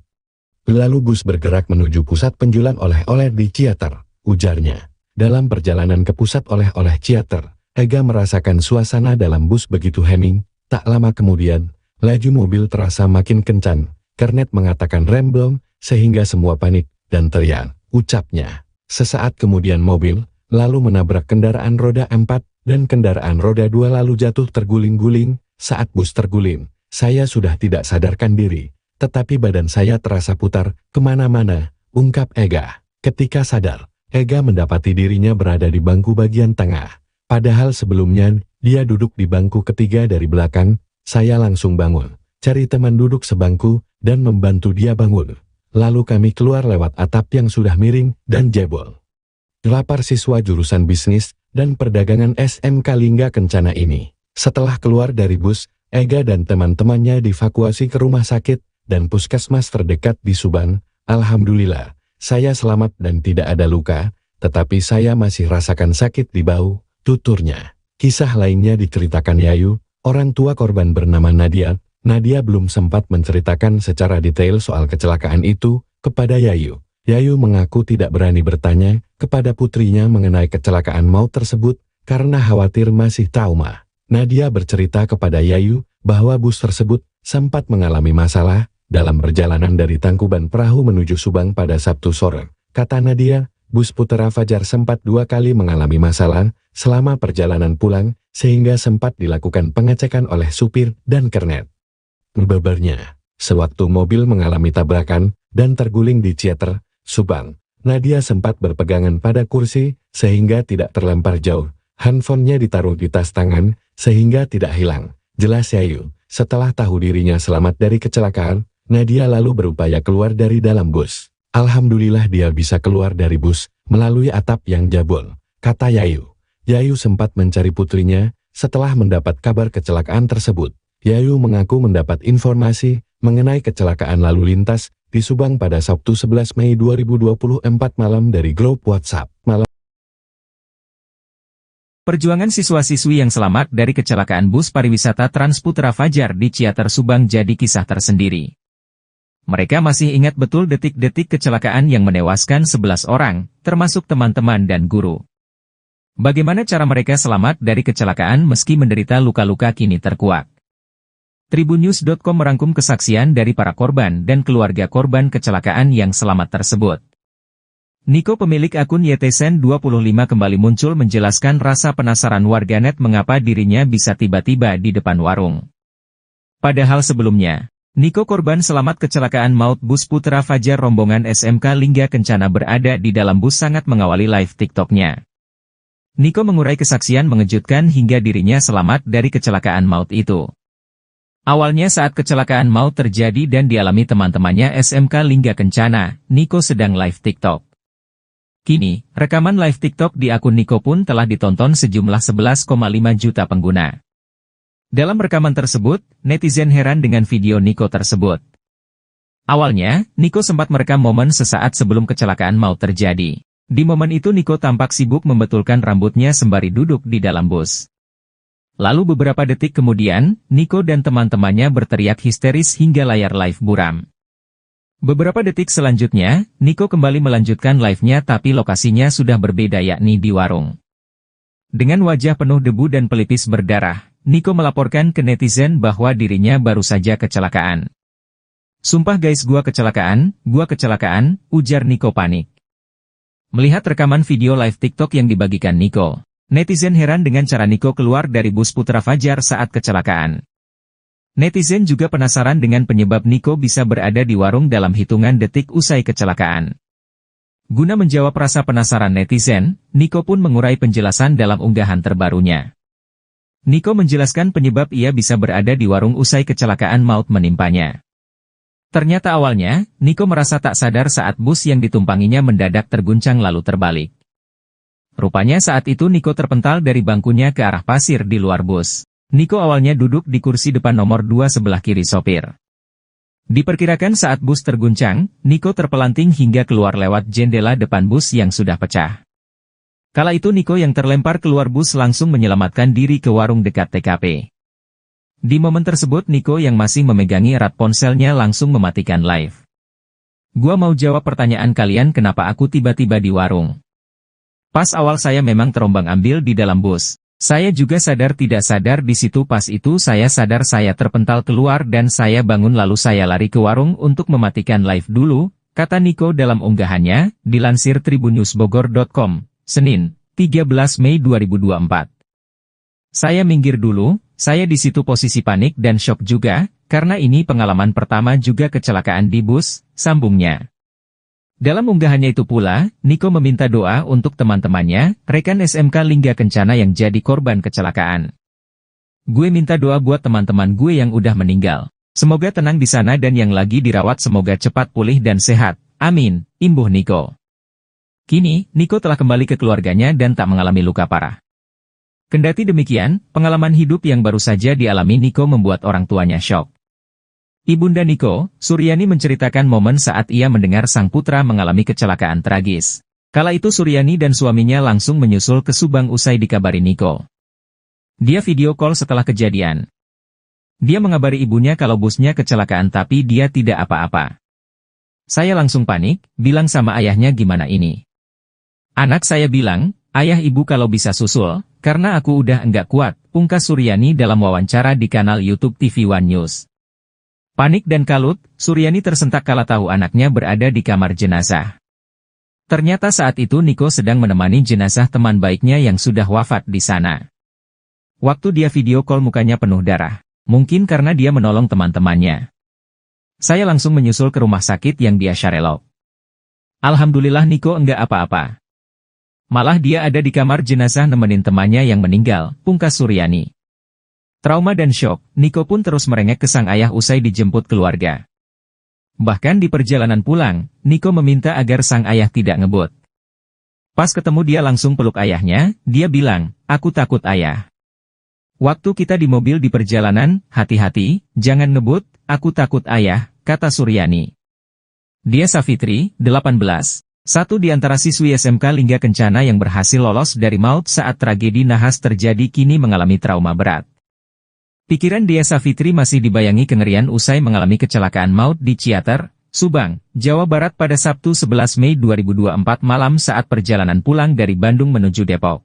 Lalu bus bergerak menuju pusat penjualan oleh-oleh di Ciater, ujarnya. Dalam perjalanan ke pusat oleh-oleh Ciater, Ega merasakan suasana dalam bus begitu hening. Tak lama kemudian, laju mobil terasa makin kencang. Kernet mengatakan remblong, sehingga semua panik dan teriak, ucapnya. Sesaat kemudian mobil lalu menabrak kendaraan roda 4 dan kendaraan roda 2 lalu jatuh terguling-guling. Saat bus terguling, saya sudah tidak sadarkan diri, tetapi badan saya terasa putar kemana-mana, ungkap Ega. Ketika sadar, Ega mendapati dirinya berada di bangku bagian tengah. Padahal sebelumnya, dia duduk di bangku ketiga dari belakang. Saya langsung bangun, cari teman duduk sebangku, dan membantu dia bangun. Lalu kami keluar lewat atap yang sudah miring dan jebol. 8 siswa jurusan bisnis dan perdagangan SMK Lingga Kencana ini. Setelah keluar dari bus, Ega dan teman-temannya dievakuasi ke rumah sakit dan puskesmas terdekat di Subang. Alhamdulillah, saya selamat dan tidak ada luka, tetapi saya masih rasakan sakit di bahu, tuturnya. Kisah lainnya diceritakan Yayu, orang tua korban bernama Nadia. Nadia belum sempat menceritakan secara detail soal kecelakaan itu kepada Yayu. Yayu mengaku tidak berani bertanya kepada putrinya mengenai kecelakaan maut tersebut karena khawatir masih trauma. Nadia bercerita kepada Yayu bahwa bus tersebut sempat mengalami masalah dalam perjalanan dari Tangkuban Perahu menuju Subang pada Sabtu sore. Kata Nadia, bus Putra Fajar sempat 2 kali mengalami masalah selama perjalanan pulang sehingga sempat dilakukan pengecekan oleh supir dan kernet. Bebernya, sewaktu mobil mengalami tabrakan dan terguling di Ciater, Subang, Nadia sempat berpegangan pada kursi sehingga tidak terlempar jauh. Handphonenya ditaruh di tas tangan sehingga tidak hilang. Jelas Yayu, setelah tahu dirinya selamat dari kecelakaan, Nadia lalu berupaya keluar dari dalam bus. Alhamdulillah dia bisa keluar dari bus melalui atap yang jebol, kata Yayu. Yayu sempat mencari putrinya setelah mendapat kabar kecelakaan tersebut. Yayu mengaku mendapat informasi mengenai kecelakaan lalu lintas di Subang pada Sabtu 11 Mei 2024 malam dari grup WhatsApp. Perjuangan siswa-siswi yang selamat dari kecelakaan bus pariwisata Trans Putra Fajar di Ciater Subang jadi kisah tersendiri. Mereka masih ingat betul detik-detik kecelakaan yang menewaskan 11 orang, termasuk teman-teman dan guru. Bagaimana cara mereka selamat dari kecelakaan meski menderita luka-luka kini terkuak. Tribunnews.com merangkum kesaksian dari para korban dan keluarga korban kecelakaan yang selamat tersebut. Niko pemilik akun YTSen25 kembali muncul menjelaskan rasa penasaran warganet mengapa dirinya bisa tiba-tiba di depan warung. Padahal sebelumnya, Niko korban selamat kecelakaan maut bus Putra Fajar rombongan SMK Lingga Kencana berada di dalam bus sangat mengawali live TikToknya. Niko mengurai kesaksian mengejutkan hingga dirinya selamat dari kecelakaan maut itu. Awalnya saat kecelakaan maut terjadi dan dialami teman-temannya SMK Lingga Kencana, Niko sedang live TikTok. Kini, rekaman live TikTok di akun Niko pun telah ditonton sejumlah 11,5 juta pengguna. Dalam rekaman tersebut, netizen heran dengan video Niko tersebut. Awalnya, Niko sempat merekam momen sesaat sebelum kecelakaan maut terjadi. Di momen itu Niko tampak sibuk membetulkan rambutnya sembari duduk di dalam bus. Lalu beberapa detik kemudian, Niko dan teman-temannya berteriak histeris hingga layar live buram. Beberapa detik selanjutnya, Niko kembali melanjutkan live-nya tapi lokasinya sudah berbeda yakni di warung. Dengan wajah penuh debu dan pelipis berdarah, Niko melaporkan ke netizen bahwa dirinya baru saja kecelakaan. "Sumpah guys gua kecelakaan, ujar Niko panik. Melihat rekaman video live TikTok yang dibagikan Niko, netizen heran dengan cara Niko keluar dari bus Putra Fajar saat kecelakaan. Netizen juga penasaran dengan penyebab Niko bisa berada di warung dalam hitungan detik usai kecelakaan. Guna menjawab rasa penasaran netizen, Niko pun mengurai penjelasan dalam unggahan terbarunya. Niko menjelaskan penyebab ia bisa berada di warung usai kecelakaan maut menimpanya. Ternyata awalnya, Niko merasa tak sadar saat bus yang ditumpanginya mendadak terguncang lalu terbalik. Rupanya saat itu Niko terpental dari bangkunya ke arah pasir di luar bus. Niko awalnya duduk di kursi depan nomor 2 sebelah kiri sopir. Diperkirakan saat bus terguncang, Niko terpelanting hingga keluar lewat jendela depan bus yang sudah pecah. Kala itu Niko yang terlempar keluar bus langsung menyelamatkan diri ke warung dekat TKP. Di momen tersebut Niko yang masih memegangi erat ponselnya langsung mematikan live. "Gua mau jawab pertanyaan kalian kenapa aku tiba-tiba di warung. Pas awal saya memang terombang-ambing di dalam bus. Saya juga sadar tidak sadar di situ pas itu saya sadar saya terpental keluar dan saya bangun lalu saya lari ke warung untuk mematikan live dulu," kata Niko dalam unggahannya, dilansir tribunnewsbogor.com, Senin, 13 Mei 2024. "Saya minggir dulu, saya di situ posisi panik dan shock juga, karena ini pengalaman pertama juga kecelakaan di bus," sambungnya. Dalam unggahannya itu pula, Niko meminta doa untuk teman-temannya, rekan SMK Lingga Kencana yang jadi korban kecelakaan. "Gue minta doa buat teman-teman gue yang udah meninggal. Semoga tenang di sana dan yang lagi dirawat semoga cepat pulih dan sehat. Amin," imbuh Niko. Kini, Niko telah kembali ke keluarganya dan tak mengalami luka parah. Kendati demikian, pengalaman hidup yang baru saja dialami Niko membuat orang tuanya syok. Ibunda Niko, Suryani menceritakan momen saat ia mendengar sang putra mengalami kecelakaan tragis. Kala itu Suryani dan suaminya langsung menyusul ke Subang usai dikabari Niko. Dia video call setelah kejadian. Dia mengabari ibunya kalau busnya kecelakaan tapi dia tidak apa-apa. "Saya langsung panik, bilang sama ayahnya gimana ini. Anak saya bilang, ayah ibu kalau bisa susul, karena aku udah enggak kuat," pungkas Suryani dalam wawancara di kanal YouTube TV One News. Panik dan kalut, Suryani tersentak kala tahu anaknya berada di kamar jenazah. Ternyata saat itu Niko sedang menemani jenazah teman baiknya yang sudah wafat di sana. Waktu dia video call mukanya penuh darah, mungkin karena dia menolong teman-temannya. "Saya langsung menyusul ke rumah sakit yang dia Syarelok. Alhamdulillah Niko enggak apa-apa. Malah dia ada di kamar jenazah nemenin temannya yang meninggal," pungkas Suryani. Trauma dan syok, Niko pun terus merengek ke sang ayah usai dijemput keluarga. Bahkan di perjalanan pulang, Niko meminta agar sang ayah tidak ngebut. Pas ketemu dia langsung peluk ayahnya, dia bilang, "Aku takut ayah. Waktu kita di mobil di perjalanan, hati-hati, jangan ngebut, aku takut ayah," kata Suryani. Dia Safitri, 18, satu di antara siswi SMK Lingga Kencana yang berhasil lolos dari maut saat tragedi nahas terjadi kini mengalami trauma berat. Pikiran Dia Safitri masih dibayangi kengerian usai mengalami kecelakaan maut di Ciater, Subang, Jawa Barat pada Sabtu 11 Mei 2024 malam saat perjalanan pulang dari Bandung menuju Depok.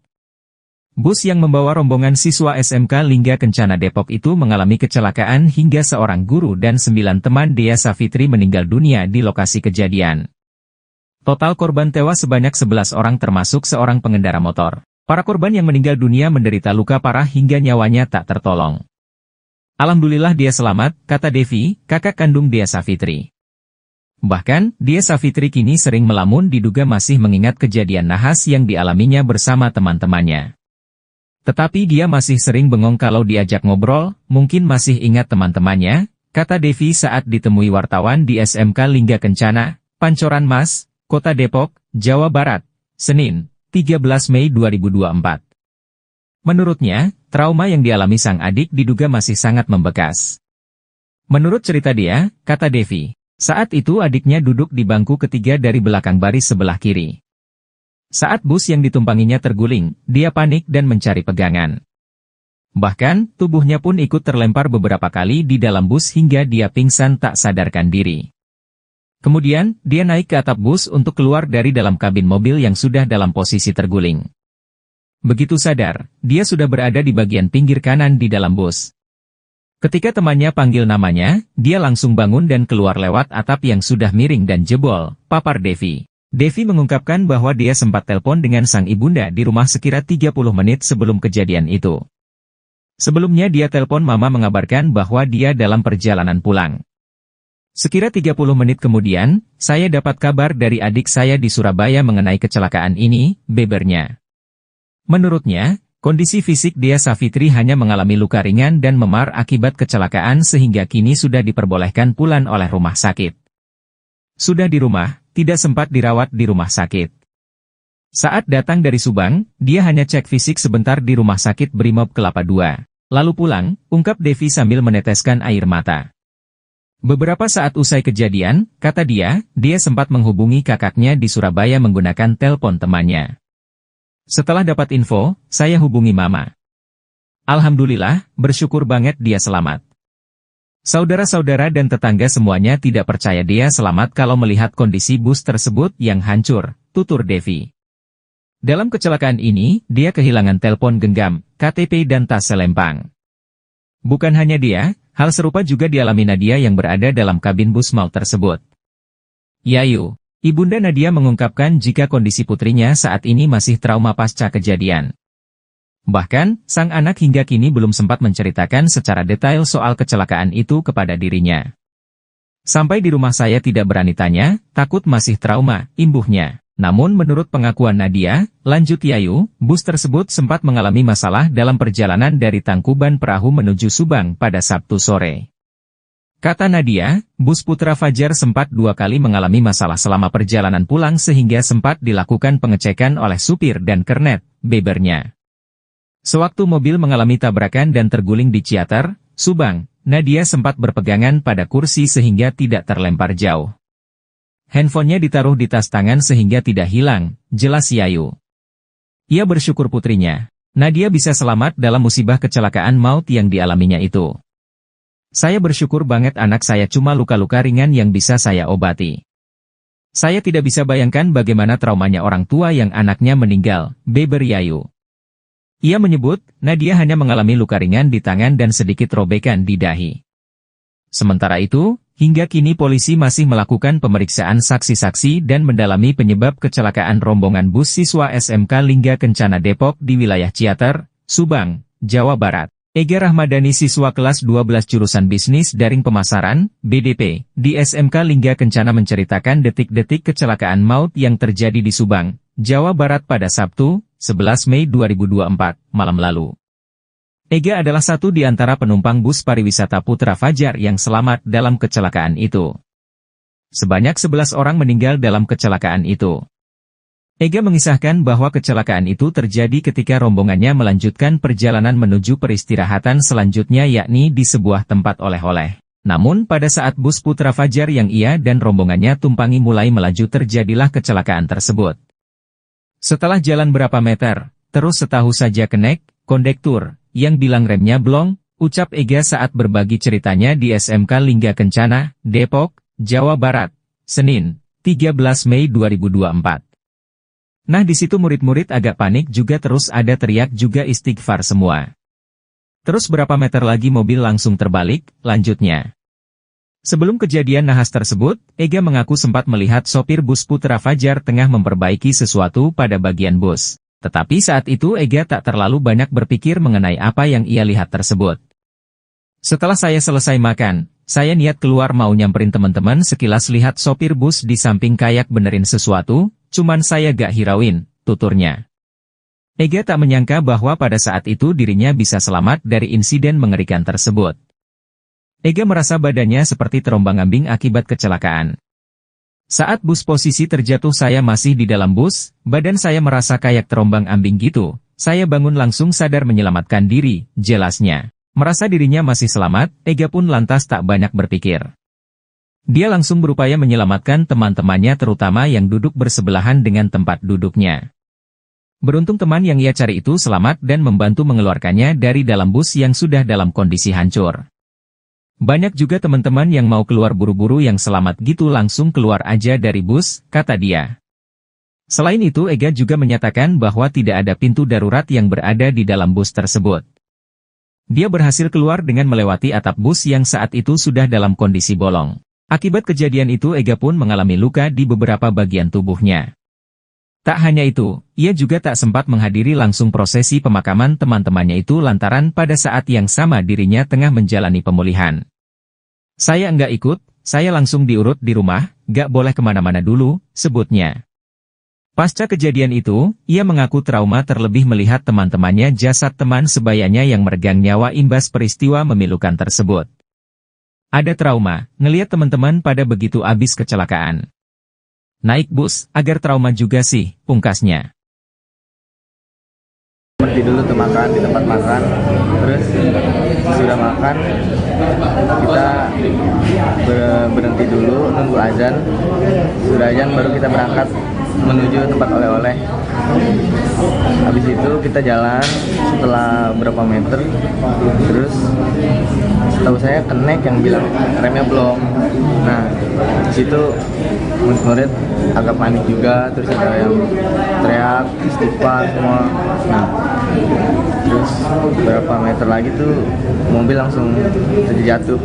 Bus yang membawa rombongan siswa SMK Lingga Kencana Depok itu mengalami kecelakaan hingga seorang guru dan 9 teman Dia Safitri meninggal dunia di lokasi kejadian. Total korban tewas sebanyak 11 orang termasuk seorang pengendara motor. Para korban yang meninggal dunia menderita luka parah hingga nyawanya tak tertolong. "Alhamdulillah dia selamat," kata Devi, kakak kandung Dia Safitri. Bahkan, Dia Safitri kini sering melamun diduga masih mengingat kejadian nahas yang dialaminya bersama teman-temannya. Tetapi dia masih sering bengong kalau diajak ngobrol, mungkin masih ingat teman-temannya, kata Devi saat ditemui wartawan di SMK Lingga Kencana, Pancoran Mas, Kota Depok, Jawa Barat, Senin, 13 Mei 2024. Menurutnya, trauma yang dialami sang adik diduga masih sangat membekas. Menurut cerita dia, kata Devi, saat itu adiknya duduk di bangku ketiga dari belakang baris sebelah kiri. Saat bus yang ditumpanginya terguling, dia panik dan mencari pegangan. Bahkan, tubuhnya pun ikut terlempar beberapa kali di dalam bus hingga dia pingsan tak sadarkan diri. Kemudian, dia naik ke atap bus untuk keluar dari dalam kabin mobil yang sudah dalam posisi terguling. Begitu sadar, dia sudah berada di bagian pinggir kanan di dalam bus. Ketika temannya panggil namanya, dia langsung bangun dan keluar lewat atap yang sudah miring dan jebol, papar Devi. Devi mengungkapkan bahwa dia sempat telepon dengan sang ibunda di rumah sekira 30 menit sebelum kejadian itu. Sebelumnya dia telepon mama mengabarkan bahwa dia dalam perjalanan pulang. Sekira 30 menit kemudian, saya dapat kabar dari adik saya di Surabaya mengenai kecelakaan ini, bebernya. Menurutnya, kondisi fisik Dea Savitri hanya mengalami luka ringan dan memar akibat kecelakaan sehingga kini sudah diperbolehkan pulang oleh rumah sakit. Sudah di rumah, tidak sempat dirawat di rumah sakit. Saat datang dari Subang, dia hanya cek fisik sebentar di rumah sakit Brimob Kelapa II. Lalu pulang, ungkap Devi sambil meneteskan air mata. Beberapa saat usai kejadian, kata dia sempat menghubungi kakaknya di Surabaya menggunakan telepon temannya. Setelah dapat info, saya hubungi mama. Alhamdulillah, bersyukur banget dia selamat. Saudara-saudara dan tetangga semuanya tidak percaya dia selamat kalau melihat kondisi bus tersebut yang hancur, tutur Devi. Dalam kecelakaan ini, dia kehilangan telepon genggam, KTP dan tas selempang. Bukan hanya dia, hal serupa juga dialami Nadia yang berada dalam kabin bus maut tersebut. Yayu, ibunda Nadia mengungkapkan jika kondisi putrinya saat ini masih trauma pasca kejadian. Bahkan, sang anak hingga kini belum sempat menceritakan secara detail soal kecelakaan itu kepada dirinya. Sampai di rumah saya tidak berani tanya, takut masih trauma, imbuhnya. Namun menurut pengakuan Nadia, lanjut Yayu, bus tersebut sempat mengalami masalah dalam perjalanan dari Tangkuban Perahu menuju Subang pada Sabtu sore. Kata Nadia, bus Putra Fajar sempat 2 kali mengalami masalah selama perjalanan pulang sehingga sempat dilakukan pengecekan oleh supir dan kernet, bebernya. Sewaktu mobil mengalami tabrakan dan terguling di Ciater, Subang, Nadia sempat berpegangan pada kursi sehingga tidak terlempar jauh. Handphonenya ditaruh di tas tangan sehingga tidak hilang, jelas Yayu. Ia bersyukur putrinya, Nadia bisa selamat dalam musibah kecelakaan maut yang dialaminya itu. Saya bersyukur banget anak saya cuma luka-luka ringan yang bisa saya obati. Saya tidak bisa bayangkan bagaimana traumanya orang tua yang anaknya meninggal, beber Yayu. Ia menyebut, Nadia hanya mengalami luka ringan di tangan dan sedikit robekan di dahi. Sementara itu, hingga kini polisi masih melakukan pemeriksaan saksi-saksi dan mendalami penyebab kecelakaan rombongan bus siswa SMK Lingga Kencana Depok di wilayah Ciater, Subang, Jawa Barat. Ega Rahmadani siswa kelas 12 jurusan bisnis daring pemasaran, BDP, di SMK Lingga Kencana menceritakan detik-detik kecelakaan maut yang terjadi di Subang, Jawa Barat pada Sabtu, 11 Mei 2024, malam lalu. Ega adalah satu di antara penumpang bus pariwisata Putra Fajar yang selamat dalam kecelakaan itu. Sebanyak 11 orang meninggal dalam kecelakaan itu. Ega mengisahkan bahwa kecelakaan itu terjadi ketika rombongannya melanjutkan perjalanan menuju peristirahatan selanjutnya yakni di sebuah tempat oleh-oleh. Namun pada saat bus Putra Fajar yang ia dan rombongannya tumpangi mulai melaju terjadilah kecelakaan tersebut. Setelah jalan berapa meter, terus setahu saja kenek, kondektur, yang bilang remnya blong, ucap Ega saat berbagi ceritanya di SMK Lingga Kencana, Depok, Jawa Barat, Senin, 13 Mei 2024. Nah di situ murid-murid agak panik juga terus ada teriak juga istighfar semua. Terus berapa meter lagi mobil langsung terbalik, lanjutnya. Sebelum kejadian nahas tersebut, Ega mengaku sempat melihat sopir bus Putra Fajar tengah memperbaiki sesuatu pada bagian bus. Tetapi saat itu Ega tak terlalu banyak berpikir mengenai apa yang ia lihat tersebut. Setelah saya selesai makan, saya niat keluar mau nyamperin teman-teman sekilas lihat sopir bus di samping kayak benerin sesuatu, cuman saya gak hirauin, tuturnya. Ega tak menyangka bahwa pada saat itu dirinya bisa selamat dari insiden mengerikan tersebut. Ega merasa badannya seperti terombang-ambing akibat kecelakaan. Saat bus posisi terjatuh saya masih di dalam bus, badan saya merasa kayak terombang-ambing gitu. Saya bangun langsung sadar menyelamatkan diri, jelasnya. Merasa dirinya masih selamat, Ega pun lantas tak banyak berpikir. Dia langsung berupaya menyelamatkan teman-temannya terutama yang duduk bersebelahan dengan tempat duduknya. Beruntung teman yang ia cari itu selamat dan membantu mengeluarkannya dari dalam bus yang sudah dalam kondisi hancur. Banyak juga teman-teman yang mau keluar buru-buru yang selamat gitu langsung keluar aja dari bus, kata dia. Selain itu Ega juga menyatakan bahwa tidak ada pintu darurat yang berada di dalam bus tersebut. Dia berhasil keluar dengan melewati atap bus yang saat itu sudah dalam kondisi bolong. Akibat kejadian itu Ega pun mengalami luka di beberapa bagian tubuhnya. Tak hanya itu, ia juga tak sempat menghadiri langsung prosesi pemakaman teman-temannya itu lantaran pada saat yang sama dirinya tengah menjalani pemulihan. Saya enggak ikut, saya langsung diurut di rumah, gak boleh kemana-mana dulu, sebutnya. Pasca kejadian itu, ia mengaku trauma terlebih melihat teman-temannya jasad teman sebayanya yang meregang nyawa imbas peristiwa memilukan tersebut. Ada trauma, ngelihat teman-teman pada begitu abis kecelakaan. Naik bus, agar trauma juga sih, pungkasnya. Berhenti dulu tuh makan di tempat makan, terus sudah makan, kita berhenti dulu, nunggu azan, sudah azan baru kita berangkat menuju tempat oleh-oleh. Habis itu kita jalan setelah berapa meter, terus setahu saya kenek yang bilang remnya belum. Nah, di situ murid-murid agak panik juga, terus ada yang teriak, istighfar semua. Nah, terus berapa meter lagi tuh mobil langsung terjatuh.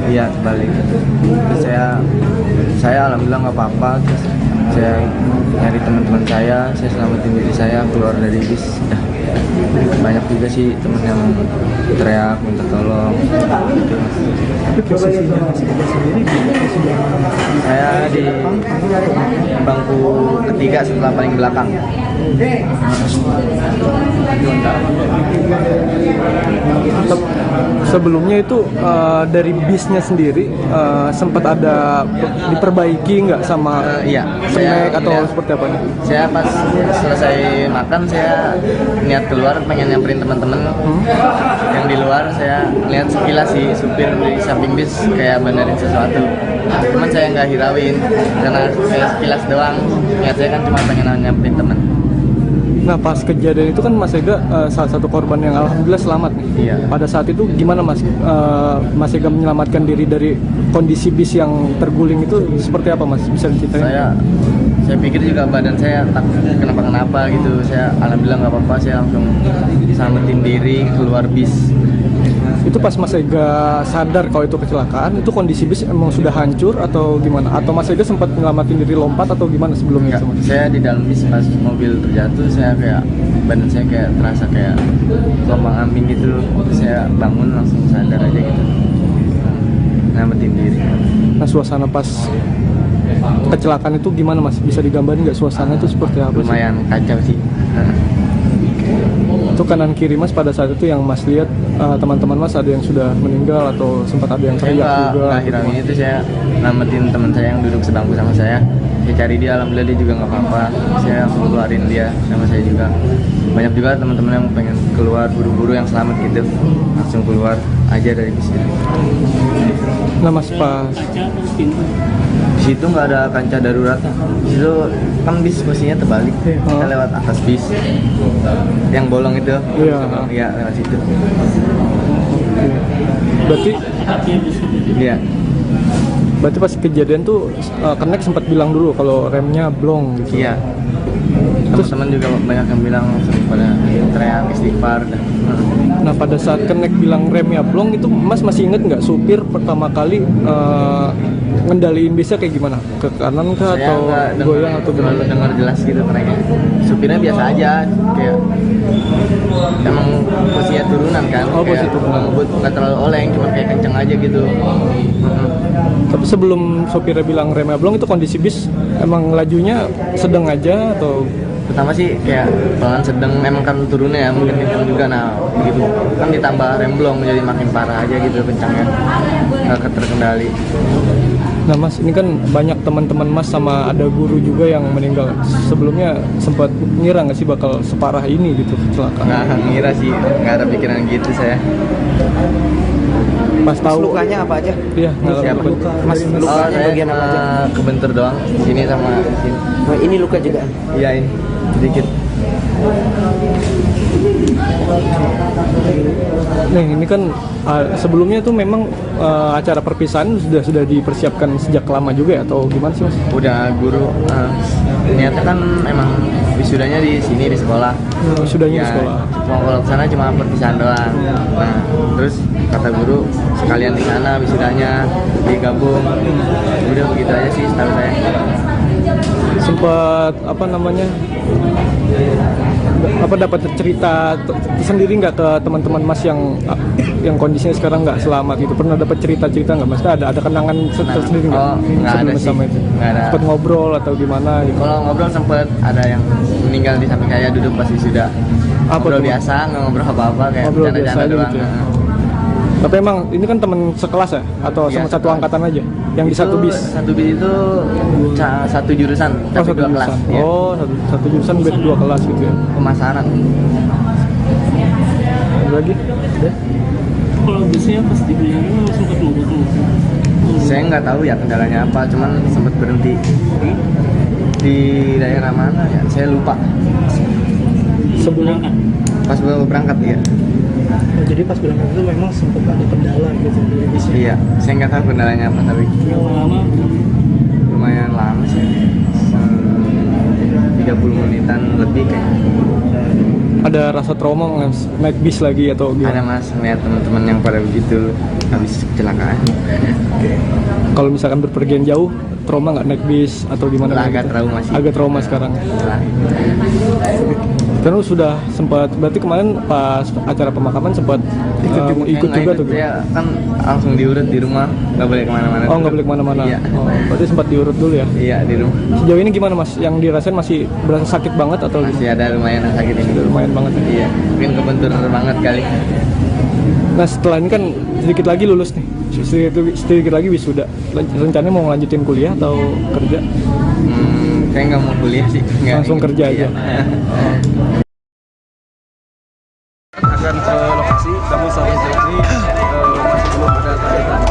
Iya, terbalik. Terus saya alhamdulillah nggak apa-apa. Terus saya nyari teman-teman saya selamatin diri saya keluar dari bis. Banyak juga sih teman yang teriak minta tolong. Tapi posisinya Mas Ega sendiri di saya di bangku ketiga setelah paling belakang. Sebelumnya itu dari bisnya sendiri sempat ada diperbaiki nggak sama snack atau seperti apa nih? Saya pas selesai makan saya niat keluar pengen nyamperin teman-teman yang di luar. Saya lihat sekilas sih supir di samping bis kayak benerin sesuatu. Cuman saya nggak hirauin karena saya sekilas doang. Niat saya kan cuma pengen nyamperin teman. Nah pas kejadian itu kan Mas Ega salah satu korban yang alhamdulillah selamat nih. Iya. Pada saat itu gimana Mas? Mas Ega menyelamatkan diri dari kondisi bis yang terguling itu seperti apa Mas? Bisa diceritain? Saya pikir juga badan saya takut kenapa-kenapa gitu. Saya alhamdulillah nggak apa-apa, saya langsung selamatin diri keluar bis. Itu pas Mas Ega sadar kalau itu kecelakaan, itu kondisi bis emang sudah hancur atau gimana? Atau Mas Ega sempat nyelamatin diri lompat atau gimana sebelumnya? Enggak, saya di dalam bis pas mobil terjatuh, saya kayak badan saya kayak terasa kayak gelombang ambing gitu. Saya bangun langsung sadar aja gitu, nyelamatin diri. Nah suasana pas kecelakaan itu gimana Mas? Bisa digambarin nggak suasana itu seperti apa? Lumayan kacau sih. Itu kanan kiri Mas pada saat itu yang Mas lihat teman-teman Mas ada yang sudah meninggal atau sempat ada yang teriak juga? Akhirnya itu saya namatin teman saya yang duduk sebangku sama saya. Saya cari dia, alhamdulillah dia juga nggak apa-apa. Saya keluarin dia sama saya juga. Banyak juga teman-teman yang pengen keluar buru-buru yang selamat gitu, langsung keluar aja dari bis itu. Nah Mas pas di situ nggak ada kancah darurat. Itu kan bis posisinya terbalik, kita lewat atas bis yang bolong itu. Iya, lewat situ. Berarti iya. Berarti pas kejadian tuh Kenek sempat bilang dulu kalau remnya blong gitu. Iya. Teman-teman juga banyak yang bilang pada teriak istighfar. Nah pada saat Kenek bilang remnya blong itu Mas masih inget nggak supir pertama kali ngendaliin bisnya kayak gimana? Ke kanan kah atau goyang atau gimana? Dengar jelas gitu Keneknya. Supirnya biasa aja, kayak emang posisinya turunan kan. Oh posisi turunan. Nggak terlalu oleng, cuma kayak kenceng aja gitu. Tapi sebelum sopirnya bilang remnya blong itu kondisi bis emang lajunya sedang aja atau? Pertama sih kayak pelan sedang, memang kan turunnya ya mungkin kenceng juga. Nah begitu kan ditambah rem blong jadi makin parah aja gitu kencangnya, nggak terkendali. Nah Mas, ini kan banyak teman-teman Mas sama ada guru juga yang meninggal. Sebelumnya sempat ngira nggak sih bakal separah ini gitu kecelakaan? Nggak ngira sih, nggak ada pikiran gitu saya. Pas tahu lukanya apa aja? Iya, Siapa? Luka Mas, dari luka Mas. bagian apa aja? Kebentur doang, sini sama sini. Nah, ini luka juga. Iya ini, sedikit. Nih, ini kan sebelumnya tuh memang acara perpisahan sudah dipersiapkan sejak lama juga ya, atau gimana sih Mas? Udah guru, niatnya kan emang wisudanya di sini di sekolah. Wisudanya di Ya, sekolah. Cuma kalau kesana cuma perpisahan doang. Nah, terus kata guru sekalian di sana wisudanya digabung. Udah begitu aja sih setahu saya. Sempat apa namanya? Dapat cerita sendiri nggak ke teman-teman Mas yang kondisinya sekarang nggak selamat gitu? Pernah dapat cerita-cerita nggak Mas? Ada kenangan tersendiri nggak? Oh, nggak ada sih. Sama itu? Nggak ada. Sempat ngobrol atau gimana gitu? Kalau ngobrol sempet ada yang meninggal di samping saya duduk pas wisuda. Ngobrol tuh? biasa, nggak ngobrol apa-apa kayak Ngobrol biasa bercanda-canda aja doang. gitu ya? Tapi emang ini kan teman sekelas ya? Atau Iya, sama satu sekelas. angkatan aja? Yang di Itu satu bis? Satu bis itu satu jurusan, tapi satu dua kelas. jurusan. Ya. Oh, satu jurusan beda dua kelas gitu ya? Pemasaran. Ada lagi? Kalau bisnya pas dibilangin langsung ke mogok tuh. Saya nggak tahu ya kendalanya apa, cuman sempat berhenti di daerah mana ya, saya lupa. Sebelum Pas baru berangkat ya. Oh, jadi pas berangkat itu memang sempat ada kendala gitu dari bisnya. Iya, saya nggak tahu kendalanya apa tapi lama lumayan lama sih. 30 menitan lebih kayaknya. Ada rasa trauma nggak naik bis lagi atau Ada gimana? mas, melihat teman-teman yang pada begitu habis kecelakaan. Kalau misalkan berpergian jauh, trauma nggak naik bis atau gimana? Agak gitu? trauma sih. Agak trauma sekarang. Terus sudah sempat, berarti kemarin pas acara pemakaman sempat ikut juga tuh? Ya kan langsung diurut di rumah, nggak boleh kemana-mana. Oh, nggak boleh kemana-mana? Iya. Oh, berarti sempat diurut dulu ya? Iya di rumah. Sejauh ini gimana Mas? Yang dirasain masih berasa sakit banget atau Masih ada lumayan sakit ini dulu. lumayan banget ya? Iya, mungkin kebentur banget kali. Nah setelah ini kan sedikit lagi lulus nih, sedikit lagi wisuda. Rencananya mau ngelanjutin kuliah atau kerja? Saya nggak mau kuliah sih. Langsung kerja aja? Akan ke lokasi, namun sampai sejauh ini masih belum ada tanda-tanda.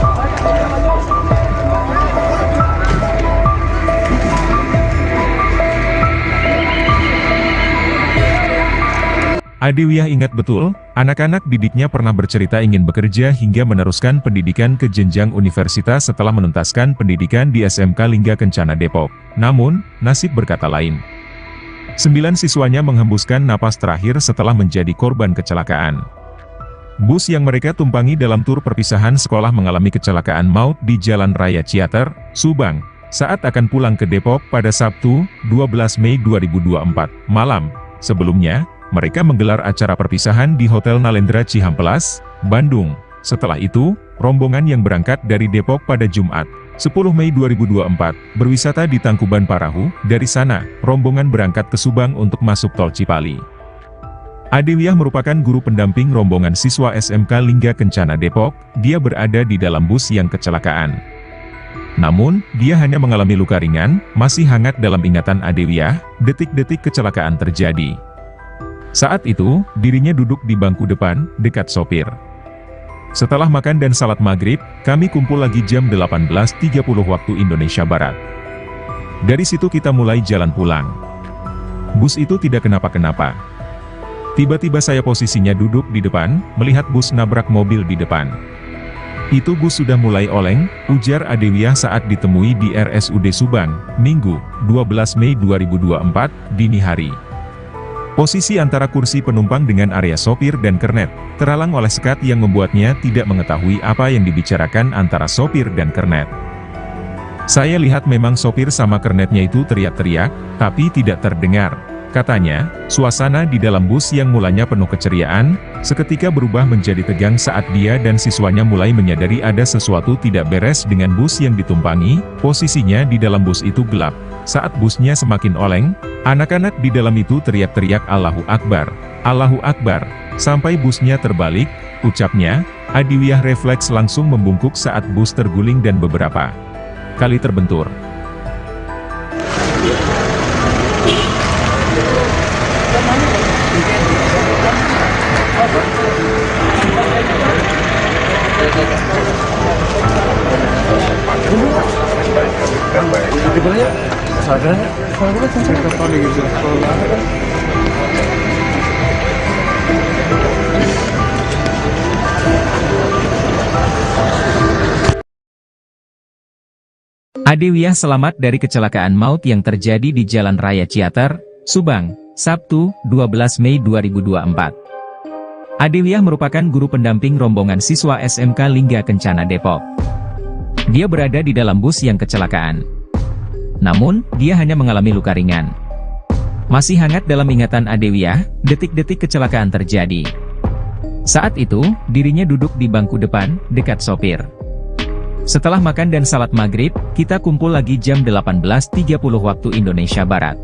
Adewiyah ingat betul, anak-anak didiknya pernah bercerita ingin bekerja hingga meneruskan pendidikan ke jenjang universitas setelah menuntaskan pendidikan di SMK Lingga Kencana Depok. Namun, nasib berkata lain. 9 siswanya menghembuskan napas terakhir setelah menjadi korban kecelakaan. Bus yang mereka tumpangi dalam tur perpisahan sekolah mengalami kecelakaan maut di Jalan Raya Ciater, Subang, saat akan pulang ke Depok pada Sabtu, 12 Mei 2024, malam. Sebelumnya, mereka menggelar acara perpisahan di Hotel Nalendra Cihampelas, Bandung. Setelah itu, rombongan yang berangkat dari Depok pada Jumat, 10 Mei 2024, berwisata di Tangkuban Parahu. Dari sana, rombongan berangkat ke Subang untuk masuk tol Cipali. Adewiyah merupakan guru pendamping rombongan siswa SMK Lingga Kencana Depok. Dia berada di dalam bus yang kecelakaan. Namun, dia hanya mengalami luka ringan, masih hangat dalam ingatan Adewiyah, detik-detik kecelakaan terjadi. Saat itu, dirinya duduk di bangku depan, dekat sopir. Setelah makan dan salat maghrib, kami kumpul lagi jam 18.30 waktu Indonesia Barat. Dari situ kita mulai jalan pulang. Bus itu tidak kenapa-kenapa. Tiba-tiba saya posisinya duduk di depan, melihat bus nabrak mobil di depan. Itu bus sudah mulai oleng, ujar Adewiyah saat ditemui di RSUD Subang, Minggu, 12 Mei 2024, dini hari. Posisi antara kursi penumpang dengan area sopir dan kernet, terhalang oleh sekat yang membuatnya tidak mengetahui apa yang dibicarakan antara sopir dan kernet. Saya lihat memang sopir sama kernetnya itu teriak-teriak, tapi tidak terdengar. Katanya, suasana di dalam bus yang mulanya penuh keceriaan, seketika berubah menjadi tegang saat dia dan siswanya mulai menyadari ada sesuatu tidak beres dengan bus yang ditumpangi. Posisinya di dalam bus itu gelap. Saat busnya semakin oleng, anak-anak di dalam itu teriak-teriak Allahu Akbar, Allahu Akbar, sampai busnya terbalik, ucapnya. Adewiyah refleks langsung membungkuk saat bus terguling dan beberapa kali terbentur. Adewiyah selamat dari kecelakaan maut yang terjadi di Jalan Raya Ciater, Subang, Sabtu, 12 Mei 2024. Adewiyah merupakan guru pendamping rombongan siswa SMK Lingga Kencana Depok. Dia berada di dalam bus yang kecelakaan. Namun, dia hanya mengalami luka ringan. Masih hangat dalam ingatan Adewiyah, detik-detik kecelakaan terjadi. Saat itu, dirinya duduk di bangku depan, dekat sopir. Setelah makan dan salat maghrib, kita kumpul lagi jam 18.30 waktu Indonesia Barat.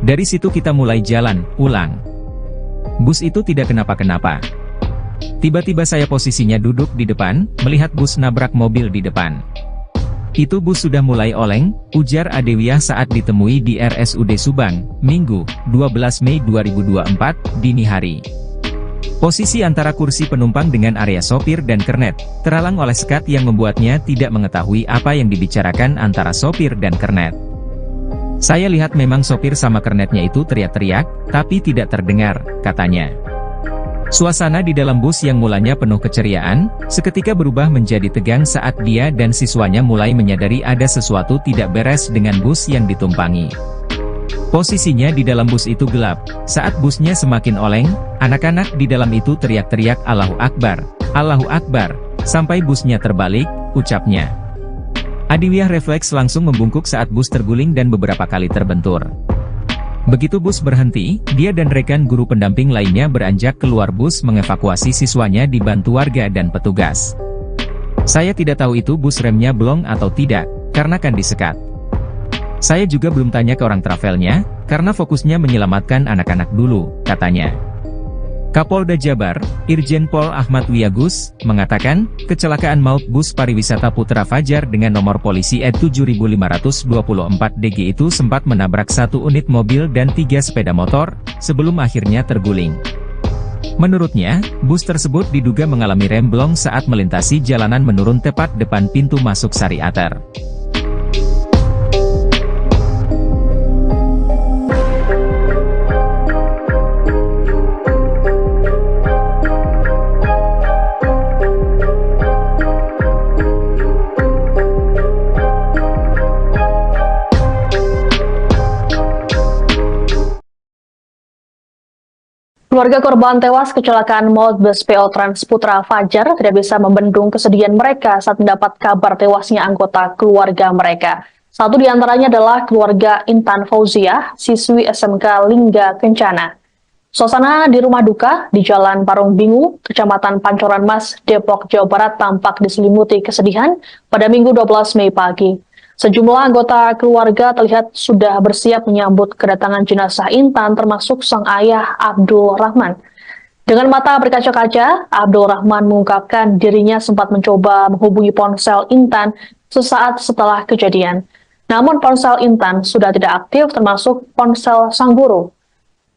Dari situ kita mulai jalan, ulang. Bus itu tidak kenapa-kenapa. Tiba-tiba saya posisinya duduk di depan, melihat bus nabrak mobil di depan. Itu bus sudah mulai oleng, ujar Adewiyah saat ditemui di RSUD Subang, Minggu, 12 Mei 2024, dini hari. Posisi antara kursi penumpang dengan area sopir dan kernet, terhalang oleh sekat yang membuatnya tidak mengetahui apa yang dibicarakan antara sopir dan kernet. Saya lihat memang sopir sama kernetnya itu teriak-teriak, tapi tidak terdengar, katanya. Suasana di dalam bus yang mulanya penuh keceriaan, seketika berubah menjadi tegang saat dia dan siswanya mulai menyadari ada sesuatu tidak beres dengan bus yang ditumpangi. Posisinya di dalam bus itu gelap. Saat busnya semakin oleng, anak-anak di dalam itu teriak-teriak Allahu Akbar, sampai busnya terbalik, ucapnya. Adewiyah refleks langsung membungkuk saat bus terguling dan beberapa kali terbentur. Begitu bus berhenti, dia dan rekan guru pendamping lainnya beranjak keluar bus mengevakuasi siswanya dibantu warga dan petugas. Saya tidak tahu itu bus remnya blong atau tidak, karena kan disekat. Saya juga belum tanya ke orang travelnya, karena fokusnya menyelamatkan anak-anak dulu, katanya. Kapolda Jabar, Irjen Pol Ahmad Wiyagus, mengatakan, kecelakaan maut bus pariwisata Putra Fajar dengan nomor polisi E7524DG itu sempat menabrak satu unit mobil dan 3 sepeda motor, sebelum akhirnya terguling. Menurutnya, bus tersebut diduga mengalami rem blong saat melintasi jalanan menurun tepat depan pintu masuk Sariater. Keluarga korban tewas kecelakaan maut bus PO Trans Putra Fajar tidak bisa membendung kesedihan mereka saat mendapat kabar tewasnya anggota keluarga mereka. Satu di antaranya adalah keluarga Intan Fauziah, siswi SMK Lingga Kencana. Suasana di rumah duka di Jalan Parung Bingu, Kecamatan Pancoran Mas, Depok, Jawa Barat tampak diselimuti kesedihan pada Minggu 12 Mei pagi. Sejumlah anggota keluarga terlihat sudah bersiap menyambut kedatangan jenazah Intan termasuk sang ayah Abdul Rahman. Dengan mata berkaca-kaca, Abdul Rahman mengungkapkan dirinya sempat mencoba menghubungi ponsel Intan sesaat setelah kejadian. Namun ponsel Intan sudah tidak aktif termasuk ponsel sang guru.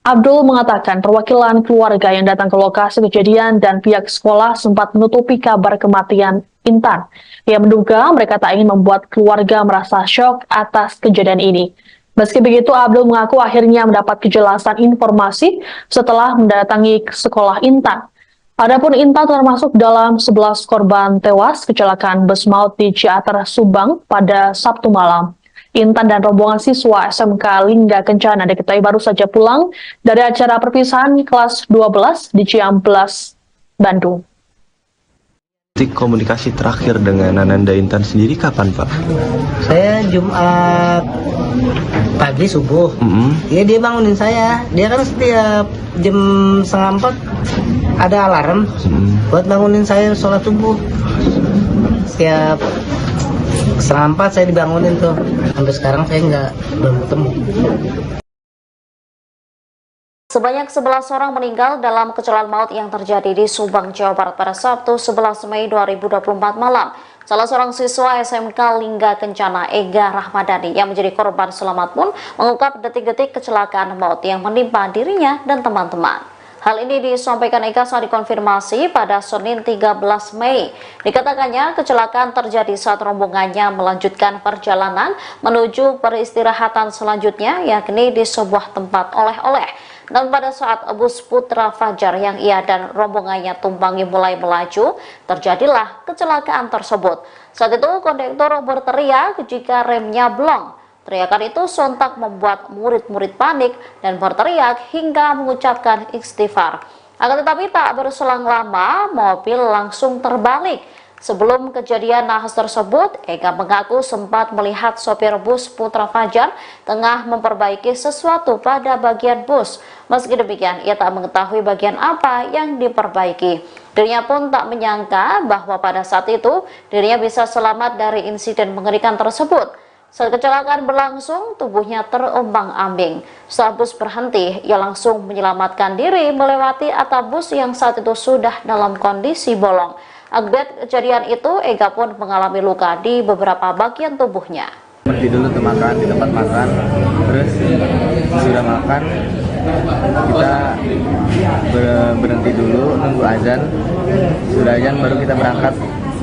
Abdul mengatakan perwakilan keluarga yang datang ke lokasi kejadian dan pihak sekolah sempat menutupi kabar kematian Intan. Ia menduga mereka tak ingin membuat keluarga merasa syok atas kejadian ini. Meski begitu, Abdul mengaku akhirnya mendapat kejelasan informasi setelah mendatangi sekolah Intan. Adapun Intan termasuk dalam 11 korban tewas kecelakaan bus maut di Ciater, Subang pada Sabtu malam. Intan dan rombongan siswa SMK Lingga Kencana diketahui baru saja pulang dari acara perpisahan kelas 12 di Ciamplas, Bandung. Komunikasi terakhir dengan Ananda Intan sendiri kapan, Pak? Saya Jumat pagi subuh. Ya dia bangunin saya. Dia kan setiap jam 3:30 ada alarm buat bangunin saya sholat subuh. Setiap 3:30 saya dibangunin tuh. Sampai sekarang saya belum ketemu. Sebanyak 11 orang meninggal dalam kecelakaan maut yang terjadi di Subang, Jawa Barat pada Sabtu 11 Mei 2024 malam. Salah seorang siswa SMK Lingga Kencana, Ega Rahmadani, yang menjadi korban selamat pun mengungkap detik-detik kecelakaan maut yang menimpa dirinya dan teman-teman. Hal ini disampaikan Ega saat dikonfirmasi pada Senin 13 Mei. Dikatakannya kecelakaan terjadi saat rombongannya melanjutkan perjalanan menuju peristirahatan selanjutnya, yakni di sebuah tempat oleh-oleh. Dan pada saat bus Putra Fajar yang ia dan rombongannya tumpangi mulai melaju, terjadilah kecelakaan tersebut. Saat itu kondektor berteriak jika remnya blong. Teriakan itu sontak membuat murid-murid panik dan berteriak hingga mengucapkan istighfar. Akan tetapi tak berselang lama, mobil langsung terbalik. Sebelum kejadian nahas tersebut, Ega mengaku sempat melihat sopir bus Putra Fajar tengah memperbaiki sesuatu pada bagian bus. Meski demikian, ia tak mengetahui bagian apa yang diperbaiki. Dirinya pun tak menyangka bahwa pada saat itu dirinya bisa selamat dari insiden mengerikan tersebut. Saat kecelakaan berlangsung, tubuhnya terombang-ambing. Setelah bus berhenti, ia langsung menyelamatkan diri melewati atap bus yang saat itu sudah dalam kondisi bolong. Akibat kejadian itu, Ega pun mengalami luka di beberapa bagian tubuhnya. Berhenti dulu tuh makan di tempat makan, terus sudah makan kita berhenti dulu nunggu azan. Sudah azan baru kita berangkat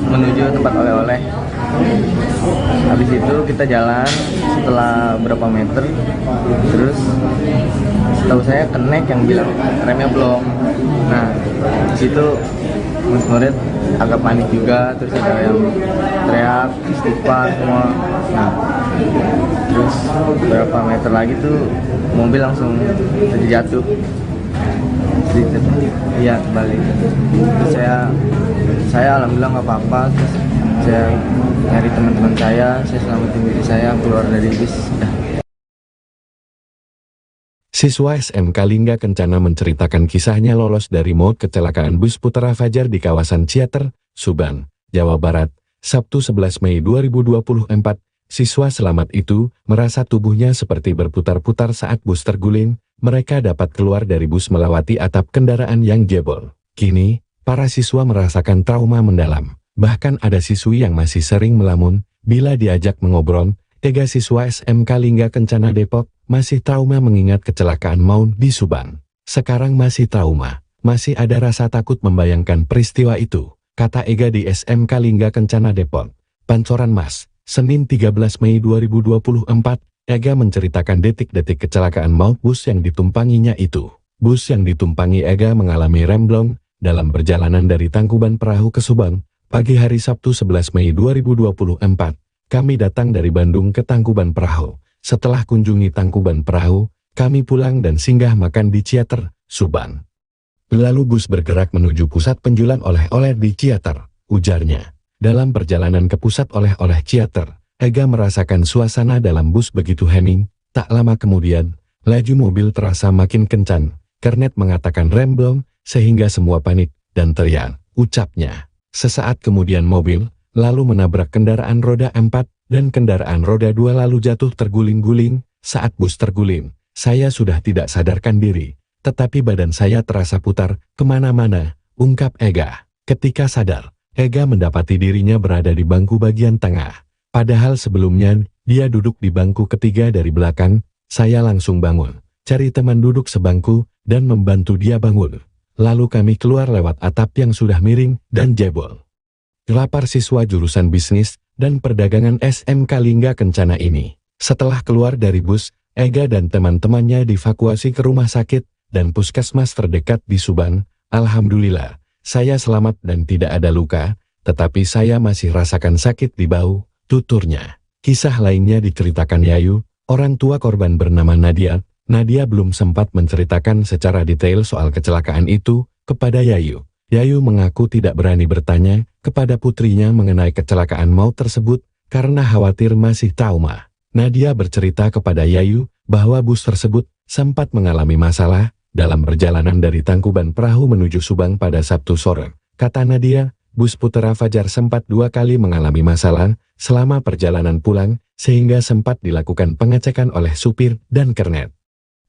menuju tempat oleh-oleh. Habis itu kita jalan setelah berapa meter, terus setahu saya kenek yang bilang remnya blong. Nah, disitu murid agak panik juga, terus ada yang teriak istighfar semua. Nah, terus berapa meter lagi tuh mobil langsung terjatuh. Iya, kembali. Terus saya alhamdulillah nggak apa-apa. Terus saya nyari teman-teman saya selamatin diri saya keluar dari bis. Siswa SMK Lingga Kencana menceritakan kisahnya lolos dari maut kecelakaan bus Putra Fajar di kawasan Ciater, Subang, Jawa Barat, Sabtu 11 Mei 2024. Siswa selamat itu merasa tubuhnya seperti berputar-putar saat bus terguling. Mereka dapat keluar dari bus melewati atap kendaraan yang jebol. Kini, para siswa merasakan trauma mendalam. Bahkan ada siswi yang masih sering melamun bila diajak mengobrol. Ega siswa SMK Lingga Kencana Depok masih trauma mengingat kecelakaan maut di Subang. Sekarang masih trauma, masih ada rasa takut membayangkan peristiwa itu, kata Ega di SMK Lingga Kencana Depok. Pancoran Mas, Senin 13 Mei 2024, Ega menceritakan detik-detik kecelakaan maut bus yang ditumpanginya itu. Bus yang ditumpangi Ega mengalami remblong dalam perjalanan dari Tangkuban Perahu ke Subang. Pagi hari Sabtu 11 Mei 2024, kami datang dari Bandung ke Tangkuban Perahu. Setelah kunjungi Tangkuban Perahu, kami pulang dan singgah makan di Ciater, Subang. Lalu bus bergerak menuju pusat penjualan oleh-oleh di Ciater, ujarnya. Dalam perjalanan ke pusat oleh-oleh Ciater, Ega merasakan suasana dalam bus begitu hening. Tak lama kemudian, laju mobil terasa makin kencang. Kernet mengatakan remblong, sehingga semua panik dan teriak, ucapnya. Sesaat kemudian mobil lalu menabrak kendaraan roda 4 dan kendaraan roda 2 lalu jatuh terguling-guling. Saat bus terguling, saya sudah tidak sadarkan diri, tetapi badan saya terasa putar kemana-mana, ungkap Ega. Ketika sadar, Ega mendapati dirinya berada di bangku bagian tengah. Padahal sebelumnya, dia duduk di bangku ketiga dari belakang. Saya langsung bangun, cari teman duduk sebangku, dan membantu dia bangun. Lalu kami keluar lewat atap yang sudah miring dan jebol. Gelapar siswa jurusan bisnis dan perdagangan SMK Lingga Kencana ini. Setelah keluar dari bus, Ega dan teman-temannya dievakuasi ke rumah sakit dan puskesmas terdekat di Subang. Alhamdulillah, saya selamat dan tidak ada luka, tetapi saya masih rasakan sakit di bahu, tuturnya. Kisah lainnya diceritakan Yayu, orang tua korban bernama Nadia. Nadia belum sempat menceritakan secara detail soal kecelakaan itu kepada Yayu. Yayu mengaku tidak berani bertanya kepada putrinya mengenai kecelakaan maut tersebut karena khawatir masih trauma. Nadia bercerita kepada Yayu bahwa bus tersebut sempat mengalami masalah dalam perjalanan dari Tangkuban Perahu menuju Subang pada Sabtu sore. Kata Nadia, bus Putra Fajar sempat 2 kali mengalami masalah selama perjalanan pulang sehingga sempat dilakukan pengecekan oleh supir dan kernet.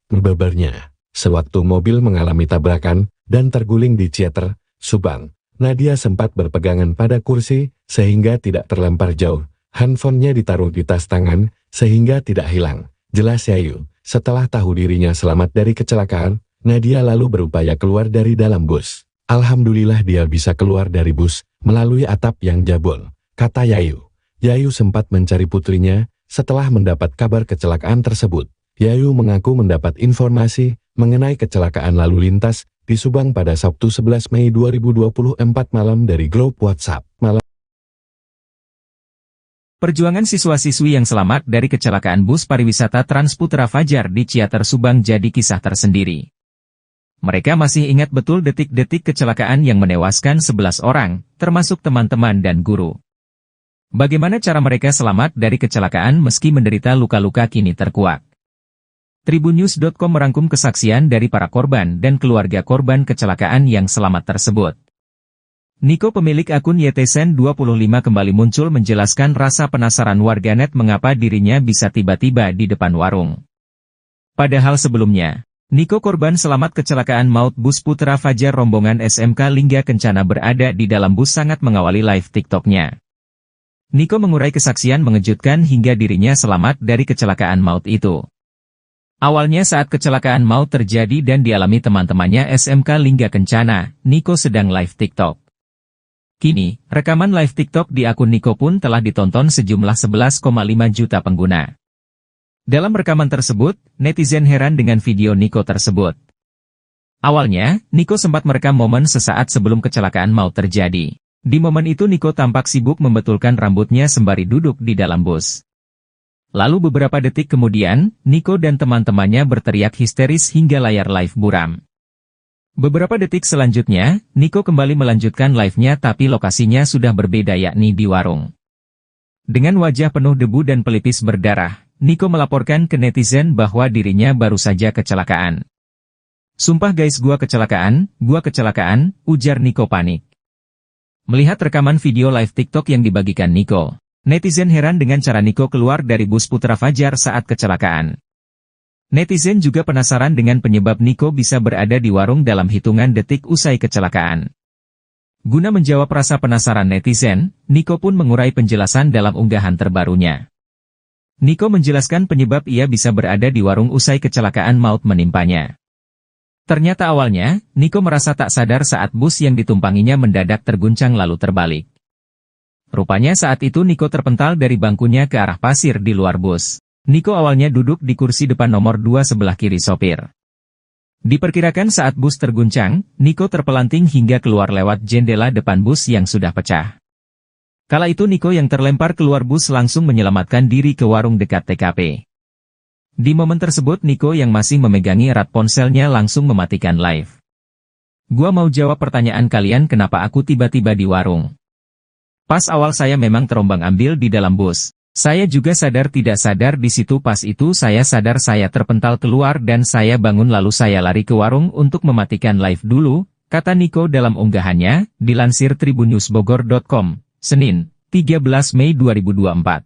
Bebernya, sewaktu mobil mengalami tabrakan dan terguling di Ciater, Subang, Nadia sempat berpegangan pada kursi, sehingga tidak terlempar jauh. Handphonenya ditaruh di tas tangan, sehingga tidak hilang. Jelas Yayu, setelah tahu dirinya selamat dari kecelakaan, Nadia lalu berupaya keluar dari dalam bus. Alhamdulillah dia bisa keluar dari bus, melalui atap yang jebol, kata Yayu. Yayu sempat mencari putrinya, setelah mendapat kabar kecelakaan tersebut. Yayu mengaku mendapat informasi mengenai kecelakaan lalu lintas di Subang pada Sabtu 11 Mei 2024 malam dari grup WhatsApp. Perjuangan siswa-siswi yang selamat dari kecelakaan bus pariwisata Transputra Fajar di Ciater Subang jadi kisah tersendiri. Mereka masih ingat betul detik-detik kecelakaan yang menewaskan 11 orang, termasuk teman-teman dan guru. Bagaimana cara mereka selamat dari kecelakaan meski menderita luka-luka kini terkuak. Tribunnews.com merangkum kesaksian dari para korban dan keluarga korban kecelakaan yang selamat tersebut. Niko, pemilik akun YTsen25, kembali muncul menjelaskan rasa penasaran warganet mengapa dirinya bisa tiba-tiba di depan warung. Padahal sebelumnya, Niko, korban selamat kecelakaan maut bus Putra Fajar rombongan SMK Lingga Kencana, berada di dalam bus sangat mengawali live TikToknya. Niko mengurai kesaksian mengejutkan hingga dirinya selamat dari kecelakaan maut itu. Awalnya saat kecelakaan maut terjadi dan dialami teman-temannya SMK Lingga Kencana, Niko sedang live TikTok. Kini, rekaman live TikTok di akun Niko pun telah ditonton sejumlah 11,5 juta pengguna. Dalam rekaman tersebut, netizen heran dengan video Niko tersebut. Awalnya, Niko sempat merekam momen sesaat sebelum kecelakaan maut terjadi. Di momen itu Niko tampak sibuk membetulkan rambutnya sembari duduk di dalam bus. Lalu beberapa detik kemudian, Niko dan teman-temannya berteriak histeris hingga layar live buram. Beberapa detik selanjutnya, Niko kembali melanjutkan live-nya tapi lokasinya sudah berbeda, yakni di warung. Dengan wajah penuh debu dan pelipis berdarah, Niko melaporkan ke netizen bahwa dirinya baru saja kecelakaan. "Sumpah guys, gua kecelakaan, ujar Niko panik. Melihat rekaman video live TikTok yang dibagikan Niko, netizen heran dengan cara Niko keluar dari bus Putra Fajar saat kecelakaan. Netizen juga penasaran dengan penyebab Niko bisa berada di warung dalam hitungan detik usai kecelakaan. Guna menjawab rasa penasaran netizen, Niko pun mengurai penjelasan dalam unggahan terbarunya. Niko menjelaskan penyebab ia bisa berada di warung usai kecelakaan maut menimpanya. Ternyata awalnya, Niko merasa tak sadar saat bus yang ditumpanginya mendadak terguncang lalu terbalik. Rupanya saat itu Niko terpental dari bangkunya ke arah pasir di luar bus. Niko awalnya duduk di kursi depan nomor 2 sebelah kiri sopir. Diperkirakan saat bus terguncang, Niko terpelanting hingga keluar lewat jendela depan bus yang sudah pecah. Kala itu Niko yang terlempar keluar bus langsung menyelamatkan diri ke warung dekat TKP. Di momen tersebut Niko yang masih memegangi erat ponselnya langsung mematikan live. "Gua mau jawab pertanyaan kalian, kenapa aku tiba-tiba di warung. Pas awal saya memang terombang-ambing di dalam bus. Saya juga sadar tidak sadar di situ, pas itu saya sadar saya terpental keluar dan saya bangun lalu saya lari ke warung untuk mematikan live dulu," kata Niko dalam unggahannya, dilansir tribunnews.bogor.com, Senin, 13 Mei 2024.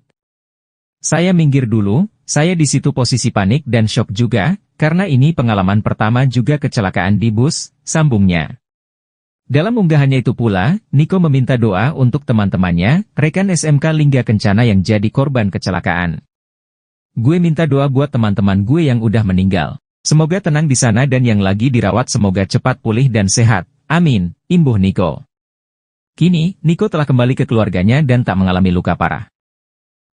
"Saya minggir dulu, saya di situ posisi panik dan shock juga, karena ini pengalaman pertama juga kecelakaan di bus," sambungnya. Dalam unggahannya itu pula, Niko meminta doa untuk teman-temannya, rekan SMK Lingga Kencana yang jadi korban kecelakaan. "Gue minta doa buat teman-teman gue yang udah meninggal. Semoga tenang di sana dan yang lagi dirawat semoga cepat pulih dan sehat. Amin," imbuh Niko. Kini, Niko telah kembali ke keluarganya dan tak mengalami luka parah.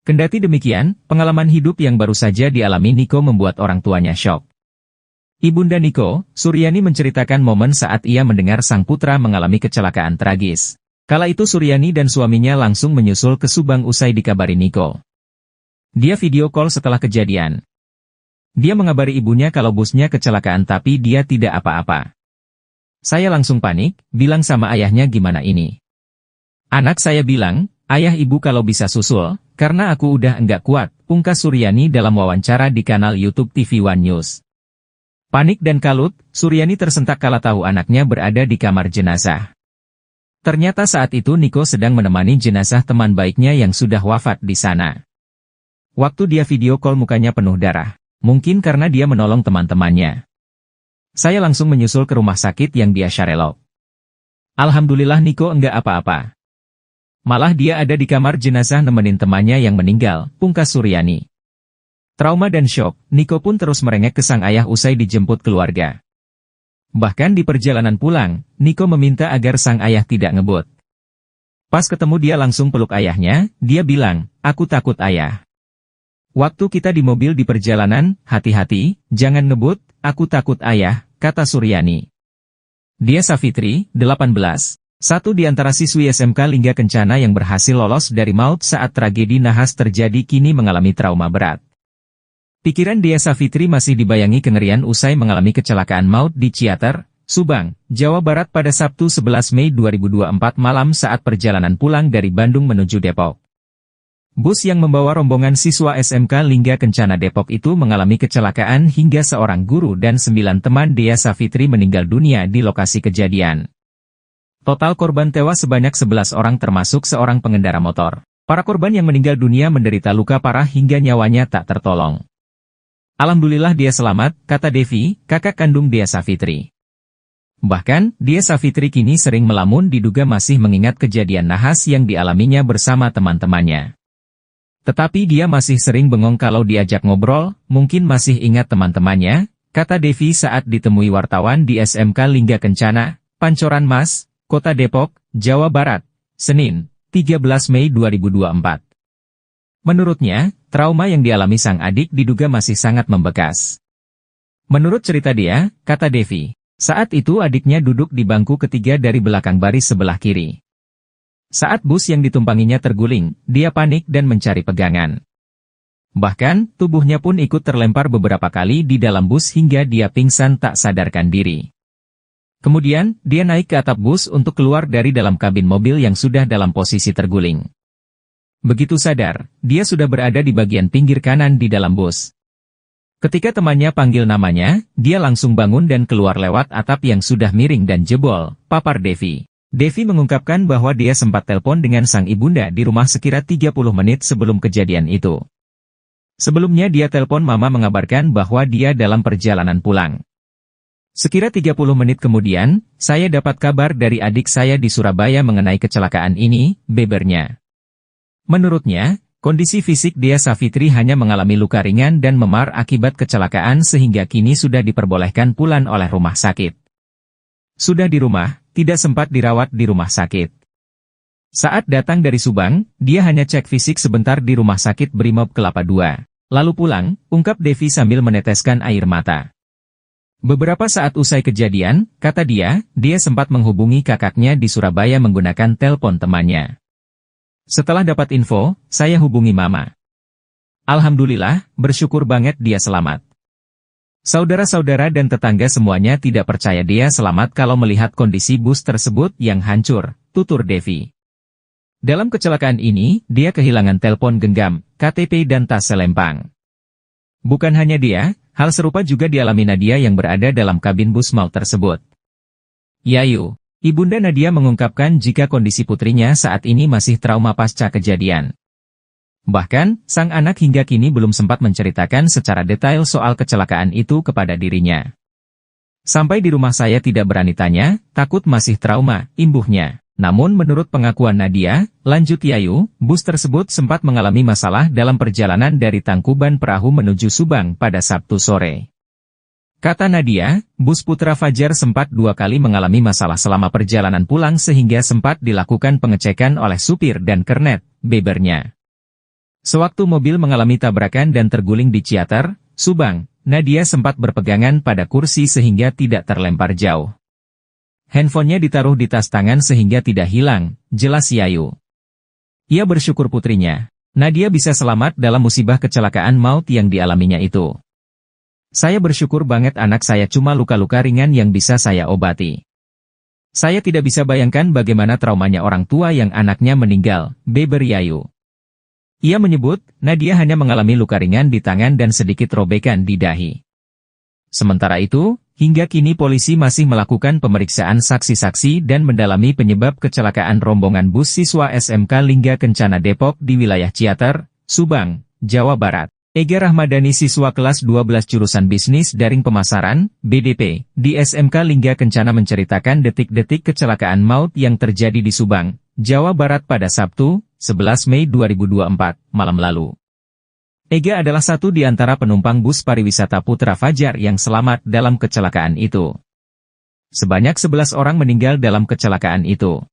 Kendati demikian, pengalaman hidup yang baru saja dialami Niko membuat orang tuanya syok. Ibunda Niko, Suryani, menceritakan momen saat ia mendengar sang putra mengalami kecelakaan tragis. Kala itu Suryani dan suaminya langsung menyusul ke Subang usai dikabari Niko. Dia video call setelah kejadian. Dia mengabari ibunya kalau busnya kecelakaan tapi dia tidak apa-apa. "Saya langsung panik, bilang sama ayahnya gimana ini. Anak saya bilang, ayah ibu kalau bisa susul, karena aku udah enggak kuat," pungkas Suryani dalam wawancara di kanal YouTube TV One News. Panik dan kalut, Suryani tersentak kala tahu anaknya berada di kamar jenazah. Ternyata saat itu Niko sedang menemani jenazah teman baiknya yang sudah wafat di sana. Waktu dia video call mukanya penuh darah, mungkin karena dia menolong teman-temannya. "Saya langsung menyusul ke rumah sakit yang dia Sharelok. Alhamdulillah Niko enggak apa-apa. Malah dia ada di kamar jenazah nemenin temannya yang meninggal, pungkas Suryani. Trauma dan syok, Niko pun terus merengek ke sang ayah usai dijemput keluarga. Bahkan di perjalanan pulang, Niko meminta agar sang ayah tidak ngebut. Pas ketemu dia langsung peluk ayahnya, dia bilang, "Aku takut ayah. Waktu kita di mobil di perjalanan, hati-hati, jangan ngebut, aku takut ayah," kata Suryani. Dia Savitri, 18. Satu di antara siswi SMK Lingga Kencana yang berhasil lolos dari maut saat tragedi nahas terjadi kini mengalami trauma berat. Pikiran dia Savitri masih dibayangi kengerian usai mengalami kecelakaan maut di Ciater, Subang, Jawa Barat pada Sabtu 11 Mei 2024 malam saat perjalanan pulang dari Bandung menuju Depok. Bus yang membawa rombongan siswa SMK Lingga Kencana Depok itu mengalami kecelakaan hingga seorang guru dan 9 teman Dea Savitri meninggal dunia di lokasi kejadian. Total korban tewas sebanyak 11 orang termasuk seorang pengendara motor. Para korban yang meninggal dunia menderita luka parah hingga nyawanya tak tertolong. Alhamdulillah dia selamat, kata Devi, kakak kandung Dea Savitri. Bahkan, Dea Savitri kini sering melamun diduga masih mengingat kejadian nahas yang dialaminya bersama teman-temannya. Tetapi dia masih sering bengong kalau diajak ngobrol, mungkin masih ingat teman-temannya, kata Devi saat ditemui wartawan di SMK Lingga Kencana, Pancoran Mas, Kota Depok, Jawa Barat, Senin, 13 Mei 2024. Menurutnya, trauma yang dialami sang adik diduga masih sangat membekas. Menurut cerita dia, kata Devi, saat itu adiknya duduk di bangku ketiga dari belakang baris sebelah kiri. Saat bus yang ditumpanginya terguling, dia panik dan mencari pegangan. Bahkan, tubuhnya pun ikut terlempar beberapa kali di dalam bus hingga dia pingsan tak sadarkan diri. Kemudian, dia naik ke atap bus untuk keluar dari dalam kabin mobil yang sudah dalam posisi terguling. Begitu sadar, dia sudah berada di bagian pinggir kanan di dalam bus. Ketika temannya panggil namanya, dia langsung bangun dan keluar lewat atap yang sudah miring dan jebol, papar Devi. Devi mengungkapkan bahwa dia sempat telepon dengan sang ibunda di rumah sekira 30 menit sebelum kejadian itu. Sebelumnya dia telepon mama mengabarkan bahwa dia dalam perjalanan pulang. Sekira 30 menit kemudian, saya dapat kabar dari adik saya di Surabaya mengenai kecelakaan ini, bebernya. Menurutnya, kondisi fisik Dea Savitri hanya mengalami luka ringan dan memar akibat kecelakaan sehingga kini sudah diperbolehkan pulang oleh rumah sakit. Sudah di rumah, tidak sempat dirawat di rumah sakit. Saat datang dari Subang, dia hanya cek fisik sebentar di rumah sakit Brimob Kelapa II. Lalu pulang, ungkap Devi sambil meneteskan air mata. Beberapa saat usai kejadian, kata dia sempat menghubungi kakaknya di Surabaya menggunakan telepon temannya. Setelah dapat info, saya hubungi mama. Alhamdulillah, bersyukur banget dia selamat. Saudara-saudara dan tetangga semuanya tidak percaya dia selamat kalau melihat kondisi bus tersebut yang hancur, tutur Devi. Dalam kecelakaan ini, dia kehilangan telepon genggam, KTP dan tas selempang. Bukan hanya dia, hal serupa juga dialami Nadia yang berada dalam kabin bus maut tersebut. Yayu, Ibunda Nadia mengungkapkan jika kondisi putrinya saat ini masih trauma pasca kejadian. Bahkan, sang anak hingga kini belum sempat menceritakan secara detail soal kecelakaan itu kepada dirinya. Sampai di rumah saya tidak berani tanya, takut masih trauma, imbuhnya. Namun menurut pengakuan Nadia, lanjut Yayu, bus tersebut sempat mengalami masalah dalam perjalanan dari Tangkuban Perahu menuju Subang pada Sabtu sore. Kata Nadia, bus Putra Fajar sempat 2 kali mengalami masalah selama perjalanan pulang sehingga sempat dilakukan pengecekan oleh supir dan kernet, bebernya. Sewaktu mobil mengalami tabrakan dan terguling di Ciater, Subang, Nadia sempat berpegangan pada kursi sehingga tidak terlempar jauh. Handphonenya ditaruh di tas tangan sehingga tidak hilang, jelas Yayu. Ia bersyukur putrinya, Nadia bisa selamat dalam musibah kecelakaan maut yang dialaminya itu. Saya bersyukur banget anak saya cuma luka-luka ringan yang bisa saya obati. Saya tidak bisa bayangkan bagaimana traumanya orang tua yang anaknya meninggal, beber Yayu. Ia menyebut, Nadia hanya mengalami luka ringan di tangan dan sedikit robekan di dahi. Sementara itu, hingga kini polisi masih melakukan pemeriksaan saksi-saksi dan mendalami penyebab kecelakaan rombongan bus siswa SMK Lingga Kencana Depok di wilayah Ciater, Subang, Jawa Barat. Ega Rahmadani, siswa kelas 12 jurusan Bisnis Daring Pemasaran, BDP, di SMK Lingga Kencana menceritakan detik-detik kecelakaan maut yang terjadi di Subang, Jawa Barat pada Sabtu, 11 Mei 2024, malam lalu. Ega adalah satu di antara penumpang bus pariwisata Putra Fajar yang selamat dalam kecelakaan itu. Sebanyak 11 orang meninggal dalam kecelakaan itu.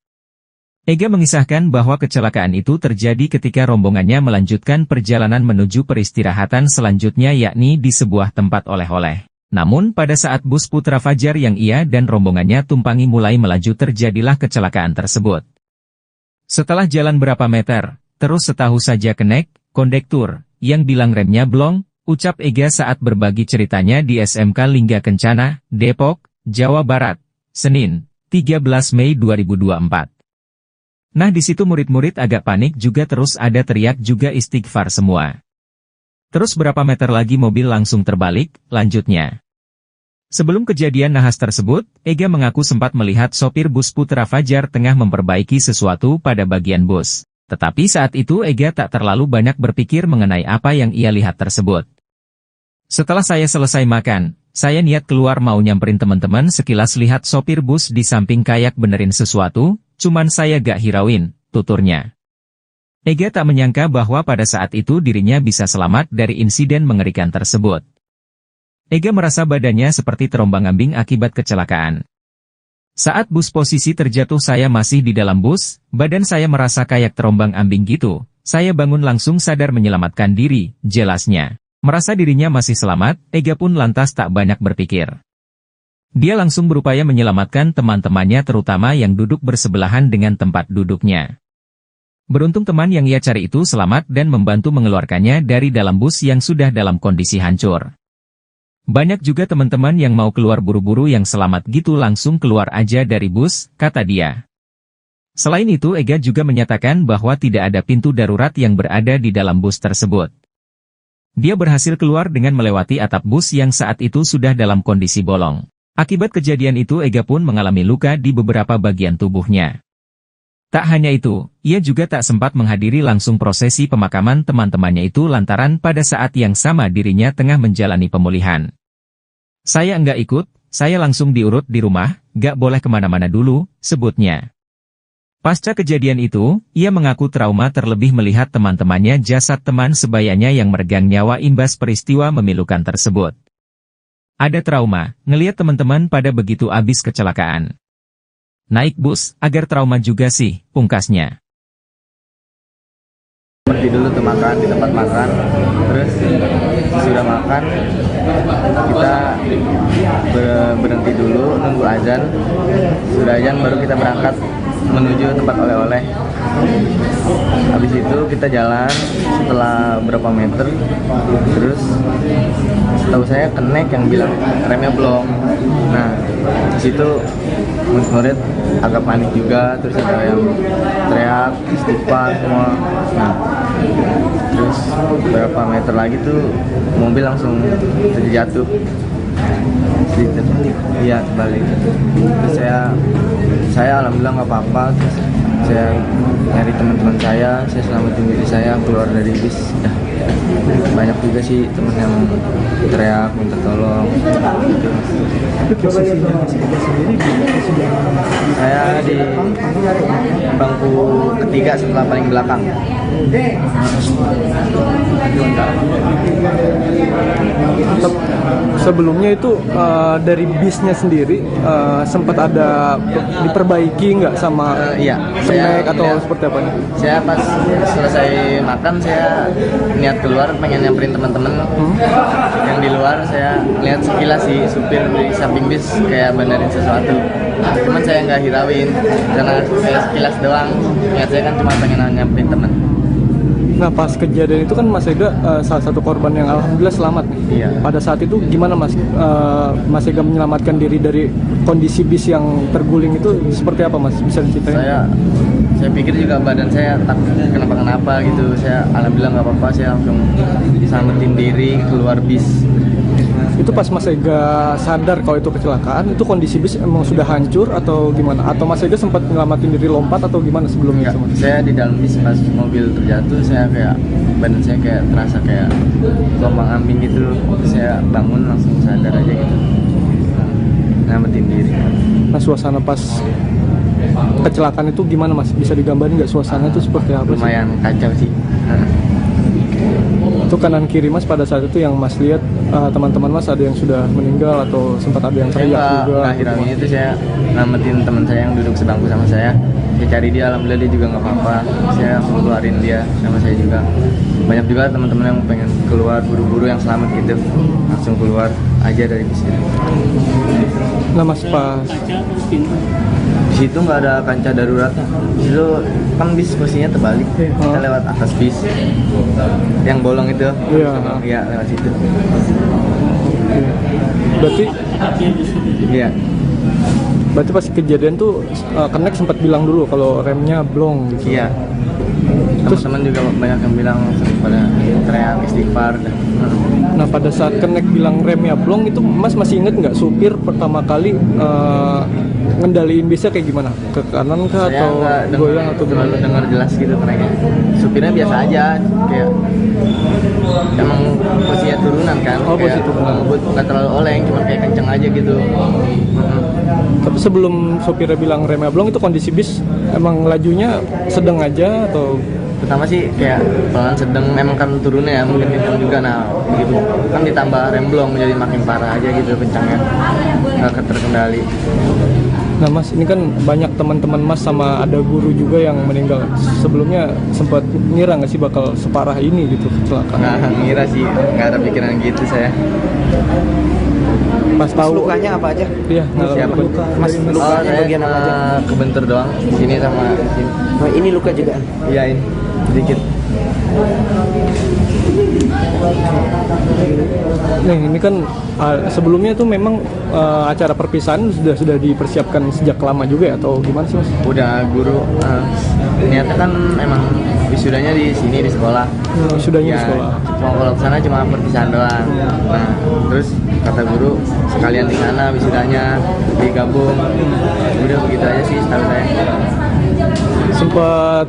Ega mengisahkan bahwa kecelakaan itu terjadi ketika rombongannya melanjutkan perjalanan menuju peristirahatan selanjutnya, yakni di sebuah tempat oleh-oleh. Namun pada saat bus Putra Fajar yang ia dan rombongannya tumpangi mulai melaju, terjadilah kecelakaan tersebut. Setelah jalan berapa meter, terus setahu saja kenek, kondektur, yang bilang remnya blong, ucap Ega saat berbagi ceritanya di SMK Lingga Kencana, Depok, Jawa Barat, Senin, 13 Mei 2024. Nah, di situ murid-murid agak panik juga, terus ada teriak juga istighfar semua. Terus berapa meter lagi mobil langsung terbalik, lanjutnya. Sebelum kejadian nahas tersebut, Ega mengaku sempat melihat sopir bus Putra Fajar tengah memperbaiki sesuatu pada bagian bus. Tetapi saat itu Ega tak terlalu banyak berpikir mengenai apa yang ia lihat tersebut. Setelah saya selesai makan, saya niat keluar mau nyamperin teman-teman, sekilas lihat sopir bus di samping kayak benerin sesuatu, cuman saya gak hirauin, tuturnya. Ega tak menyangka bahwa pada saat itu dirinya bisa selamat dari insiden mengerikan tersebut. Ega merasa badannya seperti terombang-ambing akibat kecelakaan. Saat bus posisi terjatuh, saya masih di dalam bus, badan saya merasa kayak terombang-ambing gitu. Saya bangun langsung sadar menyelamatkan diri, jelasnya. Merasa dirinya masih selamat, Ega pun lantas tak banyak berpikir. Dia langsung berupaya menyelamatkan teman-temannya, terutama yang duduk bersebelahan dengan tempat duduknya. Beruntung teman yang ia cari itu selamat dan membantu mengeluarkannya dari dalam bus yang sudah dalam kondisi hancur. Banyak juga teman-teman yang mau keluar buru-buru yang selamat gitu, langsung keluar aja dari bus, kata dia. Selain itu, Ega juga menyatakan bahwa tidak ada pintu darurat yang berada di dalam bus tersebut. Dia berhasil keluar dengan melewati atap bus yang saat itu sudah dalam kondisi bolong. Akibat kejadian itu Ega pun mengalami luka di beberapa bagian tubuhnya. Tak hanya itu, ia juga tak sempat menghadiri langsung prosesi pemakaman teman-temannya itu lantaran pada saat yang sama dirinya tengah menjalani pemulihan. Saya enggak ikut, saya langsung diurut di rumah, gak boleh kemana-mana dulu, sebutnya. Pasca kejadian itu, ia mengaku trauma terlebih melihat teman-temannya, jasad teman sebayanya yang meregang nyawa imbas peristiwa memilukan tersebut. Ada trauma, ngelihat teman-teman pada begitu abis kecelakaan. Naik bus, agar trauma juga sih, pungkasnya. Berhenti dulu tuh makan di tempat makan, terus sudah makan, kita berhenti dulu, nunggu azan. Sudah azan baru kita berangkat menuju tempat oleh-oleh. Habis itu kita jalan setelah berapa meter, terus setahu saya kenek yang bilang remnya blong. Nah, di situ murid agak panik juga, terus ada yang teriak istighfar semua. Nah, terus berapa meter lagi tuh mobil langsung terjatuh. Iya, terbalik. Terus saya alhamdulillah nggak apa-apa. Terus saya nyari teman-teman saya selamatin diri saya keluar dari bis. Ya, banyak juga sih teman yang teriak minta tolong. Saya di bangku ketiga setelah paling belakang. Sebelumnya itu dari bisnya sendiri sempat ada diperbaiki nggak sama snack atau seperti apa? Saya pas selesai makan saya niat keluar pengen nyamperin teman-teman yang di luar. Saya lihat sekilas sih supir di samping bis kayak benerin sesuatu. Cuman saya nggak hirauin karena saya sekilas doang. Niat saya kan cuma pengen nyamperin teman. Nah, pas kejadian itu kan Mas Ega salah satu korban yang alhamdulillah selamat nih. Iya. Pada saat itu gimana Mas Ega menyelamatkan diri dari kondisi bis yang terguling itu seperti apa Mas? Bisa diceritain? Saya pikir juga badan saya tak kenapa-kenapa gitu. Saya alhamdulillah nggak apa-apa, saya langsung disamatin diri keluar bis. Itu pas Mas Ega sadar kalau itu kecelakaan, itu kondisi bis emang sudah hancur atau gimana? Atau Mas Ega sempat nyelamatin diri lompat atau gimana sebelumnya? Enggak, saya di dalam bis pas mobil terjatuh, saya kayak badan saya kayak terasa kayak gelombang ambing gitu. Saya bangun langsung sadar aja gitu, nyelamatin diri. Nah, suasana pas kecelakaan itu gimana Mas? Bisa digambarin nggak suasana itu seperti apa? Lumayan kacau sih. Itu kanan kiri Mas pada saat itu yang Mas lihat teman-teman Mas ada yang sudah meninggal atau sempat ada yang teriak juga? Akhir-akhir itu saya namatin teman saya yang duduk sebangku sama saya. Saya cari dia, alhamdulillah dia juga nggak apa-apa. Saya langsung keluarin dia sama saya juga. Banyak juga teman-teman yang pengen keluar buru-buru yang selamat gitu, langsung keluar aja dari bis itu. Nah Mas, pas di situ nggak ada kaca darurat. Di situ kan bis posisinya terbalik. Kita lewat atas bis yang bolong itu. Iya, lewat situ. Berarti iya. Berarti pas kejadian tuh Connect sempat bilang dulu kalau remnya blong gitu. Iya. Teman-teman juga banyak yang bilang pada teriak istighfar. Nah pada saat Connect bilang remnya blong itu Mas masih inget nggak supir pertama kali ngendaliin bisnya kayak gimana? Ke kanan kah atau goyang atau gimana? Terlalu dengar jelas gitu Connect. Supirnya biasa aja, kayak emang posisinya turunan kan. Oh, posisi turunan. Nggak terlalu oleng, cuma kayak kenceng aja gitu. Tapi sebelum sopirnya bilang remnya blong itu kondisi bis emang lajunya sedang aja atau? Pertama sih kayak pelan sedang, memang kan turunnya ya mungkin kencang juga. Nah begitu kan ditambah rem blong jadi makin parah aja gitu kencangnya, nggak terkendali. Nah Mas, ini kan banyak teman-teman Mas sama ada guru juga yang meninggal. Sebelumnya sempat ngira nggak sih bakal separah ini gitu kecelakaan? Nggak ngira sih, nggak ada pikiran gitu saya. Pas tahu lukanya apa aja? Iya, siapa? Mas lukanya bagian apa aja? Kebentur doang, di sini sama di sini. Oh, ini luka juga? Iya, ini sedikit. Nih, ini kan sebelumnya tuh memang acara perpisahan sudah dipersiapkan sejak lama juga ya atau gimana sih Mas? Udah guru niatnya kan emang wisudanya di sini di sekolah. Wisudanya ya, di sekolah. Kalau ke sana cuma perpisahan doang. Nah, terus kata guru sekalian di sana wisudanya digabung. Udah begitu aja sih setahu saya. Sempat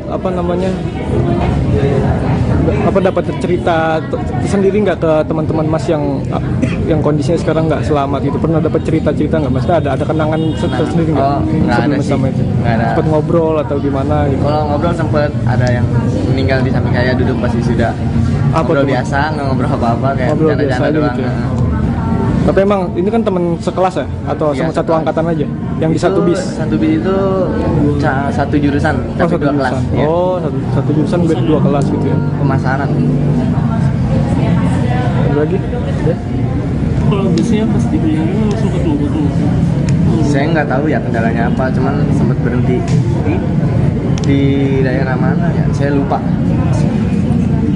dapat cerita sendiri nggak ke teman-teman Mas yang kondisinya sekarang nggak selamat gitu? Pernah dapat cerita-cerita nggak Mas? Ada kenangan tersendiri nggak? Nggak ada sih. Nggak ada. Sempat ngobrol atau gimana gitu? Kalau ngobrol sempat ada yang meninggal di samping saya duduk pas wisuda. Ngobrol biasa, nggak ngobrol apa-apa kayak bercanda-canda doang. Gitu ya? Tapi emang ini kan teman sekelas ya? Atau Ya, sama satu angkatan aja? Yang di satu bis? Satu bis itu satu jurusan, tapi dua kelas. Ya. Oh, satu jurusan beda dua kelas gitu ya? Pemasaran. Ada lagi? Ya? Kalau bisnya pas dibilangin langsung ketemu. Saya nggak tahu ya kendalanya apa, cuman sempat berhenti di daerah mana ya? Saya lupa.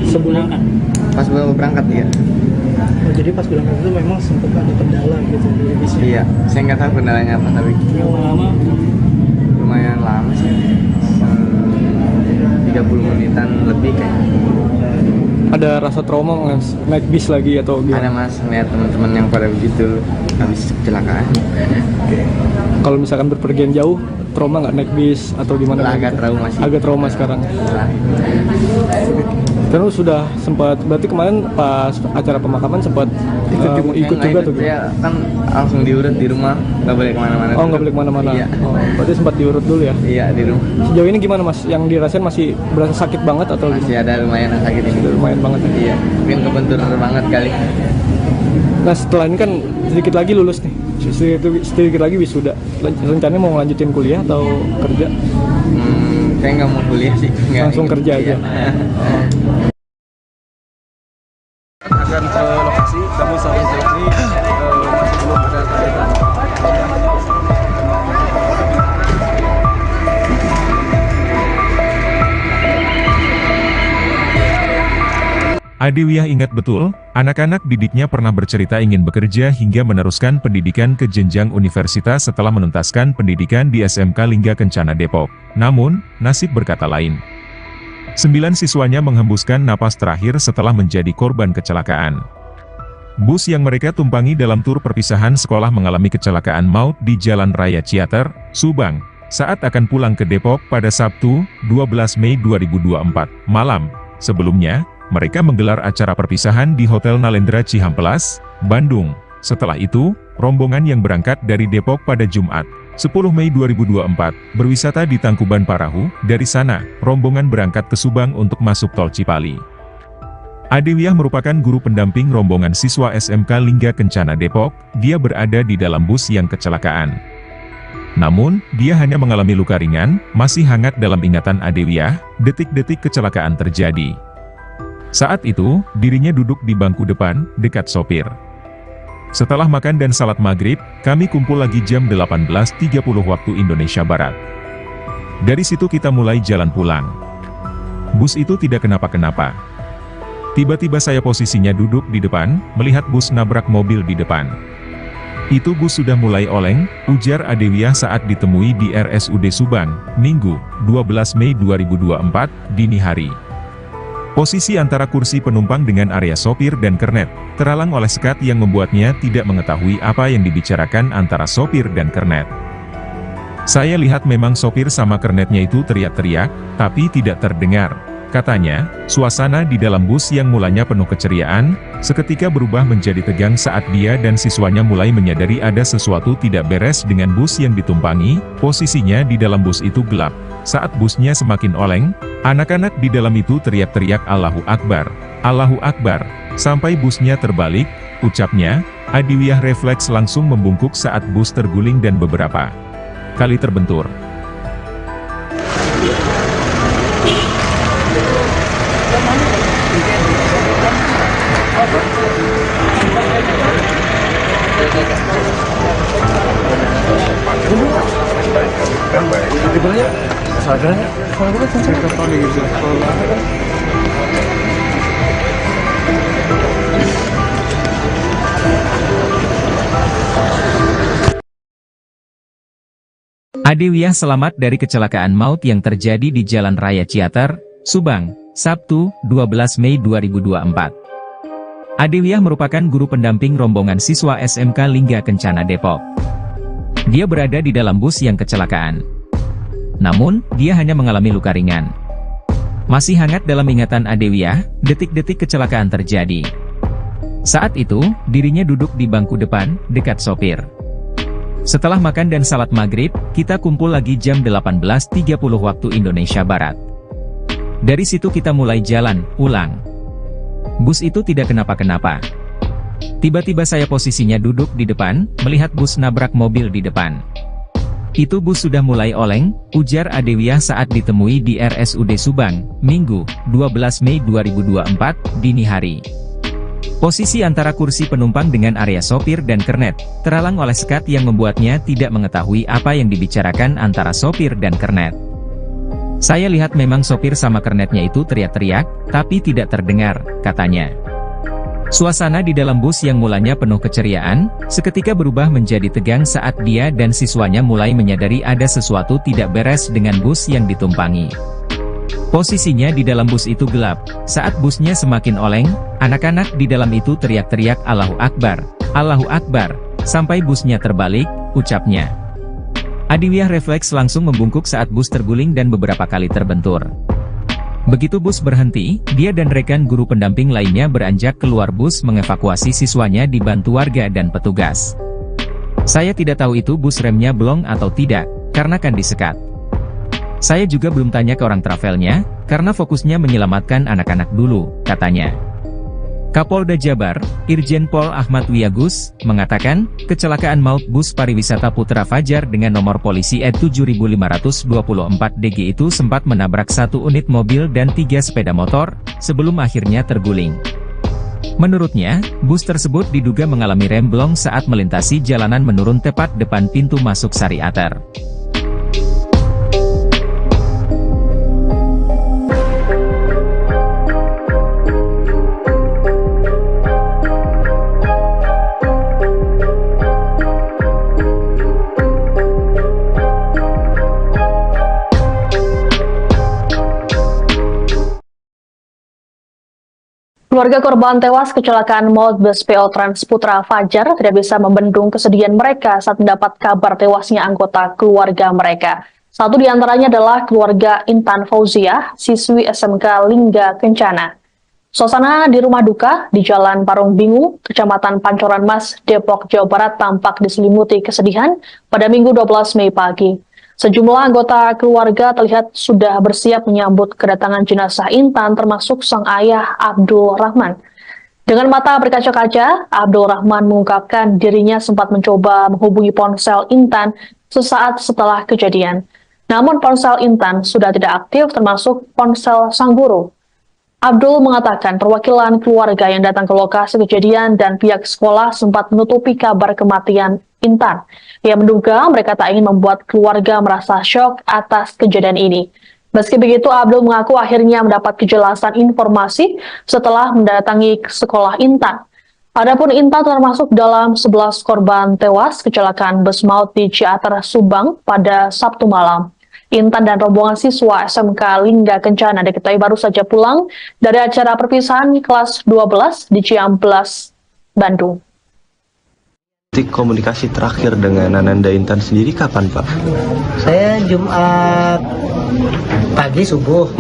Sebelum pas berangkat ya. Oh, jadi pas berangkat itu memang sempat ada kendala gitu di bisnya? Iya, saya nggak tahu kendalanya apa tapi lumayan lama sih, 30 menitan lebih kayaknya. Ada rasa trauma nggak naik bis lagi atau gimana? Ada Mas, ngeliat teman-teman yang pada begitu habis kecelakaan. Kalau misalkan berpergian jauh, trauma nggak naik bis atau gimana? Agak trauma sih. Agak trauma sekarang. Dan lu sudah sempat, berarti kemarin pas acara pemakaman sempat ikut juga tuh? Ya kan langsung diurut di rumah, nggak boleh kemana-mana. Oh, nggak boleh kemana-mana. Iya. Oh, berarti sempat diurut dulu ya? Iya, di rumah. Sejauh ini gimana Mas? Yang dirasain masih berasa sakit banget atau? Masih ada lumayan sakit ini. Lumayan banget. Iya, mungkin kebentur banget kali. Nah setelah ini kan sedikit lagi lulus nih, sedikit lagi wisuda. Rencananya mau ngelanjutin kuliah atau kerja? Saya nggak mau kuliah sih. Langsung kerja aja. Akan ke lokasi, namun sampai saat ini masih belum ada tanda-tanda. Adewiyah ingat betul, anak-anak didiknya pernah bercerita ingin bekerja hingga meneruskan pendidikan ke jenjang universitas setelah menuntaskan pendidikan di SMK Lingga Kencana Depok. Namun, nasib berkata lain. 9 siswanya menghembuskan napas terakhir setelah menjadi korban kecelakaan. bus yang mereka tumpangi dalam tur perpisahan sekolah mengalami kecelakaan maut di Jalan Raya Ciater, Subang, saat akan pulang ke Depok pada Sabtu, 12 Mei 2024, malam. Sebelumnya, mereka menggelar acara perpisahan di Hotel Nalendra Cihampelas, Bandung. Setelah itu, rombongan yang berangkat dari Depok pada Jumat, 10 Mei 2024, berwisata di Tangkuban Parahu. Dari sana, rombongan berangkat ke Subang untuk masuk tol Cipali. Adewiah merupakan guru pendamping rombongan siswa SMK Lingga Kencana Depok. Dia berada di dalam bus yang kecelakaan. Namun, dia hanya mengalami luka ringan, masih hangat dalam ingatan Adewiah, detik-detik kecelakaan terjadi. Saat itu, dirinya duduk di bangku depan, dekat sopir. Setelah makan dan salat maghrib, kami kumpul lagi jam 18.30 waktu Indonesia Barat. Dari situ kita mulai jalan pulang. Bus itu tidak kenapa-kenapa. Tiba-tiba saya posisinya duduk di depan, melihat bus nabrak mobil di depan. Itu bus sudah mulai oleng, ujar Adewiah saat ditemui di RSUD Subang, Minggu, 12 Mei 2024, dini hari. Posisi antara kursi penumpang dengan area sopir dan kernet, terhalang oleh sekat yang membuatnya tidak mengetahui apa yang dibicarakan antara sopir dan kernet. Saya lihat memang sopir sama kernetnya itu teriak-teriak, tapi tidak terdengar. Katanya, suasana di dalam bus yang mulanya penuh keceriaan, seketika berubah menjadi tegang saat dia dan siswanya mulai menyadari ada sesuatu tidak beres dengan bus yang ditumpangi. Posisinya di dalam bus itu gelap. Saat busnya semakin oleng, anak-anak di dalam itu teriak-teriak Allahu Akbar, Allahu Akbar, sampai busnya terbalik, ucapnya. Adewiah refleks langsung membungkuk saat bus terguling dan beberapa kali terbentur. Adewiah selamat dari kecelakaan maut yang terjadi di Jalan Raya Ciater, Subang, Sabtu, 12 Mei 2024. Adewiah merupakan guru pendamping rombongan siswa SMK Lingga Kencana Depok. Dia berada di dalam bus yang kecelakaan. Namun, dia hanya mengalami luka ringan. Masih hangat dalam ingatan Adewiah, detik-detik kecelakaan terjadi. Saat itu, dirinya duduk di bangku depan, dekat sopir. Setelah makan dan salat maghrib, kita kumpul lagi jam 18.30 waktu Indonesia Barat. Dari situ kita mulai jalan pulang. Bus itu tidak kenapa-kenapa. Tiba-tiba saya posisinya duduk di depan, melihat bus nabrak mobil di depan. Itu bus sudah mulai oleng, ujar Adewiah saat ditemui di RSUD Subang, Minggu, 12 Mei 2024, dini hari. Posisi antara kursi penumpang dengan area sopir dan kernet, terhalang oleh sekat yang membuatnya tidak mengetahui apa yang dibicarakan antara sopir dan kernet. Saya lihat memang sopir sama kernetnya itu teriak-teriak, tapi tidak terdengar, katanya. Suasana di dalam bus yang mulanya penuh keceriaan, seketika berubah menjadi tegang saat dia dan siswanya mulai menyadari ada sesuatu tidak beres dengan bus yang ditumpangi. Posisinya di dalam bus itu gelap. Saat busnya semakin oleng, anak-anak di dalam itu teriak-teriak Allahu Akbar, Allahu Akbar, sampai busnya terbalik, ucapnya. Adewiah refleks langsung membungkuk saat bus terguling dan beberapa kali terbentur. Begitu bus berhenti, dia dan rekan guru pendamping lainnya beranjak keluar bus mengevakuasi siswanya dibantu warga dan petugas. Saya tidak tahu itu bus remnya blong atau tidak, karena kan disekat. Saya juga belum tanya ke orang travelnya, karena fokusnya menyelamatkan anak-anak dulu, katanya. Kapolda Jabar, Irjen Pol Ahmad Wiyagus, mengatakan, kecelakaan maut bus pariwisata Putra Fajar dengan nomor polisi E7524DG itu sempat menabrak 1 unit mobil dan 3 sepeda motor, sebelum akhirnya terguling. Menurutnya, bus tersebut diduga mengalami remblong saat melintasi jalanan menurun tepat depan pintu masuk Sariater. Keluarga korban tewas kecelakaan maut bus PO Trans Putra Fajar tidak bisa membendung kesedihan mereka saat mendapat kabar tewasnya anggota keluarga mereka. Satu di antaranya adalah keluarga Intan Fauziah, siswi SMK Lingga Kencana. Suasana di rumah duka di Jalan Parung Bingung, Kecamatan Pancoran Mas, Depok, Jawa Barat tampak diselimuti kesedihan pada Minggu 12 Mei pagi. Sejumlah anggota keluarga terlihat sudah bersiap menyambut kedatangan jenazah Intan termasuk sang ayah Abdul Rahman. Dengan mata berkaca-kaca, Abdul Rahman mengungkapkan dirinya sempat mencoba menghubungi ponsel Intan sesaat setelah kejadian. Namun ponsel Intan sudah tidak aktif termasuk ponsel sang guru. Abdul mengatakan perwakilan keluarga yang datang ke lokasi kejadian dan pihak sekolah sempat menutupi kabar kematian Intan. Ia menduga mereka tak ingin membuat keluarga merasa syok atas kejadian ini. Meski begitu, Abdul mengaku akhirnya mendapat kejelasan informasi setelah mendatangi sekolah Intan. Adapun Intan termasuk dalam 11 korban tewas kecelakaan bus maut di Ciater, Subang pada Sabtu malam. Intan dan rombongan siswa SMK Lingga Kencana diketahui baru saja pulang dari acara perpisahan kelas 12 di Ciamplas, Bandung. Komunikasi terakhir dengan Ananda Intan sendiri kapan, Pak? Saya Jumat pagi subuh.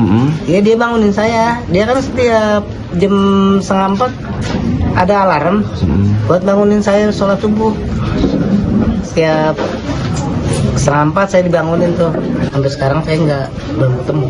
Ya dia bangunin saya. Dia kan setiap jam 3:30 ada alarm buat bangunin saya sholat subuh. Setiap 3:30 saya dibangunin tuh. Sampai sekarang saya belum ketemu.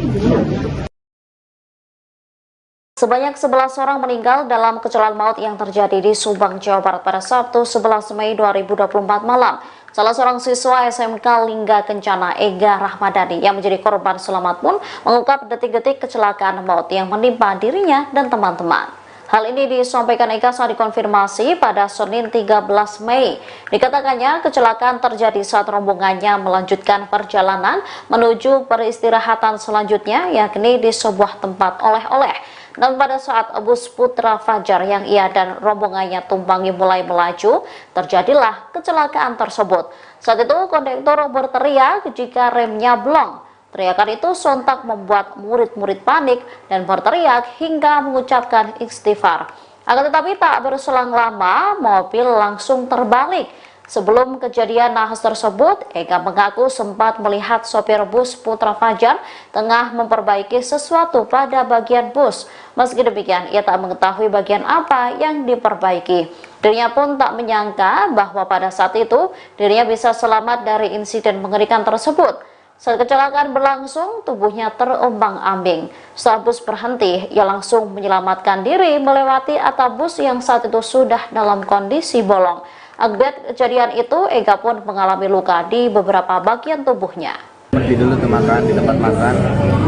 Sebanyak 11 orang meninggal dalam kecelakaan maut yang terjadi di Subang, Jawa Barat pada Sabtu 11 Mei 2024 malam. Salah seorang siswa SMK Lingga Kencana, Ega Rahmadani, yang menjadi korban selamat pun mengungkap detik-detik kecelakaan maut yang menimpa dirinya dan teman-teman. Hal ini disampaikan Ega saat dikonfirmasi pada Senin 13 Mei. Dikatakannya kecelakaan terjadi saat rombongannya melanjutkan perjalanan menuju peristirahatan selanjutnya, yakni di sebuah tempat oleh-oleh. Dan pada saat bus Putra Fajar yang ia dan rombongannya tumpangi mulai melaju, terjadilah kecelakaan tersebut. Saat itu kondektur berteriak jika remnya blong. Teriakan itu sontak membuat murid-murid panik dan berteriak hingga mengucapkan istighfar. Akan tetapi tak berselang lama, mobil langsung terbalik. Sebelum kejadian nahas tersebut, Ega mengaku sempat melihat sopir bus Putra Fajar tengah memperbaiki sesuatu pada bagian bus. Meski demikian, ia tak mengetahui bagian apa yang diperbaiki. Dirinya pun tak menyangka bahwa pada saat itu dirinya bisa selamat dari insiden mengerikan tersebut. Saat kecelakaan berlangsung, tubuhnya terombang-ambing. Saat bus berhenti, ia langsung menyelamatkan diri melewati atap bus yang saat itu sudah dalam kondisi bolong. Akibat kejadian itu, Ega pun mengalami luka di beberapa bagian tubuhnya. Berhenti dulu tuh makan di tempat makan,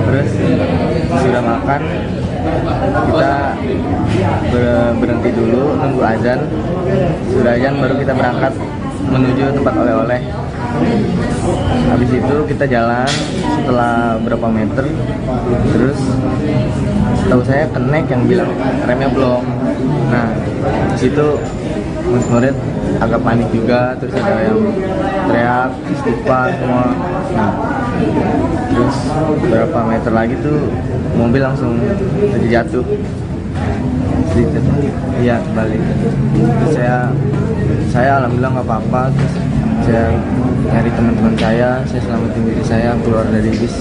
terus sudah makan, kita berhenti dulu nunggu azan. Sudah azan baru kita berangkat menuju tempat oleh-oleh. Habis itu kita jalan setelah berapa meter, terus setahu saya kenek yang bilang remnya blong. Nah, di situ murid agak panik juga, terus ada yang teriak istighfar semua. Nah, terus berapa meter lagi tuh mobil langsung terjatuh. Iya, balik. Terus saya alhamdulillah nggak apa-apa. Terus saya nyari teman-teman saya selamatin diri saya keluar dari bis.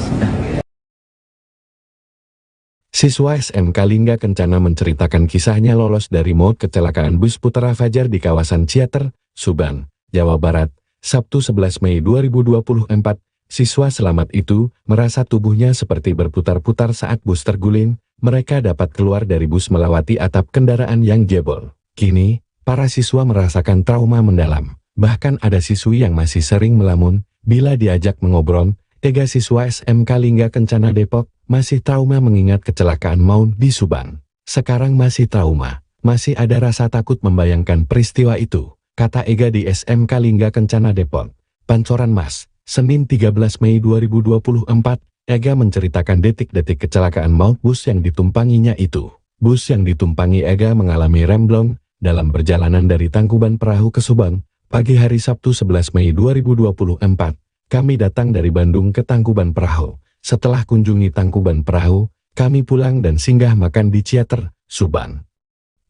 Siswa SMK Lingga Kencana menceritakan kisahnya lolos dari maut kecelakaan bus Putra Fajar di kawasan Ciater, Subang, Jawa Barat, Sabtu 11 Mei 2024. Siswa selamat itu merasa tubuhnya seperti berputar-putar saat bus terguling. Mereka dapat keluar dari bus melewati atap kendaraan yang jebol. Kini, para siswa merasakan trauma mendalam. Bahkan ada siswi yang masih sering melamun bila diajak mengobrol. Ega siswa SMK Lingga Kencana Depok masih trauma mengingat kecelakaan maut di Subang. Sekarang masih trauma, masih ada rasa takut membayangkan peristiwa itu, kata Ega di SMK Lingga Kencana Depok, Pancoran Mas, Senin 13 Mei 2024. Ega menceritakan detik-detik kecelakaan maut bus yang ditumpanginya itu. Bus yang ditumpangi Ega mengalami remblong dalam perjalanan dari Tangkuban Perahu ke Subang, pagi hari Sabtu 11 Mei 2024. Kami datang dari Bandung ke Tangkuban Perahu. Setelah kunjungi Tangkuban Perahu, kami pulang dan singgah makan di Ciater, Subang.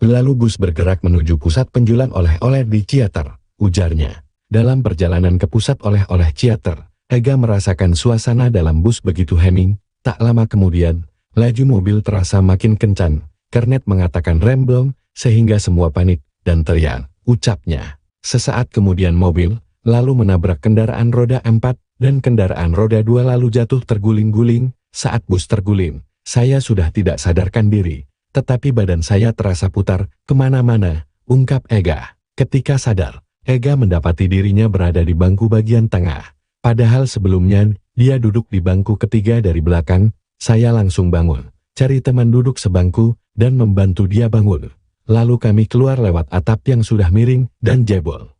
Lalu bus bergerak menuju pusat penjualan oleh-oleh di Ciater, ujarnya. Dalam perjalanan ke pusat oleh-oleh Ciater, Ega merasakan suasana dalam bus begitu hening. Tak lama kemudian, laju mobil terasa makin kencang. Kernet mengatakan rem blong, sehingga semua panik dan teriak, ucapnya. Sesaat kemudian mobil, lalu menabrak kendaraan roda 4, dan kendaraan roda 2 lalu jatuh terguling-guling. Saat bus terguling, saya sudah tidak sadarkan diri. Tetapi badan saya terasa putar kemana-mana, ungkap Ega. Ketika sadar, Ega mendapati dirinya berada di bangku bagian tengah. Padahal sebelumnya, dia duduk di bangku ketiga dari belakang. Saya langsung bangun, cari teman duduk sebangku, dan membantu dia bangun. Lalu kami keluar lewat atap yang sudah miring dan jebol.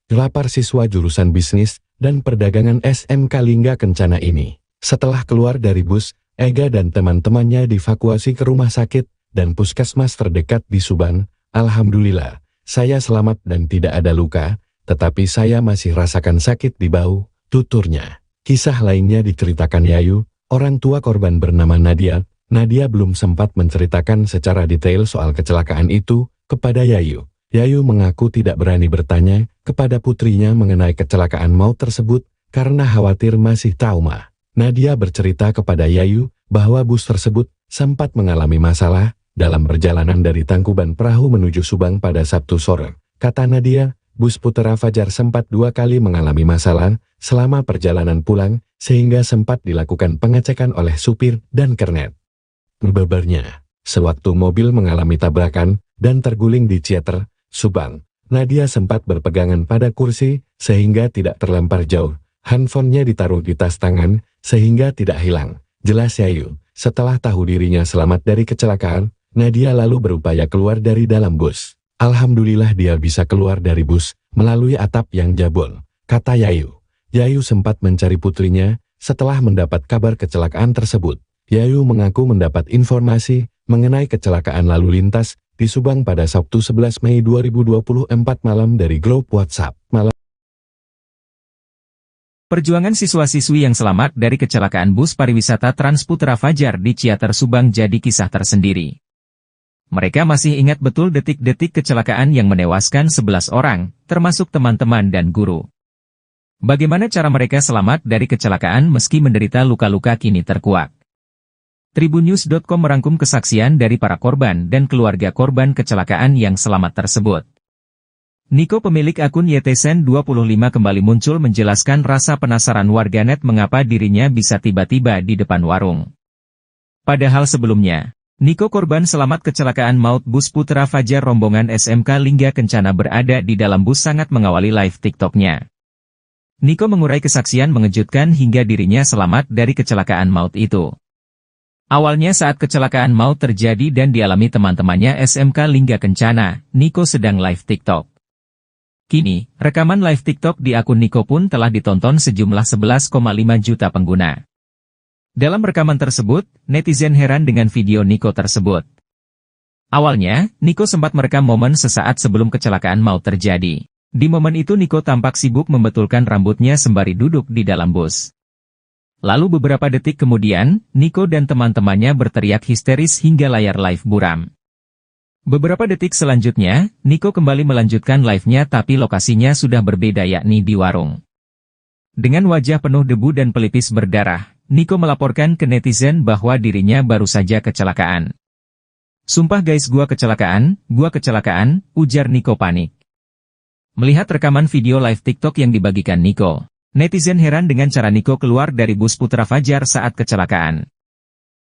Gelapar siswa jurusan bisnis dan perdagangan SMK Lingga Kencana ini. Setelah keluar dari bus, Ega dan teman-temannya dievakuasi ke rumah sakit dan puskesmas terdekat di Subang. Alhamdulillah, saya selamat dan tidak ada luka, tetapi saya masih rasakan sakit di bahu, tuturnya. Kisah lainnya diceritakan Yayu, orang tua korban bernama Nadia. Nadia belum sempat menceritakan secara detail soal kecelakaan itu kepada Yayu. Yayu mengaku tidak berani bertanya kepada putrinya mengenai kecelakaan maut tersebut karena khawatir masih trauma. Nadia bercerita kepada Yayu bahwa bus tersebut sempat mengalami masalah dalam perjalanan dari Tangkuban Perahu menuju Subang pada Sabtu sore. Kata Nadia, bus Putra Fajar sempat 2 kali mengalami masalah selama perjalanan pulang, sehingga sempat dilakukan pengecekan oleh supir dan kernet. Bebernya, sewaktu mobil mengalami tabrakan dan terguling di Ciater, Subang, Nadia sempat berpegangan pada kursi sehingga tidak terlempar jauh. Handphonenya ditaruh di tas tangan sehingga tidak hilang. Jelas Yayu, setelah tahu dirinya selamat dari kecelakaan, Nadia lalu berupaya keluar dari dalam bus. Alhamdulillah dia bisa keluar dari bus melalui atap yang jebol, kata Yayu. Yayu sempat mencari putrinya setelah mendapat kabar kecelakaan tersebut. Yayu mengaku mendapat informasi mengenai kecelakaan lalu lintas di Subang pada Sabtu 11 Mei 2024 malam dari grup WhatsApp. Perjuangan siswa-siswi yang selamat dari kecelakaan bus pariwisata Transputra Fajar di Ciater Subang jadi kisah tersendiri. Mereka masih ingat betul detik-detik kecelakaan yang menewaskan 11 orang, termasuk teman-teman dan guru. Bagaimana cara mereka selamat dari kecelakaan meski menderita luka-luka kini terkuak. Tribunnews.com merangkum kesaksian dari para korban dan keluarga korban kecelakaan yang selamat tersebut. Niko pemilik akun YTSen25 kembali muncul menjelaskan rasa penasaran warganet mengapa dirinya bisa tiba-tiba di depan warung. Padahal sebelumnya, Niko korban selamat kecelakaan maut bus Putra Fajar rombongan SMK Lingga Kencana berada di dalam bus sangat mengawali live TikToknya. Niko mengurai kesaksian mengejutkan hingga dirinya selamat dari kecelakaan maut itu. Awalnya saat kecelakaan maut terjadi dan dialami teman-temannya SMK Lingga Kencana, Niko sedang live TikTok. Kini, rekaman live TikTok di akun Niko pun telah ditonton sejumlah 11,5 juta pengguna. Dalam rekaman tersebut, netizen heran dengan video Niko tersebut. Awalnya, Niko sempat merekam momen sesaat sebelum kecelakaan maut terjadi. Di momen itu Niko tampak sibuk membetulkan rambutnya sembari duduk di dalam bus. Lalu beberapa detik kemudian, Niko dan teman-temannya berteriak histeris hingga layar live buram. Beberapa detik selanjutnya, Niko kembali melanjutkan live-nya tapi lokasinya sudah berbeda yakni di warung. Dengan wajah penuh debu dan pelipis berdarah, Niko melaporkan ke netizen bahwa dirinya baru saja kecelakaan. "Sumpah guys gua kecelakaan, ujar Niko panik. Melihat rekaman video live TikTok yang dibagikan Niko, netizen heran dengan cara Niko keluar dari bus Putra Fajar saat kecelakaan.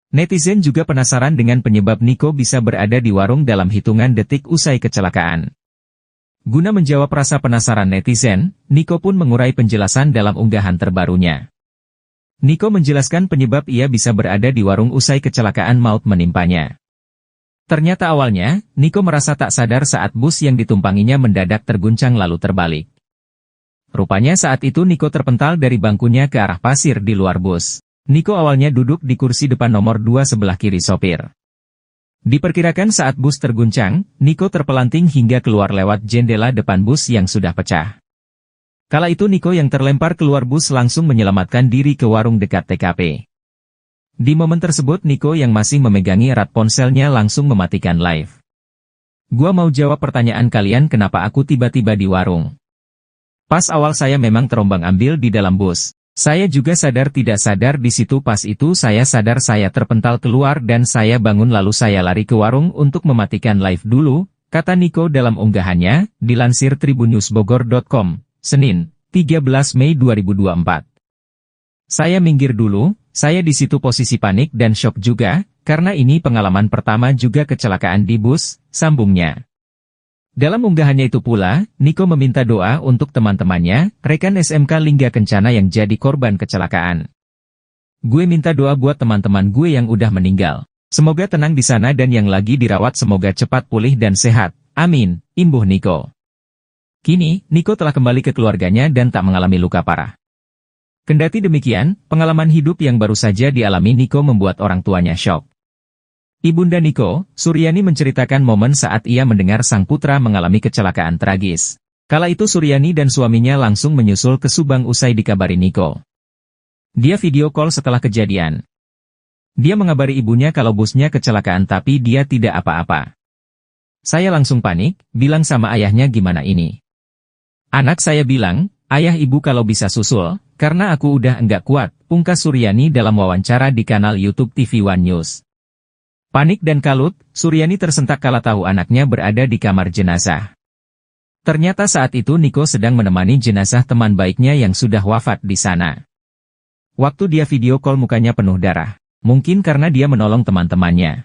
Netizen juga penasaran dengan penyebab Niko bisa berada di warung dalam hitungan detik usai kecelakaan. Guna menjawab rasa penasaran netizen, Niko pun mengurai penjelasan dalam unggahan terbarunya. Niko menjelaskan penyebab ia bisa berada di warung usai kecelakaan maut menimpanya. Ternyata awalnya, Niko merasa tak sadar saat bus yang ditumpanginya mendadak terguncang lalu terbalik. Rupanya saat itu Niko terpental dari bangkunya ke arah pasir di luar bus. Niko awalnya duduk di kursi depan nomor 2 sebelah kiri sopir. Diperkirakan saat bus terguncang, Niko terpelanting hingga keluar lewat jendela depan bus yang sudah pecah. Kala itu Niko yang terlempar keluar bus langsung menyelamatkan diri ke warung dekat TKP. Di momen tersebut Niko yang masih memegangi erat ponselnya langsung mematikan live. Gua mau jawab pertanyaan kalian kenapa aku tiba-tiba di warung. Pas awal saya memang terombang-ambing di dalam bus. Saya juga sadar tidak sadar di situ pas itu saya sadar saya terpental keluar dan saya bangun lalu saya lari ke warung untuk mematikan live dulu, kata Niko dalam unggahannya, dilansir tribunnewsbogor.com, Senin, 13 Mei 2024. Saya minggir dulu, saya di situ posisi panik dan shock juga, karena ini pengalaman pertama juga kecelakaan di bus, sambungnya. Dalam unggahannya itu pula, Niko meminta doa untuk teman-temannya, rekan SMK Lingga Kencana yang jadi korban kecelakaan. Gue minta doa buat teman-teman gue yang udah meninggal. Semoga tenang di sana dan yang lagi dirawat semoga cepat pulih dan sehat. Amin, imbuh Niko. Kini, Niko telah kembali ke keluarganya dan tak mengalami luka parah. Kendati demikian, pengalaman hidup yang baru saja dialami Niko membuat orang tuanya syok. Ibunda Niko, Suryani menceritakan momen saat ia mendengar sang putra mengalami kecelakaan tragis. Kala itu Suryani dan suaminya langsung menyusul ke Subang usai dikabari Niko. Dia video call setelah kejadian. Dia mengabari ibunya kalau busnya kecelakaan tapi dia tidak apa-apa. Saya langsung panik, bilang sama ayahnya gimana ini. Anak saya bilang, ayah ibu kalau bisa susul, karena aku udah enggak kuat, pungkas Suryani dalam wawancara di kanal YouTube TV One News. Panik dan kalut, Suryani tersentak kala tahu anaknya berada di kamar jenazah. Ternyata saat itu Niko sedang menemani jenazah teman baiknya yang sudah wafat di sana. Waktu dia video call mukanya penuh darah, mungkin karena dia menolong teman-temannya.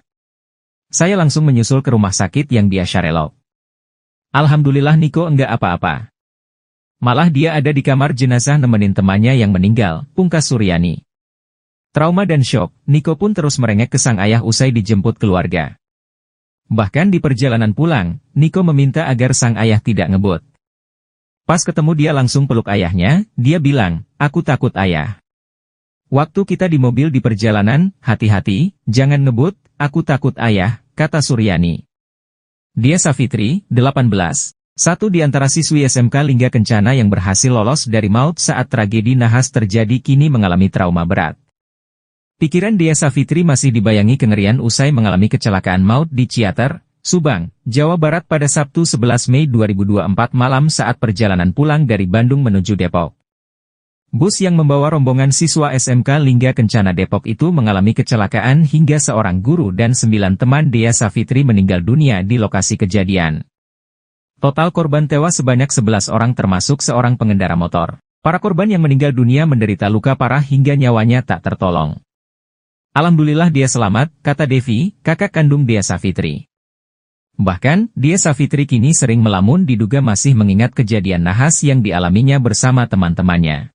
Saya langsung menyusul ke rumah sakit yang dia Syarelok. Alhamdulillah Niko enggak apa-apa. Malah dia ada di kamar jenazah nemenin temannya yang meninggal, pungkas Suryani. Trauma dan syok, Niko pun terus merengek ke sang ayah usai dijemput keluarga. Bahkan di perjalanan pulang, Niko meminta agar sang ayah tidak ngebut. Pas ketemu dia langsung peluk ayahnya, dia bilang, aku takut ayah. Waktu kita di mobil di perjalanan, hati-hati, jangan ngebut, aku takut ayah, kata Suryani. Dia Safitri, 18. Satu di antara siswi SMK Lingga Kencana yang berhasil lolos dari maut saat tragedi nahas terjadi kini mengalami trauma berat. Pikiran Dia Safitri masih dibayangi kengerian usai mengalami kecelakaan maut di Ciater, Subang, Jawa Barat pada Sabtu 11 Mei 2024 malam saat perjalanan pulang dari Bandung menuju Depok. Bus yang membawa rombongan siswa SMK Lingga Kencana Depok itu mengalami kecelakaan hingga seorang guru dan 9 teman Dia Safitri meninggal dunia di lokasi kejadian. Total korban tewas sebanyak 11 orang termasuk seorang pengendara motor. Para korban yang meninggal dunia menderita luka parah hingga nyawanya tak tertolong. Alhamdulillah dia selamat, kata Devi, kakak kandung Dia Safitri. Bahkan, Dia Safitri kini sering melamun diduga masih mengingat kejadian nahas yang dialaminya bersama teman-temannya.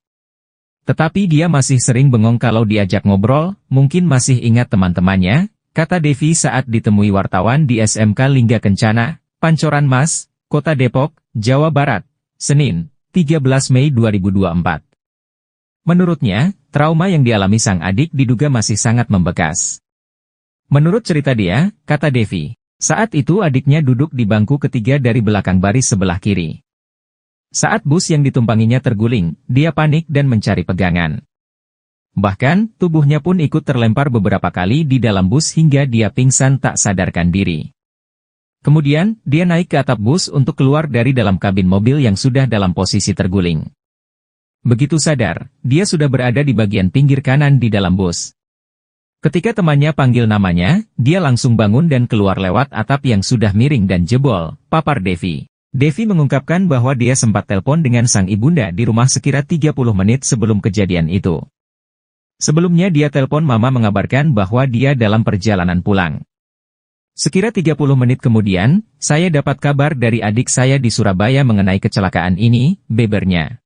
Tetapi dia masih sering bengong kalau diajak ngobrol, mungkin masih ingat teman-temannya, kata Devi saat ditemui wartawan di SMK Lingga Kencana, Pancoran Mas, Kota Depok, Jawa Barat, Senin, 13 Mei 2024. Menurutnya, trauma yang dialami sang adik diduga masih sangat membekas. Menurut cerita dia, kata Devi, saat itu adiknya duduk di bangku ketiga dari belakang baris sebelah kiri. Saat bus yang ditumpanginya terguling, dia panik dan mencari pegangan. Bahkan, tubuhnya pun ikut terlempar beberapa kali di dalam bus hingga dia pingsan tak sadarkan diri. Kemudian, dia naik ke atap bus untuk keluar dari dalam kabin mobil yang sudah dalam posisi terguling. Begitu sadar, dia sudah berada di bagian pinggir kanan di dalam bus. Ketika temannya panggil namanya, dia langsung bangun dan keluar lewat atap yang sudah miring dan jebol, papar Devi. Devi mengungkapkan bahwa dia sempat telepon dengan sang ibunda di rumah sekira 30 menit sebelum kejadian itu. Sebelumnya dia telepon mama mengabarkan bahwa dia dalam perjalanan pulang. Sekira 30 menit kemudian, saya dapat kabar dari adik saya di Surabaya mengenai kecelakaan ini, bebernya.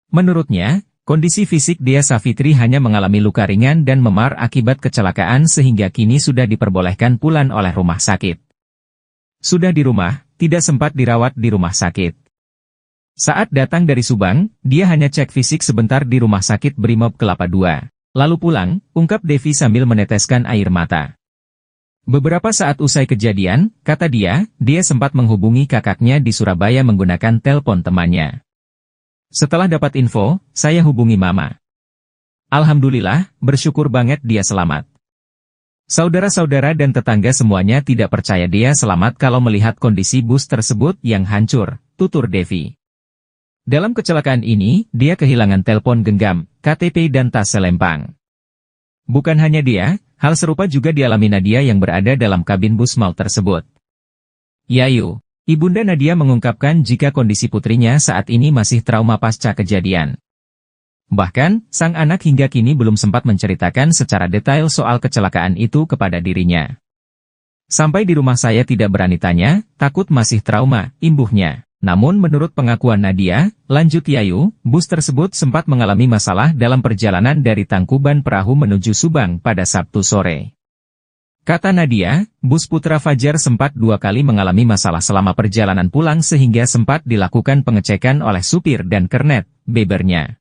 Menurutnya, kondisi fisik Dia Safitri hanya mengalami luka ringan dan memar akibat kecelakaan sehingga kini sudah diperbolehkan pulang oleh rumah sakit. Sudah di rumah, tidak sempat dirawat di rumah sakit. Saat datang dari Subang, dia hanya cek fisik sebentar di rumah sakit Brimob Kelapa II. Lalu pulang, ungkap Devi sambil meneteskan air mata. Beberapa saat usai kejadian, kata dia sempat menghubungi kakaknya di Surabaya menggunakan telepon temannya. Setelah dapat info, saya hubungi mama. Alhamdulillah, bersyukur banget dia selamat. Saudara-saudara dan tetangga semuanya tidak percaya dia selamat kalau melihat kondisi bus tersebut yang hancur, tutur Devi. Dalam kecelakaan ini, dia kehilangan telepon genggam, KTP dan tas selempang. Bukan hanya dia, hal serupa juga dialami Nadia yang berada dalam kabin bus maut tersebut. Yayu, Ibunda Nadia mengungkapkan jika kondisi putrinya saat ini masih trauma pasca kejadian. Bahkan, sang anak hingga kini belum sempat menceritakan secara detail soal kecelakaan itu kepada dirinya. Sampai di rumah saya tidak berani tanya, takut masih trauma, imbuhnya. Namun menurut pengakuan Nadia, lanjut Yayu, bus tersebut sempat mengalami masalah dalam perjalanan dari Tangkuban Perahu menuju Subang pada Sabtu sore. Kata Nadia, bus Putra Fajar sempat 2 kali mengalami masalah selama perjalanan pulang sehingga sempat dilakukan pengecekan oleh supir dan kernet, bebernya.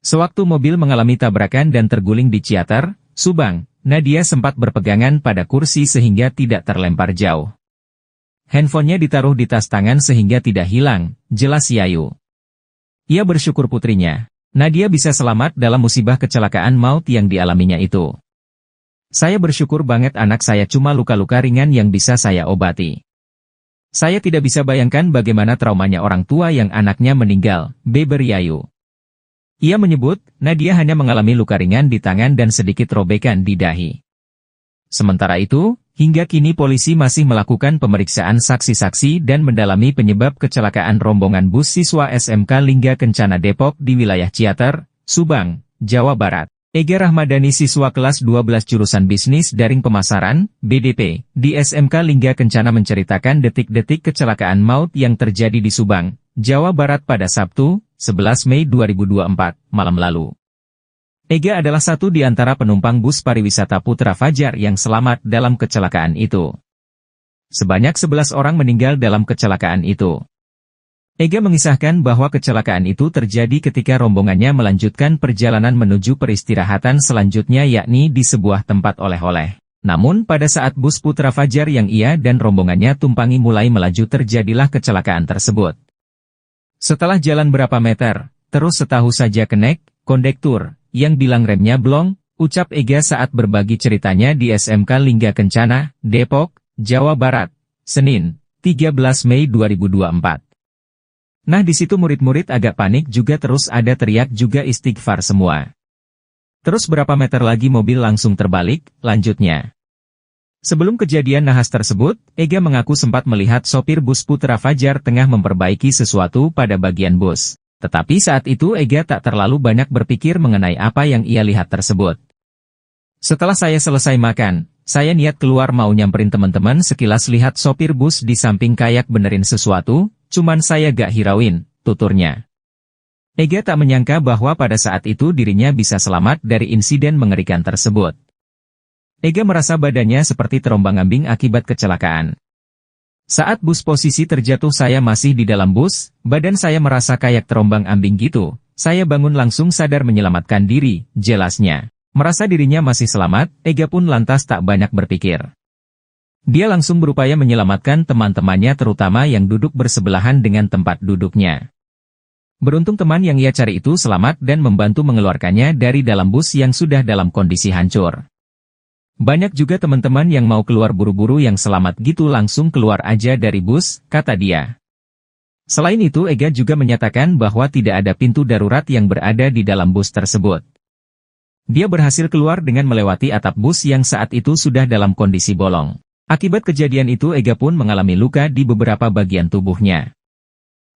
Sewaktu mobil mengalami tabrakan dan terguling di Ciater, Subang, Nadia sempat berpegangan pada kursi sehingga tidak terlempar jauh. Handphonenya ditaruh di tas tangan sehingga tidak hilang, jelas Yayu. Ia bersyukur putrinya, Nadia bisa selamat dalam musibah kecelakaan maut yang dialaminya itu. Saya bersyukur banget anak saya cuma luka-luka ringan yang bisa saya obati. Saya tidak bisa bayangkan bagaimana traumanya orang tua yang anaknya meninggal, beber Yayu. Ia menyebut, Nadia hanya mengalami luka ringan di tangan dan sedikit robekan di dahi. Sementara itu, hingga kini polisi masih melakukan pemeriksaan saksi-saksi dan mendalami penyebab kecelakaan rombongan bus siswa SMK Lingga Kencana Depok di wilayah Ciater, Subang, Jawa Barat. Ega Rahmadani siswa kelas 12 jurusan Bisnis Daring Pemasaran, BDP, di SMK Lingga Kencana menceritakan detik-detik kecelakaan maut yang terjadi di Subang, Jawa Barat pada Sabtu, 11 Mei 2024, malam lalu. Ega adalah satu di antara penumpang bus pariwisata Putra Fajar yang selamat dalam kecelakaan itu. Sebanyak 11 orang meninggal dalam kecelakaan itu. Ega mengisahkan bahwa kecelakaan itu terjadi ketika rombongannya melanjutkan perjalanan menuju peristirahatan selanjutnya yakni di sebuah tempat oleh-oleh. Namun pada saat bus Putra Fajar yang ia dan rombongannya tumpangi mulai melaju terjadilah kecelakaan tersebut. Setelah jalan berapa meter, terus setahu saja kenek, kondektur, yang bilang remnya blong, ucap Ega saat berbagi ceritanya di SMK Lingga Kencana, Depok, Jawa Barat, Senin, 13 Mei 2024. Nah di situ murid-murid agak panik juga terus ada teriak juga istighfar semua. Terus berapa meter lagi mobil langsung terbalik, lanjutnya. Sebelum kejadian nahas tersebut, Ega mengaku sempat melihat sopir bus Putra Fajar tengah memperbaiki sesuatu pada bagian bus. Tetapi saat itu Ega tak terlalu banyak berpikir mengenai apa yang ia lihat tersebut. Setelah saya selesai makan, saya niat keluar mau nyamperin teman-teman sekilas lihat sopir bus di samping kayak benerin sesuatu, cuman saya gak hirauin, tuturnya. Ega tak menyangka bahwa pada saat itu dirinya bisa selamat dari insiden mengerikan tersebut. Ega merasa badannya seperti terombang-ambing akibat kecelakaan. Saat bus posisi terjatuh saya masih di dalam bus, badan saya merasa kayak terombang-ambing gitu. Saya bangun langsung sadar menyelamatkan diri, jelasnya. Merasa dirinya masih selamat, Ega pun lantas tak banyak berpikir. Dia langsung berupaya menyelamatkan teman-temannya terutama yang duduk bersebelahan dengan tempat duduknya. Beruntung teman yang ia cari itu selamat dan membantu mengeluarkannya dari dalam bus yang sudah dalam kondisi hancur. Banyak juga teman-teman yang mau keluar buru-buru yang selamat gitu langsung keluar aja dari bus, kata dia. Selain itu Ega juga menyatakan bahwa tidak ada pintu darurat yang berada di dalam bus tersebut. Dia berhasil keluar dengan melewati atap bus yang saat itu sudah dalam kondisi bolong. Akibat kejadian itu Ega pun mengalami luka di beberapa bagian tubuhnya.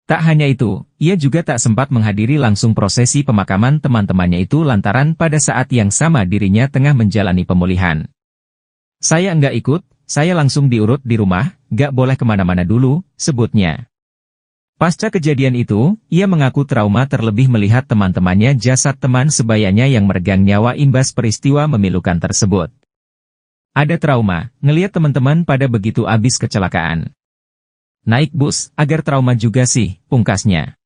Tak hanya itu, ia juga tak sempat menghadiri langsung prosesi pemakaman teman-temannya itu lantaran pada saat yang sama dirinya tengah menjalani pemulihan. Saya enggak ikut, saya langsung diurut di rumah, gak boleh kemana-mana dulu, sebutnya. Pasca kejadian itu, ia mengaku trauma terlebih melihat teman-temannya jasad teman sebayanya yang meregang nyawa imbas peristiwa memilukan tersebut. Ada trauma, ngelihat teman-teman pada begitu abis kecelakaan. Naik bus, agar trauma juga sih, pungkasnya.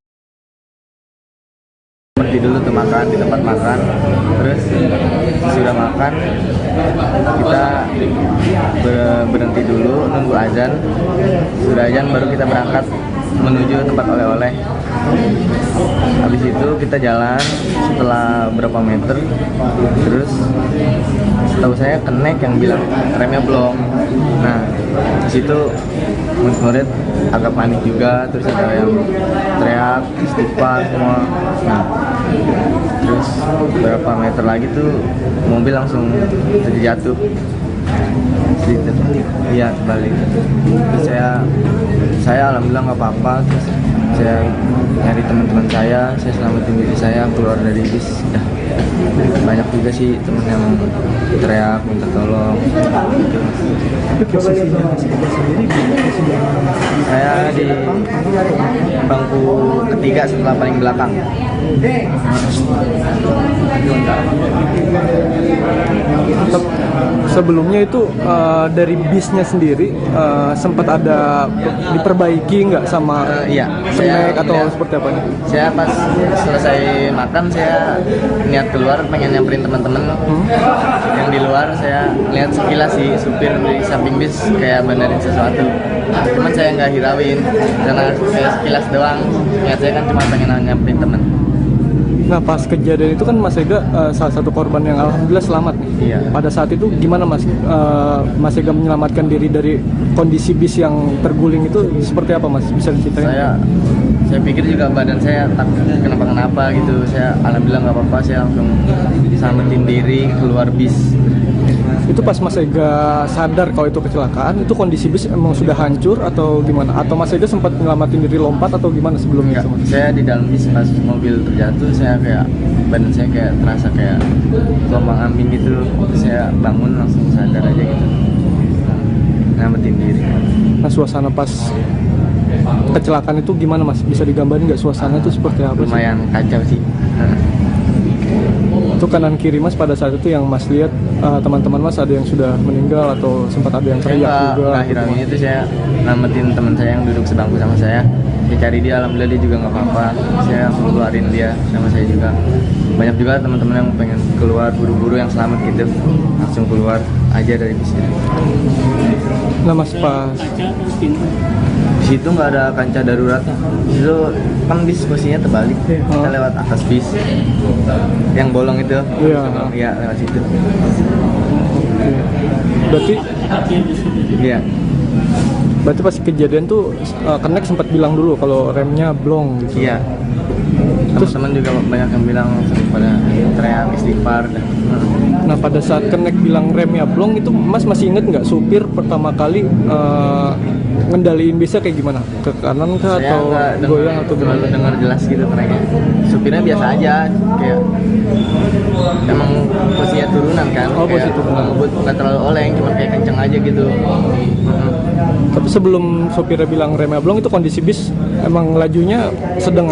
Pergi dulu tuh makan di tempat makan, terus sudah makan, kita berhenti dulu, nunggu azan, sudah azan baru kita berangkat menuju tempat oleh-oleh. Habis itu kita jalan setelah berapa meter, terus setahu saya kenek yang bilang remnya belum. Nah, di situ murid-murid agak panik juga, terus ada yang teriak, istighfar semua. Nah, terus berapa meter lagi tuh mobil langsung terjatuh. Iya, terbalik. Terus saya alhamdulillah nggak apa-apa. Terus saya nyari teman-teman saya selamatin diri saya keluar dari bis. Banyak juga sih teman yang teriak minta tolong. Saya di bangku ketiga setelah paling belakang. Sebelumnya itu dari bisnya sendiri sempat ada diperbaiki nggak sama snack atau seperti apa nih? Saya pas selesai makan saya niat keluar pengen nyamperin teman-teman yang di luar. Saya lihat sekilas sih supir di samping bis kayak benerin sesuatu. Cuman saya nggak hirauin karena kayak sekilas doang. Niat saya kan cuma pengen nyamperin teman. Nah pas kejadian itu kan Mas Ega salah satu korban yang alhamdulillah selamat nih. Iya. Pada saat itu gimana Mas? Mas Ega menyelamatkan diri dari kondisi bis yang terguling itu seperti apa Mas? Bisa diceritain? Saya pikir juga badan saya takut kenapa-kenapa gitu. Saya alhamdulillah nggak apa-apa. Saya langsung selamatin diri keluar bis. Itu pas Mas Ega sadar kalau itu kecelakaan, itu kondisi bis emang sudah hancur atau gimana? Atau Mas Ega sempat nyelamatin diri lompat atau gimana sebelumnya? Enggak, saya di dalam bis pas mobil terjatuh, saya kayak badan saya kayak terasa kayak gelombang ambing gitu. Terus saya bangun langsung sadar aja gitu, nyelamatin diri. Nah suasana pas kecelakaan itu gimana Mas? Bisa digambarin nggak suasana itu seperti apa? Lumayan kacau sih. Itu kanan kiri Mas pada saat itu yang Mas lihat teman-teman Mas ada yang sudah meninggal atau sempat ada yang teriak juga? Akhirnya itu saya namatin teman saya yang duduk sebangku sama saya. Saya cari dia, alhamdulillah dia juga nggak apa-apa. Saya keluarin dia sama saya juga. Banyak juga teman-teman yang pengen keluar buru-buru yang selamat gitu, langsung keluar aja dari bis ini. Nah Mas pas di situ nggak ada kancah darurat. Itu kan bis posisinya terbalik. Kita lewat atas bis yang bolong itu. Iya, lewat situ. Berarti iya. Berarti pas kejadian tuh Kenek sempat bilang dulu kalau remnya blong gitu. Iya. Teman-teman juga banyak yang bilang pada teriak istighfar. Nah pada saat Kenek bilang remnya blong itu Mas masih inget nggak supir pertama kali ngendaliin bisnya kayak gimana? Ke kanan kah atau goyang atau gimana? Dengar jelas gitu kerennya. Supirnya biasa aja, kayak emang posisinya turunan kan. Oh posisi turunan. Bukan terlalu oleng, cuma kayak kenceng aja gitu. Tapi sebelum supirnya bilang remnya blong itu kondisi bis emang lajunya sedang aja.